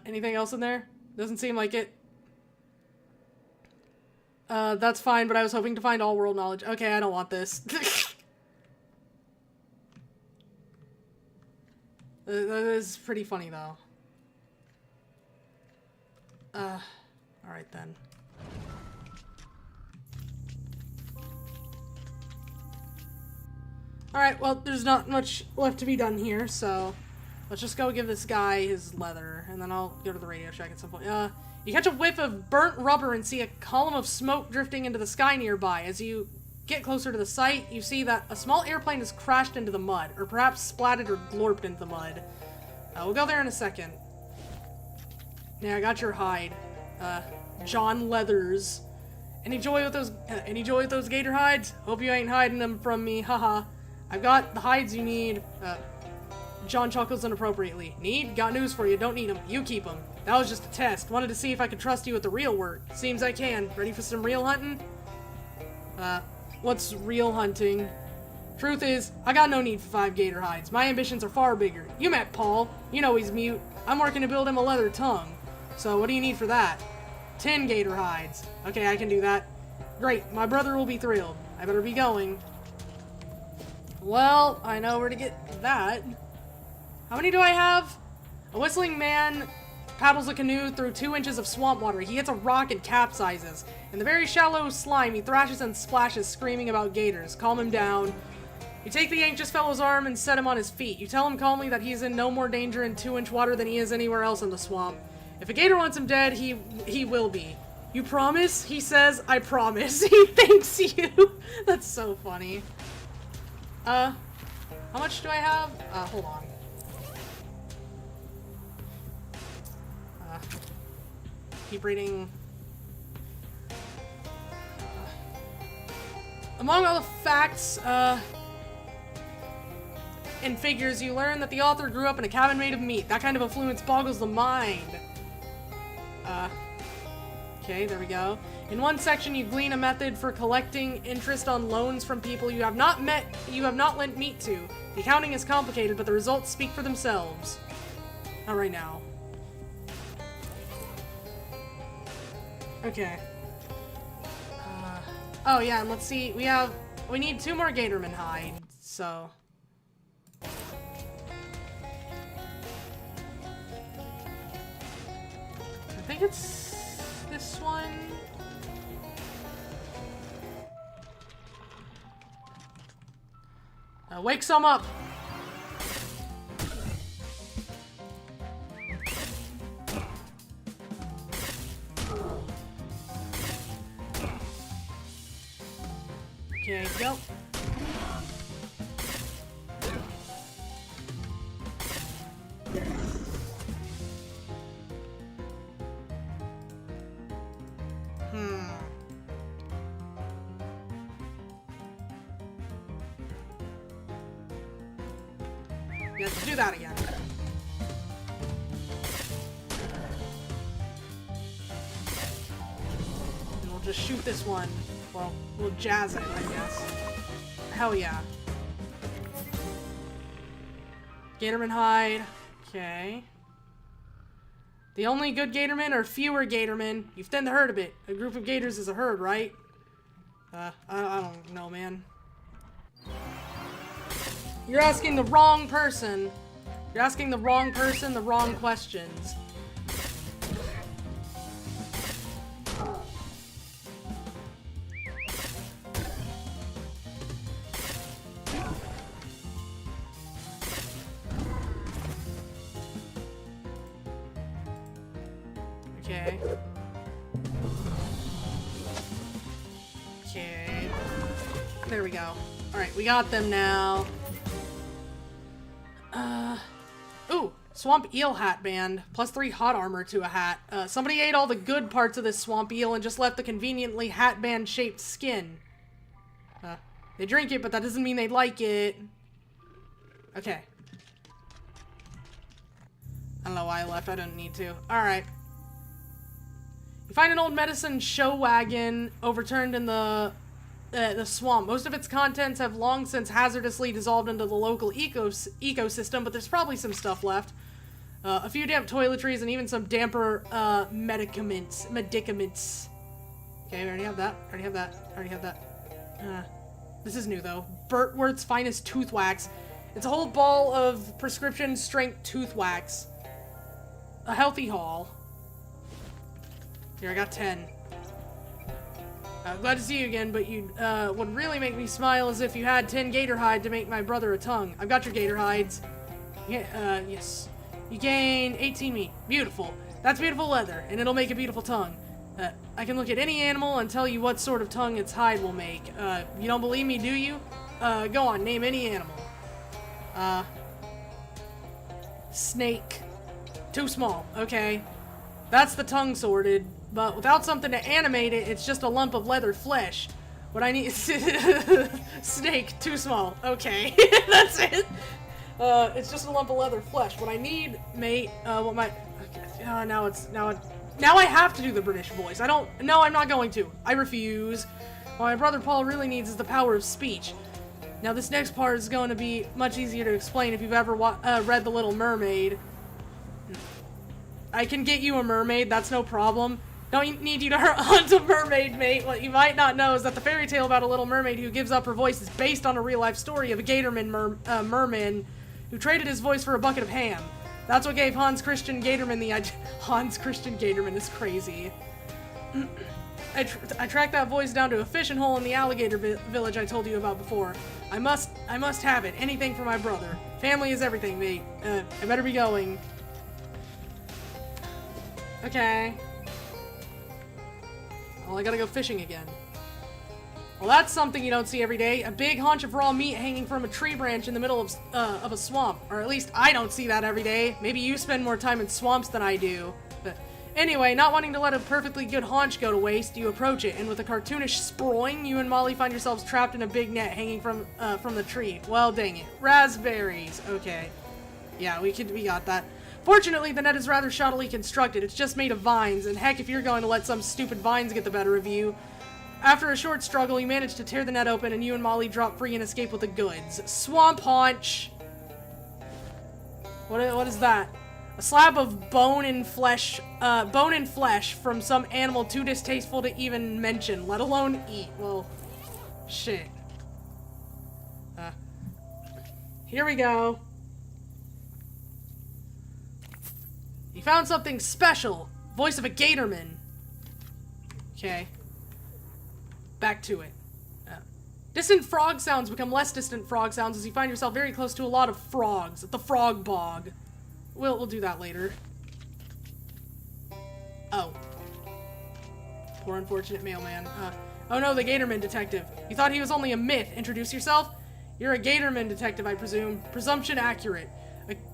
Anything else in there? Doesn't seem like it. That's fine, but I was hoping to find all world knowledge. Okay, I don't want this. That is pretty funny, though. Alright then. Alright, well, there's not much left to be done here, so let's just go give this guy his leather, and then I'll go to the Radio Shack at some point. You catch a whiff of burnt rubber and see a column of smoke drifting into the sky nearby. As you get closer to the site, you see that a small airplane has crashed into the mud, or perhaps splatted or glorped into the mud. We'll go there in a second. Yeah, I got your hide. John Leathers. Any joy with those gator hides? Hope you ain't hiding them from me, haha. I've got the hides you need. John chuckles inappropriately. Need? Got news for you, don't need them. You keep them. That was just a test. Wanted to see if I could trust you with the real work. Seems I can. Ready for some real hunting? What's real hunting? Truth is, I got no need for 5 gator hides. My ambitions are far bigger. You met Paul. You know he's mute. I'm working to build him a leather tongue. So what do you need for that? 10 gator hides. Okay, I can do that. Great, my brother will be thrilled. I better be going. Well, I know where to get that. How many do I have? A whistling man paddles a canoe through 2 inches of swamp water. He hits a rock and capsizes. In the very shallow slime, he thrashes and splashes, screaming about gators. Calm him down. You take the anxious fellow's arm and set him on his feet. You tell him calmly that he's in no more danger in 2-inch water than he is anywhere else in the swamp. If a gator wants him dead, he will be. You promise? He says, I promise. He thanks you. That's so funny. How much do I have? Hold on. Keep reading. Among all the facts, and figures, you learn that the author grew up in a cabin made of meat. That kind of affluence boggles the mind. Okay, there we go. In one section, you glean a method for collecting interest on loans from people you have not lent meat to. The accounting is complicated, but the results speak for themselves. Not right now. Okay. Oh yeah, and let's see, we need 2 more Gatorman hides, so. I think it's this one. Wake some up! Okay, go. You have to do that again. And we'll just shoot this one. Well, we'll jazz it, I guess. Hell yeah. Gatorman hide. Okay. The only good Gatormen are fewer Gatormen. You've thinned the herd a bit. A group of Gators is a herd, right? I don't know, man. You're asking the wrong person. You're asking the wrong person the wrong questions. Okay. Okay. There we go. Alright, we got them now. Ooh, Swamp Eel Hat Band. +3 hot armor to a hat. Somebody ate all the good parts of this swamp eel and just left the conveniently hat band shaped skin. They drink it, but that doesn't mean they like it. Okay. I don't know why I left. I didn't need to. Alright. You find an old medicine show wagon overturned in the swamp. Most of its contents have long since hazardously dissolved into the local ecosystem, but there's probably some stuff left. A few damp toiletries and even some damper medicaments. Okay, we already have that. Already have that. This is new, though. Bertworth's Finest Tooth Wax. It's a whole ball of prescription strength tooth wax. A healthy haul. Here, I got 10. Glad to see you again, but you would really make me smile as if you had 10 gator hide to make my brother a tongue. I've got your gator hides. Yeah, yes. You gain 18 meat. Beautiful. That's beautiful leather, and it'll make a beautiful tongue. I can look at any animal and tell you what sort of tongue its hide will make. You don't believe me, do you? Go on, name any animal. Snake. Too small. Okay. That's the tongue sorted. But without something to animate it, it's just a lump of leather flesh. What I need snake, too small. Okay, that's it. It's just a lump of leather flesh. What I need, mate, what my... Okay. Now I have to do the British voice. No, I'm not going to. I refuse. What my brother Paul really needs is the power of speech. Now this next part is going to be much easier to explain if you've ever read The Little Mermaid. I can get you a mermaid, that's no problem. Don't need you to hunt a mermaid, mate. What you might not know is that the fairy tale about a little mermaid who gives up her voice is based on a real-life story of a Gatorman merman who traded his voice for a bucket of ham. That's what gave Hans Christian Gatorman the idea. Hans Christian Gatorman is crazy. I tracked that voice down to a fishing hole in the alligator village I told you about before. I must have it. Anything for my brother. Family is everything, mate. I better be going. Okay. Well, I gotta go fishing again. Well, that's something you don't see every day. A big haunch of raw meat hanging from a tree branch in the middle of a swamp. Or at least I don't see that every day. Maybe you spend more time in swamps than I do. But anyway, not wanting to let a perfectly good haunch go to waste, you approach it, and with a cartoonish sproing, you and Molly find yourselves trapped in a big net hanging from the tree. Well, dang it. Raspberries. Okay. Yeah, we got that. Fortunately, the net is rather shoddily constructed. It's just made of vines, and heck if you're going to let some stupid vines get the better of you. After a short struggle, you manage to tear the net open, and you and Molly drop free and escape with the goods. Swamp haunch! What is that? A slab of bone and flesh from some animal too distasteful to even mention, let alone eat. Well, shit. Here we go. You found something special. Voice of a Gatorman. Okay. Back to it. Distant frog sounds become less distant frog sounds as you find yourself very close to a lot of frogs at the frog bog. We'll do that later. Oh. Poor unfortunate mailman. Oh no, the Gatorman detective. You thought he was only a myth. Introduce yourself? You're a Gatorman detective, I presume. Presumption accurate.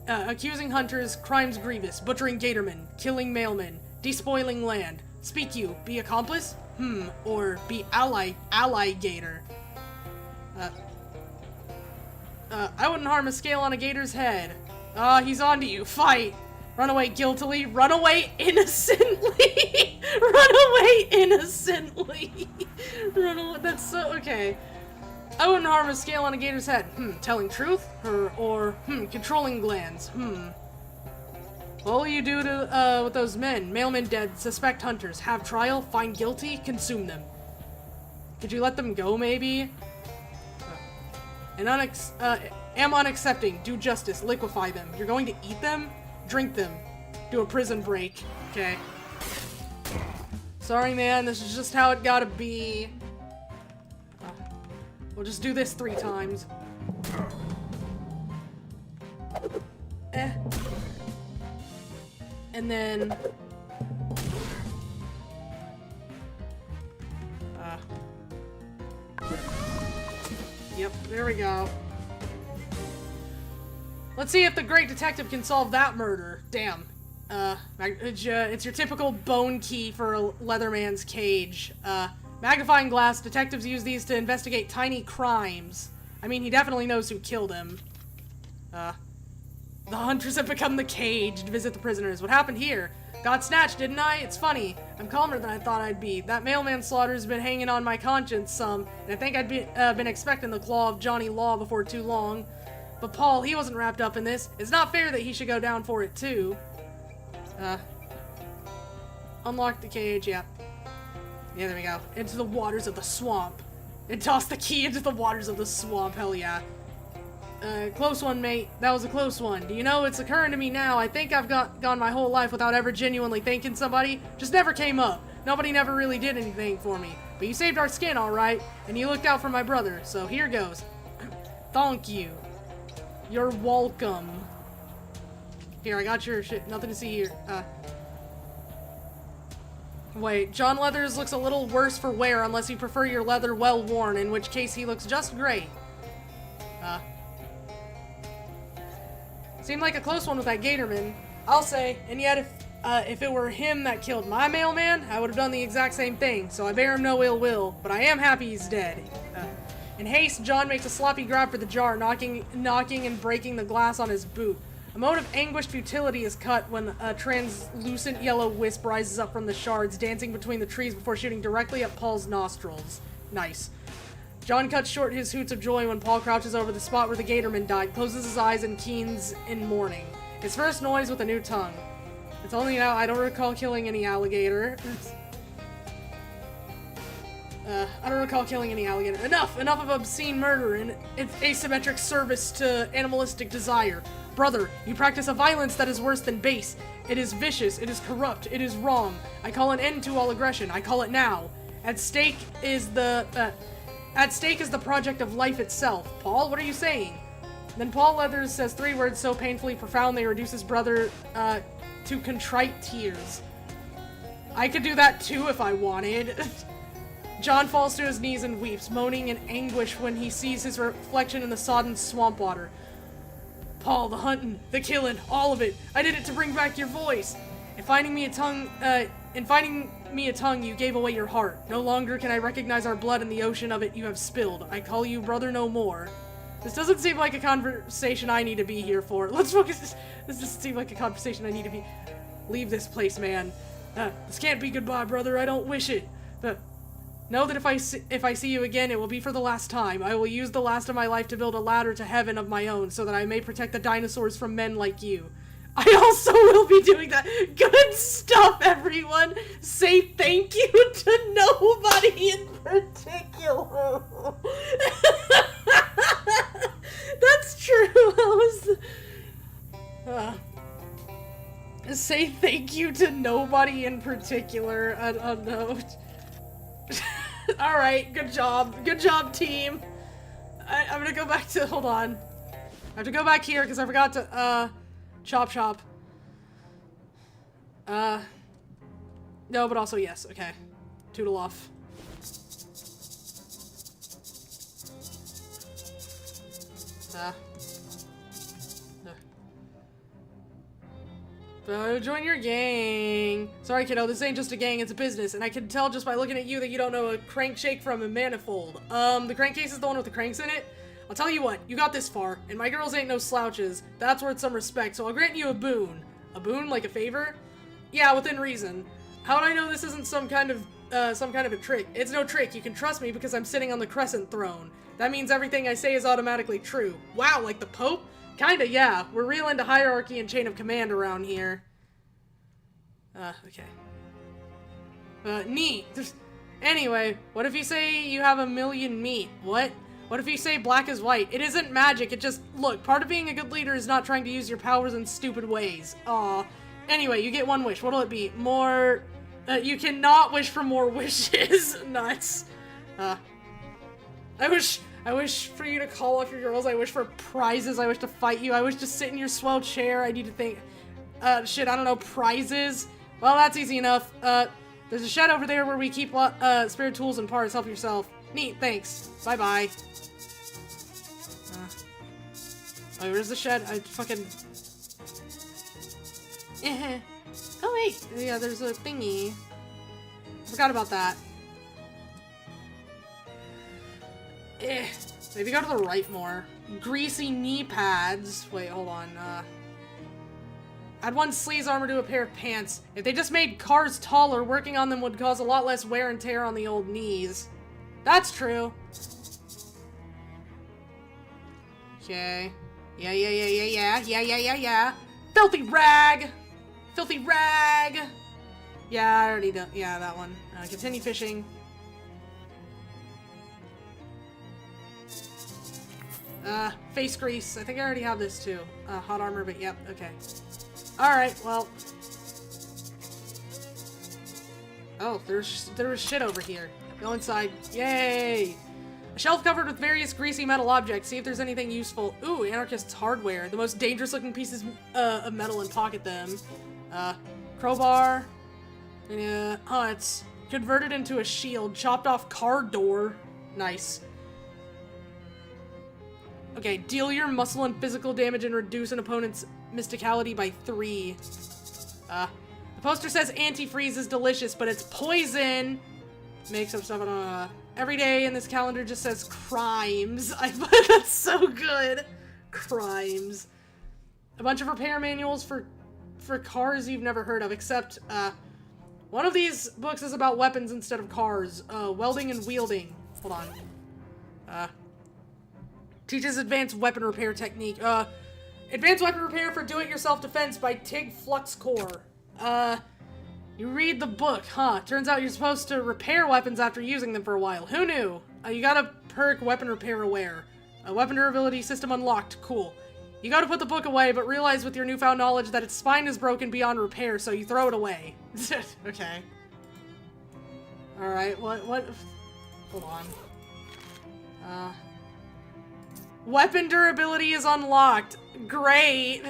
Accusing hunters, crimes grievous, butchering Gatormen, killing mailmen, despoiling land. Speak you, be accomplice? Or be ally gator. I wouldn't harm a scale on a gator's head. He's onto you. Fight! Run away guiltily. Run away innocently! Run away innocently! Run away. That's so... Okay. I wouldn't harm a scale on a gator's head. Telling truth? Or controlling glands. What will you do to, with those men? Mailmen dead, suspect hunters. Have trial, find guilty, consume them. Could you let them go, maybe? Am unaccepting. Do justice. Liquefy them. You're going to eat them? Drink them. Do a prison break. Okay. Sorry, man. This is just how it gotta be. We'll just do this 3 times. And then... Yep, there we go. Let's see if the great detective can solve that murder. Damn. It's your typical bone key for a Leatherman's cage. Magnifying glass, detectives use these to investigate tiny crimes. I mean, he definitely knows who killed him. The hunters have become the cage to visit the prisoners. What happened here? Got snatched, didn't I? It's funny. I'm calmer than I thought I'd be. That mailman slaughter's been hanging on my conscience some, and I think I'd been expecting the claw of Johnny Law before too long. But Paul, he wasn't wrapped up in this. It's not fair that he should go down for it, too. Unlock the cage, yeah. Yeah, there we go. Into the waters of the swamp. And toss the key into the waters of the swamp, hell yeah. Close one, mate. That was a close one. Do you know, it's occurring to me now, I think I've gone my whole life without ever genuinely thanking somebody. Just never came up. Nobody never really did anything for me. But you saved our skin, alright, and you looked out for my brother, so here goes. Thank you. You're welcome. Here, I got your shit. Nothing to see here. Wait, John Leathers looks a little worse for wear unless you prefer your leather well worn, in which case he looks just great. Seemed like a close one with that Gatorman, I'll say, and yet if it were him that killed my mailman, I would have done the exact same thing, so I bear him no ill will, but I am happy he's dead. In haste, John makes a sloppy grab for the jar, knocking and breaking the glass on his boot. A moan of anguished futility is cut when a translucent yellow wisp rises up from the shards, dancing between the trees before shooting directly at Paul's nostrils. Nice. John cuts short his hoots of joy when Paul crouches over the spot where the Gatorman died, closes his eyes, and keens in mourning. His first noise with a new tongue. It's only now I don't recall killing any alligator. I don't recall killing any alligator. Enough of obscene murder and asymmetric service to animalistic desire. Brother, you practice a violence that is worse than base. It is vicious, it is corrupt, it is wrong. I call an end to all aggression. I call it now. At stake is the project of life itself. Paul, what are you saying? Then Paul Leathers says 3 words so painfully profound they reduce his brother, to contrite tears. I could do that too if I wanted. John falls to his knees and weeps, moaning in anguish when he sees his reflection in the sodden swamp water. Paul, the hunting, the killing, all of it. I did it to bring back your voice. In finding me a tongue, you gave away your heart. No longer can I recognize our blood in the ocean of it you have spilled. I call you brother no more. This doesn't seem like a conversation I need to be here for. Let's focus. This doesn't seem like a conversation I need to be. Leave this place, man. This can't be goodbye, brother. I don't wish it. Know that if I see you again, it will be for the last time. I will use the last of my life to build a ladder to heaven of my own, so that I may protect the dinosaurs from men like you. I also will be doing that. Good stuff, everyone. Say thank you to nobody in particular. That's true. Say thank you to nobody in particular. I don't know. Alright, good job. Good job, team. I'm gonna go back to, hold on. I have to go back here because I forgot to, chop. No, but also yes, okay. Toodle off. Join your gang. Sorry, kiddo, this ain't just a gang, it's a business, and I can tell just by looking at you that you don't know a crankshake from a manifold. The crankcase is the one with the cranks in it? I'll tell you what, you got this far, and my girls ain't no slouches. That's worth some respect, so I'll grant you a boon. A boon, like a favor? Yeah, within reason. How'd I know this isn't some kind of a trick? It's no trick, you can trust me because I'm sitting on the crescent throne. That means everything I say is automatically true. Wow, like the Pope? Kinda, yeah. We're real into hierarchy and chain of command around here. Okay. Neat. Anyway, what if you say you have a million meat? What? What if you say black is white? It isn't magic, it just... Look, part of being a good leader is not trying to use your powers in stupid ways. Aw. Anyway, you get one wish. What'll it be? More... you cannot wish for more wishes. Nuts. I wish for you to call off your girls. I wish for prizes. I wish to fight you. I wish to sit in your swell chair. I need to think... shit, I don't know. Prizes? Well, that's easy enough. There's a shed over there where we keep, spare tools and parts. Help yourself. Neat, thanks. Bye-bye. Oh, where's the shed? I fucking... Oh, wait. Yeah, there's a thingy. Forgot about that. Maybe go to the right more. Greasy knee pads. Wait, hold on. Add one sleeves armor to a pair of pants. If they just made cars taller, working on them would cause a lot less wear and tear on the old knees. That's true. Okay. Yeah. Filthy rag! Filthy rag! Yeah, I already done. Yeah, that one. Continue fishing. Face grease. I think I already have this too. Hot armor, but yep, okay. Alright, well. Oh, there was shit over here. Go inside. Yay! A shelf covered with various greasy metal objects. See if there's anything useful. Ooh, anarchist's hardware. The most dangerous looking pieces of metal and pocket them. Crowbar. It's converted into a shield. Chopped off car door. Nice. Okay, deal your muscle and physical damage and reduce an opponent's mysticality by 3. The poster says antifreeze is delicious, but it's poison! Makes up stuff, I don't know. Every day in this calendar just says crimes. That's so good! Crimes. A bunch of repair manuals for cars you've never heard of, except, one of these books is about weapons instead of cars. Welding and wielding. Hold on. Teaches advanced weapon repair technique. Advanced weapon repair for do-it-yourself defense by Tig Fluxcore. You read the book, huh? Turns out you're supposed to repair weapons after using them for a while. Who knew? You got a perk weapon repair aware. Weapon durability system unlocked. Cool. You gotta put the book away, but realize with your newfound knowledge that its spine is broken beyond repair, so you throw it away. Okay. Alright, what? Hold on. Weapon durability is unlocked. Great.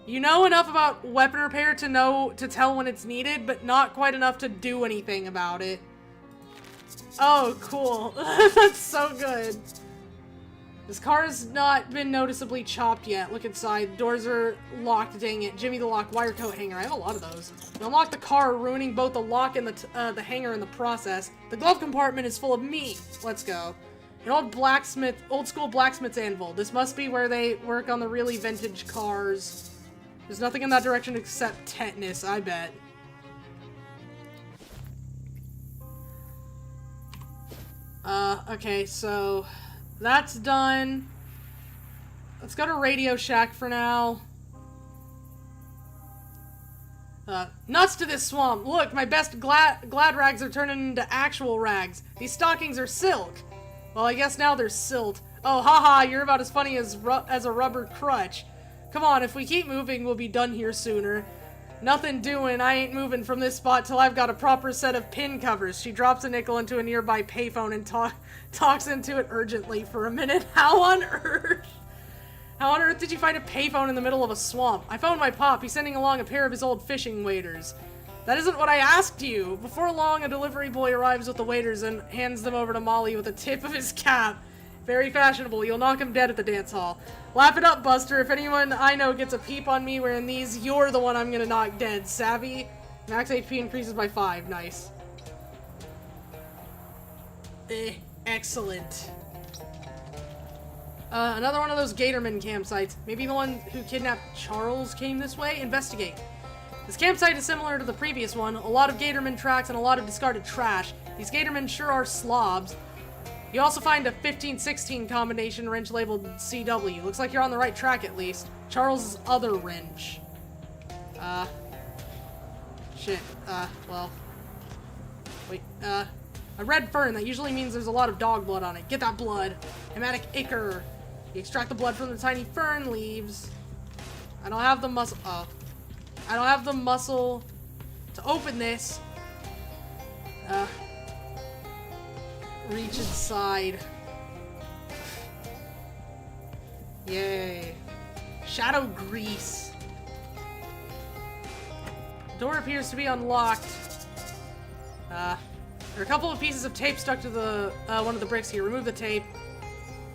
You know enough about weapon repair to tell when it's needed, but not quite enough to do anything about it. Oh, cool. That's so good. This car has not been noticeably chopped yet. Look inside. Doors are locked, dang it. Jimmy the Lock wire coat hanger. I have a lot of those. You unlock the car, ruining both the lock and the hanger in the process. The glove compartment is full of meat. Let's go. An old school blacksmith's anvil. This must be where they work on the really vintage cars. There's nothing in that direction except tetanus, I bet. Okay, so that's done. Let's go to Radio Shack for now. Nuts to this swamp. Look, my best glad rags are turning into actual rags. These stockings are silk. Well, I guess now they're silt. Oh, haha, you're about as funny as a rubber crutch. Come on, if we keep moving, we'll be done here sooner. Nothing doing. I ain't moving from this spot till I've got a proper set of pin covers. She drops a nickel into a nearby payphone and talks into it urgently for a minute. How on earth did you find a payphone in the middle of a swamp? I phoned my pop. He's sending along a pair of his old fishing waders. That isn't what I asked you. Before long, a delivery boy arrives with the waders and hands them over to Molly with a tip of his cap. Very fashionable. You'll knock him dead at the dance hall. Laugh it up, Buster. If anyone I know gets a peep on me wearing these, you're the one I'm gonna knock dead. Savvy? Max HP increases by 5. Nice. Excellent. Another one of those Gatorman campsites. Maybe the one who kidnapped Charles came this way? Investigate. This campsite is similar to the previous one. A lot of Gatorman tracks and a lot of discarded trash. These Gatormen sure are slobs. You also find a 15-16 combination wrench labeled CW. Looks like you're on the right track at least. Charles' other wrench. Shit. Well. Wait, a red fern. That usually means there's a lot of dog blood on it. Get that blood. Hematic ichor. You extract the blood from the tiny fern leaves. I don't have the muscle. Oh. I don't have the muscle to open this. Reach inside. Yay. Shadow grease. Door appears to be unlocked. There are a couple of pieces of tape stuck to the one of the bricks here. Remove the tape.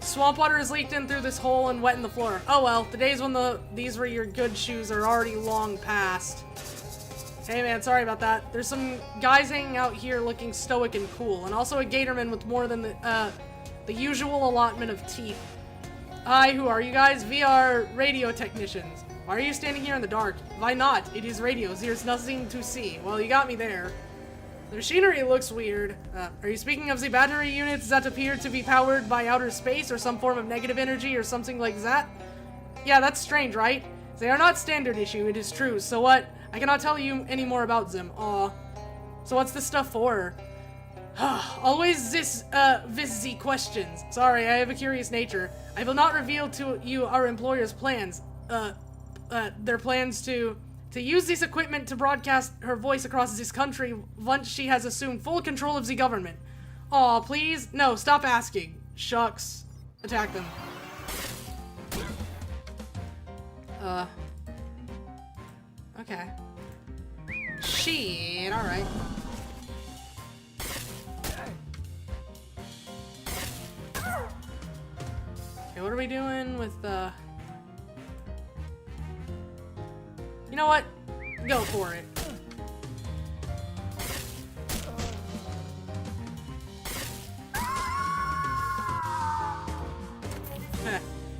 Swamp water is leaked in through this hole and wet in the floor. Oh well, the days when these were your good shoes are already long past. Hey man, sorry about that. There's some guys hanging out here looking stoic and cool, and also a Gatorman with more than the usual allotment of teeth. Hi, who are you guys? We are radio technicians. Why are you standing here in the dark? Why not? It is radio. There's nothing to see. Well, you got me there. The machinery looks weird. Are you speaking of the battery units that appear to be powered by outer space or some form of negative energy or something like that? Yeah, that's strange, right? They are not standard issue, it is true. So what? I cannot tell you any more about them. Aw. So what's this stuff for? Always this the questions. Sorry, I have a curious nature. I will not reveal to you our employer's plans. Their plans to use this equipment to broadcast her voice across this country once she has assumed full control of the government. Aw, please? No, stop asking. Shucks. Attack them. Okay. Shit, alright. Okay, what are we doing with, You know what? Go for it.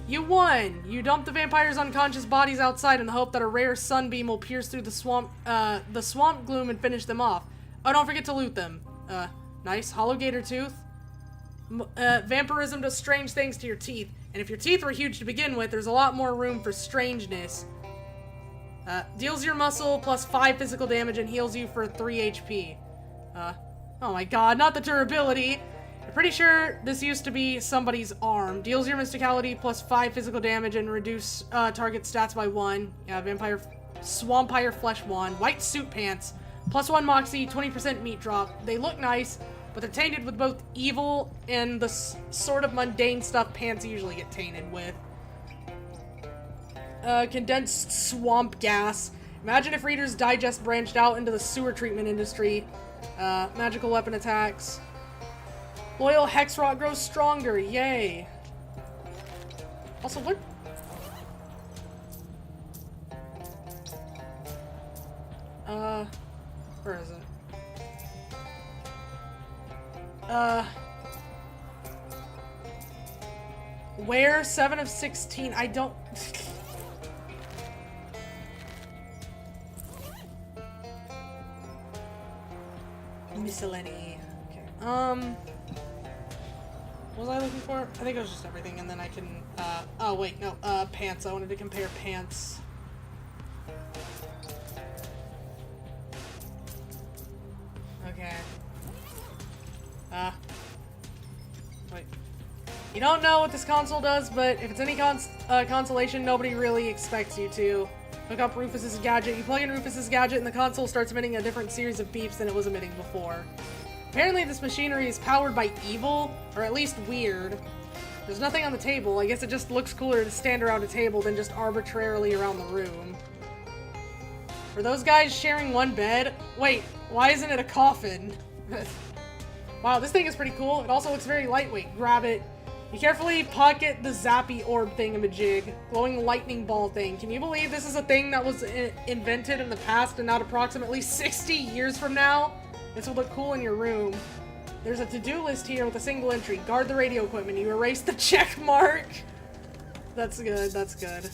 You won! You dumped the vampire's unconscious bodies outside in the hope that a rare sunbeam will pierce through the swamp gloom and finish them off. Oh, don't forget to loot them. Nice. Hollow gator tooth. Vampirism does strange things to your teeth. And if your teeth were huge to begin with, there's a lot more room for strangeness. Deals your muscle plus 5 physical damage and heals you for 3 HP. Oh my god, not the durability! I'm pretty sure this used to be somebody's arm. Deals your mysticality plus 5 physical damage and reduce target stats by 1. Yeah, vampire, swampire flesh wand. White suit pants. Plus 1 moxie, 20% meat drop. They look nice, but they're tainted with both evil and the sort of mundane stuff pants usually get tainted with. Condensed swamp gas. Imagine if Reader's Digest branched out into the sewer treatment industry. Magical weapon attacks. Loyal Hex Rot grows stronger. Yay. Also, what? Where is it? Where? 7 of 16. I don't... Miscellany. Okay. What was I looking for? I think it was just everything, and then I can, oh wait, no, pants. I wanted to compare pants. Okay. Wait. You don't know what this console does, but if it's any consolation, nobody really expects you to. Hook up Rufus's gadget. You plug in Rufus's gadget, and the console starts emitting a different series of beeps than it was emitting before. Apparently this machinery is powered by evil, or at least weird. There's nothing on the table. I guess it just looks cooler to stand around a table than just arbitrarily around the room. Are those guys sharing one bed? Wait, why isn't it a coffin? Wow, this thing is pretty cool. It also looks very lightweight. Grab it. You carefully pocket the zappy orb thingamajig, glowing lightning ball thing. Can you believe this is a thing that was invented in the past and not approximately 60 years from now? This would look cool in your room. There's a to-do list here with a single entry. Guard the radio equipment. You erase the check mark. That's good, that's good.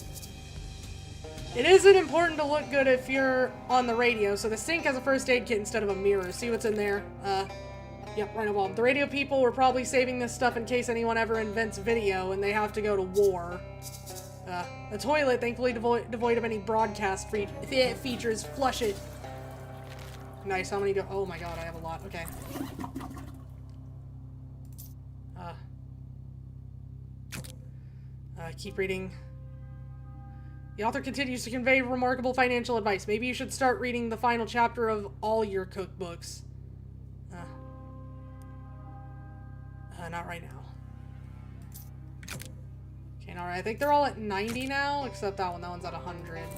It isn't important to look good if you're on the radio, so the sink has a first aid kit instead of a mirror. See what's in there? Yep, right above. The radio people were probably saving this stuff in case anyone ever invents video and they have to go to war. The toilet, thankfully devoid of any broadcast features. Flush it. Nice, how many do- oh my god, I have a lot. Okay. Keep reading. The author continues to convey remarkable financial advice. Maybe you should start reading the final chapter of all your cookbooks. Not right now. Okay, alright, I think they're all at 90 now, except that one. That one's at 100.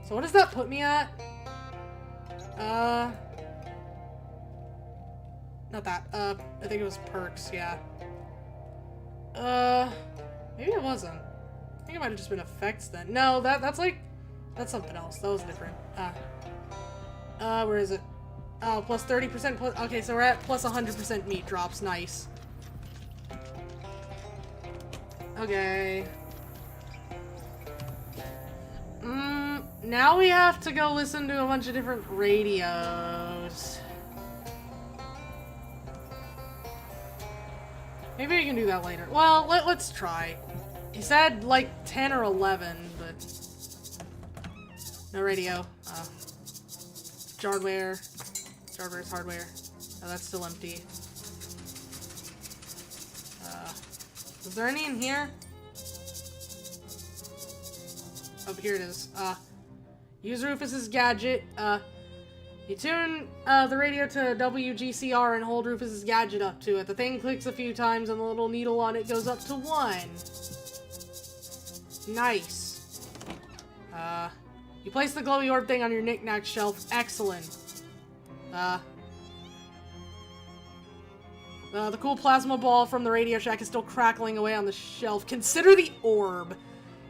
So what does that put me at? Not that. I think it was perks, yeah. Maybe it wasn't. I think it might have just been effects then. No, that's something else. That was different. Where is it? Oh, plus 30% plus, okay, so we're at plus 100% meat drops. Nice. Okay. Now we have to go listen to a bunch of different radios. Maybe we can do that later. Well, let's try. He said like 10 or 11, but no radio. Hardware. Hardware's hardware. Oh, that's still empty. Is there any in here? Oh, here it is. Use Rufus's gadget. You tune the radio to WGCR and hold Rufus's gadget up to it. The thing clicks a few times and the little needle on it goes up to 1. Nice. You place the glowy orb thing on your knick-knack shelf. Excellent. The cool plasma ball from the Radio Shack is still crackling away on the shelf. Consider the orb.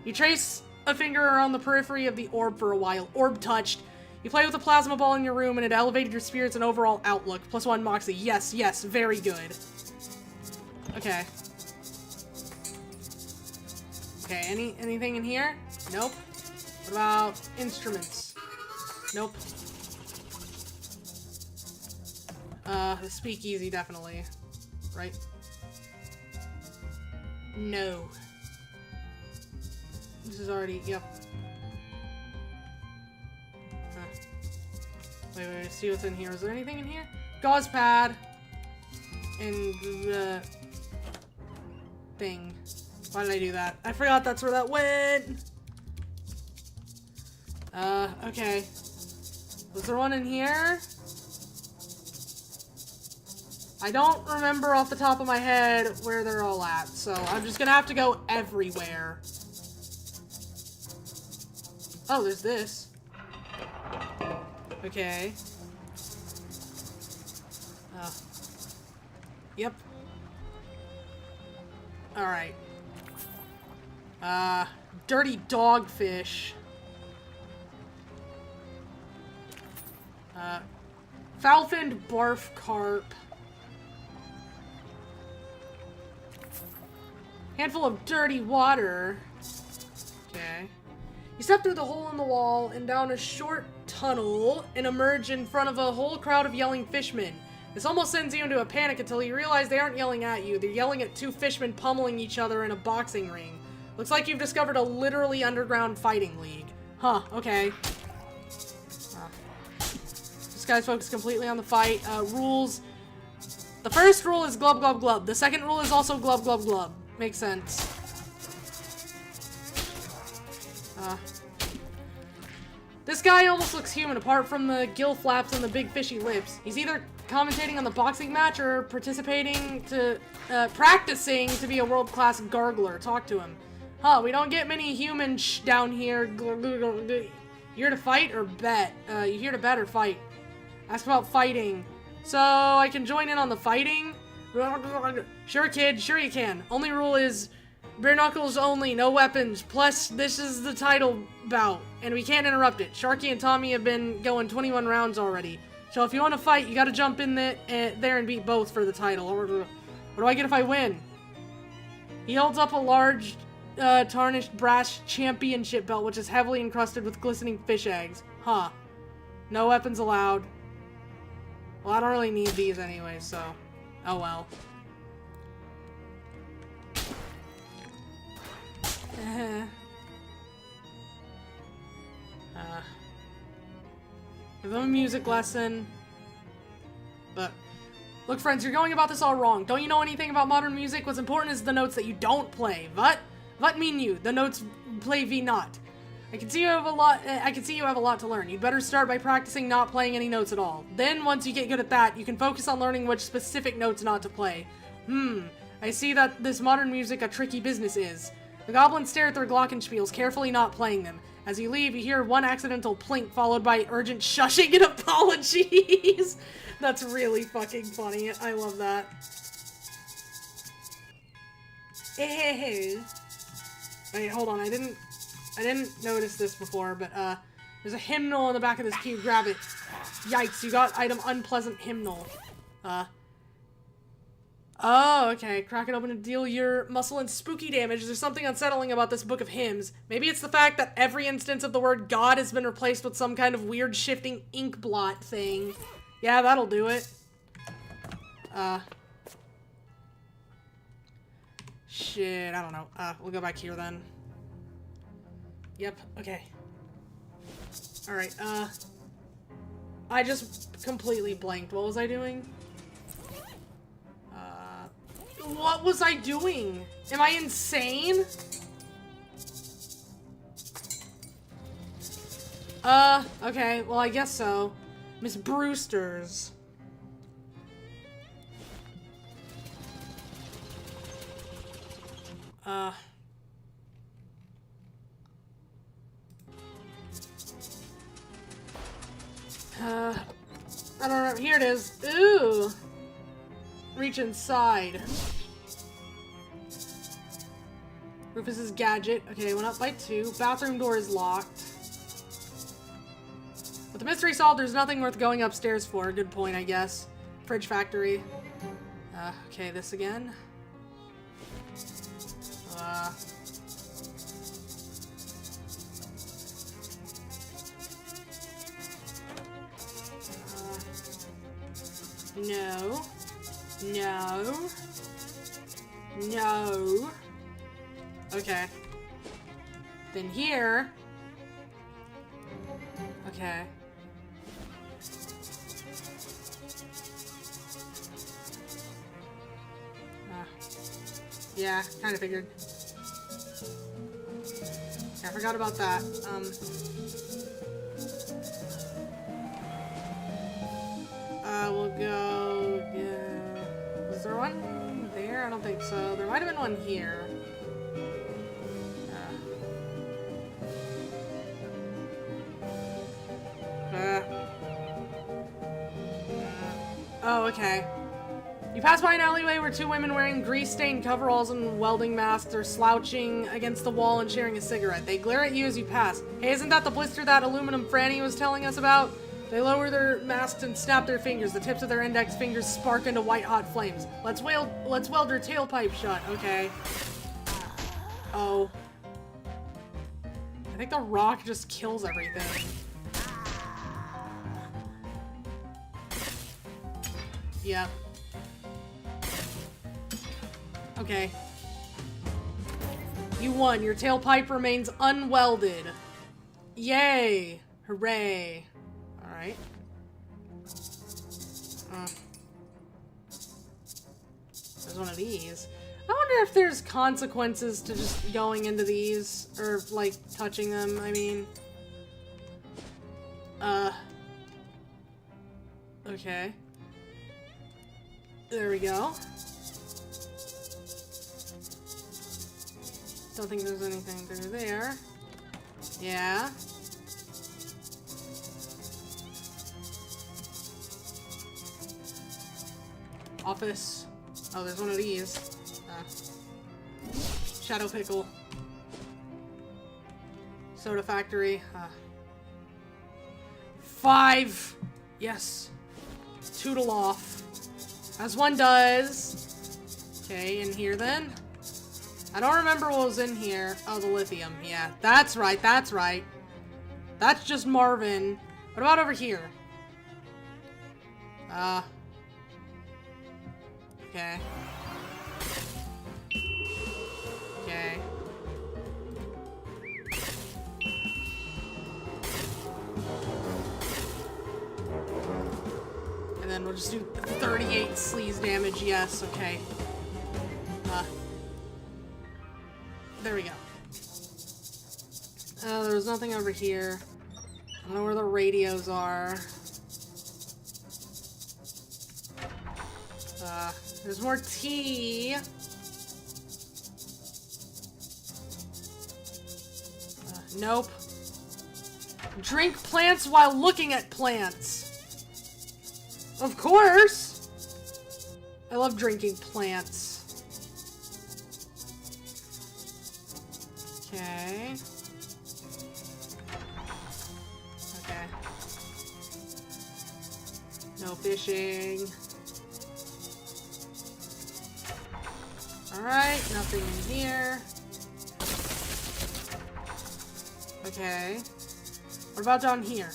You trace a finger around the periphery of the orb for a while. Orb touched. You play with the plasma ball in your room and it elevated your spirits and overall outlook. Plus 1 moxie. Yes, yes, very good. Okay. Okay, anything in here? Nope. What about instruments? Nope. The speakeasy, definitely. Right? No. This is already, yep. Wait, see what's in here. Is there anything in here? Gauze pad. And the thing. Why did I do that? I forgot that's where that went! Okay. Was there one in here? I don't remember off the top of my head where they're all at, so I'm just gonna have to go everywhere. Oh, there's this. Okay. Yep. Alright. Dirty dogfish. Foul-finned barf carp. Handful of dirty water. Okay. You step through the hole in the wall and down a short tunnel and emerge in front of a whole crowd of yelling fishmen. This almost sends you into a panic until you realize they aren't yelling at you. They're yelling at 2 fishmen pummeling each other in a boxing ring. Looks like you've discovered a literally underground fighting league. Huh, okay. This guy's focused completely on the fight. Rules. The first rule is glub glub glub. The second rule is also glub glub glub. Makes sense. This guy almost looks human, apart from the gill flaps and the big fishy lips. He's either commentating on the boxing match or practicing to be a world-class gargler. Talk to him. Huh, we don't get many humans down here. You here to fight or bet? You here to bet or fight? Ask about fighting. So, I can join in on the fighting? Sure, kid, sure you can. Only rule is bare knuckles only, no weapons. Plus, this is the title bout, and we can't interrupt it. Sharky and Tommy have been going 21 rounds already. So if you want to fight, you gotta jump in there and beat both for the title. What do I get if I win? He holds up a large, tarnished brass championship belt, which is heavily encrusted with glistening fish eggs. Huh. No weapons allowed. Well, I don't really need these anyway, so... Oh well. Give them a music lesson. But, look friends, you're going about this all wrong. Don't you know anything about modern music? What's important is the notes that you don't play. What mean you? The notes play V not. I can see you have a lot to learn. You'd better start by practicing not playing any notes at all. Then, once you get good at that, you can focus on learning which specific notes not to play. I see that this modern music a tricky business is. The goblins stare at their glockenspiels, carefully not playing them. As you leave, you hear one accidental plink followed by urgent shushing and apologies. That's really fucking funny. I love that. Hey. Wait, hold on. I didn't notice this before, but there's a hymnal on the back of this cube. Grab it. Yikes, you got item unpleasant hymnal. Oh, okay. Crack it open to deal your muscle and spooky damage. There's something unsettling about this book of hymns. Maybe it's the fact that every instance of the word God has been replaced with some kind of weird shifting ink blot thing. Yeah, that'll do it. Shit, I don't know. We'll go back here then. Yep, okay. Alright, I just completely blanked. What was I doing? What was I doing? Am I insane? Okay, well I guess so. Miss Brewster's. I don't know. Here it is. Ooh. Reach inside. Rufus's gadget. Okay, went up by 2. Bathroom door is locked. With the mystery solved, there's nothing worth going upstairs for. Good point, I guess. Fridge factory. Okay, this again. No. No. No. Okay. Then here. Okay. Yeah, kind of figured. Yeah, I forgot about that. We'll go... Yeah. Was there one there? I don't think so. There might have been one here. Oh, okay. You pass by an alleyway where 2 women wearing grease-stained coveralls and welding masks are slouching against the wall and sharing a cigarette. They glare at you as you pass. Hey, isn't that the blister that aluminum Franny was telling us about? They lower their masks and snap their fingers. The tips of their index fingers spark into white-hot flames. Let's weld her tailpipe shut. Okay. Oh. I think the rock just kills everything. Yep. Okay. You won. Your tailpipe remains unwelded. Yay! Hooray. Alright. There's one of these. I wonder if there's consequences to just going into these, or, like, touching them, I mean. Okay. There we go. Don't think there's anything through there. Yeah. Office. Oh, there's one of these. Shadow Pickle. Soda Factory. 5! Yes. Tootle off. As one does. Okay, in here then. I don't remember what was in here. Oh, the lithium. Yeah, that's right, that's right. That's just Marvin. What about over here? Okay. Okay. And then we'll just do 38 sleaze damage. Yes, okay. There we go. There was nothing over here. I don't know where the radios are. There's more tea. Nope. Drink plants while looking at plants. Of course! I love drinking plants. Okay. Okay. No fishing. Alright, nothing in here. Okay. What about down here?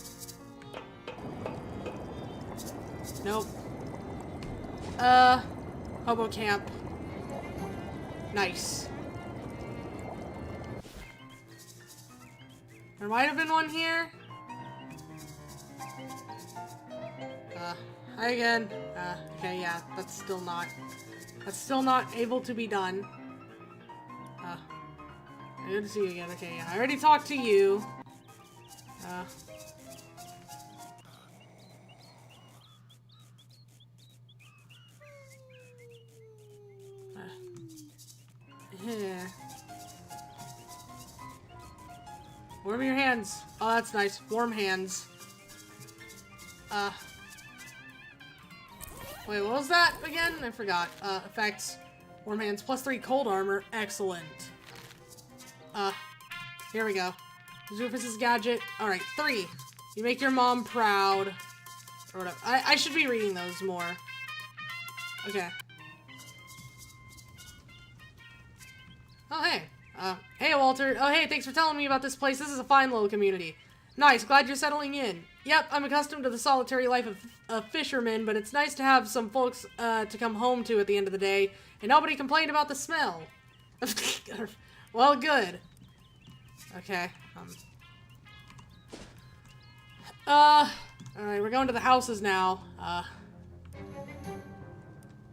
Nope. Hobo camp. Nice. There might have been one here. Hi again. Okay, yeah, that's still not able to be done. Good to see you again. Okay, yeah, I already talked to you. Yeah. Warm your hands. Oh, that's nice. Warm hands. Wait, what was that again? I forgot. Effects. Warm hands. +3 cold armor. Excellent. Here we go. Zoofus's gadget. Alright, 3. You make your mom proud. Or whatever. I should be reading those more. Okay. Oh, hey. Hey, Walter. Oh, hey, thanks for telling me about this place. This is a fine little community. Nice, glad you're settling in. Yep, I'm accustomed to the solitary life of a fisherman, but it's nice to have some folks to come home to at the end of the day, and nobody complained about the smell. Well, good. Okay, alright, we're going to the houses now.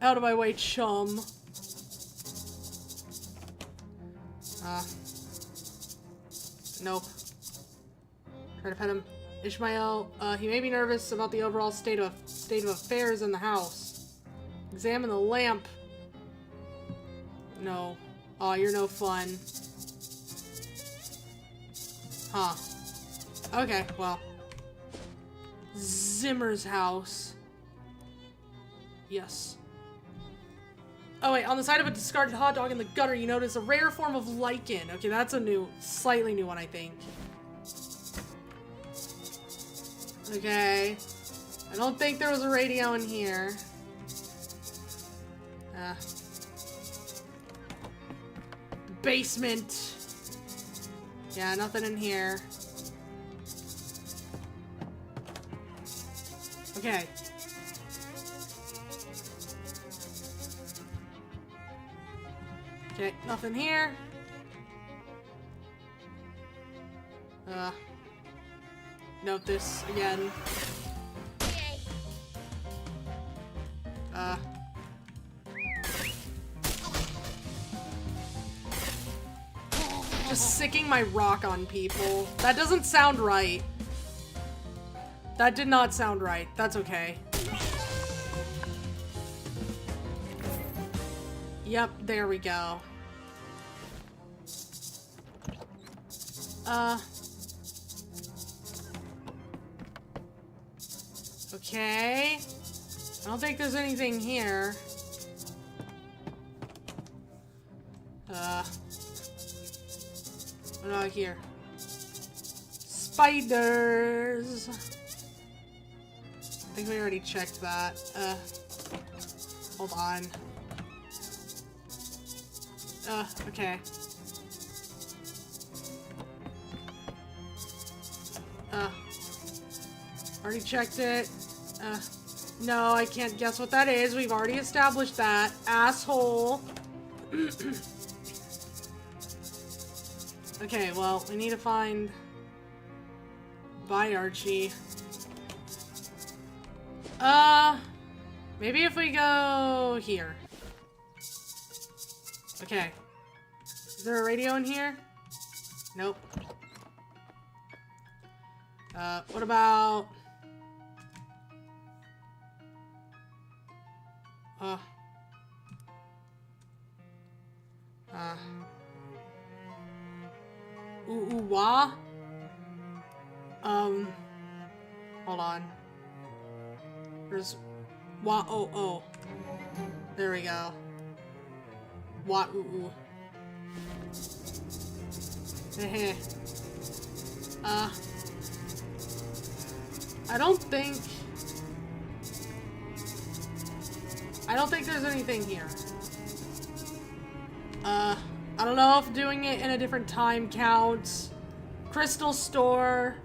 Out of my way, chum. Nope. Try to pet him. Ishmael, he may be nervous about the overall state of affairs in the house. Examine the lamp. No. Aw, you're no fun. Huh. Okay, well. Zimmer's house. Yes. Oh wait, on the side of a discarded hot dog in the gutter, you notice a rare form of lichen. Okay, that's a slightly new one, I think. Okay. I don't think there was a radio in here. Basement. Yeah, nothing in here. Okay. Okay, nothing here. Note this again. Just sicking my rock on people. That doesn't sound right. That did not sound right. That's okay. Yep, there we go. Okay. I don't think there's anything here. What about here? Spiders! I think we already checked that. Hold on. Okay. Already checked it. No, I can't guess what that is. We've already established that. Asshole. Okay, well, we need to find... Bye, Archie. Maybe if we go here. Okay. Is there a radio in here? Nope. What about... Wah? Hold on. There's... Wah-oh-oh. There we go. Wah-oo-oo. Heh. I don't think there's anything here. I don't know if doing it in a different time counts. Crystal store.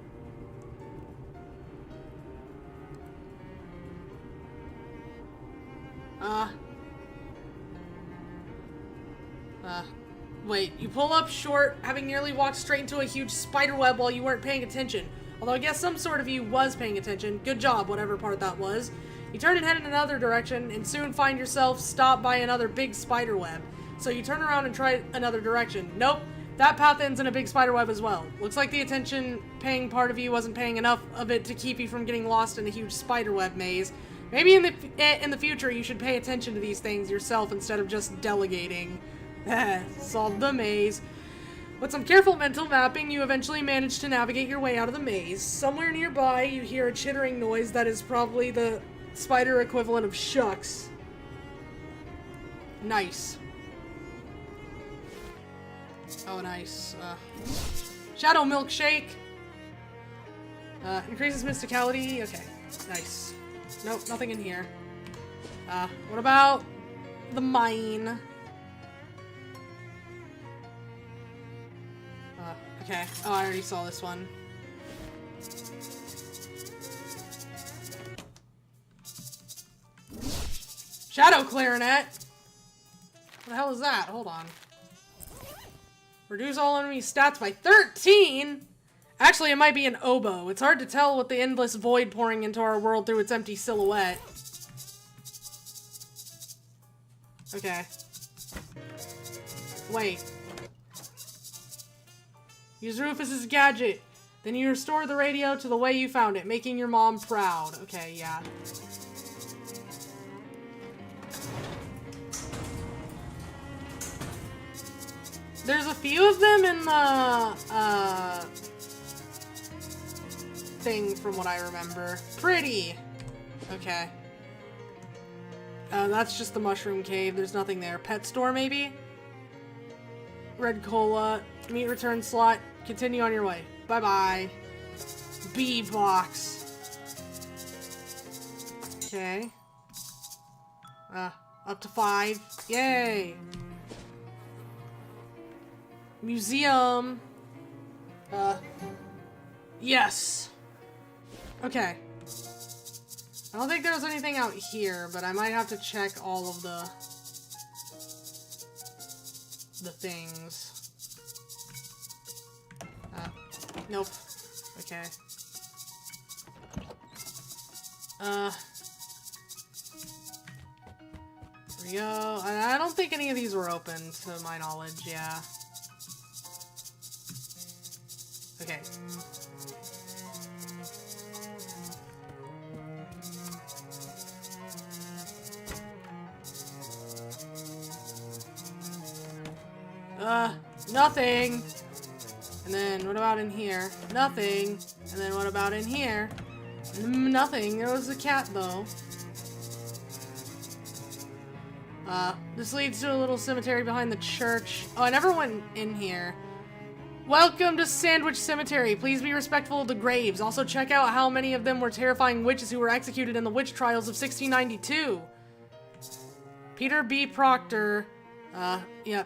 Wait, you pull up short, having nearly walked straight into a huge spider web while you weren't paying attention. Although I guess some sort of you was paying attention. Good job, whatever part that was. You turn and head in another direction, and soon find yourself stopped by another big spider web. So you turn around and try another direction. Nope, that path ends in a big spider web as well. Looks like the attention-paying part of you wasn't paying enough of it to keep you from getting lost in a huge spider web maze. Maybe in the future you should pay attention to these things yourself instead of just delegating. Solve the maze. With some careful mental mapping, you eventually manage to navigate your way out of the maze. Somewhere nearby, you hear a chittering noise that is probably the spider equivalent of shucks. Nice. Oh, nice. Shadow milkshake. Increases mysticality. Okay, nice. Nope, nothing in here. What about the mine? Okay. Oh, I already saw this one. Shadow clarinet? What the hell is that? Hold on. Reduce all enemy stats by 13? Actually, it might be an oboe. It's hard to tell with the endless void pouring into our world through its empty silhouette. Okay. Wait. Use Rufus's gadget. Then you restore the radio to the way you found it, making your mom proud. Okay, yeah. There's a few of them in the, thing from what I remember. Pretty! Okay. That's just the mushroom cave. There's nothing there. Pet store, maybe? Red cola. Meat return slot. Continue on your way. Bye-bye. B-box. Okay. Up to 5. Yay! Museum. Yes. Okay. I don't think there's anything out here, but I might have to check all of the things. Nope. Okay. There we go. I don't think any of these were open, to my knowledge, yeah. Okay. Nothing. And then what about in here? Nothing. And then what about in here? Nothing. There was a cat though. This leads to a little cemetery behind the church. Oh, I never went in here. Welcome to Sandwich Cemetery. Please be respectful of the graves. Also check out how many of them were terrifying witches who were executed in the witch trials of 1692. Peter B. Proctor. Yeah.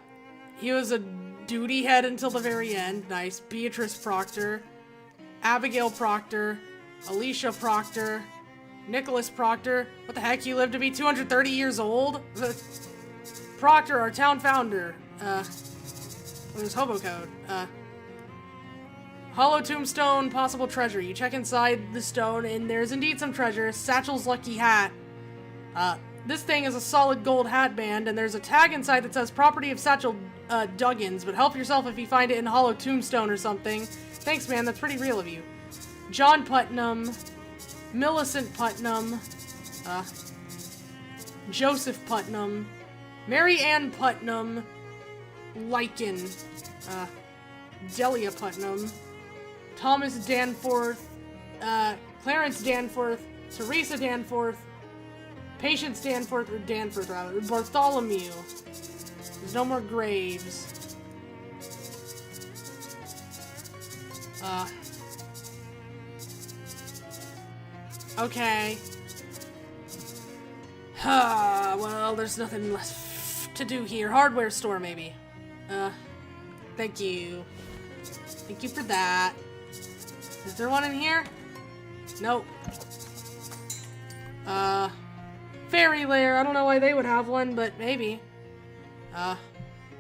He was a duty head until the very end. Nice. Beatrice Proctor. Abigail Proctor. Alicia Proctor. Nicholas Proctor. What the heck? He lived to be 230 years old? Proctor, our town founder. There's hobo code. Hollow tombstone, possible treasure. You check inside the stone, and there's indeed some treasure. Satchel's lucky hat. This thing is a solid gold hat band, and there's a tag inside that says property of Satchel Duggins, but help yourself if you find it in Hollow Tombstone or something. Thanks, man. That's pretty real of you. John Putnam. Millicent Putnam. Joseph Putnam. Mary Ann Putnam. Lycan. Delia Putnam. Thomas Danforth, Clarence Danforth, Teresa Danforth, Patience Danforth, or Danforth rather, Bartholomew. There's no more graves. Okay. Well, there's nothing left to do here. Hardware store, maybe. Thank you. Thank you for that. Is there one in here? Nope. Fairy lair. I don't know why they would have one, but maybe.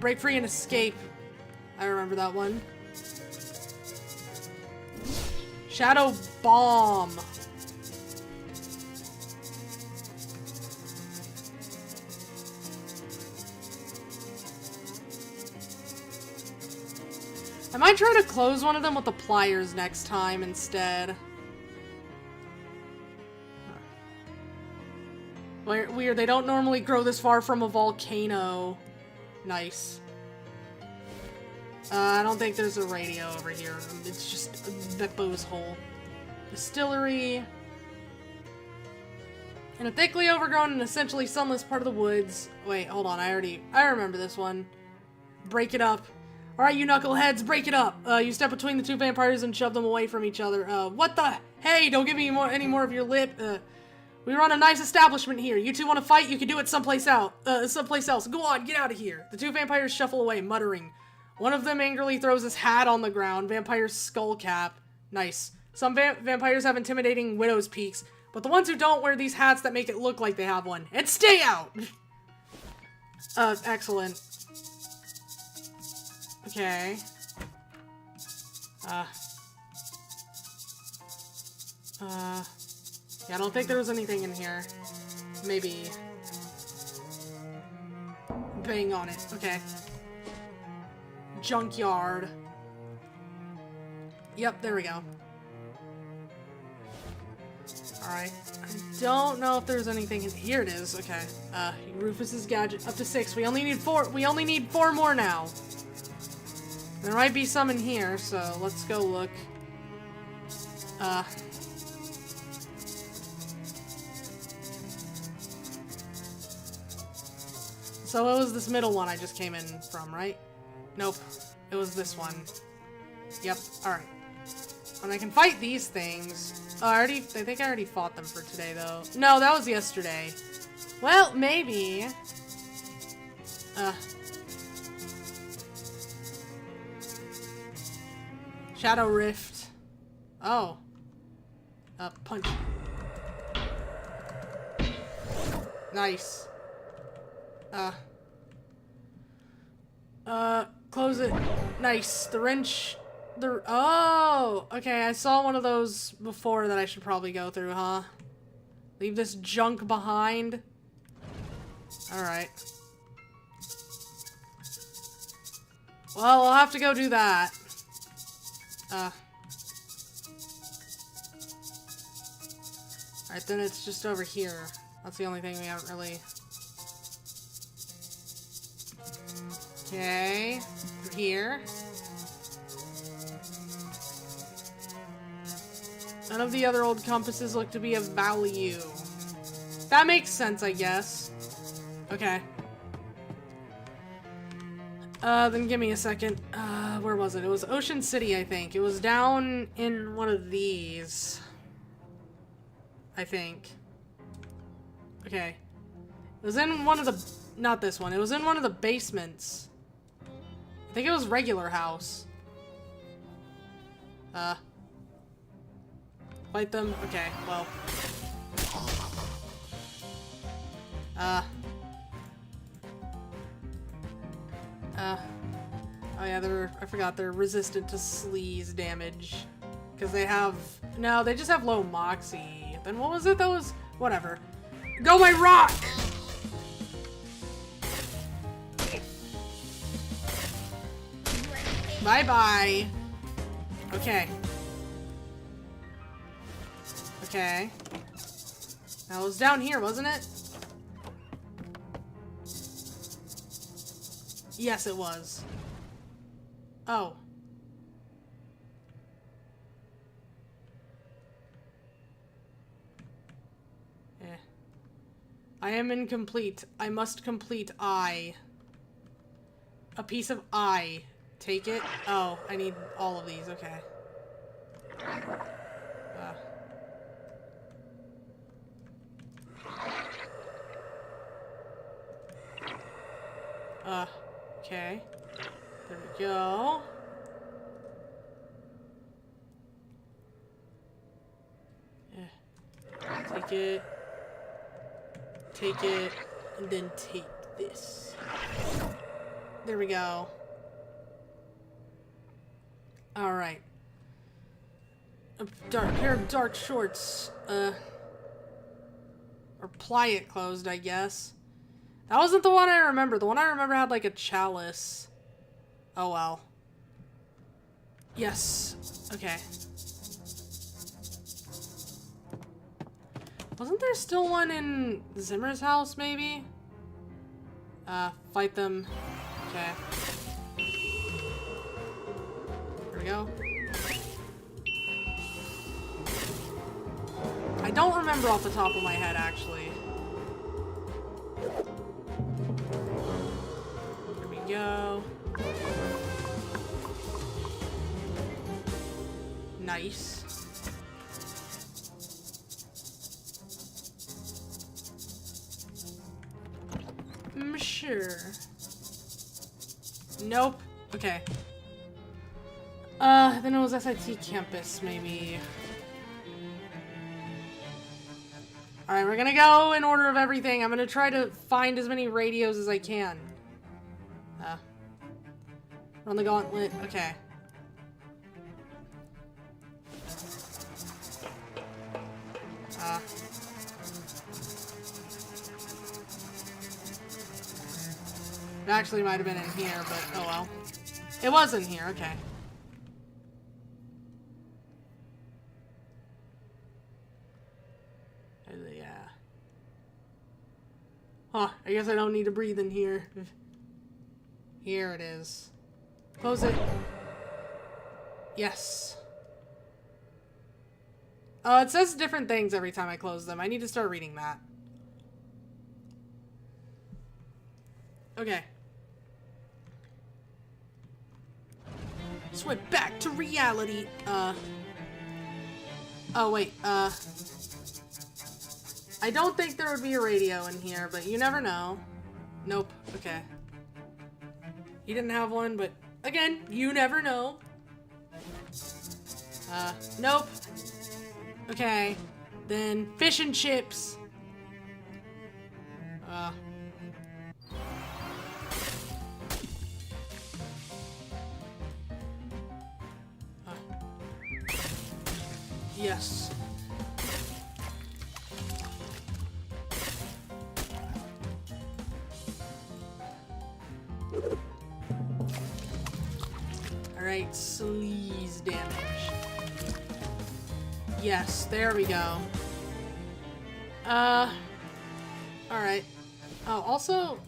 Break free and escape. I remember that one. Shadow bomb. I might try to close one of them with the pliers next time instead. Weird, they don't normally grow this far from a volcano. Nice. I don't think there's a radio over here. It's just Beppo's hole. Distillery. In a thickly overgrown and essentially sunless part of the woods. Wait, hold on, I remember this one. Break it up. Alright, you knuckleheads, break it up. You step between the two vampires and shove them away from each other. What the? Hey, don't give me any more of your lip. We run a nice establishment here. You two want to fight? You can do it someplace else. Go on, get out of here. The two vampires shuffle away, muttering. One of them angrily throws his hat on the ground. Vampire's skull cap. Nice. Some vampires have intimidating widow's peaks, but the ones who don't wear these hats that make it look like they have one. And stay out! Excellent. Okay. Yeah, I don't think there was anything in here. Maybe. Bang on it. Okay. Junkyard. Yep, there we go. Alright. I don't know if there's anything in here. It is. Okay. Rufus's gadget. Up to 6. We only need 4. We only need 4 more now. There might be some in here, so let's go look. So it was this middle one I just came in from, right? Nope. It was this one. Yep. Alright. And I can fight these things. Oh, I think I already fought them for today, though. No, that was yesterday. Well, maybe. Shadow Rift. Oh. Punch. Nice. Close it. Nice. The wrench. Oh! Okay, I saw one of those before that I should probably go through, huh? Leave this junk behind. Alright. Well, I'll have to go do that. Alright, then it's just over here. That's the only thing we haven't really... Okay. Through here. None of the other old compasses look to be of value. That makes sense, I guess. Okay. Then give me a second. Where was it? It was Ocean City, I think. It was down in one of these. I think. Okay. It was in one of the... Not this one. It was in one of the basements. I think it was regular house. Fight them? Okay, well. Oh yeah, I forgot they're resistant to sleaze damage. Because they have, no, they just have low moxie. Then what was it that was, whatever. Go my rock! Bye-bye. Okay. Okay. That was down here, wasn't it? Yes, it was. Oh. I am incomplete. I must complete I. A piece of I. Take it? Oh, I need all of these. Okay. Okay. There we go. Take it. Take it. And then take this. There we go. Alright. A pair of dark shorts. Or ply it closed, I guess. That wasn't the one I remember. The one I remember had like a chalice. Oh well. Yes. Okay. Wasn't there still one in Zimmer's house, maybe? Fight them. Okay. Here we go. I don't remember off the top of my head, actually. Here we go. Nice. Sure. Nope. Okay. Then it was SIT campus, maybe. Alright, we're gonna go in order of everything. I'm gonna try to find as many radios as I can. Run the gauntlet. Okay. It actually might have been in here, but oh well. It was in here, okay. Yeah. Huh, I guess I don't need to breathe in here. Here it is. Close it. Yes. It says different things every time I close them. I need to start reading that. Okay. Just went back to reality. Oh wait, I don't think there would be a radio in here, but you never know. Nope, okay. He didn't have one, but again, you never know. Nope. Okay. Then fish and chips. Yes. Alright, sleaze damage. Yes, there we go. Alright. Oh, also...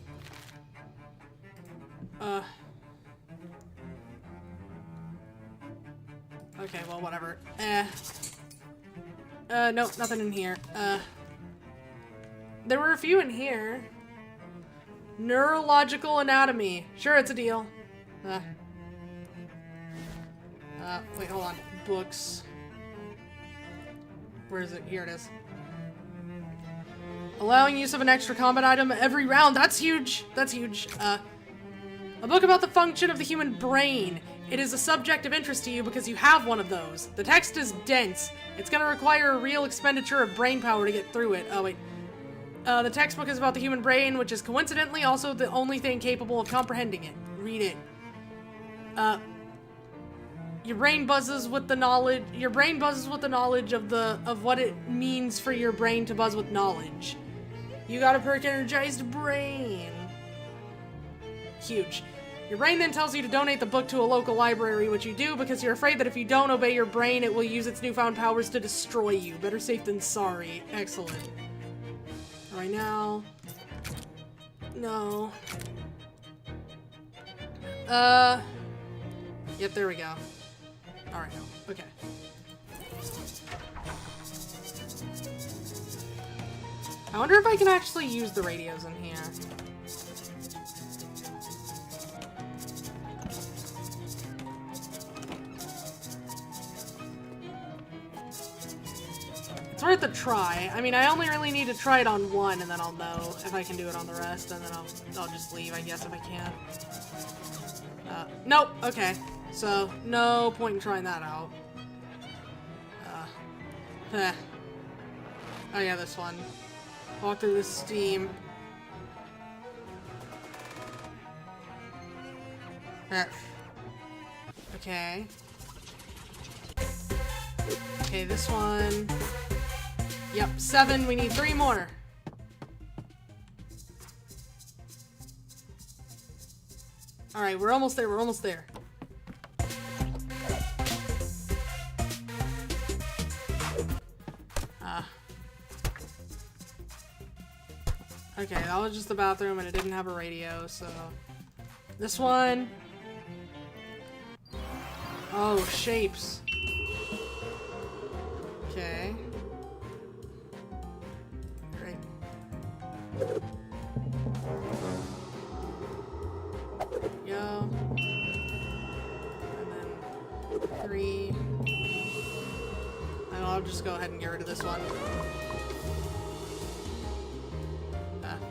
Okay, well, whatever. Nope, nothing in here. There were a few in here. Neurological anatomy. Sure, it's a deal. Wait, hold on. Books. Where is it? Here it is. Allowing use of an extra combat item every round. That's huge. That's huge. A book about the function of the human brain. It is a subject of interest to you because you have one of those. The text is dense. It's gonna require a real expenditure of brain power to get through it. Oh, wait. The textbook is about the human brain, which is coincidentally also the only thing capable of comprehending it. Read it. Your brain buzzes with the knowledge. Your brain buzzes with the knowledge of what it means for your brain to buzz with knowledge. You got a perk energized brain. Huge. Your brain then tells you to donate the book to a local library, which you do because you're afraid that if you don't obey your brain, it will use its newfound powers to destroy you. Better safe than sorry. Excellent. Right now. No. Yep, there we go. Alright, okay. I wonder if I can actually use the radios in here. It's worth a try. I mean, I only really need to try it on one, and then I'll know if I can do it on the rest, and then I'll just leave, I guess, if I can. Nope, okay. So, no point in trying that out. Oh yeah, this one. Walk through the steam. Okay. Okay, this one. Yep, 7. We need 3 more. Alright, we're almost there. We're almost there. Okay, that was just the bathroom and it didn't have a radio, so... This one... Oh, shapes. Okay. Great. Go. And then 3. And I'll just go ahead and get rid of this one.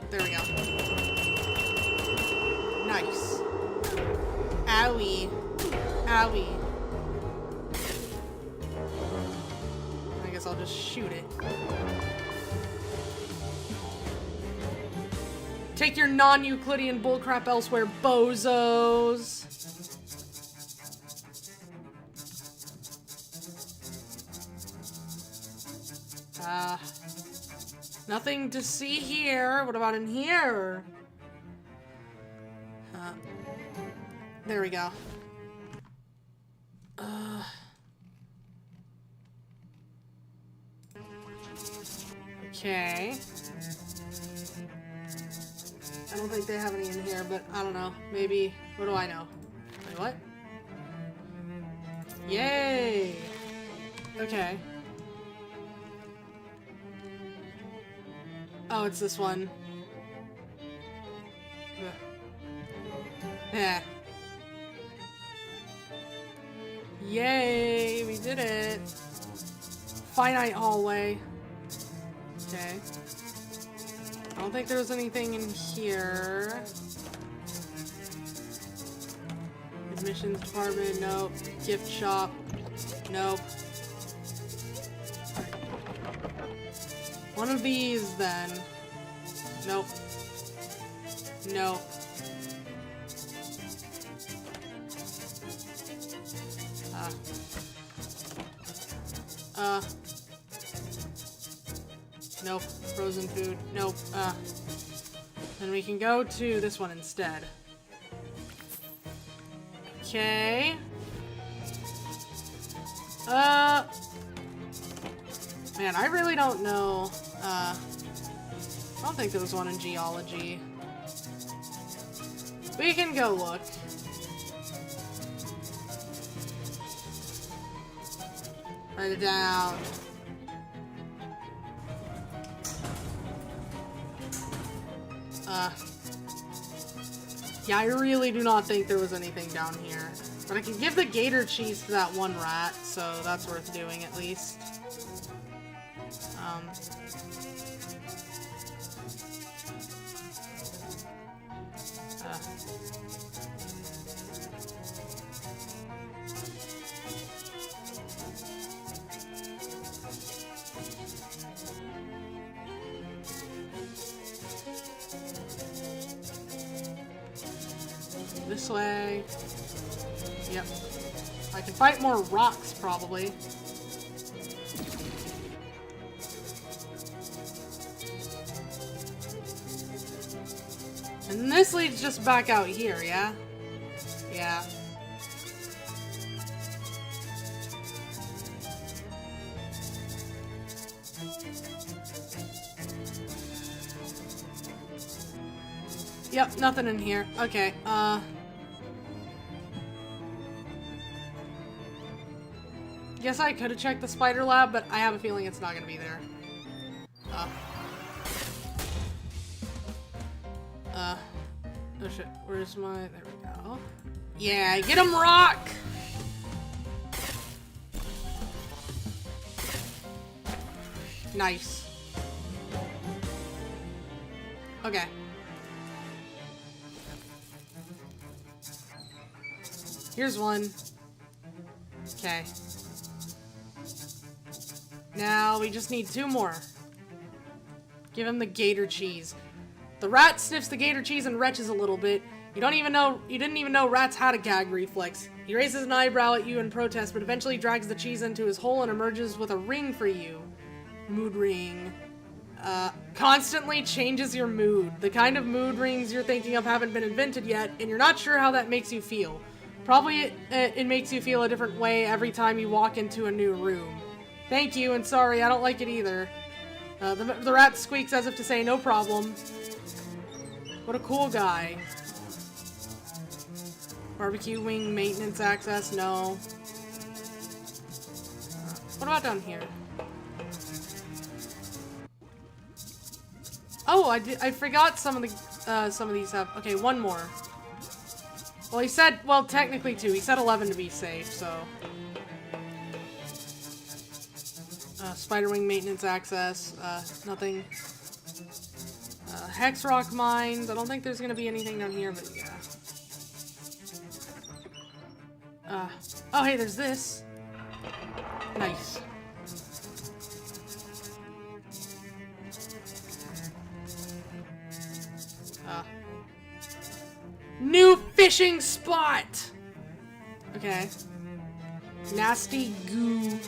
There we go. Nice. Owie. Owie. I guess I'll just shoot it. Take your non-Euclidean bullcrap elsewhere, bozos. Nothing to see here. What about in here? There we go. Okay. I don't think they have any in here, but I don't know. Maybe. What do I know? Wait, what? Yay! Okay. Oh, it's this one. Yeah. Yay! We did it! Finite hallway. Okay. I don't think there's anything in here. Admissions department, nope. Gift shop, nope. One of these, then. Nope. Nope. Nope. Frozen food. Nope. Then we can go to this one instead. Okay. Man, I really don't know. I don't think there was one in geology. We can go look. Write it down. Yeah, I really do not think there was anything down here. But I can give the gator cheese to that one rat, so that's worth doing at least. This way. Yep. I can fight more rocks, probably. And this leads just back out here, yeah? Yeah. Yep, nothing in here. Okay, guess I could have checked the spider lab, but I have a feeling it's not gonna be there. Oh shit, where's my... There we go. Yeah, get him, Rock! Nice. Okay. Here's one. Okay. Now we just need 2 more. Give him the gator cheese. The rat sniffs the gator cheese and retches a little bit. You didn't even know rats had a gag reflex. He raises an eyebrow at you in protest, but eventually drags the cheese into his hole and emerges with a ring for you. Mood ring. Constantly changes your mood. The kind of mood rings you're thinking of haven't been invented yet, and you're not sure how that makes you feel. Probably it makes you feel a different way every time you walk into a new room. Thank you, and sorry, I don't like it either. The rat squeaks as if to say, no problem. What a cool guy. Barbecue wing maintenance access, no. What about down here? Oh, I forgot some of these have... Okay, 1 more. Well, he said... Well, technically 2. He said 11 to be safe, so... Spider wing maintenance access, nothing. Hex rock mines. I don't think there's gonna be anything down here, but yeah. Oh hey, there's this. Nice. New fishing spot! Okay. Nasty goo.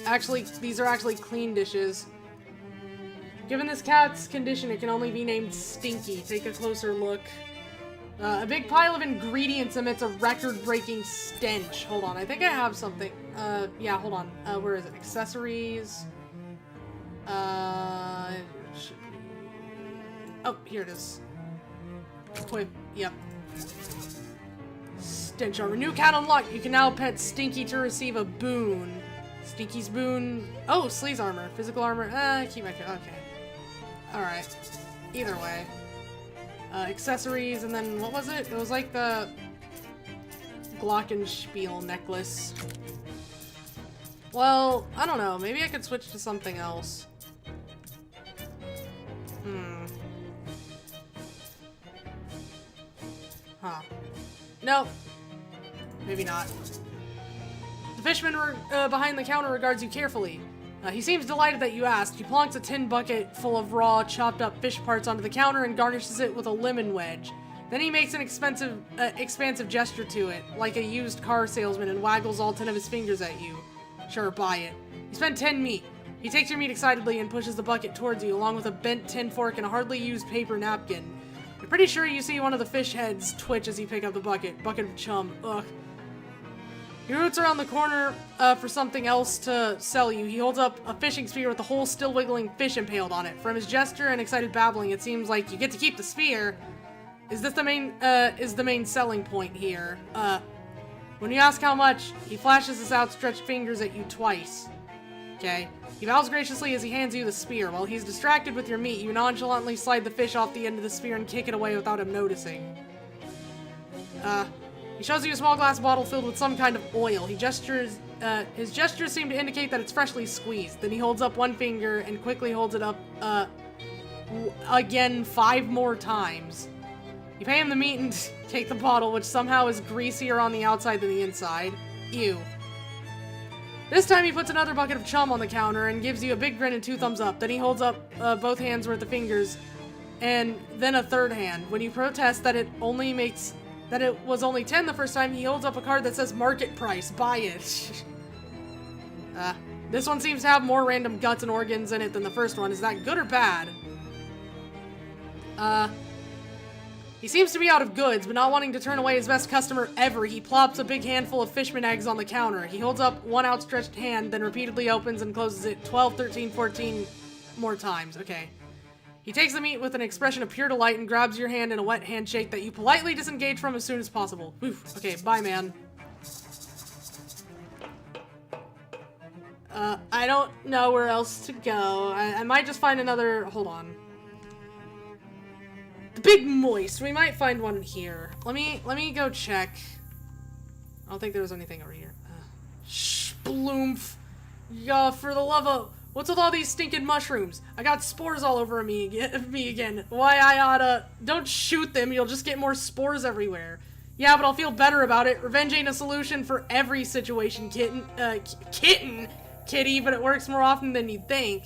Actually, these are actually clean dishes. Given this cat's condition, it can only be named Stinky. Take a closer look. A big pile of ingredients emits a record-breaking stench. Hold on, I think I have something. Yeah, hold on. Where is it? Accessories. It should be... Oh, here it is. Equip. Yep. Stench armor. New cat unlocked. You can now pet Stinky to receive a boon. Stinky's boon. Oh, Sleaze armor. Physical armor. Keep my... Okay. Alright. Either way. Accessories, and then what was it? It was like the Glockenspiel necklace. Well, I don't know. Maybe I could switch to something else. Huh. Nope. Maybe not. The fishman behind the counter regards you carefully. He seems delighted that you asked. He plonks a tin bucket full of raw, chopped up fish parts onto the counter and garnishes it with a lemon wedge. Then he makes an expansive gesture to it, like a used car salesman, and waggles all 10 of his fingers at you. Sure, buy it. You spend 10 meat. He takes your meat excitedly and pushes the bucket towards you, along with a bent tin fork and a hardly used paper napkin. You're pretty sure you see one of the fish heads twitch as you pick up the bucket. Bucket of chum. Ugh. He roots around the corner for something else to sell you. He holds up a fishing spear with the whole still wiggling fish impaled on it. From his gesture and excited babbling, it seems like you get to keep the spear. Is the main selling point here? When you ask how much, he flashes his outstretched fingers at you twice. Okay? He bows graciously as he hands you the spear. While he's distracted with your meat, you nonchalantly slide the fish off the end of the spear and kick it away without him noticing. He shows you a small glass bottle filled with some kind of oil. His gestures seem to indicate that it's freshly squeezed. Then he holds up one finger and quickly holds it up, again 5 more times. You pay him the meat and take the bottle, which somehow is greasier on the outside than the inside. Ew. This time he puts another bucket of chum on the counter and gives you a big grin and 2 thumbs up. Then he holds up both hands worth of fingers and then a third hand. When you protest that it was only 10 the first time, he holds up a card that says market price, buy it. This one seems to have more random guts and organs in it than the first one. Is that good or bad? He seems to be out of goods, but not wanting to turn away his best customer ever, he plops a big handful of fishman eggs on the counter. He holds up one outstretched hand, then repeatedly opens and closes it 12, 13, 14 more times. Okay. He takes the meat with an expression of pure delight and grabs your hand in a wet handshake that you politely disengage from as soon as possible. Oof. Okay, bye, man. I don't know where else to go. I might just find another... Hold on. The Big Moist. We might find one here. Let me go check. I don't think there was anything over here. Sploomf. Yeah, for the love of... What's with all these stinking mushrooms? I got spores all over me again. Why I oughta... Don't shoot them, you'll just get more spores everywhere. Yeah, but I'll feel better about it. Revenge ain't a solution for every situation, kitty, but it works more often than you'd think.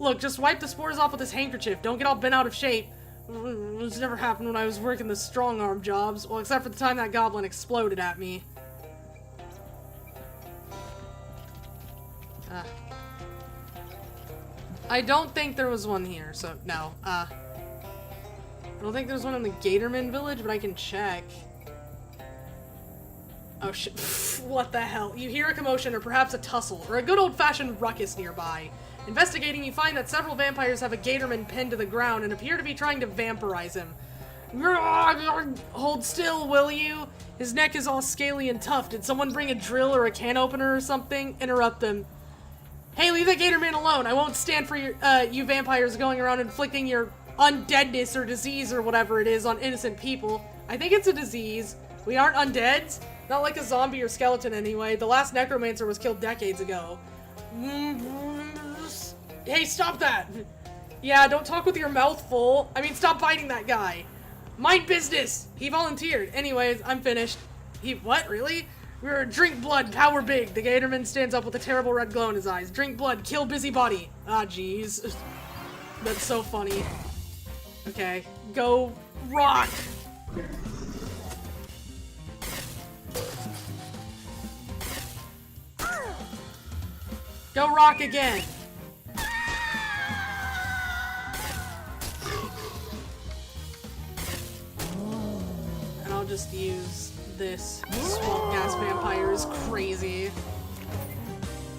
Look, just wipe the spores off with this handkerchief. Don't get all bent out of shape. This never happened when I was working the strong arm jobs. Well, except for the time that goblin exploded at me. I don't think there was one here, so no. I don't think there's one in the Gatorman village, but I can check. Oh shit. What the hell? You hear a commotion or perhaps a tussle, or a good old-fashioned ruckus nearby. Investigating, you find that several vampires have a Gatorman pinned to the ground and appear to be trying to vampirize him. Hold still, will you? His neck is all scaly and tough. Did someone bring a drill or a can opener or something? Interrupt them. Hey, leave that Gatorman alone. I won't stand for you vampires going around inflicting your undeadness or disease or whatever it is on innocent people. I think it's a disease. We aren't undeads. Not like a zombie or skeleton anyway. The last necromancer was killed decades ago. Hey, stop that! Yeah, don't talk with your mouth full. I mean, stop biting that guy. Mind business! He volunteered. Anyways, I'm finished. What? Really? Drink blood, power big. The Gatorman stands up with a terrible red glow in his eyes. Drink blood, kill busybody. Ah, jeez. That's so funny. Okay, go rock! Go rock again! And I'll just use this. Swamp gas vampire is crazy.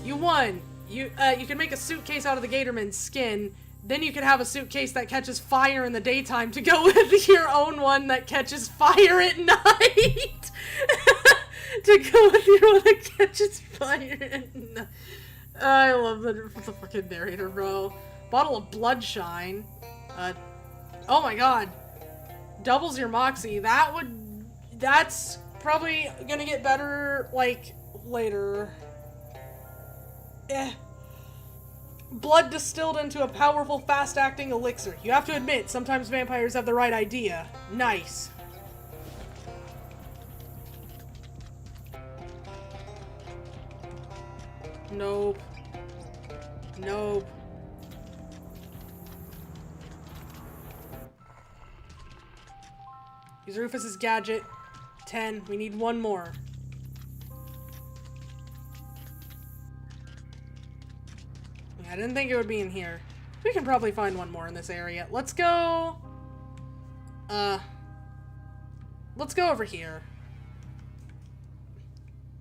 You won! You can make a suitcase out of the Gatorman's skin. Then you could have a suitcase that catches fire in the daytime to go with your own one that catches fire at night! To go with your one that catches fire at night. I love the fucking narrator, bro. Bottle of Bloodshine. Oh my god. Doubles your moxie. That's probably gonna get better, like, later. Blood distilled into a powerful, fast-acting elixir. You have to admit, sometimes vampires have the right idea. Nice. Nope. Nope. Use Rufus's gadget. 10. We need one more. Yeah, I didn't think it would be in here. We can probably find one more in this area. Let's go... Let's go over here.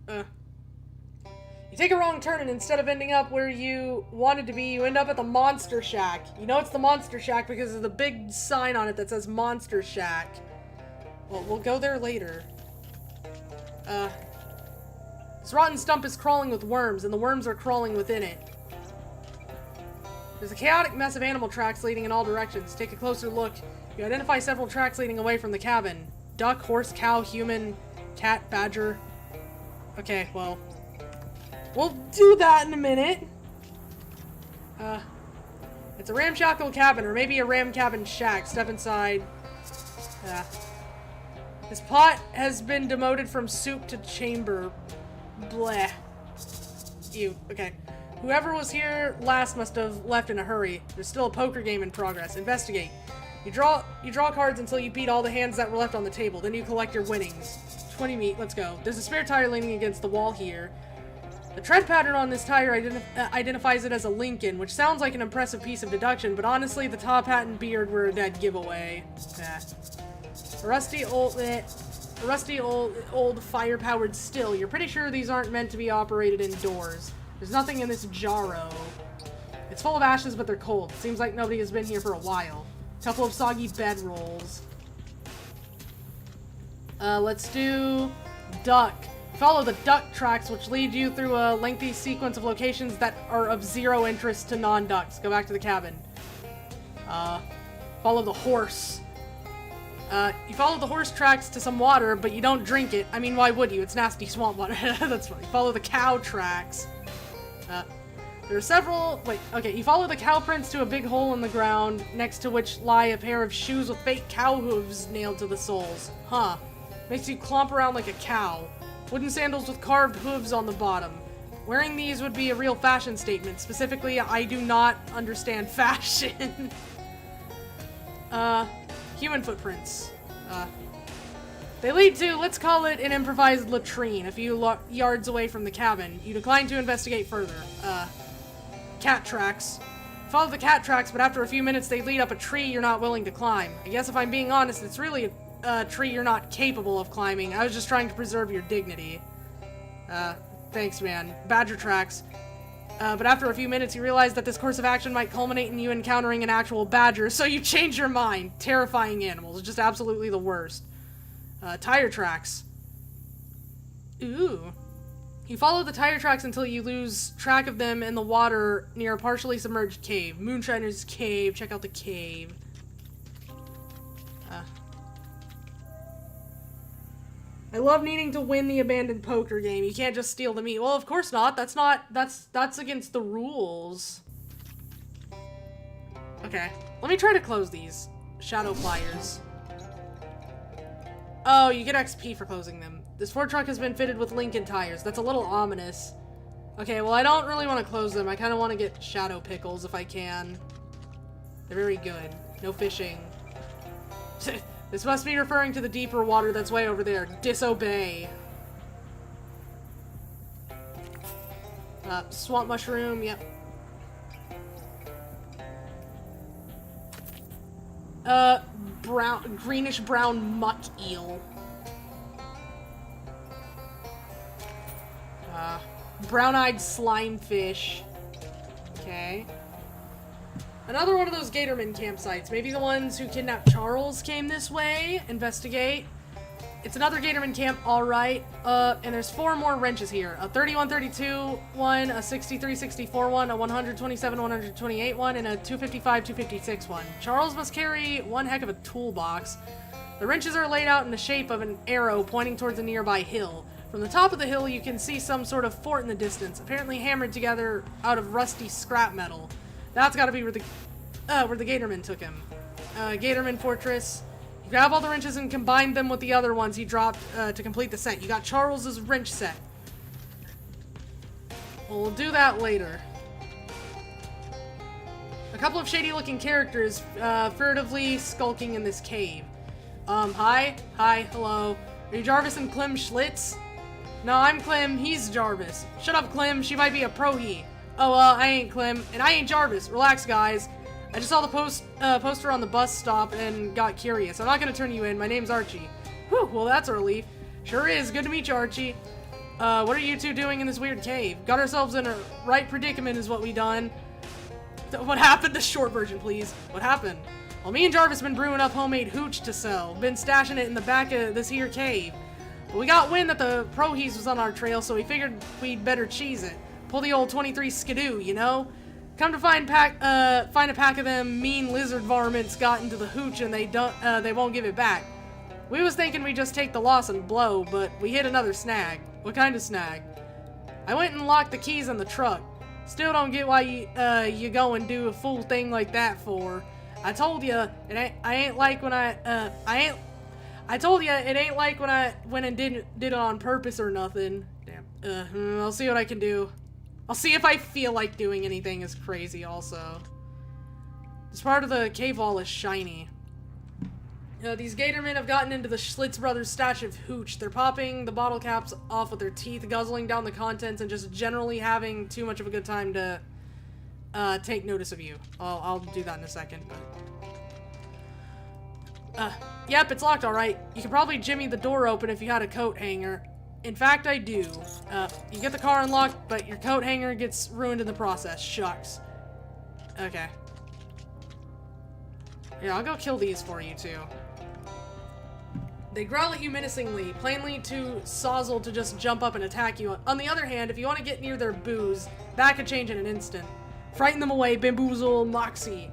You take a wrong turn, and instead of ending up where you wanted to be, you end up at the Monster Shack. You know it's the Monster Shack because of the big sign on it that says Monster Shack. Well, we'll go there later. This rotten stump is crawling with worms, and the worms are crawling within it. There's a chaotic mess of animal tracks leading in all directions. Take a closer look. You identify several tracks leading away from the cabin. duck, horse, cow, human, cat, badger. Okay, well, we'll do that in a minute. It's a ramshackle cabin, or maybe a ram cabin shack. Step inside. This pot has been demoted from soup to chamber. Bleh. Ew. Okay. Whoever was here last must have left in a hurry. There's still a poker game in progress. Investigate. You draw cards until you beat all the hands that were left on the table. Then you collect your winnings. 20 meat. Let's go. There's a spare tire leaning against the wall here. The tread pattern on this tire identifies it as a Lincoln, which sounds like an impressive piece of deduction, but honestly, the top hat and beard were a dead giveaway. A rusty old fire-powered still. You're pretty sure these aren't meant to be operated indoors. There's nothing in this jarro. It's full of ashes, but they're cold. Seems like nobody has been here for a while. Couple of soggy bedrolls. Let's do duck. Follow the duck tracks, which lead you through a lengthy sequence of locations that are of zero interest to non-ducks. Go back to the cabin. Follow the horse. You follow the horse tracks to some water, but you don't drink it. I mean, why would you? It's nasty swamp water. That's funny. Follow the cow tracks. There are several... Wait, okay. You follow the cow prints to a big hole in the ground, next to which lie a pair of shoes with fake cow hooves nailed to the soles. Huh. Makes you clomp around like a cow. Wooden sandals with carved hooves on the bottom. Wearing these would be a real fashion statement. Specifically, I do not understand fashion. Human footprints. They lead to, let's call it, an improvised latrine a few yards away from the cabin. You decline to investigate further. Cat tracks. Follow the cat tracks, but after a few minutes they lead up a tree you're not willing to climb. I guess if I'm being honest, it's really a tree you're not capable of climbing. I was just trying to preserve your dignity. Thanks, man. Badger tracks. But after a few minutes, you realize that this course of action might culminate in you encountering an actual badger, so you change your mind. Terrifying animals. Just absolutely the worst. Tire tracks. Ooh. You follow the tire tracks until you lose track of them in the water near a partially submerged cave. Moonshiner's Cave. Check out the cave. I love needing to win the abandoned poker game. You can't just steal the meat. Well, of course not. That's against the rules. Okay. Let me try to close these. Shadow pliers. Oh, you get XP for closing them. This Ford truck has been fitted with Lincoln tires. That's a little ominous. Okay, well, I don't really want to close them. I kind of want to get shadow pickles if I can. They're very good. No fishing. This must be referring to the deeper water that's way over there. Disobey. Swamp mushroom, yep. Greenish brown muck eel. Brown-eyed slime fish. Okay. Another one of those Gatorman campsites. Maybe the ones who kidnapped Charles came this way. Investigate. It's another Gatorman camp, alright. And there's 4 more wrenches here. A 3132 one, a 6364 one, a 127 128 one, and a 255 256 one. Charles must carry one heck of a toolbox. The wrenches are laid out in the shape of an arrow pointing towards a nearby hill. From the top of the hill, you can see some sort of fort in the distance, apparently hammered together out of rusty scrap metal. That's gotta be where the Gatorman took him. Gatorman Fortress. You grab all the wrenches and combine them with the other ones he dropped to complete the set. You got Charles's wrench set. Well, we'll do that later. A couple of shady-looking characters furtively skulking in this cave. Hi, hello. Are you Jarvis and Clem Schlitz? No, I'm Clem, he's Jarvis. Shut up, Clem, she might be a pro-he. Oh, I ain't Clem, and I ain't Jarvis. Relax, guys. I just saw the poster on the bus stop and got curious. I'm not gonna turn you in. My name's Archie. Whew, well, that's a relief. Sure is. Good to meet you, Archie. What are you two doing in this weird cave? Got ourselves in a right predicament is what we done. What happened? The short version, please. What happened? Well, me and Jarvis been brewing up homemade hooch to sell. Been stashing it in the back of this here cave. But we got wind that the Pro-Hees was on our trail, so we figured we'd better cheese it. Pull the old 23 skidoo, you know? Come to find a pack of them mean lizard varmints got into the hooch and they won't give it back. We was thinking we'd just take the loss and blow, but we hit another snag. What kind of snag? I went and locked the keys in the truck. Still don't get why you go and do a fool thing like that for. I told you it ain't like when I told you it ain't like when I went and did it on purpose or nothing. Damn. I'll see what I can do. I'll see if I feel like doing anything as crazy also. This part of the cave wall is shiny. These gatormen have gotten into the Schlitz brothers' stash of hooch. They're popping the bottle caps off with their teeth, guzzling down the contents, and just generally having too much of a good time to take notice of you. I'll do that in a second, but... Yep, it's locked alright. You could probably jimmy the door open if you had a coat hanger. In fact, I do. You get the car unlocked, but your coat hanger gets ruined in the process. Shucks. Okay. Yeah, I'll go kill these for you, too. They growl at you menacingly, plainly too sozzled to just jump up and attack you. On the other hand, if you want to get near their booze, that could change in an instant. Frighten them away, bamboozle, moxie.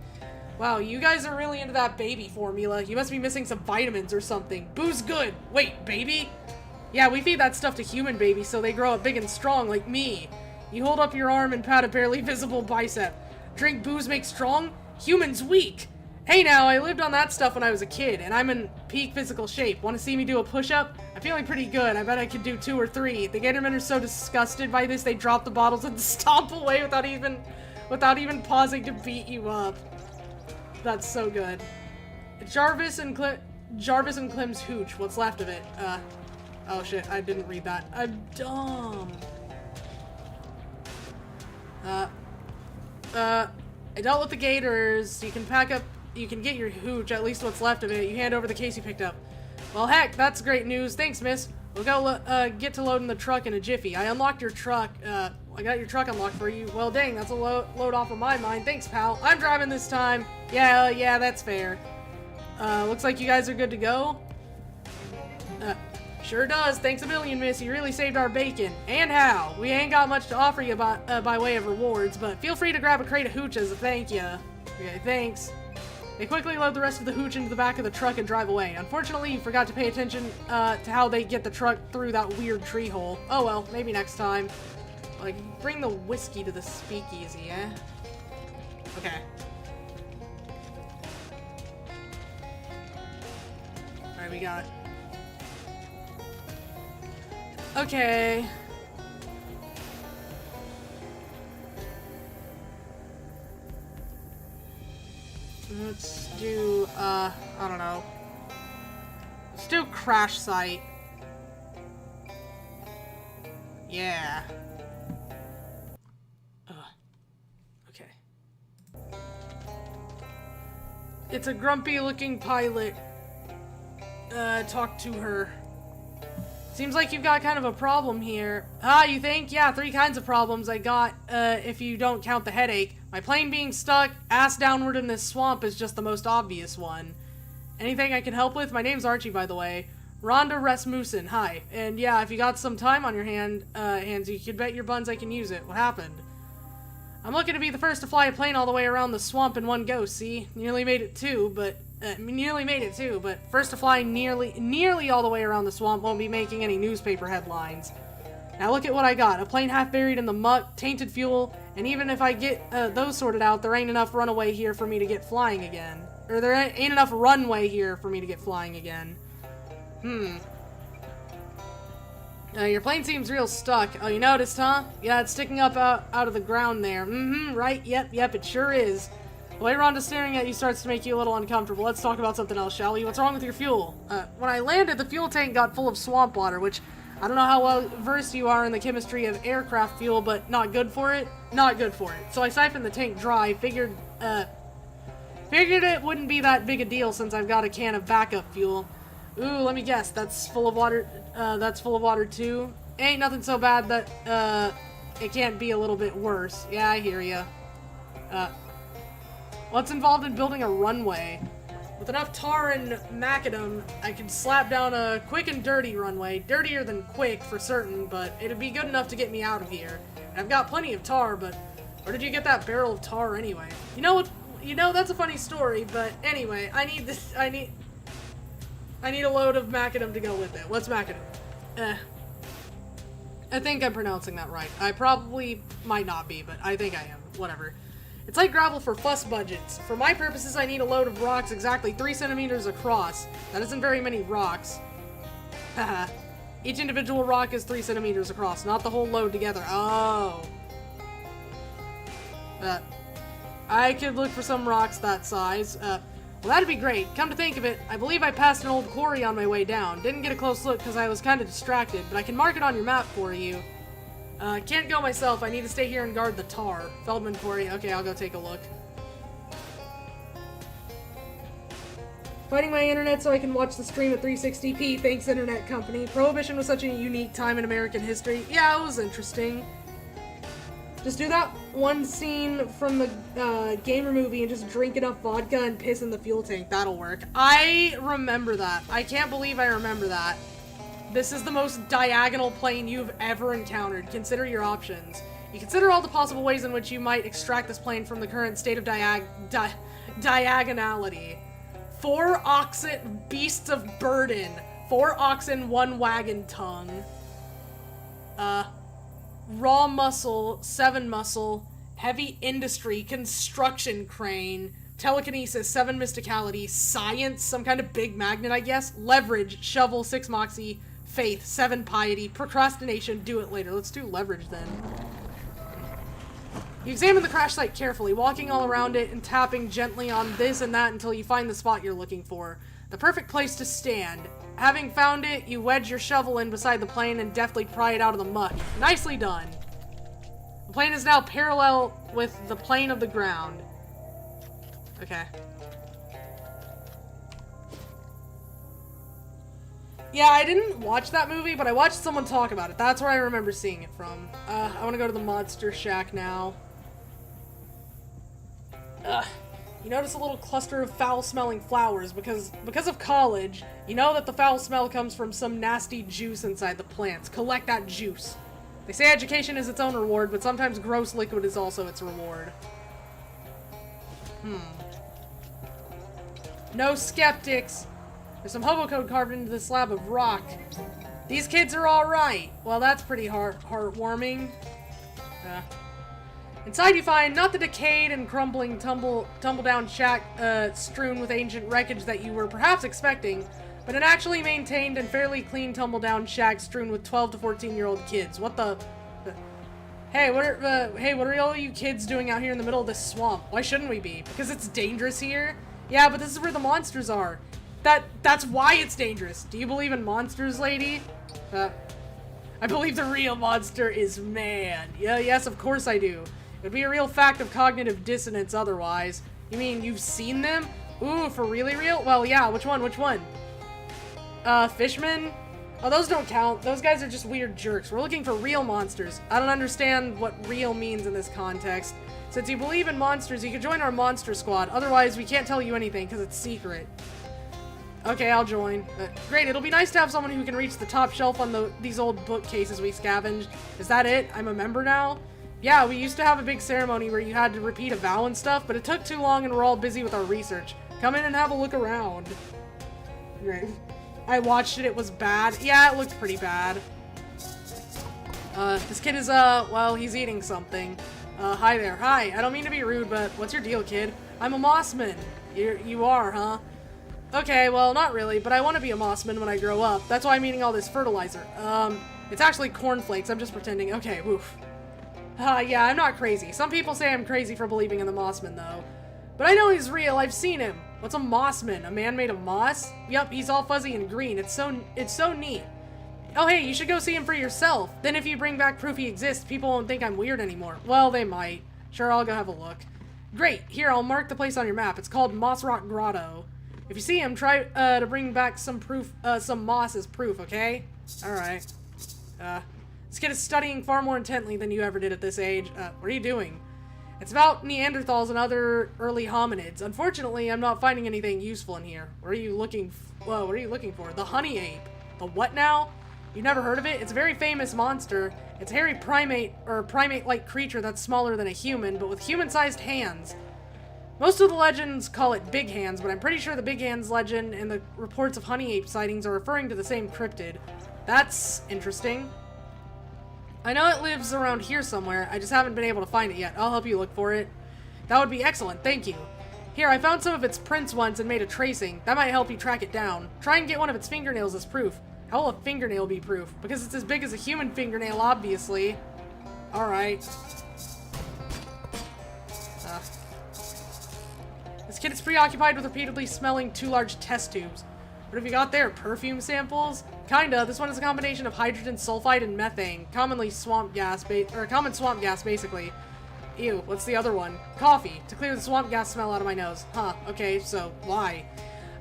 Wow, you guys are really into that baby formula. You must be missing some vitamins or something. Booze good. Wait, baby? Yeah, we feed that stuff to human babies so they grow up big and strong like me. You hold up your arm and pat a barely visible bicep. Drink booze make strong? Humans weak. Hey now, I lived on that stuff when I was a kid, and I'm in peak physical shape. Want to see me do a push-up? I'm feeling pretty good. I bet I could do 2 or 3. The gatormen are so disgusted by this, they drop the bottles and stomp away without even pausing to beat you up. That's so good. Jarvis and Clem's hooch. What's left of it? Oh shit, I didn't read that. I'm dumb. I dealt with the gators. You can get your hooch, at least what's left of it. You hand over the case you picked up. Well, heck, that's great news. Thanks, miss. We'll go get to loading the truck in a jiffy. I unlocked your truck. I got your truck unlocked for you. Well, dang, that's a load off of my mind. Thanks, pal. I'm driving this time. Yeah, that's fair. Looks like you guys are good to go. Sure does. Thanks a million, miss. You really saved our bacon. And how? We ain't got much to offer you by way of rewards, but feel free to grab a crate of hooch as a thank you. Okay, thanks. They quickly load the rest of the hooch into the back of the truck and drive away. Unfortunately, you forgot to pay attention to how they get the truck through that weird tree hole. Oh well, maybe next time. Like, bring the whiskey to the speakeasy, eh? Okay. Alright, we got... Okay. Let's do, I don't know. Let's do crash site. Yeah. Okay. It's a grumpy looking pilot. Talk to her. Seems like you've got kind of a problem here. Ah, you think? Yeah, 3 kinds of problems I got, if you don't count the headache. My plane being stuck, ass downward in this swamp is just the most obvious one. Anything I can help with? My name's Archie, by the way. Rhonda Rasmussen, hi. And yeah, if you got some time on your hands, you could bet your buns I can use it. What happened? I'm looking to be the first to fly a plane all the way around the swamp in one go, see? Nearly made it too, but first to fly nearly all the way around the swamp won't be making any newspaper headlines. Now look at what I got. A plane half buried in the muck, tainted fuel, and even if I get those sorted out, there ain't enough runway here for me to get flying again. Or there ain't enough runway here for me to get flying again. Your plane seems real stuck. Oh, you noticed, huh? Yeah, it's sticking up out of the ground there. Right, yep, it sure is. The way Rhonda's staring at you starts to make you a little uncomfortable. Let's talk about something else, shall we? What's wrong with your fuel? When I landed, the fuel tank got full of swamp water, which I don't know how well versed you are in the chemistry of aircraft fuel, but not good for it. Not good for it. So I siphoned the tank dry, figured it wouldn't be that big a deal since I've got a can of backup fuel. Ooh, let me guess. That's full of water. That's full of water too. Ain't nothing so bad that it can't be a little bit worse. Yeah, I hear ya. What's involved in building a runway? With enough tar and macadam, I could slap down a quick and dirty runway. Dirtier than quick, for certain, but it'd be good enough to get me out of here. And I've got plenty of tar, but where did you get that barrel of tar anyway? You know what? You know, that's a funny story, but anyway, I need I need a load of macadam to go with it. What's macadam? I think I'm pronouncing that right. I probably might not be, but I think I am. Whatever. It's like gravel for fuss budgets. For my purposes, I need a load of rocks exactly 3 centimeters across. That isn't very many rocks. Haha. Each individual rock is 3 centimeters across, not the whole load together. Oh. I could look for some rocks that size. Well, that'd be great. Come to think of it, I believe I passed an old quarry on my way down. Didn't get a close look because I was kind of distracted, but I can mark it on your map for you. Can't go myself. I need to stay here and guard the tar. Feldman Quarry. Okay, I'll go take a look. Fighting my internet so I can watch the stream at 360p. Thanks, internet company. Prohibition was such a unique time in American history. Yeah, it was interesting. Just do that one scene from the Gamer movie and just drink enough vodka and piss in the fuel tank. That'll work. I remember that. I can't believe I remember that. This is the most diagonal plane you've ever encountered. Consider your options. You consider all the possible ways in which you might extract this plane from the current state of diagonality. 4 oxen beasts of burden. 4 oxen, 1 wagon tongue. Raw muscle, 7 muscle, heavy industry, construction crane, telekinesis, 7 mysticality, science, some kind of big magnet, I guess, leverage, shovel, 6 moxie, faith, 7 piety, procrastination, do it later. Let's do leverage then. You examine the crash site carefully, walking all around it and tapping gently on this and that until you find the spot you're looking for. The perfect place to stand. Having found it, you wedge your shovel in beside the plane and deftly pry it out of the muck. Nicely done. The plane is now parallel with the plane of the ground. Okay. Yeah, I didn't watch that movie, but I watched someone talk about it. That's where I remember seeing it from. I want to go to the monster shack now. You notice a little cluster of foul-smelling flowers because of college. You know that the foul smell comes from some nasty juice inside the plants. Collect that juice. They say education is its own reward, but sometimes gross liquid is also its reward. No skeptics. There's some hobo code carved into the slab of rock. These kids are alright. Well, that's pretty heartwarming. Inside you find not the decayed and crumbling tumble-down shack strewn with ancient wreckage that you were perhaps expecting, but an actually maintained and fairly clean tumble-down shack strewn with 12 to 14-year-old kids. What the... Hey, what are all you kids doing out here in the middle of this swamp? Why shouldn't we be? Because it's dangerous here? Yeah, but this is where the monsters are. That's why it's dangerous. Do you believe in monsters, lady? I believe the real monster is man. Yeah, yes, of course I do. It would be a real fact of cognitive dissonance otherwise. You mean you've seen them? Ooh, for really real? Well, yeah, which one? Fishmen? Oh, those don't count. Those guys are just weird jerks. We're looking for real monsters. I don't understand what real means in this context. Since you believe in monsters, you can join our monster squad. Otherwise, we can't tell you anything because it's secret. Okay, I'll join. Great, it'll be nice to have someone who can reach the top shelf on these old bookcases we scavenged. Is that it? I'm a member now? Yeah, we used to have a big ceremony where you had to repeat a vow and stuff, but it took too long and we're all busy with our research. Come in and have a look around. Great. I watched it, it was bad. Yeah, it looked pretty bad. This kid is, well, he's eating something. Hi there. Hi, I don't mean to be rude, but what's your deal, kid? I'm a mossman. You are, huh? Okay, well, not really, but I want to be a mossman when I grow up. That's why I'm eating all this fertilizer. It's actually cornflakes. I'm just pretending. Okay, woof. Yeah, I'm not crazy. Some people say I'm crazy for believing in the mossman, though. But I know he's real. I've seen him. What's a mossman? A man made of moss? Yup, he's all fuzzy and green. It's so neat. Oh, hey, you should go see him for yourself. Then if you bring back proof he exists, people won't think I'm weird anymore. Well, they might. Sure, I'll go have a look. Great. Here, I'll mark the place on your map. It's called Moss Rock Grotto. If you see him, try to bring back some proof, some moss as proof, okay? Alright. This kid is studying far more intently than you ever did at this age. What are you doing? It's about Neanderthals and other early hominids. Unfortunately, I'm not finding anything useful in here. What are you looking for? The honey ape. The what now? You've never heard of it? It's a very famous monster. It's a hairy primate, or primate-like creature that's smaller than a human, but with human-sized hands. Most of the legends call it Big Hands, but I'm pretty sure the Big Hands legend and the reports of honey ape sightings are referring to the same cryptid. That's interesting. I know it lives around here somewhere, I just haven't been able to find it yet. I'll help you look for it. That would be excellent, thank you. Here, I found some of its prints once and made a tracing. That might help you track it down. Try and get one of its fingernails as proof. How will a fingernail be proof? Because it's as big as a human fingernail, obviously. Alright. This kid is preoccupied with repeatedly smelling 2 large test tubes. What have you got there? Perfume samples? Kinda. This one is a combination of hydrogen sulfide and methane. Common swamp gas, basically. Ew, what's the other one? Coffee, to clear the swamp gas smell out of my nose. Huh, okay, so why?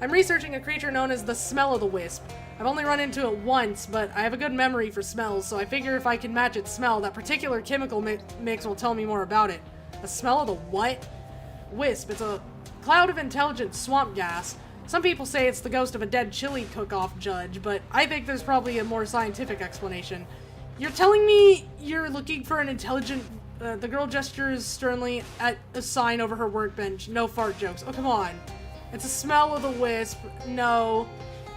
I'm researching a creature known as the smell of the wisp. I've only run into it once, but I have a good memory for smells, so I figure if I can match its smell, that particular chemical mix will tell me more about it. The smell of the what? Wisp. It's a cloud of intelligent swamp gas. Some people say it's the ghost of a dead chili cook-off judge, but I think there's probably a more scientific explanation. You're telling me you're looking for an intelligent... the girl gestures sternly at a sign over her workbench. No fart jokes. Oh, come on. It's a smell of the wisp. No.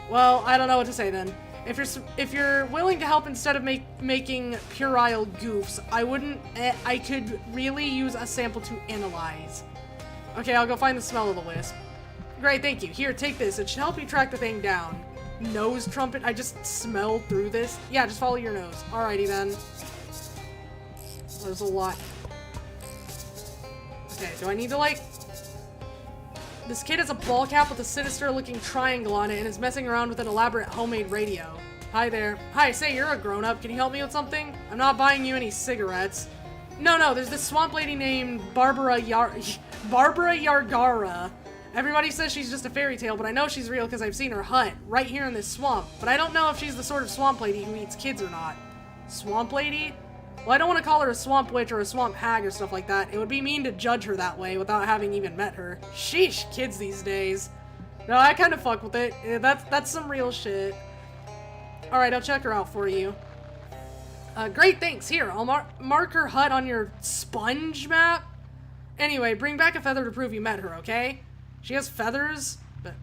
Well, I don't know what to say then. If you're willing to help instead of making puerile goofs, I could really use a sample to analyze. Okay, I'll go find the smell of the wisp. Great, thank you. Here, take this. It should help you track the thing down. Nose trumpet? I just smelled through this. Yeah, just follow your nose. Alrighty then. There's a lot. Okay, do I need to, like... This kid has a ball cap with a sinister-looking triangle on it and is messing around with an elaborate homemade radio. Hi there. Hi, say, you're a grown-up. Can you help me with something? I'm not buying you any cigarettes. No, there's this swamp lady named Barbara Yargara. Everybody says she's just a fairy tale, but I know she's real because I've seen her hut right here in this swamp. But I don't know if she's the sort of swamp lady who eats kids or not. Swamp lady? Well, I don't want to call her a swamp witch or a swamp hag or stuff like that. It would be mean to judge her that way without having even met her. Sheesh, kids these days. No, I kind of fuck with it. That's some real shit. Alright, I'll check her out for you. Great, thanks. Here, I'll mark her hut on your sponge map. Anyway, bring back a feather to prove you met her, okay? She has feathers, but...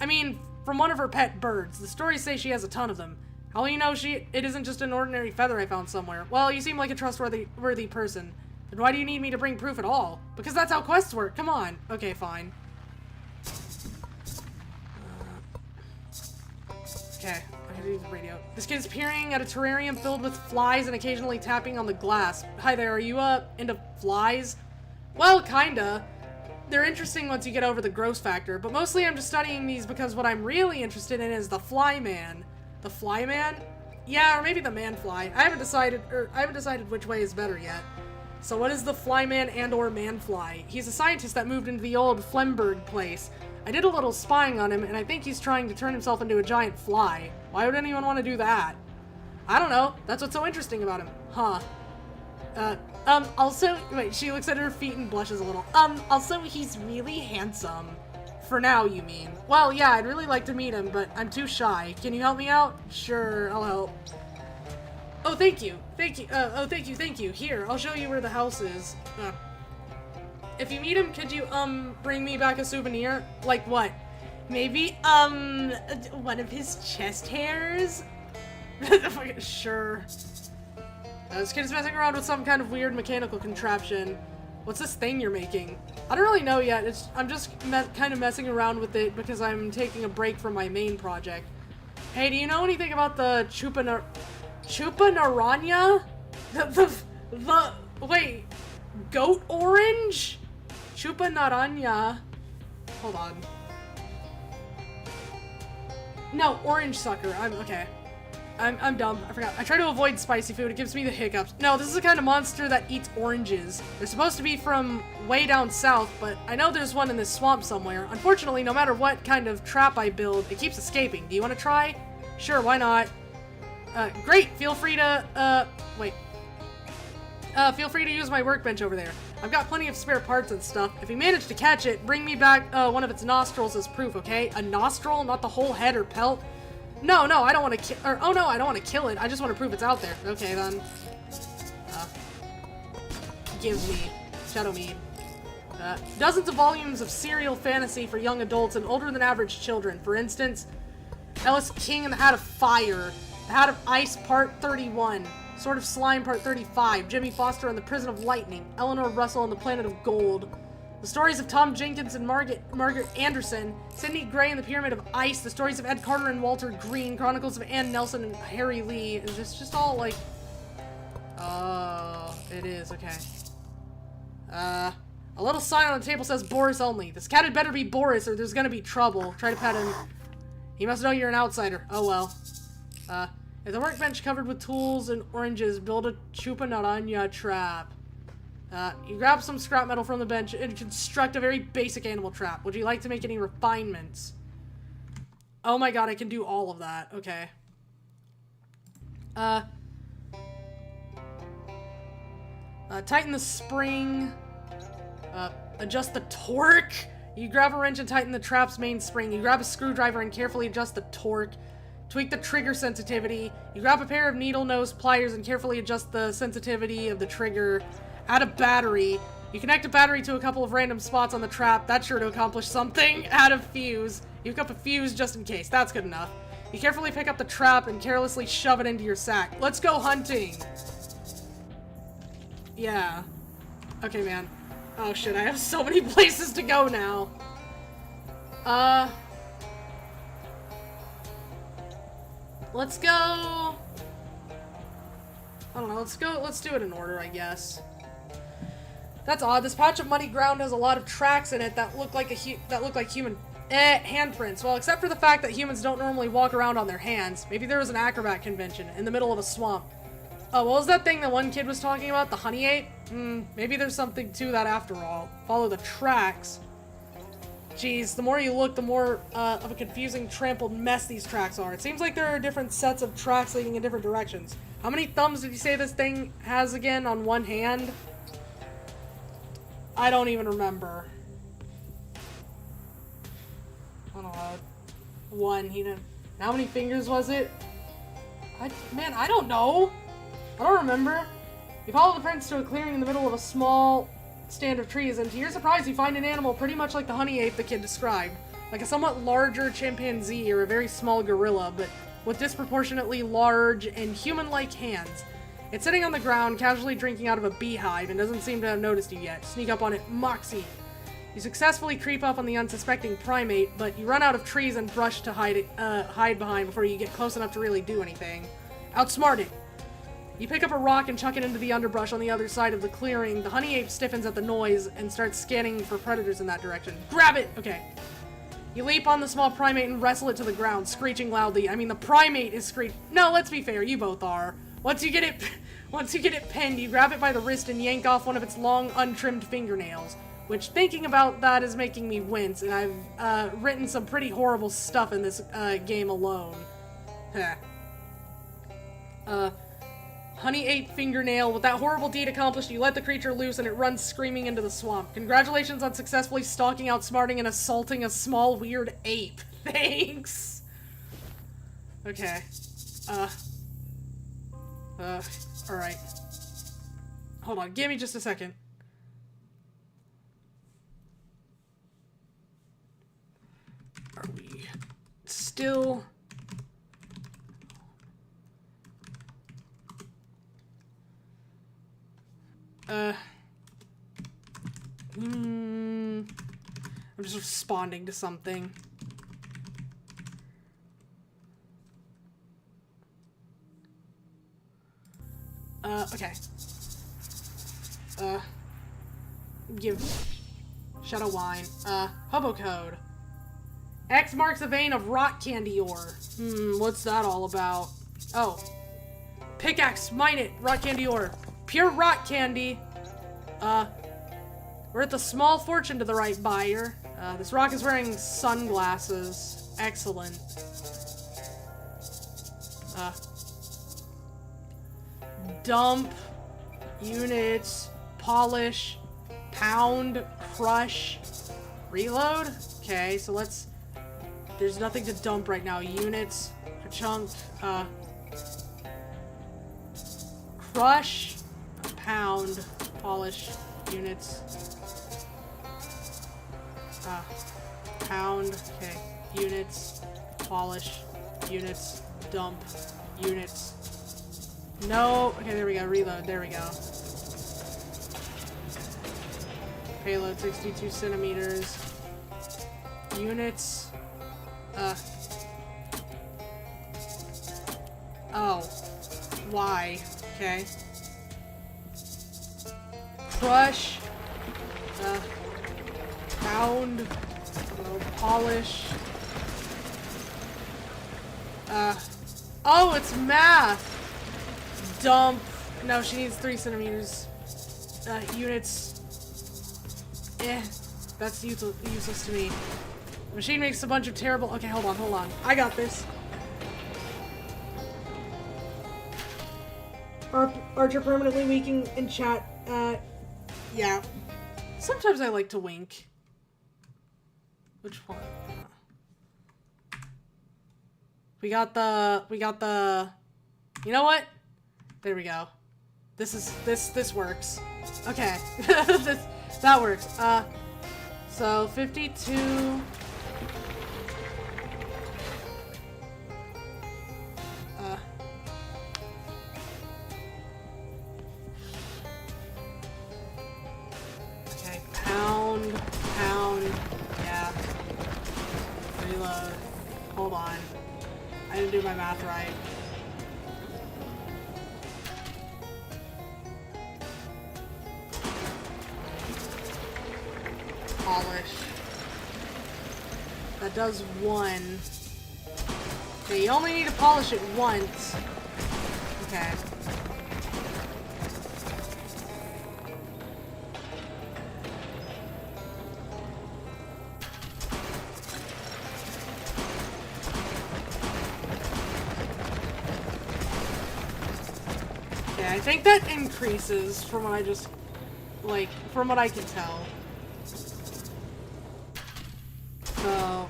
I mean, from one of her pet birds. The stories say she has a ton of them. How will you know it isn't just an ordinary feather I found somewhere? Well, you seem like a trustworthy person. Then why do you need me to bring proof at all? Because that's how quests work. Come on. Okay, fine. Okay, I gotta do the radio. This kid's peering at a terrarium filled with flies and occasionally tapping on the glass. Hi there, are you, into flies? Well, kinda. They're interesting once you get over the gross factor, but mostly I'm just studying these because what I'm really interested in is the fly man. The fly man? Yeah, or maybe the man fly. I haven't decided which way is better yet. So what is the fly man and or man fly? He's a scientist that moved into the old Flemberg place. I did a little spying on him, and I think he's trying to turn himself into a giant fly. Why would anyone want to do that? I don't know. That's what's so interesting about him. Huh. Also, wait, she looks at her feet and blushes a little. Also, he's really handsome. For now, you mean? Well, yeah, I'd really like to meet him, but I'm too shy. Can you help me out? Sure, I'll help. Oh, thank you. Thank you. Here, I'll show you where the house is. If you meet him, could you, bring me back a souvenir? Like what? Maybe, one of his chest hairs? Sure. This kid is messing around with some kind of weird mechanical contraption. What's this thing you're making? I don't really know yet. I'm just kind of messing around with it because I'm taking a break from my main project. Hey, do you know anything about the Chupanaranya? Wait, goat orange? Chupanaranya. Hold on. No, orange sucker. I'm dumb. I forgot. I try to avoid spicy food. It gives me the hiccups. No, this is the kind of monster that eats oranges. They're supposed to be from way down south, but I know there's one in this swamp somewhere. Unfortunately, no matter what kind of trap I build, it keeps escaping. Do you want to try? Sure, why not? Great. Feel free to, feel free to use my workbench over there. I've got plenty of spare parts and stuff. If you manage to catch it, bring me back, one of its nostrils as proof, okay? A nostril, not the whole head or pelt? No, I don't want to I don't want to kill it. I just want to prove it's out there. Okay, then. Give me. Shadow me. Dozens of volumes of serial fantasy for young adults and older than average children. For instance, Ellis King and the Hat of Fire, the Hat of Ice Part 31, Sword of Slime Part 35, Jimmy Foster and the Prison of Lightning, Eleanor Russell and the Planet of Gold, the stories of Tom Jenkins and Margaret Anderson, Sidney Gray and the Pyramid of Ice, the stories of Ed Carter and Walter Green, Chronicles of Ann Nelson and Harry Lee. Is this just all like... Oh, it is, okay. A little sign on the table says Boris only. This cat had better be Boris or there's gonna be trouble. Try to pet him. He must know you're an outsider. Oh well. If the workbench covered with tools and oranges, build a chupa naranja trap. You grab some scrap metal from the bench and construct a very basic animal trap. Would you like to make any refinements? Oh my god, I can do all of that. Okay. Tighten the spring. Adjust the torque. You grab a wrench and tighten the trap's main spring. You grab a screwdriver and carefully adjust the torque. Tweak the trigger sensitivity. You grab a pair of needle nose pliers and carefully adjust the sensitivity of the trigger. Add a battery. You connect a battery to a couple of random spots on the trap. That's sure to accomplish something. Add a fuse. You hook up a fuse just in case. That's good enough. You carefully pick up the trap and carelessly shove it into your sack. Let's go hunting. Yeah. Okay, man. Oh shit, I have so many places to go now. Let's go... I don't know, let's do it in order, I guess. That's odd. This patch of muddy ground has a lot of tracks in it that look like human handprints. Well, except for the fact that humans don't normally walk around on their hands. Maybe there was an acrobat convention in the middle of a swamp. Oh, what was that thing that one kid was talking about? The honey ape? Maybe there's something to that after all. Follow the tracks. Jeez, the more you look, the more of a confusing, trampled mess these tracks are. It seems like there are different sets of tracks leading in different directions. How many thumbs did you say this thing has again on one hand? I don't even remember. I don't know. One, he didn't... How many fingers was it? Man, I don't know. I don't remember. You follow the prints to a clearing in the middle of a small stand of trees, and to your surprise, you find an animal pretty much like the honey ape the kid described. Like a somewhat larger chimpanzee or a very small gorilla, but with disproportionately large and human-like hands. It's sitting on the ground, casually drinking out of a beehive, and doesn't seem to have noticed you yet. Sneak up on it, Moxie. You successfully creep up on the unsuspecting primate, but you run out of trees and brush to hide behind before you get close enough to really do anything. Outsmart it. You pick up a rock and chuck it into the underbrush on the other side of the clearing. The honey ape stiffens at the noise and starts scanning for predators in that direction. Grab it! Okay. You leap on the small primate and wrestle it to the ground, screeching loudly. I mean, the primate is screeching. No, let's be fair, you both are. Once you get it pinned, you grab it by the wrist and yank off one of its long, untrimmed fingernails. Which, thinking about that, is making me wince, and I've written some pretty horrible stuff in this game alone. Honey ape fingernail. With that horrible deed accomplished, you let the creature loose and it runs screaming into the swamp. Congratulations on successfully stalking, outsmarting, and assaulting a small, weird ape. Thanks! Okay. Alright. Hold on, give me just a second. Are we still... I'm just responding to something. Okay. Give Shadow Wine. Hobo Code. X marks a vein of rock candy ore. What's that all about? Oh. Pickaxe, mine it, rock candy ore. Pure rock candy. We're at the small fortune to the right buyer. This rock is wearing sunglasses. Excellent. Dump. Units. Polish. Pound. Crush. Reload? Okay, so let's... There's nothing to dump right now. Units. Chunk. Crush. Pound. Polish. Units. Pound. Okay. Units. Polish. Units. Dump. Units. No. Okay, there we go. Reload. There we go. Payload 62 centimeters. Units. Oh. Why? Okay. Crush. Pound. Polish. Oh, it's math. Dump. No, she needs 3 centimeters. Units. That's useless to me. The machine makes a bunch of terrible... Okay, hold on. I got this. Archer permanently winking in chat. Yeah. Sometimes I like to wink. Which one? We got the... You know what? There we go. This works. Okay. That works. So 52... Okay, pound, yeah. Reload. Hold on. I didn't do my math right. Polish. That does 1. Okay, you only need to polish it once. Okay. Okay, I think that increases from what I just, like, from what I can tell. So,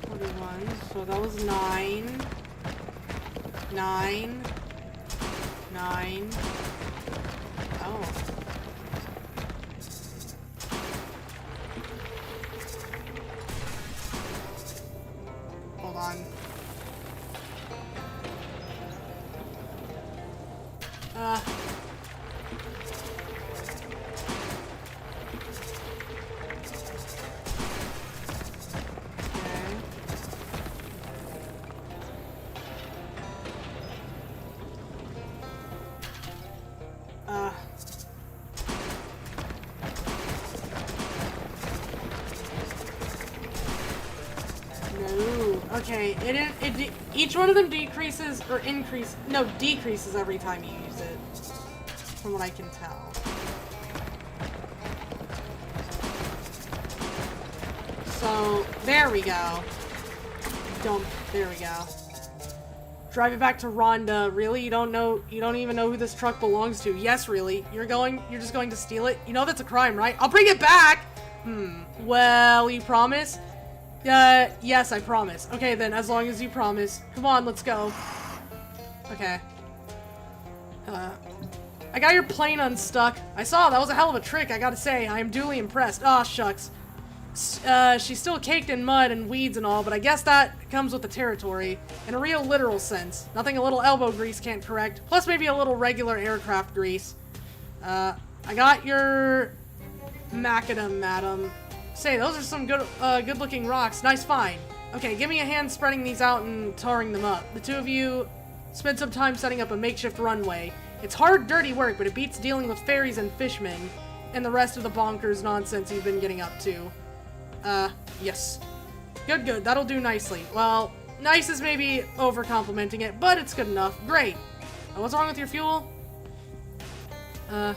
41, so that was 9. 9. Oh. Hold on. Okay, each one of them decreases or decreases every time you use it, from what I can tell. So, there we go. Dump, there we go. Drive it back to Rhonda. Really? You don't even know who this truck belongs to. Yes, really? You're just going to steal it? You know that's a crime, right? I'll bring it back! Well, you promise? Yes, I promise. Okay, then, as long as you promise. Come on, let's go. Okay. I got your plane unstuck. I saw, that was a hell of a trick, I gotta say. I am duly impressed. Aw, shucks. She's still caked in mud and weeds and all, but I guess that comes with the territory. In a real literal sense. Nothing a little elbow grease can't correct. Plus maybe a little regular aircraft grease. I got your macadam, madam. Say, those are some good-looking rocks. Nice find. Okay, give me a hand spreading these out and tarring them up. The two of you spend some time setting up a makeshift runway. It's hard, dirty work, but it beats dealing with fairies and fishmen and the rest of the bonkers nonsense you've been getting up to. Yes. Good. That'll do nicely. Well, nice is maybe over-complimenting it, but it's good enough. Great. What's wrong with your fuel? Can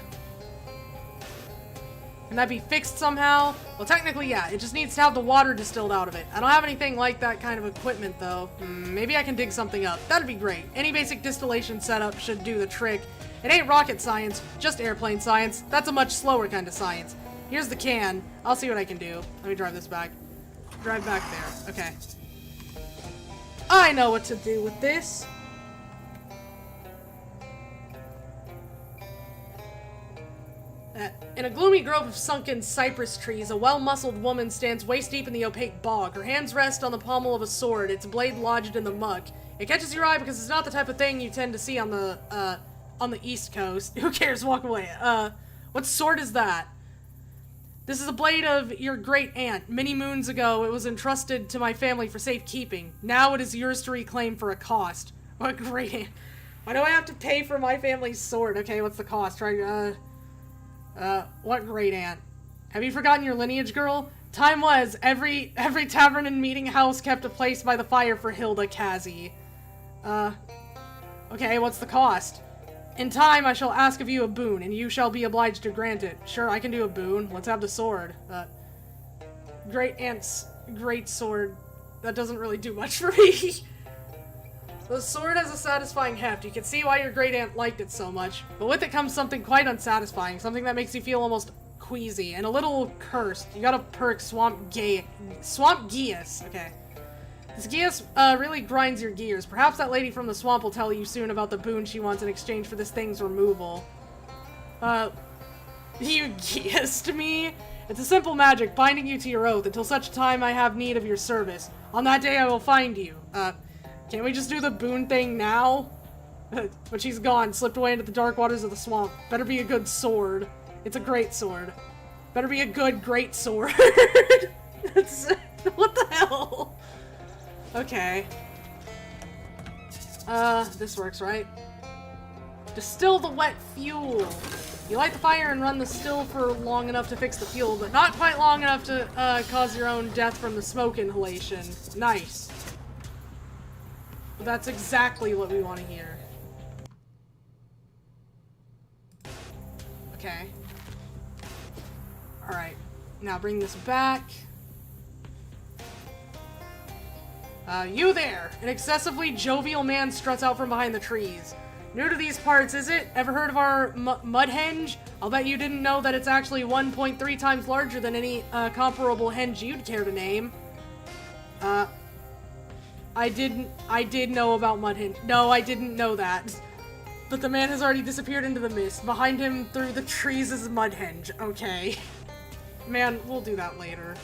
that be fixed somehow? Well, technically, yeah. It just needs to have the water distilled out of it. I don't have anything like that kind of equipment, though. Maybe I can dig something up. That'd be great. Any basic distillation setup should do the trick. It ain't rocket science, just airplane science. That's a much slower kind of science. Here's the can. I'll see what I can do. Let me drive this back. Drive back there. Okay. I know what to do with this. In a gloomy grove of sunken cypress trees, a well-muscled woman stands waist-deep in the opaque bog. Her hands rest on the pommel of a sword, its blade lodged in the muck. It catches your eye because it's not the type of thing you tend to see on the East Coast. Who cares? Walk away. What sword is that? This is a blade of your great aunt. Many moons ago, it was entrusted to my family for safekeeping. Now it is yours to reclaim for a cost. What great aunt? Why do I have to pay for my family's sword? Okay, what's the cost? What great aunt? Have you forgotten your lineage, girl? Time was, every tavern and meeting house kept a place by the fire for Hilda Kazi. Okay, what's the cost? In time, I shall ask of you a boon, and you shall be obliged to grant it. Sure, I can do a boon. Let's have the sword. Great aunt's great sword. That doesn't really do much for me. The sword has a satisfying heft. You can see why your great aunt liked it so much. But with it comes something quite unsatisfying, something that makes you feel almost queasy and a little cursed. You gotta perk Swamp Geas. Okay. This Geas really grinds your gears. Perhaps that lady from the swamp will tell you soon about the boon she wants in exchange for this thing's removal. You Geased me? It's a simple magic binding you to your oath until such time I have need of your service. On that day I will find you. Can't we just do the boon thing now? But she's gone, slipped away into the dark waters of the swamp. Better be a good sword. It's a great sword. Better be a good, great sword. What the hell? Okay. This works, right? Distill the wet fuel. You light the fire and run the still for long enough to fix the fuel, but not quite long enough to cause your own death from the smoke inhalation. Nice. That's exactly what we want to hear. Okay. Alright. Now bring this back. You there! An excessively jovial man struts out from behind the trees. New to these parts, is it? Ever heard of our mud henge? I'll bet you didn't know that it's actually 1.3 times larger than any comparable henge you'd care to name. I did know about Mudhenge. No, I didn't know that. But the man has already disappeared into the mist. Behind him, through the trees, is Mudhenge. Okay. Man, we'll do that later.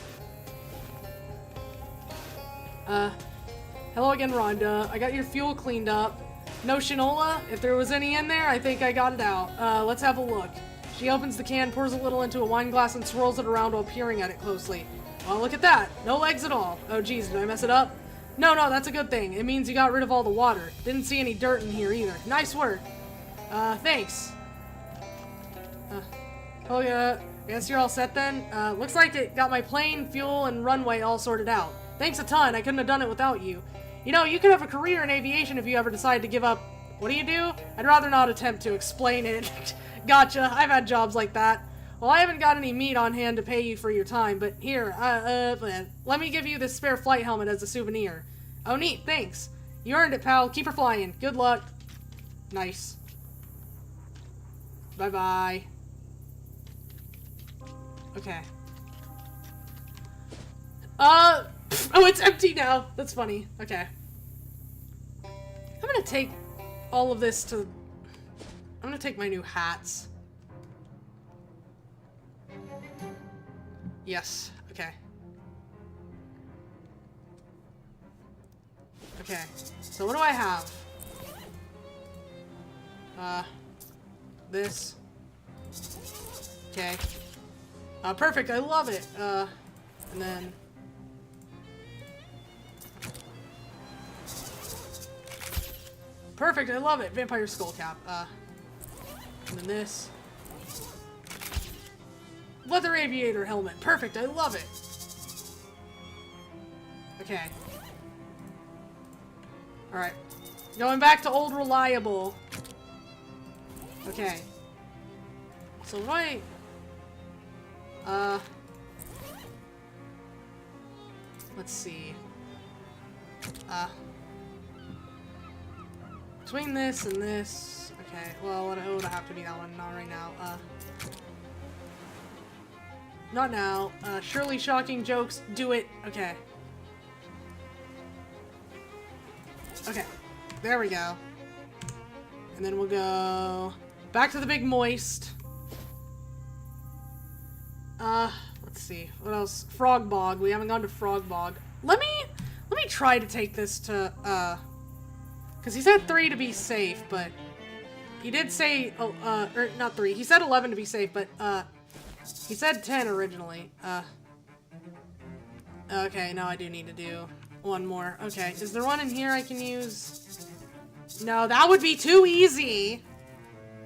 Hello again, Rhonda. I got your fuel cleaned up. No shinola? If there was any in there, I think I got it out. Let's have a look. She opens the can, pours a little into a wine glass, and swirls it around while peering at it closely. Well, look at that. No legs at all. Oh, geez, did I mess it up? No, that's a good thing. It means you got rid of all the water. Didn't see any dirt in here either. Nice work. Thanks. Oh yeah, guess you're all set then? Looks like it got my plane, fuel, and runway all sorted out. Thanks a ton. I couldn't have done it without you. You know, you could have a career in aviation if you ever decide to give up. What do? I'd rather not attempt to explain it. Gotcha. I've had jobs like that. Well, I haven't got any meat on hand to pay you for your time, but here, let me give you this spare flight helmet as a souvenir. Oh, neat, thanks. You earned it, pal. Keep her flying. Good luck. Nice. Bye-bye. Okay. Oh, it's empty now. That's funny. Okay. I'm gonna take all of this to... I'm gonna take my new hats. Yes. Okay. Okay. So what do I have? This. Okay. Perfect. I love it. And then... Perfect. I love it. Vampire skull cap. And then this. Leather aviator helmet. Perfect. I love it. Okay. Alright. Going back to old reliable. Okay. So what do I... Let's see. Between this and this... Okay, well, it would have to be that one. Not right now. Not now. Surely shocking jokes. Do it. Okay. Okay. There we go. And then we'll go back to the big moist. Let's see. What else? Frog Bog. We haven't gone to Frog Bog. Let me try to take this to, because he said 3 to be safe, but he did say, or not 3. He said 11 to be safe, but, he said 10 originally. Okay, no, I do need to do one more. Okay, is there one in here I can use? No, that would be too easy.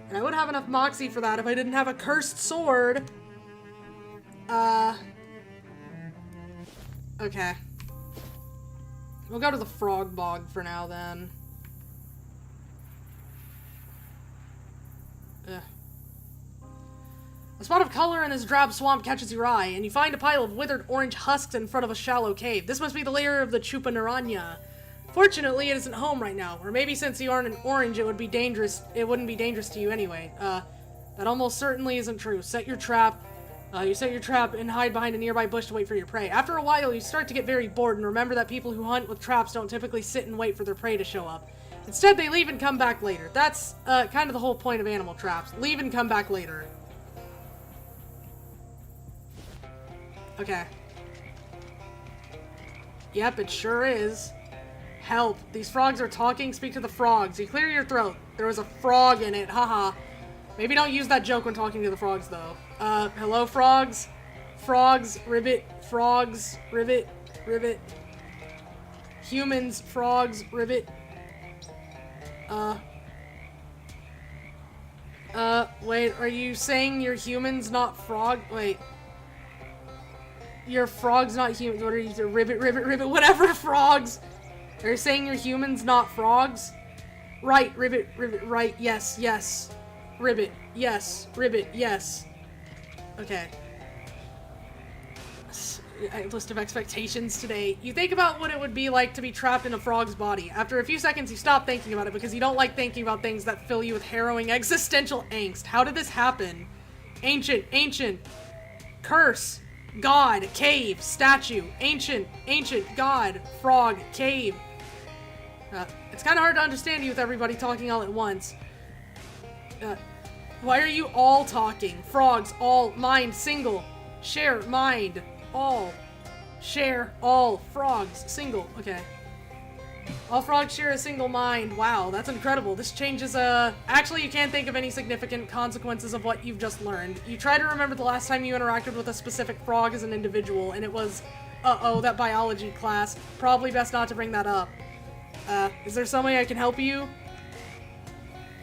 And I would have enough moxie for that if I didn't have a cursed sword. Okay. We'll go to the Frog Bog for now, then. Ugh. A spot of color in this drab swamp catches your eye, and you find a pile of withered orange husks in front of a shallow cave. This must be the lair of the Chupa Naranja. Fortunately, it isn't home right now, or maybe since you aren't an orange, it would be dangerous. It wouldn't be dangerous to you anyway. That almost certainly isn't true. Set your trap. You set your trap and hide behind a nearby bush to wait for your prey. After a while, you start to get very bored and remember that people who hunt with traps don't typically sit and wait for their prey to show up. Instead, they leave and come back later. That's, kind of the whole point of animal traps. Leave and come back later. Okay. Yep, it sure is. Help. These frogs are talking. Speak to the frogs. You clear your throat. There was a frog in it. Haha. Maybe don't use that joke when talking to the frogs, though. Hello, frogs? Frogs, ribbit, frogs, ribbit, ribbit. Humans, frogs, ribbit. Wait, are you saying you're humans, not frog? Wait. You're frogs, not humans. What are you? Ribbit, ribbit, ribbit, whatever, frogs. Are you saying you're humans, not frogs? Right, ribbit, ribbit, right, yes, yes. Ribbit, yes, ribbit, yes. Okay. A list of expectations today. You think about what it would be like to be trapped in a frog's body. After a few seconds, you stop thinking about it because you don't like thinking about things that fill you with harrowing existential angst. How did this happen? Ancient, ancient. Curse. God. Cave. Statue. Ancient, ancient. God. Frog. Cave. It's kind of hard to understand you with everybody talking all at once. Why are you all talking? Frogs, all, mind, single. Share, mind, all. Share, all. Frogs, single. Okay. All frogs share a single mind. Wow, that's incredible. This changes, actually, you can't think of any significant consequences of what you've just learned. You try to remember the last time you interacted with a specific frog as an individual, and it was, that biology class. Probably best not to bring that up. Is there some way I can help you?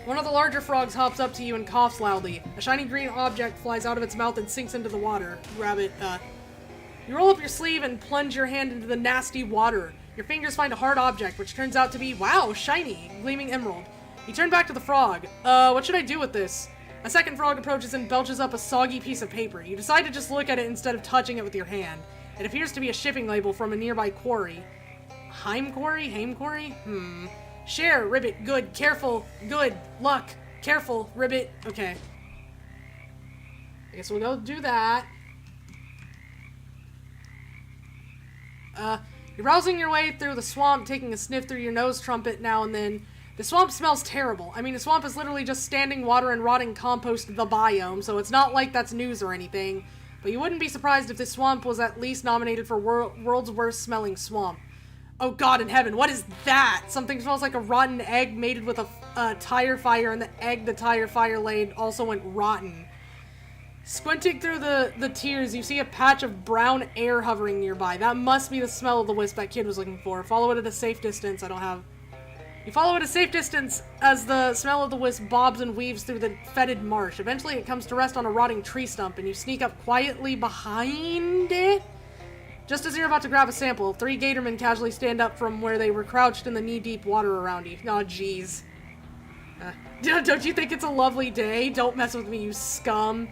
One of the larger frogs hops up to you and coughs loudly. A shiny green object flies out of its mouth and sinks into the water. Grab it. You roll up your sleeve and plunge your hand into the nasty water. Your fingers find a hard object, which turns out to be, wow, shiny, gleaming emerald. You turn back to the frog. What should I do with this? A second frog approaches and belches up a soggy piece of paper. You decide to just look at it instead of touching it with your hand. It appears to be a shipping label from a nearby quarry. Heim quarry? Haim quarry? Share, ribbit, good, careful, good, luck, careful, ribbit. Okay. I guess we'll go do that. You're browsing your way through the swamp, taking a sniff through your nose trumpet now and then. The swamp smells terrible. I mean, the swamp is literally just standing water and rotting compost, the biome, so it's not like that's news or anything. But you wouldn't be surprised if this swamp was at least nominated for world's worst smelling swamp. Oh god in heaven, what is that? Something smells like a rotten egg mated with a tire fire, and the egg the tire fire laid also went rotten. Squinting through the tears, you see a patch of brown air hovering nearby. That must be the smell of the wisp that kid was looking for. Follow it at a safe distance. You follow it a safe distance as the smell of the wisp bobs and weaves through the fetid marsh. Eventually it comes to rest on a rotting tree stump, and you sneak up quietly behind it. Just as you're about to grab a sample, 3 gatormen casually stand up from where they were crouched in the knee-deep water around you. Aw, jeez. Don't you think it's a lovely day? Don't mess with me, you scum.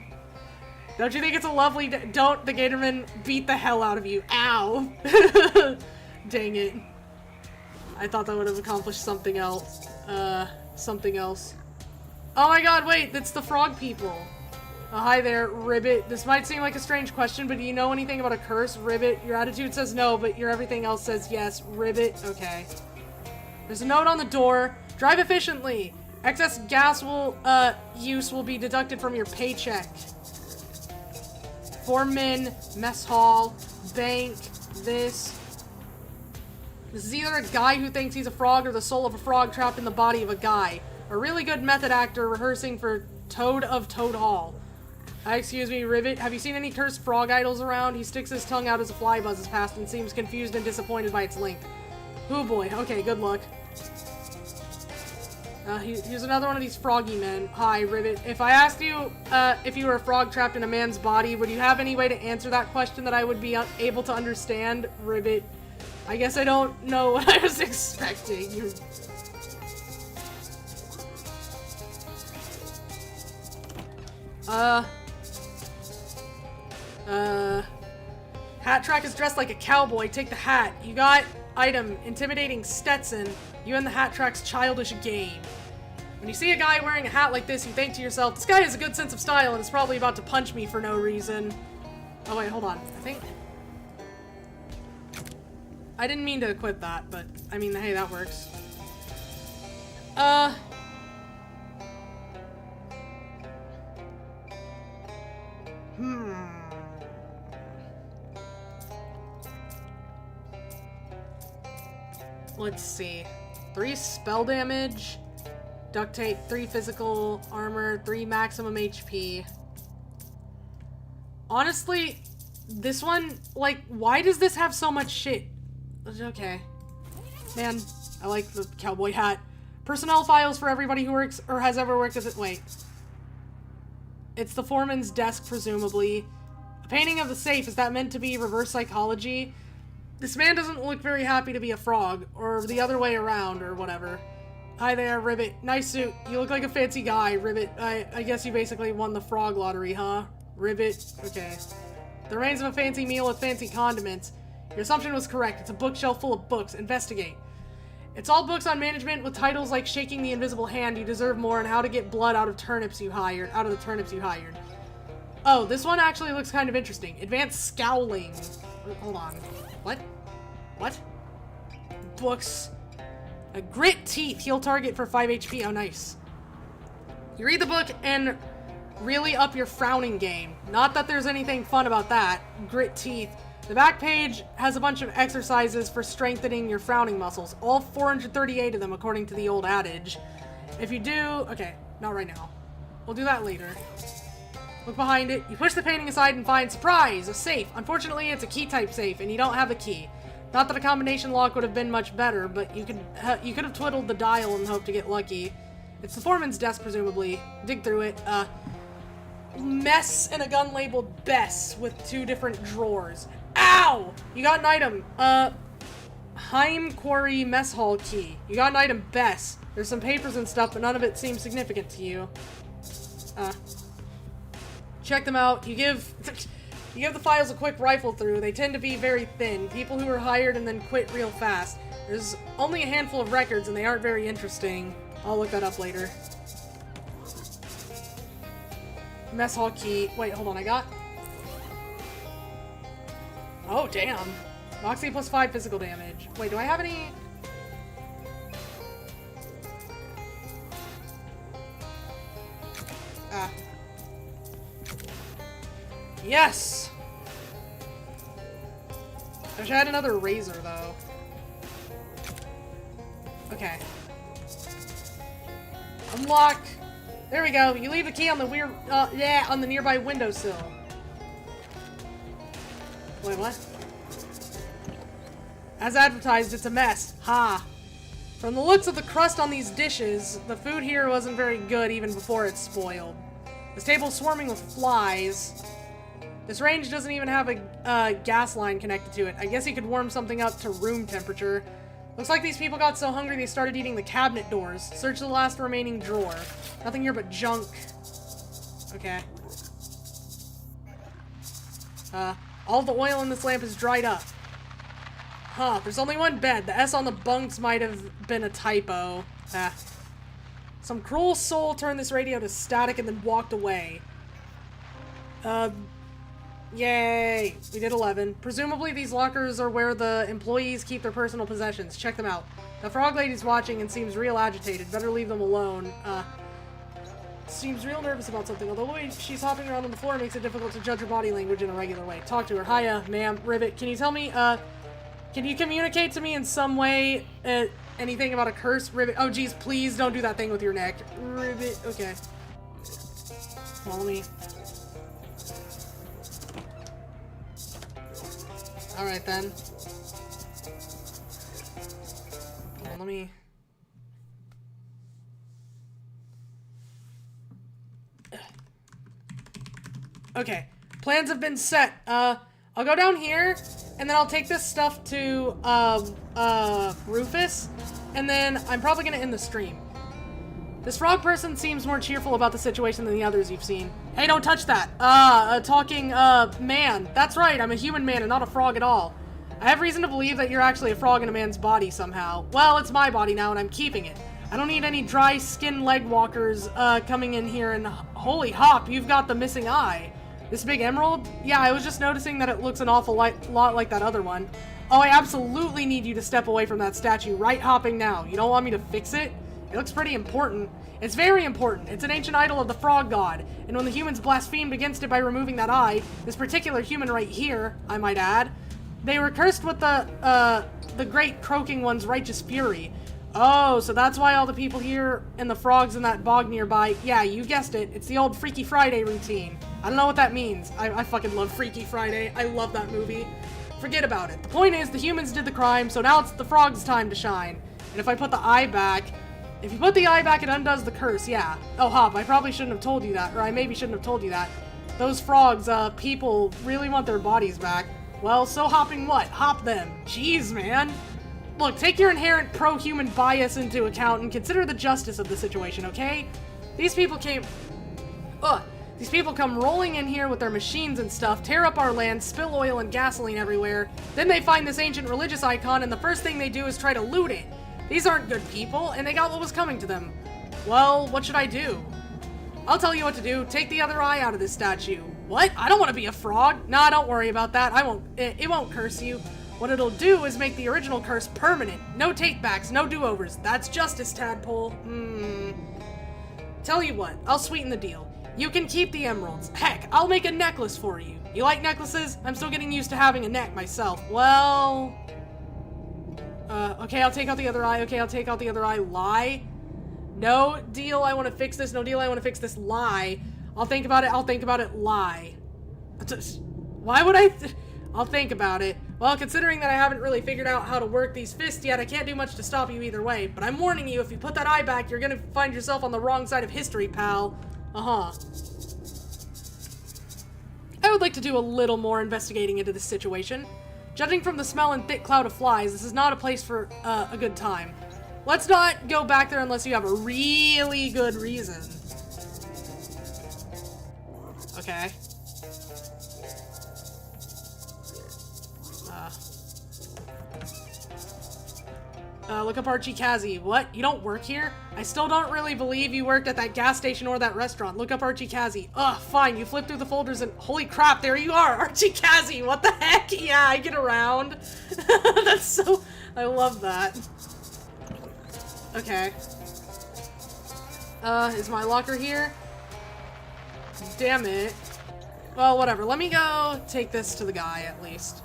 Don't you think it's a lovely day? Don't the gatormen beat the hell out of you. Ow. Dang it. I thought that would have accomplished something else. Something else. Oh my god, wait, that's the frog people. Hi there, Ribbit. This might seem like a strange question, but do you know anything about a curse? Ribbit, your attitude says no, but your everything else says yes. Ribbit, okay. There's a note on the door. Drive efficiently. Excess gas use will be deducted from your paycheck. Foreman, mess hall, bank, this. This is either a guy who thinks he's a frog or the soul of a frog trapped in the body of a guy. A really good method actor rehearsing for Toad of Toad Hall. Excuse me, Rivet. Have you seen any cursed frog idols around? He sticks his tongue out as a fly buzzes past and seems confused and disappointed by its length. Oh boy. Okay, good luck. Here's another one of these froggy men. Hi, Rivet. If I asked you if you were a frog trapped in a man's body, would you have any way to answer that question that I would be able to understand? Rivet. I guess I don't know what I was expecting. Hat Track is dressed like a cowboy. Take the hat. You got item. Intimidating Stetson. You and the Hat Track's childish game. When you see a guy wearing a hat like this, you think to yourself, this guy has a good sense of style and is probably about to punch me for no reason. Oh wait, hold on. I think... I didn't mean to equip that, but, I mean, hey, that works. Let's see. 3 spell damage, duct tape, 3 physical armor, 3 maximum HP. Honestly, this one, like, why does this have so much shit? Okay. Man, I like the cowboy hat. Personnel files for everybody who works or has ever worked as it. Wait. It's the foreman's desk, presumably. A painting of the safe. Is that meant to be reverse psychology? This man doesn't look very happy to be a frog, or the other way around, or whatever. Hi there, Rivet. Nice suit. You look like a fancy guy, Rivet. I guess you basically won the frog lottery, huh? Rivet. Okay. The remains of a fancy meal with fancy condiments. Your assumption was correct. It's a bookshelf full of books. Investigate. It's all books on management with titles like Shaking the Invisible Hand, You Deserve More, and How to Get Blood out of the turnips you hired. Oh, this one actually looks kind of interesting. Advanced Scowling. Hold on. What? What? Books. A Grit Teeth. Heal target for 5 HP. Oh, nice. You read the book and really up your frowning game. Not that there's anything fun about that. Grit Teeth. The back page has a bunch of exercises for strengthening your frowning muscles. All 438 of them, according to the old adage. If you do... Okay, not right now. We'll do that later. Look behind it. You push the painting aside and find, surprise, a safe. Unfortunately, it's a key-type safe, and you don't have a key. Not that a combination lock would have been much better, but you could have twiddled the dial and hoped to get lucky. It's the foreman's desk, presumably. Dig through it. Mess and a gun labeled Bess with 2 different drawers. Ow! You got an item. Heim Quarry Mess Hall key. You got an item, Bess. There's some papers and stuff, but none of it seems significant to you. Check them out. You give the files a quick rifle through. They tend to be very thin. People who are hired and then quit real fast. There's only a handful of records, and they aren't very interesting. I'll look that up later. Mess hall key. Wait, hold on. I got... Oh, damn. Moxie plus 5 physical damage. Wait, do I have any... Yes! I wish I had another razor, though. Okay. Unlock! There we go. You leave the key on the on the nearby windowsill. Wait, what? As advertised, it's a mess. Ha! From the looks of the crust on these dishes, the food here wasn't very good even before it spoiled. This table's swarming with flies. This range doesn't even have a gas line connected to it. I guess you could warm something up to room temperature. Looks like these people got so hungry they started eating the cabinet doors. Search the last remaining drawer. Nothing here but junk. Okay. All the oil in this lamp is dried up. Huh, there's only one bed. The S on the bunks might have been a typo. Some cruel soul turned this radio to static and then walked away. Yay! We did 11. Presumably these lockers are where the employees keep their personal possessions. Check them out. The frog lady's watching and seems real agitated. Better leave them alone. seems real nervous about something, although the way she's hopping around on the floor makes it difficult to judge her body language in a regular way. Talk to her. Hiya, ma'am. Ribbit, can you tell me, can you communicate to me in some way, anything about a curse? Ribbit, oh geez, please don't do that thing with your neck. Ribbit, okay. Follow me. Alright then. Let me... Okay, plans have been set. I'll go down here, and then I'll take this stuff to, Rufus, and then I'm probably gonna end the stream. This frog person seems more cheerful about the situation than the others you've seen. Hey, don't touch that! A talking, man. That's right, I'm a human man and not a frog at all. I have reason to believe that you're actually a frog in a man's body somehow. Well, it's my body now and I'm keeping it. I don't need any dry skin leg walkers, coming in here and holy hop, you've got the missing eye. This big emerald? Yeah, I was just noticing that it looks an awful lot like that other one. Oh, I absolutely need you to step away from that statue right hopping now. You don't want me to fix it? It looks pretty important. It's very important. It's an ancient idol of the frog god, and when the humans blasphemed against it by removing that eye, this particular human right here, I might add, they were cursed with the great croaking one's righteous fury. Oh, so that's why all the people here and the frogs in that bog nearby, yeah, you guessed it, it's the old Freaky Friday routine. I don't know what that means. I fucking love Freaky Friday. I love that movie. Forget about it. The point is, the humans did the crime, so now it's the frogs' time to shine. And if I put the eye back... If you put the eye back, it undoes the curse, yeah. Oh, Hop, I probably shouldn't have told you that, or I maybe shouldn't have told you that. Those frogs, people really want their bodies back. Well, so hopping what? Hop them. Jeez, man. Look, take your inherent pro-human bias into account and consider the justice of the situation, okay? These people come rolling in here with their machines and stuff, tear up our land, spill oil and gasoline everywhere. Then they find this ancient religious icon, and the first thing they do is try to loot it. These aren't good people, and they got what was coming to them. Well, what should I do? I'll tell you what to do. Take the other eye out of this statue. What? I don't want to be a frog. Nah, don't worry about that. It won't curse you. What it'll do is make the original curse permanent. No take-backs, no do-overs. That's justice, Tadpole. Tell you what, I'll sweeten the deal. You can keep the emeralds. Heck, I'll make a necklace for you. You like necklaces? I'm still getting used to having a neck myself. Well... okay, I'll take out the other eye. Okay, I'll take out the other eye. Lie. No deal, I want to fix this. No deal, I want to fix this. Lie. I'll think about it. I'll think about it. Lie. Why would I... I'll think about it. Well, considering that I haven't really figured out how to work these fists yet, I can't do much to stop you either way. But I'm warning you, if you put that eye back, you're gonna find yourself on the wrong side of history, pal. Uh-huh. I would like to do a little more investigating into this situation. Judging from the smell and thick cloud of flies, this is not a place for a good time. Let's not go back there unless you have a really good reason. Okay. Look up Archie Kazi. What? You don't work here? I still don't really believe you worked at that gas station or that restaurant. Look up Archie Kazi. Ugh, fine. You flip through the folders and... Holy crap, there you are! Archie Kazi! What the heck? Yeah, I get around. That's so... I love that. Okay. Is my locker here? Damn it. Well, whatever. Let me go take this to the guy, at least.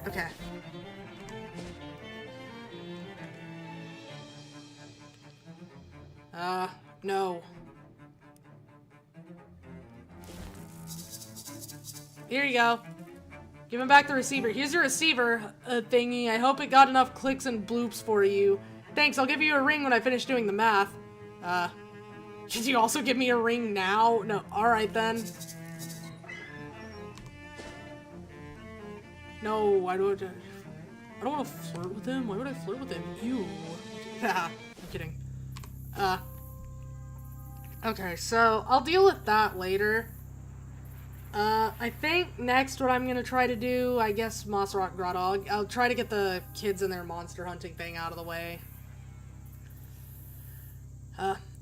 Okay. No. Here you go. Give him back the receiver. Here's your receiver, thingy. I hope it got enough clicks and bloops for you. Thanks, I'll give you a ring when I finish doing the math. Could you also give me a ring now? No, alright then. No, I don't want to flirt with him. Why would I flirt with him? Ew. I'm kidding. Okay, so I'll deal with that later. I think next what I'm gonna try to do, I guess Moss Rock Grotto, I'll try to get the kids and their monster hunting thing out of the way.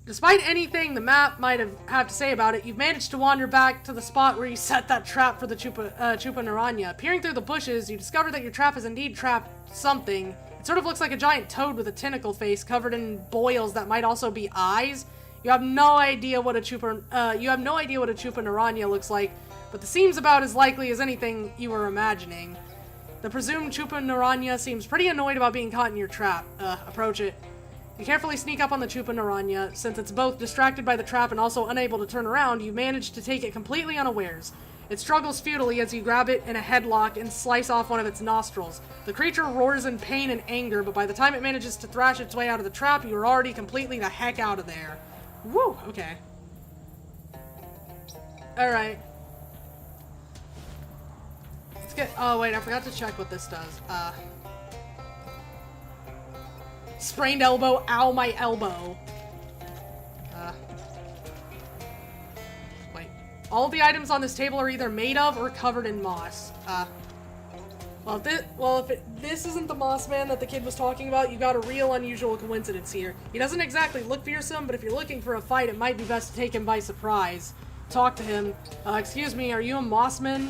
Despite anything the map might have to say about it, you've managed to wander back to the spot where you set that trap for the Chupa Naranja. Peering through the bushes, you discover that your trap has indeed trapped something. It sort of looks like a giant toad with a tentacle face covered in boils that might also be eyes. You have no idea what a Chupa Naranja looks like, but seems about as likely as anything you were imagining. The presumed Chupa Naranja seems pretty annoyed about being caught in your trap. Approach it. You carefully sneak up on the Chupa Naranja. Since it's both distracted by the trap and also unable to turn around, you manage to take it completely unawares. It struggles futilely as you grab it in a headlock and slice off one of its nostrils. The creature roars in pain and anger, but by the time it manages to thrash its way out of the trap, you are already completely the heck out of there. Woo! Okay. Alright. Let's get... Oh, wait, I forgot to check what this does. Sprained elbow, ow, my elbow. Wait. All of the items on this table are either made of or covered in moss. If this isn't the moss man that the kid was talking about, you got a real unusual coincidence here. He doesn't exactly look fearsome, but if you're looking for a fight, it might be best to take him by surprise. Talk to him. Excuse me, are you a mossman?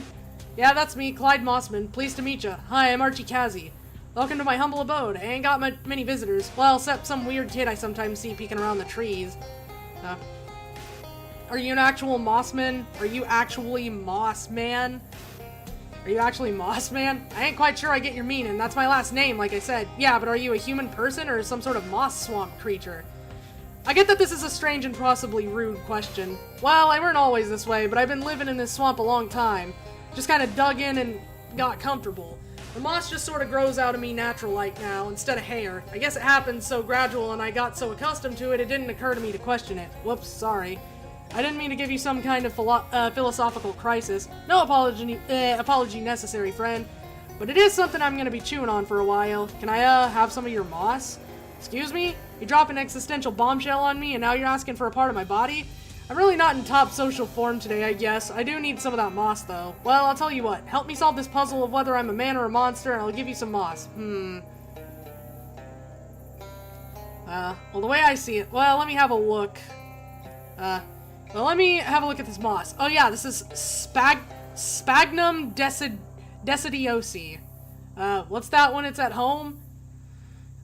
Yeah, that's me, Clyde Mossman. Pleased to meet ya. Hi, I'm Archie Kazi. Welcome to my humble abode. I ain't got many visitors. Well, except some weird kid I sometimes see peeking around the trees. Are you an actual mossman? Are you actually Mossman? Are you actually Mossman? I ain't quite sure I get your meaning. That's my last name, like I said. Yeah, but are you a human person or some sort of moss swamp creature? I get that this is a strange and possibly rude question. Well, I weren't always this way, but I've been living in this swamp a long time. Just kind of dug in and got comfortable. The moss just sort of grows out of me natural-like now, instead of hair. I guess it happened so gradual and I got so accustomed to it, it didn't occur to me to question it. Whoops, sorry. I didn't mean to give you some kind of philosophical crisis. No apology necessary, friend. But it is something I'm gonna be chewing on for a while. Can I, have some of your moss? Excuse me? You drop an existential bombshell on me and now you're asking for a part of my body? I'm really not in top social form today, I guess. I do need some of that moss, though. Well, I'll tell you what. Help me solve this puzzle of whether I'm a man or a monster, and I'll give you some moss. Well, the way I see it... Well, let me have a look. Well, let me have a look at this moss. Oh, yeah, this is Sphagnum decidiosi. What's that when it's at home?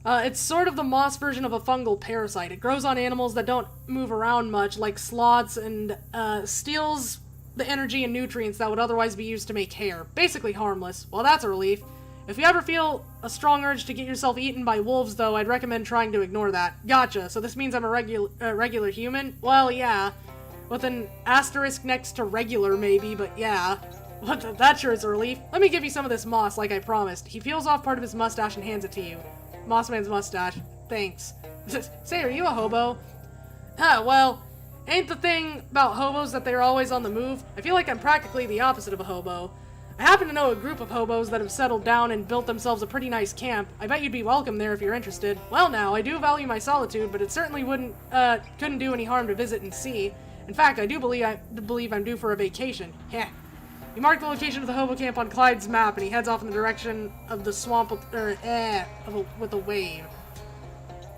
It's sort of the moss version of a fungal parasite. It grows on animals that don't move around much, like sloths, and steals the energy and nutrients that would otherwise be used to make hair. Basically harmless. Well, that's a relief. If you ever feel a strong urge to get yourself eaten by wolves, though, I'd recommend trying to ignore that. Gotcha. So this means I'm a regular human? Well, yeah. With an asterisk next to regular, maybe, but yeah. That sure is a relief. Let me give you some of this moss, like I promised. He peels off part of his mustache and hands it to you. Mossman's mustache. Thanks. Say, are you a hobo? Well, ain't the thing about hobos that they're always on the move? I feel like I'm practically the opposite of a hobo. I happen to know a group of hobos that have settled down and built themselves a pretty nice camp. I bet you'd be welcome there if you're interested. Well now, I do value my solitude, but it certainly couldn't do any harm to visit and see. In fact, I do believe I'm due for a vacation. Heh. You mark the location of the hobo camp on Clyde's map, and he heads off in the direction of the swamp with a wave.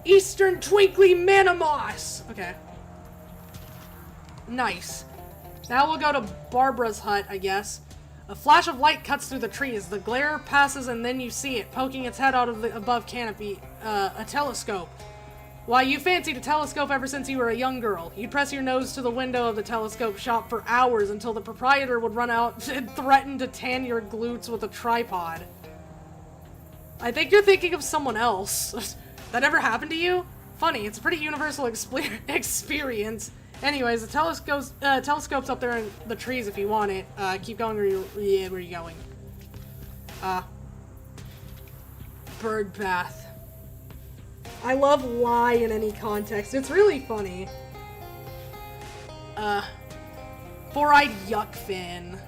Eastern Twinkly Manamoss! Okay. Nice. Now we'll go to Barbara's hut, I guess. A flash of light cuts through the trees. The glare passes, and then you see it, poking its head out of the above canopy. A telescope. Why, you fancied a telescope ever since you were a young girl. You'd press your nose to the window of the telescope shop for hours until the proprietor would run out and threaten to tan your glutes with a tripod. I think you're thinking of someone else. That ever happened to you? Funny, it's a pretty universal experience. Anyways, the telescope's up there in the trees if you want it. Keep going where you're going. Bird bath. I love lie in any context. It's really funny. Four-eyed yuckfin.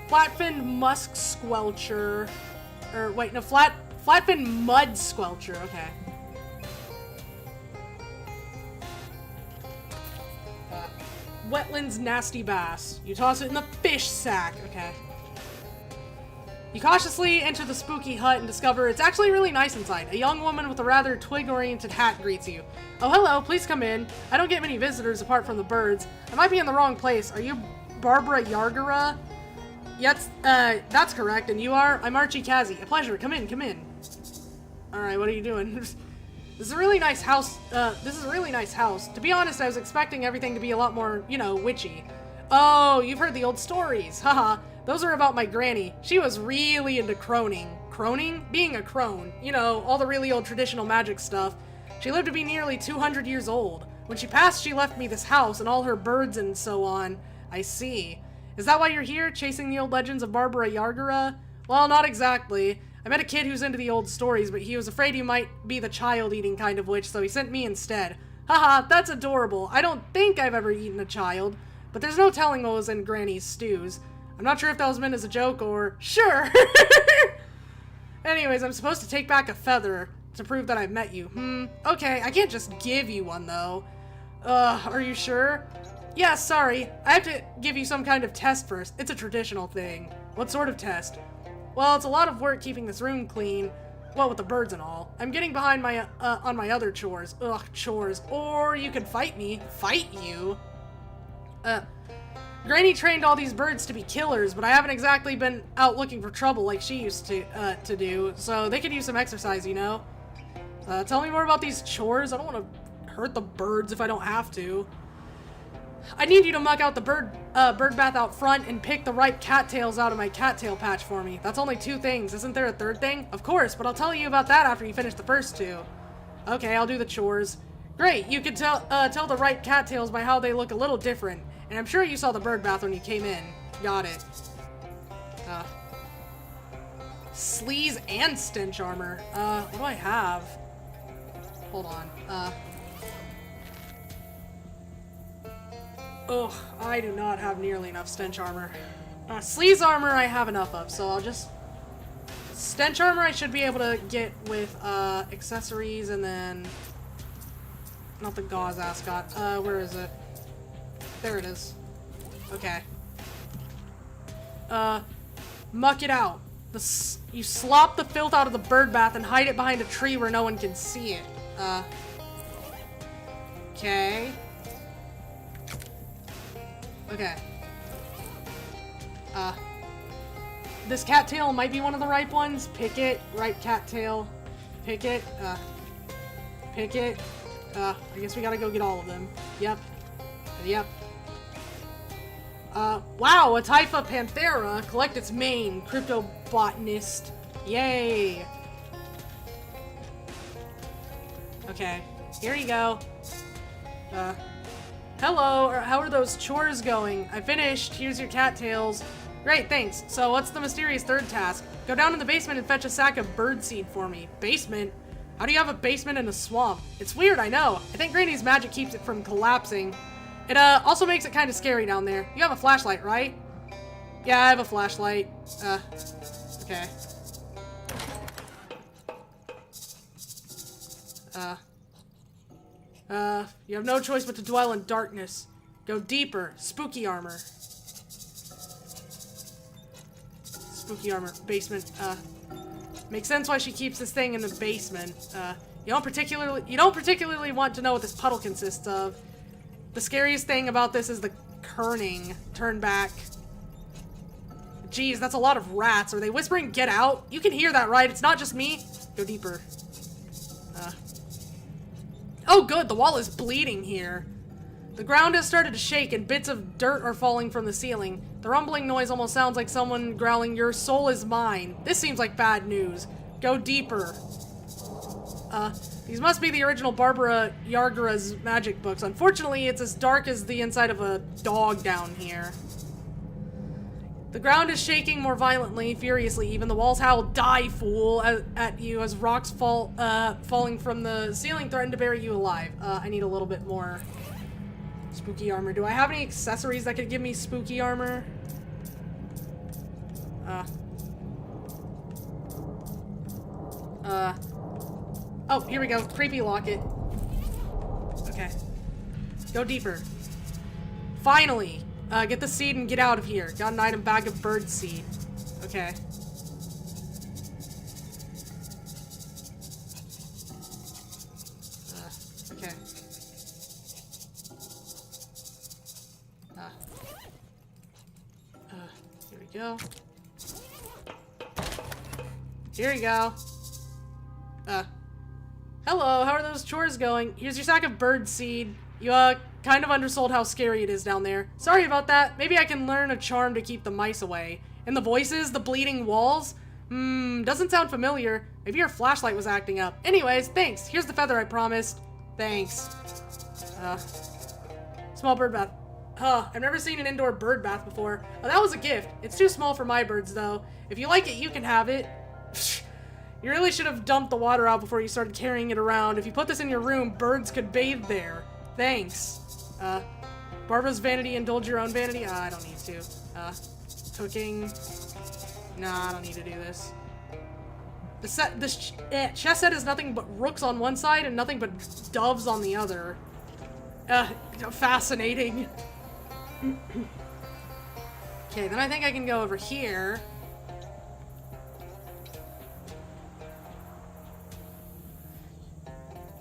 Flatfin musk squelcher. Or wait, no, flatfin mud squelcher. Okay. Wetlands nasty bass. You toss it in the fish sack. Okay. You cautiously enter the spooky hut and discover it's actually really nice inside. A young woman with a rather twig-oriented hat greets you. Oh, hello, please come in. I don't get many visitors apart from the birds. I might be in the wrong place. Are you Barbara Yargara? Yes, that's correct. And you are? I'm Archie Kazi. A pleasure. Come in, come in. Alright, what are you doing? This is a really nice house. This is a really nice house. To be honest, I was expecting everything to be a lot more, you know, witchy. Oh, you've heard the old stories. Haha. Those are about my granny. She was really into croning. Croning? Being a crone. You know, all the really old traditional magic stuff. She lived to be nearly 200 years old. When she passed, she left me this house and all her birds and so on. I see. Is that why you're here, chasing the old legends of Barbara Yargara? Well, not exactly. I met a kid who's into the old stories, but he was afraid you might be the child-eating kind of witch, so he sent me instead. Haha, that's adorable. I don't think I've ever eaten a child, but there's no telling what was in Granny's stews. I'm not sure if that was meant as a joke or... Sure! Anyways, I'm supposed to take back a feather to prove that I've met you. Okay, I can't just give you one, though. Are you sure? Yeah, sorry. I have to give you some kind of test first. It's a traditional thing. What sort of test? Well, it's a lot of work keeping this room clean. Well, with the birds and all. I'm getting behind my, on my other chores. Ugh, chores. Or you could fight me. Fight you? Granny trained all these birds to be killers, but I haven't exactly been out looking for trouble like she used to do, so they could use some exercise, you know? Tell me more about these chores. I don't want to hurt the birds if I don't have to. I need you to muck out the bird bath out front and pick the ripe cattails out of my cattail patch for me. That's only 2 things. Isn't there a 3rd thing? Of course, but I'll tell you about that after you finish the first 2. Okay, I'll do the chores. Great, you can tell the ripe cattails by how they look a little different. And I'm sure you saw the bird bath when you came in. Got it. Sleaze and stench armor. What do I have? Hold on. Ugh, I do not have nearly enough stench armor. Sleaze armor I have enough of, so I'll just... Stench armor I should be able to get with, accessories and then... Not the gauze ascot. Where is it? There it is. Okay. Muck it out. You slop the filth out of the bird bath and hide it behind a tree where no one can see it. Okay. Okay. This cattail might be one of the ripe ones. Pick it. Ripe cattail. Pick it. Pick it. I guess we gotta go get all of them. Yep. Yep. Wow, a Typha Panthera. Collect its mane. Cryptobotanist. Yay. Okay. Here you go. Hello. How are those chores going? I finished. Here's your cattails. Great, thanks. So what's the mysterious 3rd task? Go down in the basement and fetch a sack of birdseed for me. Basement? How do you have a basement in a swamp? It's weird, I know. I think Granny's magic keeps it from collapsing. It also makes it kind of scary down there. You have a flashlight, right? Yeah, I have a flashlight. Okay. You have no choice but to dwell in darkness. Go deeper. Spooky armor. Spooky armor. Basement. Makes sense why she keeps this thing in the basement. You don't particularly want to know what this puddle consists of. The scariest thing about this is the kerning. Turn back. Jeez, that's a lot of rats. Are they whispering, get out? You can hear that, right? It's not just me. Go deeper. Oh good, the wall is bleeding here. The ground has started to shake and bits of dirt are falling from the ceiling. The rumbling noise almost sounds like someone growling, your soul is mine. This seems like bad news. Go deeper. These must be the original Barbara Yargara's magic books. Unfortunately, it's as dark as the inside of a dog down here. The ground is shaking more violently, furiously even. The walls howl, die, fool, at you as rocks falling from the ceiling threaten to bury you alive. I need a little bit more spooky armor. Do I have any accessories that could give me spooky armor? Oh, here we go. Creepy locket. Okay. Go deeper. Finally! Get the seed and get out of here. Got an item bag of bird seed. Okay. Okay. Here we go. Here we go. Hello, how are those chores going? Here's your sack of bird seed. You, kind of undersold how scary it is down there. Sorry about that. Maybe I can learn a charm to keep the mice away. And the voices, the bleeding walls? Doesn't sound familiar. Maybe your flashlight was acting up. Anyways, thanks. Here's the feather I promised. Thanks. Small bird bath. I've never seen an indoor bird bath before. Oh, that was a gift. It's too small for my birds, though. If you like it, you can have it. You really should have dumped the water out before you started carrying it around. If you put this in your room, birds could bathe there. Thanks. Barbara's vanity, indulge your own vanity? I don't need to. Cooking. Nah, I don't need to do this. The chess set is nothing but rooks on one side and nothing but doves on the other. Fascinating. Okay, then I think I can go over here.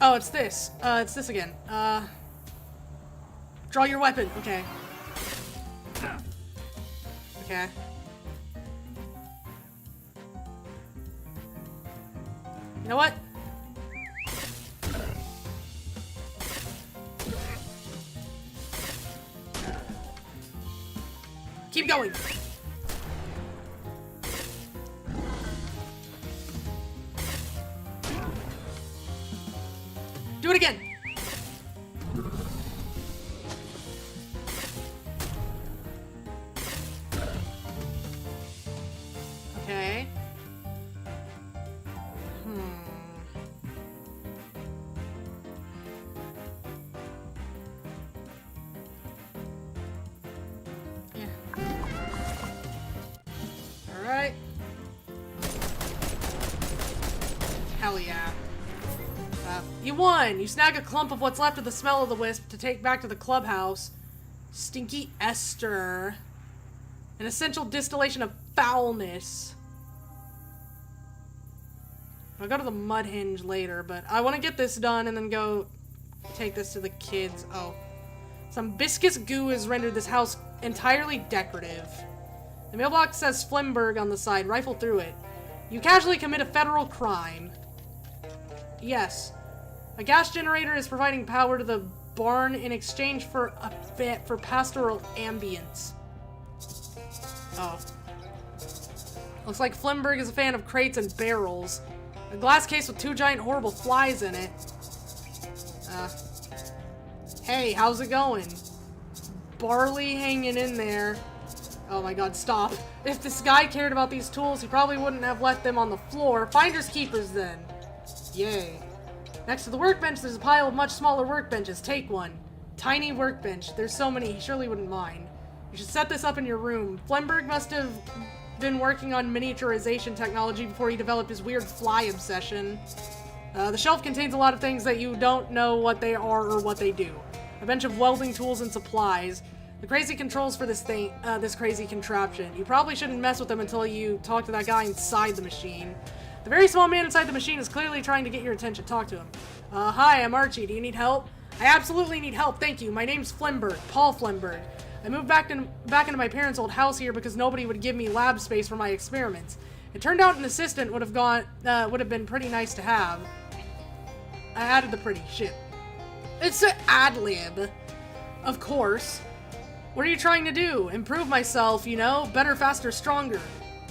Oh, it's this. It's this again. Draw your weapon. Okay. Okay. You know what? Keep going. Do it again. Okay. Yeah. All right. Hell yeah. You won! You snag a clump of what's left of the smell of the wisp to take back to the clubhouse. Stinky ester. An essential distillation of foulness. I'll go to the mud hinge later, but I want to get this done and then go take this to the kids. Oh. Some viscous goo has rendered this house entirely decorative. The mailbox says Flemberg on the side. Rifle through it. You casually commit a federal crime. Yes. A gas generator is providing power to the barn in exchange for pastoral ambience. Oh. Looks like Flemberg is a fan of crates and barrels. A glass case with 2 giant horrible flies in it. Hey, how's it going? Barley hanging in there. Oh my god, stop. If this guy cared about these tools, he probably wouldn't have left them on the floor. Finders keepers then. Yay. Next to the workbench, there's a pile of much smaller workbenches. Take one. Tiny workbench. There's so many, he surely wouldn't mind. You should set this up in your room. Flemberg must have been working on miniaturization technology before he developed his weird fly obsession. The shelf contains a lot of things that you don't know what they are or what they do. A bunch of welding tools and supplies. The crazy controls for this thing, this crazy contraption. You probably shouldn't mess with them until you talk to that guy inside the machine. The very small man inside the machine is clearly trying to get your attention. Talk to him. Hi, I'm Archie. Do you need help? I absolutely need help, thank you. My name's Flemberg, Paul Flemberg. I moved back into my parents' old house here because nobody would give me lab space for my experiments. It turned out an assistant would have been pretty nice to have. I added the pretty shit. It's an ad-lib. Of course. What are you trying to do? Improve myself, you know? Better, faster, stronger.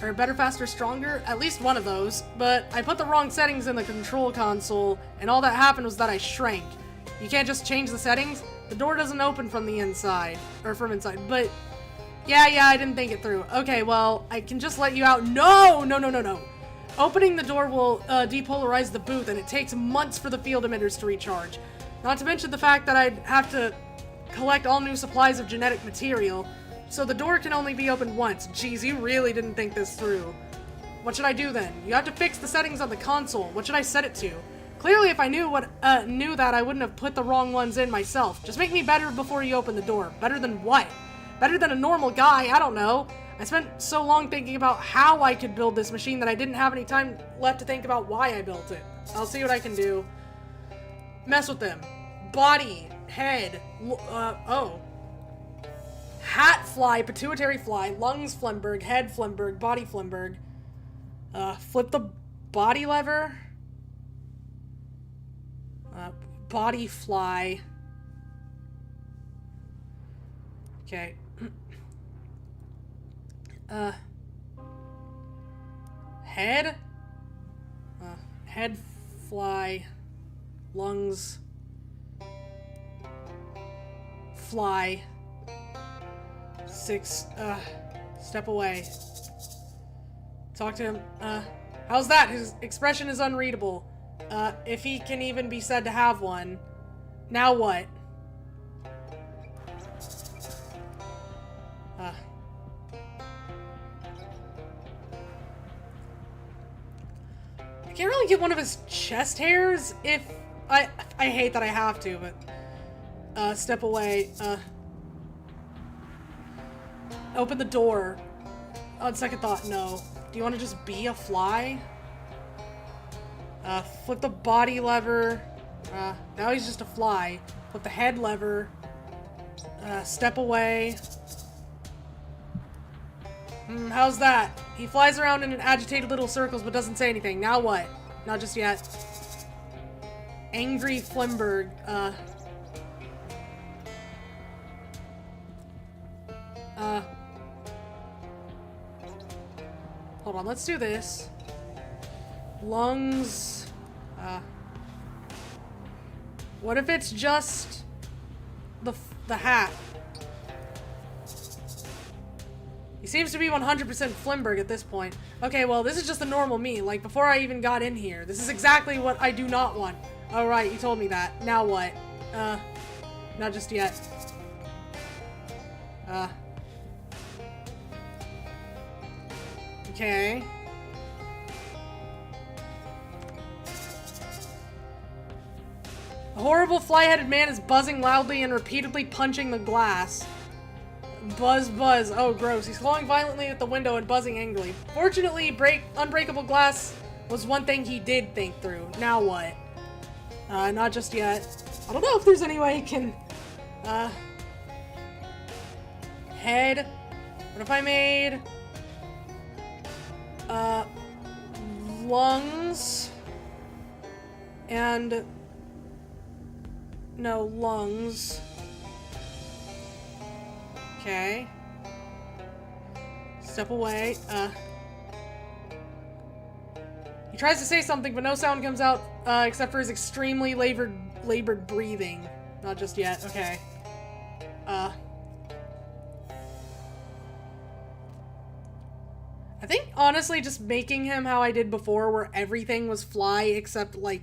Or better, faster, stronger? At least one of those. But I put the wrong settings in the control console, and all that happened was that I shrank. You can't just change the settings? The door doesn't open from the inside. Or from inside. But, yeah, I didn't think it through. Okay, well, I can just let you out. No! Opening the door will depolarize the booth, and it takes months for the field emitters to recharge. Not to mention the fact that I'd have to collect all new supplies of genetic material, so the door can only be opened once. Geez, you really didn't think this through. What should I do then? You have to fix the settings on the console. What should I set it to? Clearly, if I knew that, I wouldn't have put the wrong ones in myself. Just make me better before you open the door. Better than what? Better than a normal guy? I don't know. I spent so long thinking about how I could build this machine that I didn't have any time left to think about why I built it. I'll see what I can do. Mess with them. Body, head, hat fly, pituitary fly, lungs Flemberg, head Flemberg, body Flemberg. Flip the body lever. body fly. Okay. Head? Head fly. Lungs. Fly. 6. Step away. Talk to him. How's that? His expression is unreadable. If he can even be said to have one. Now what? I can't really get one of his chest hairs if... I hate that I have to, but... step away. Open the door. On second thought, no. Do you want to just be a fly? Flip the body lever. Now he's just a fly. Flip the head lever. Step away. How's that? He flies around in agitated little circles but doesn't say anything. Now what? Not just yet. Angry Flimberg. Hold on, let's do this. Lungs. What if it's just the hat? He seems to be 100% Flimberg at this point. Okay, well, this is just the normal me. Like, before I even got in here. This is exactly what I do not want. Oh, right, you told me that. Now what? Not just yet. Okay. A horrible fly-headed man is buzzing loudly and repeatedly punching the glass. Buzz, buzz. Oh, gross. He's clawing violently at the window and buzzing angrily. Fortunately, unbreakable glass was one thing he did think through. Now what? Not just yet. I don't know if there's any way he can... Head. What if I made... lungs... and... no, lungs... Okay. Step away. He tries to say something, but no sound comes out, except for his extremely labored breathing. Not just yet. Okay. I think, honestly, just making him how I did before, where everything was fly except, like,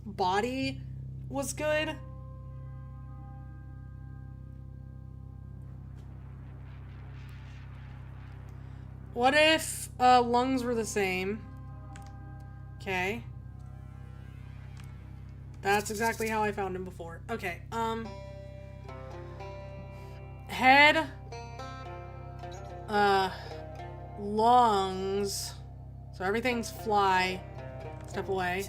body, was good. What if lungs were the same? Okay. That's exactly how I found him before. Okay, head, lungs. So everything's fly. Step away.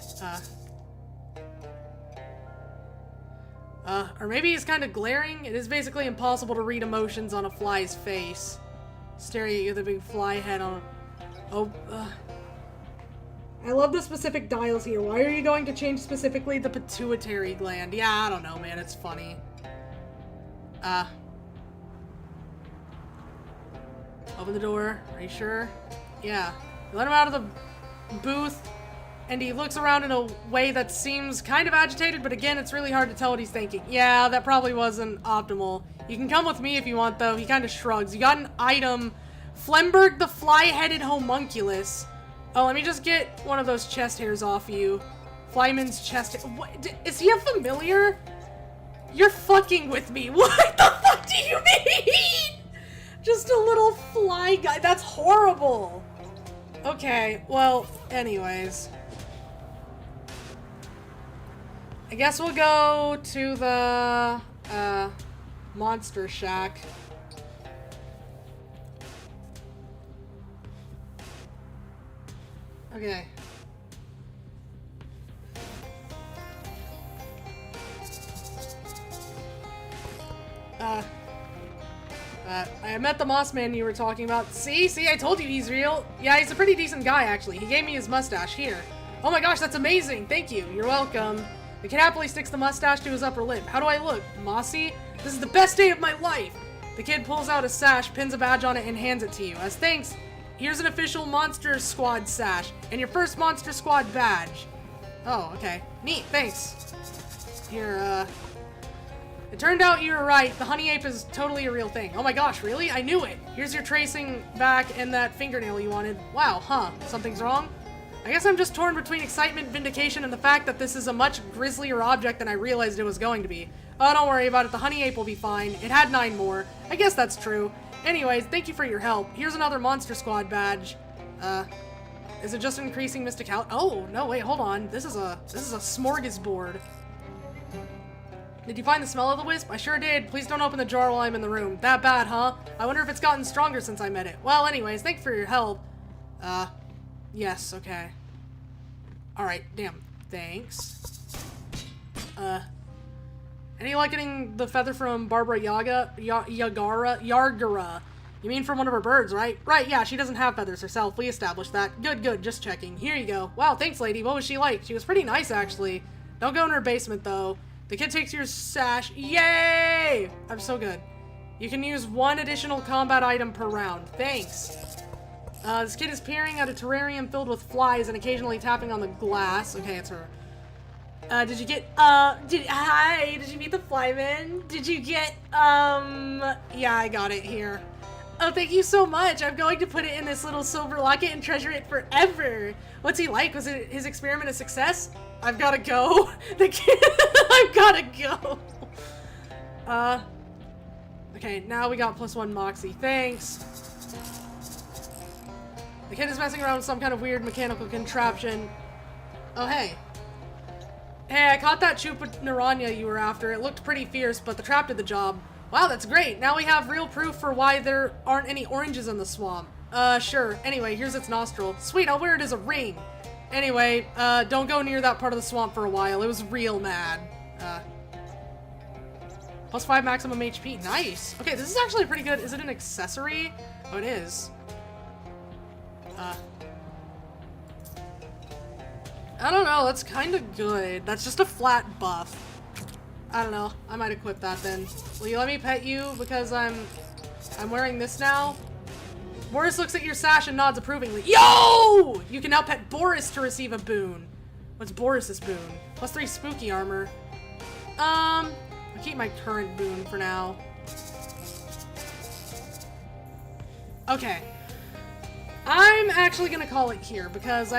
Or maybe he's kind of glaring. It is basically impossible to read emotions on a fly's face. Staring at you with a big fly head on. I love the specific dials here. Why are you going to change specifically the pituitary gland? Yeah, I don't know, man. It's funny. Open the door. Are you sure? Yeah. You let him out of the booth, and he looks around in a way that seems kind of agitated, but again, it's really hard to tell what he's thinking. Yeah, that probably wasn't optimal. You can come with me if you want, though. He kind of shrugs. You got an item. Flemberg the fly-headed homunculus. Oh, let me just get one of those chest hairs off you. Flyman's chest hair. What? Is he a familiar? You're fucking with me. What the fuck do you mean? Just a little fly guy. That's horrible. Okay, well, anyways. I guess we'll go to the, Monster Shack. Okay. I met the Moss Man you were talking about. See, I told you he's real. Yeah, he's a pretty decent guy, actually. He gave me his mustache. Here. Oh my gosh, that's amazing. Thank you. You're welcome. The kid happily sticks the mustache to his upper lip. How do I look? Mossy? This is the best day of my life! The kid pulls out a sash, pins a badge on it, and hands it to you. As thanks, here's an official Monster Squad sash, and your first Monster Squad badge. Oh, okay. Neat, thanks. Here, it turned out you were right. The honey ape is totally a real thing. Oh my gosh, really? I knew it! Here's your tracing back and that fingernail you wanted. Wow, huh? Something's wrong? I guess I'm just torn between excitement, vindication, and the fact that this is a much grislier object than I realized it was going to be. Oh, don't worry about it. The honey ape will be fine. It had 9 more. I guess that's true. Anyways, thank you for your help. Here's another Monster Squad badge. Is it just increasing mysticality? Oh, no, wait, hold on. This is a smorgasbord. Did you find the smell of the wisp? I sure did. Please don't open the jar while I'm in the room. That bad, huh? I wonder if it's gotten stronger since I met it. Well, anyways, thanks for your help. Yes, okay. Alright, damn. Thanks. Any luck getting the feather from Barbara Yargara? You mean from one of her birds, right? Right, yeah, she doesn't have feathers herself. We established that. Good, just checking. Here you go. Wow, thanks, lady. What was she like? She was pretty nice, actually. Don't go in her basement, though. The kid takes your sash. Yay! I'm so good. You can use 1 additional combat item per round. Thanks. This kid is peering at a terrarium filled with flies and occasionally tapping on the glass. Okay, it's her. Did you get, hi, did you meet the flyman? Did you get, yeah, I got it here. Oh, thank you so much. I'm going to put it in this little silver locket and treasure it forever. What's he like? Was it his experiment a success? I've gotta go. The kid, I've gotta go. Okay, now we got +1 Moxie. Thanks. The kid is messing around with some kind of weird mechanical contraption. Oh, hey. Hey, I caught that Chupa Naranja you were after. It looked pretty fierce, but the trap did the job. Wow, that's great. Now we have real proof for why there aren't any oranges in the swamp. Sure. Anyway, here's its nostril. Sweet, I'll wear it as a ring. Anyway, don't go near that part of the swamp for a while. It was real mad. +5 maximum HP. Nice. Okay, this is actually pretty good. Is it an accessory? Oh, it is. I don't know, that's kind of good. That's just a flat buff. I don't know. I might equip that then. Will you let me pet you because I'm wearing this now? Boris looks at your sash and nods approvingly. Yo! You can now pet Boris to receive a boon. What's Boris's boon? +3 spooky armor. I'll keep my current boon for now. Okay. I'm actually gonna call it here because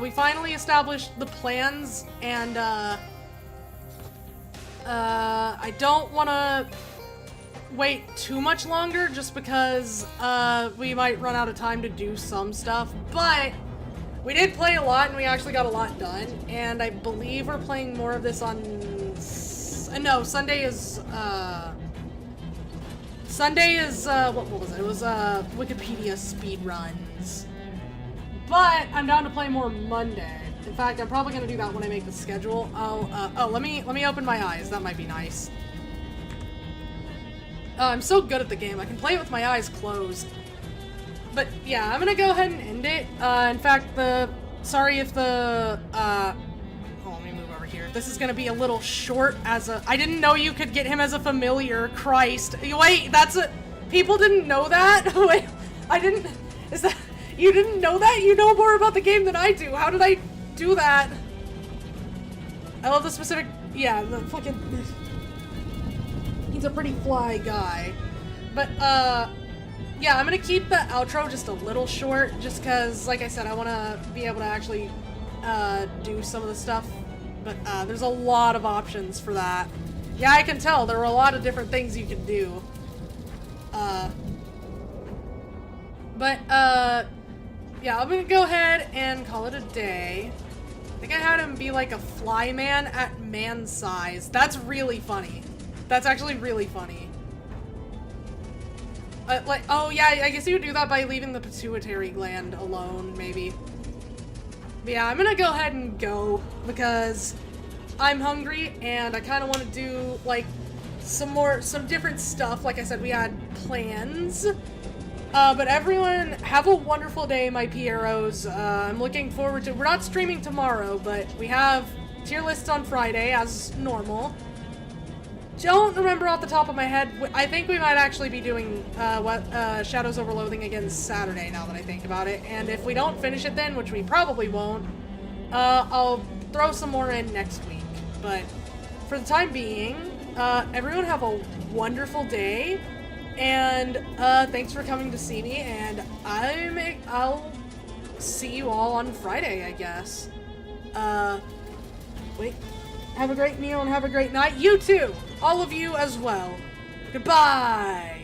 we finally established the plans and I don't want to wait too much longer just because we might run out of time to do some stuff, but we did play a lot and we actually got a lot done, and I believe we're playing more of this on no, Sunday is what was it? It was Wikipedia speedruns. But I'm down to play more Monday. In fact, I'm probably gonna do that when I make the schedule. Oh, let me open my eyes. That might be nice. I'm so good at the game. I can play it with my eyes closed. But yeah, I'm gonna go ahead and end it. In fact, sorry if the let me move over here. This is gonna be a little short I didn't know you could get him as a familiar. Christ. Wait, people didn't know that? Wait, you didn't know that? You know more about the game than I do. How did I do that? I love the specific, yeah, the fucking, he's a pretty fly guy. But, yeah, I'm gonna keep the outro just a little short, just cause, like I said, I wanna be able to actually, do some of the stuff. But, there's a lot of options for that. Yeah, I can tell. There were a lot of different things you could do. Yeah, I'm gonna go ahead and call it a day. I think I had him be like a fly man at man size. That's really funny. That's actually really funny. Oh yeah, I guess you would do that by leaving the pituitary gland alone, maybe. But yeah, I'm gonna go ahead and go because I'm hungry and I kind of want to do like some different stuff. Like I said, we had plans. But everyone, have a wonderful day, my Pieros. I'm looking forward to, we're not streaming tomorrow, but we have tier list on Friday, as normal. Don't remember off the top of my head. I think we might actually be doing Shadows Over Loathing again Saturday, now that I think about it. And if we don't finish it then, which we probably won't, I'll throw some more in next week. But for the time being, everyone have a wonderful day. And thanks for coming to see me. And I'll see you all on Friday, I guess. Wait. Have a great meal and have a great night. You too! All of you as well. Goodbye!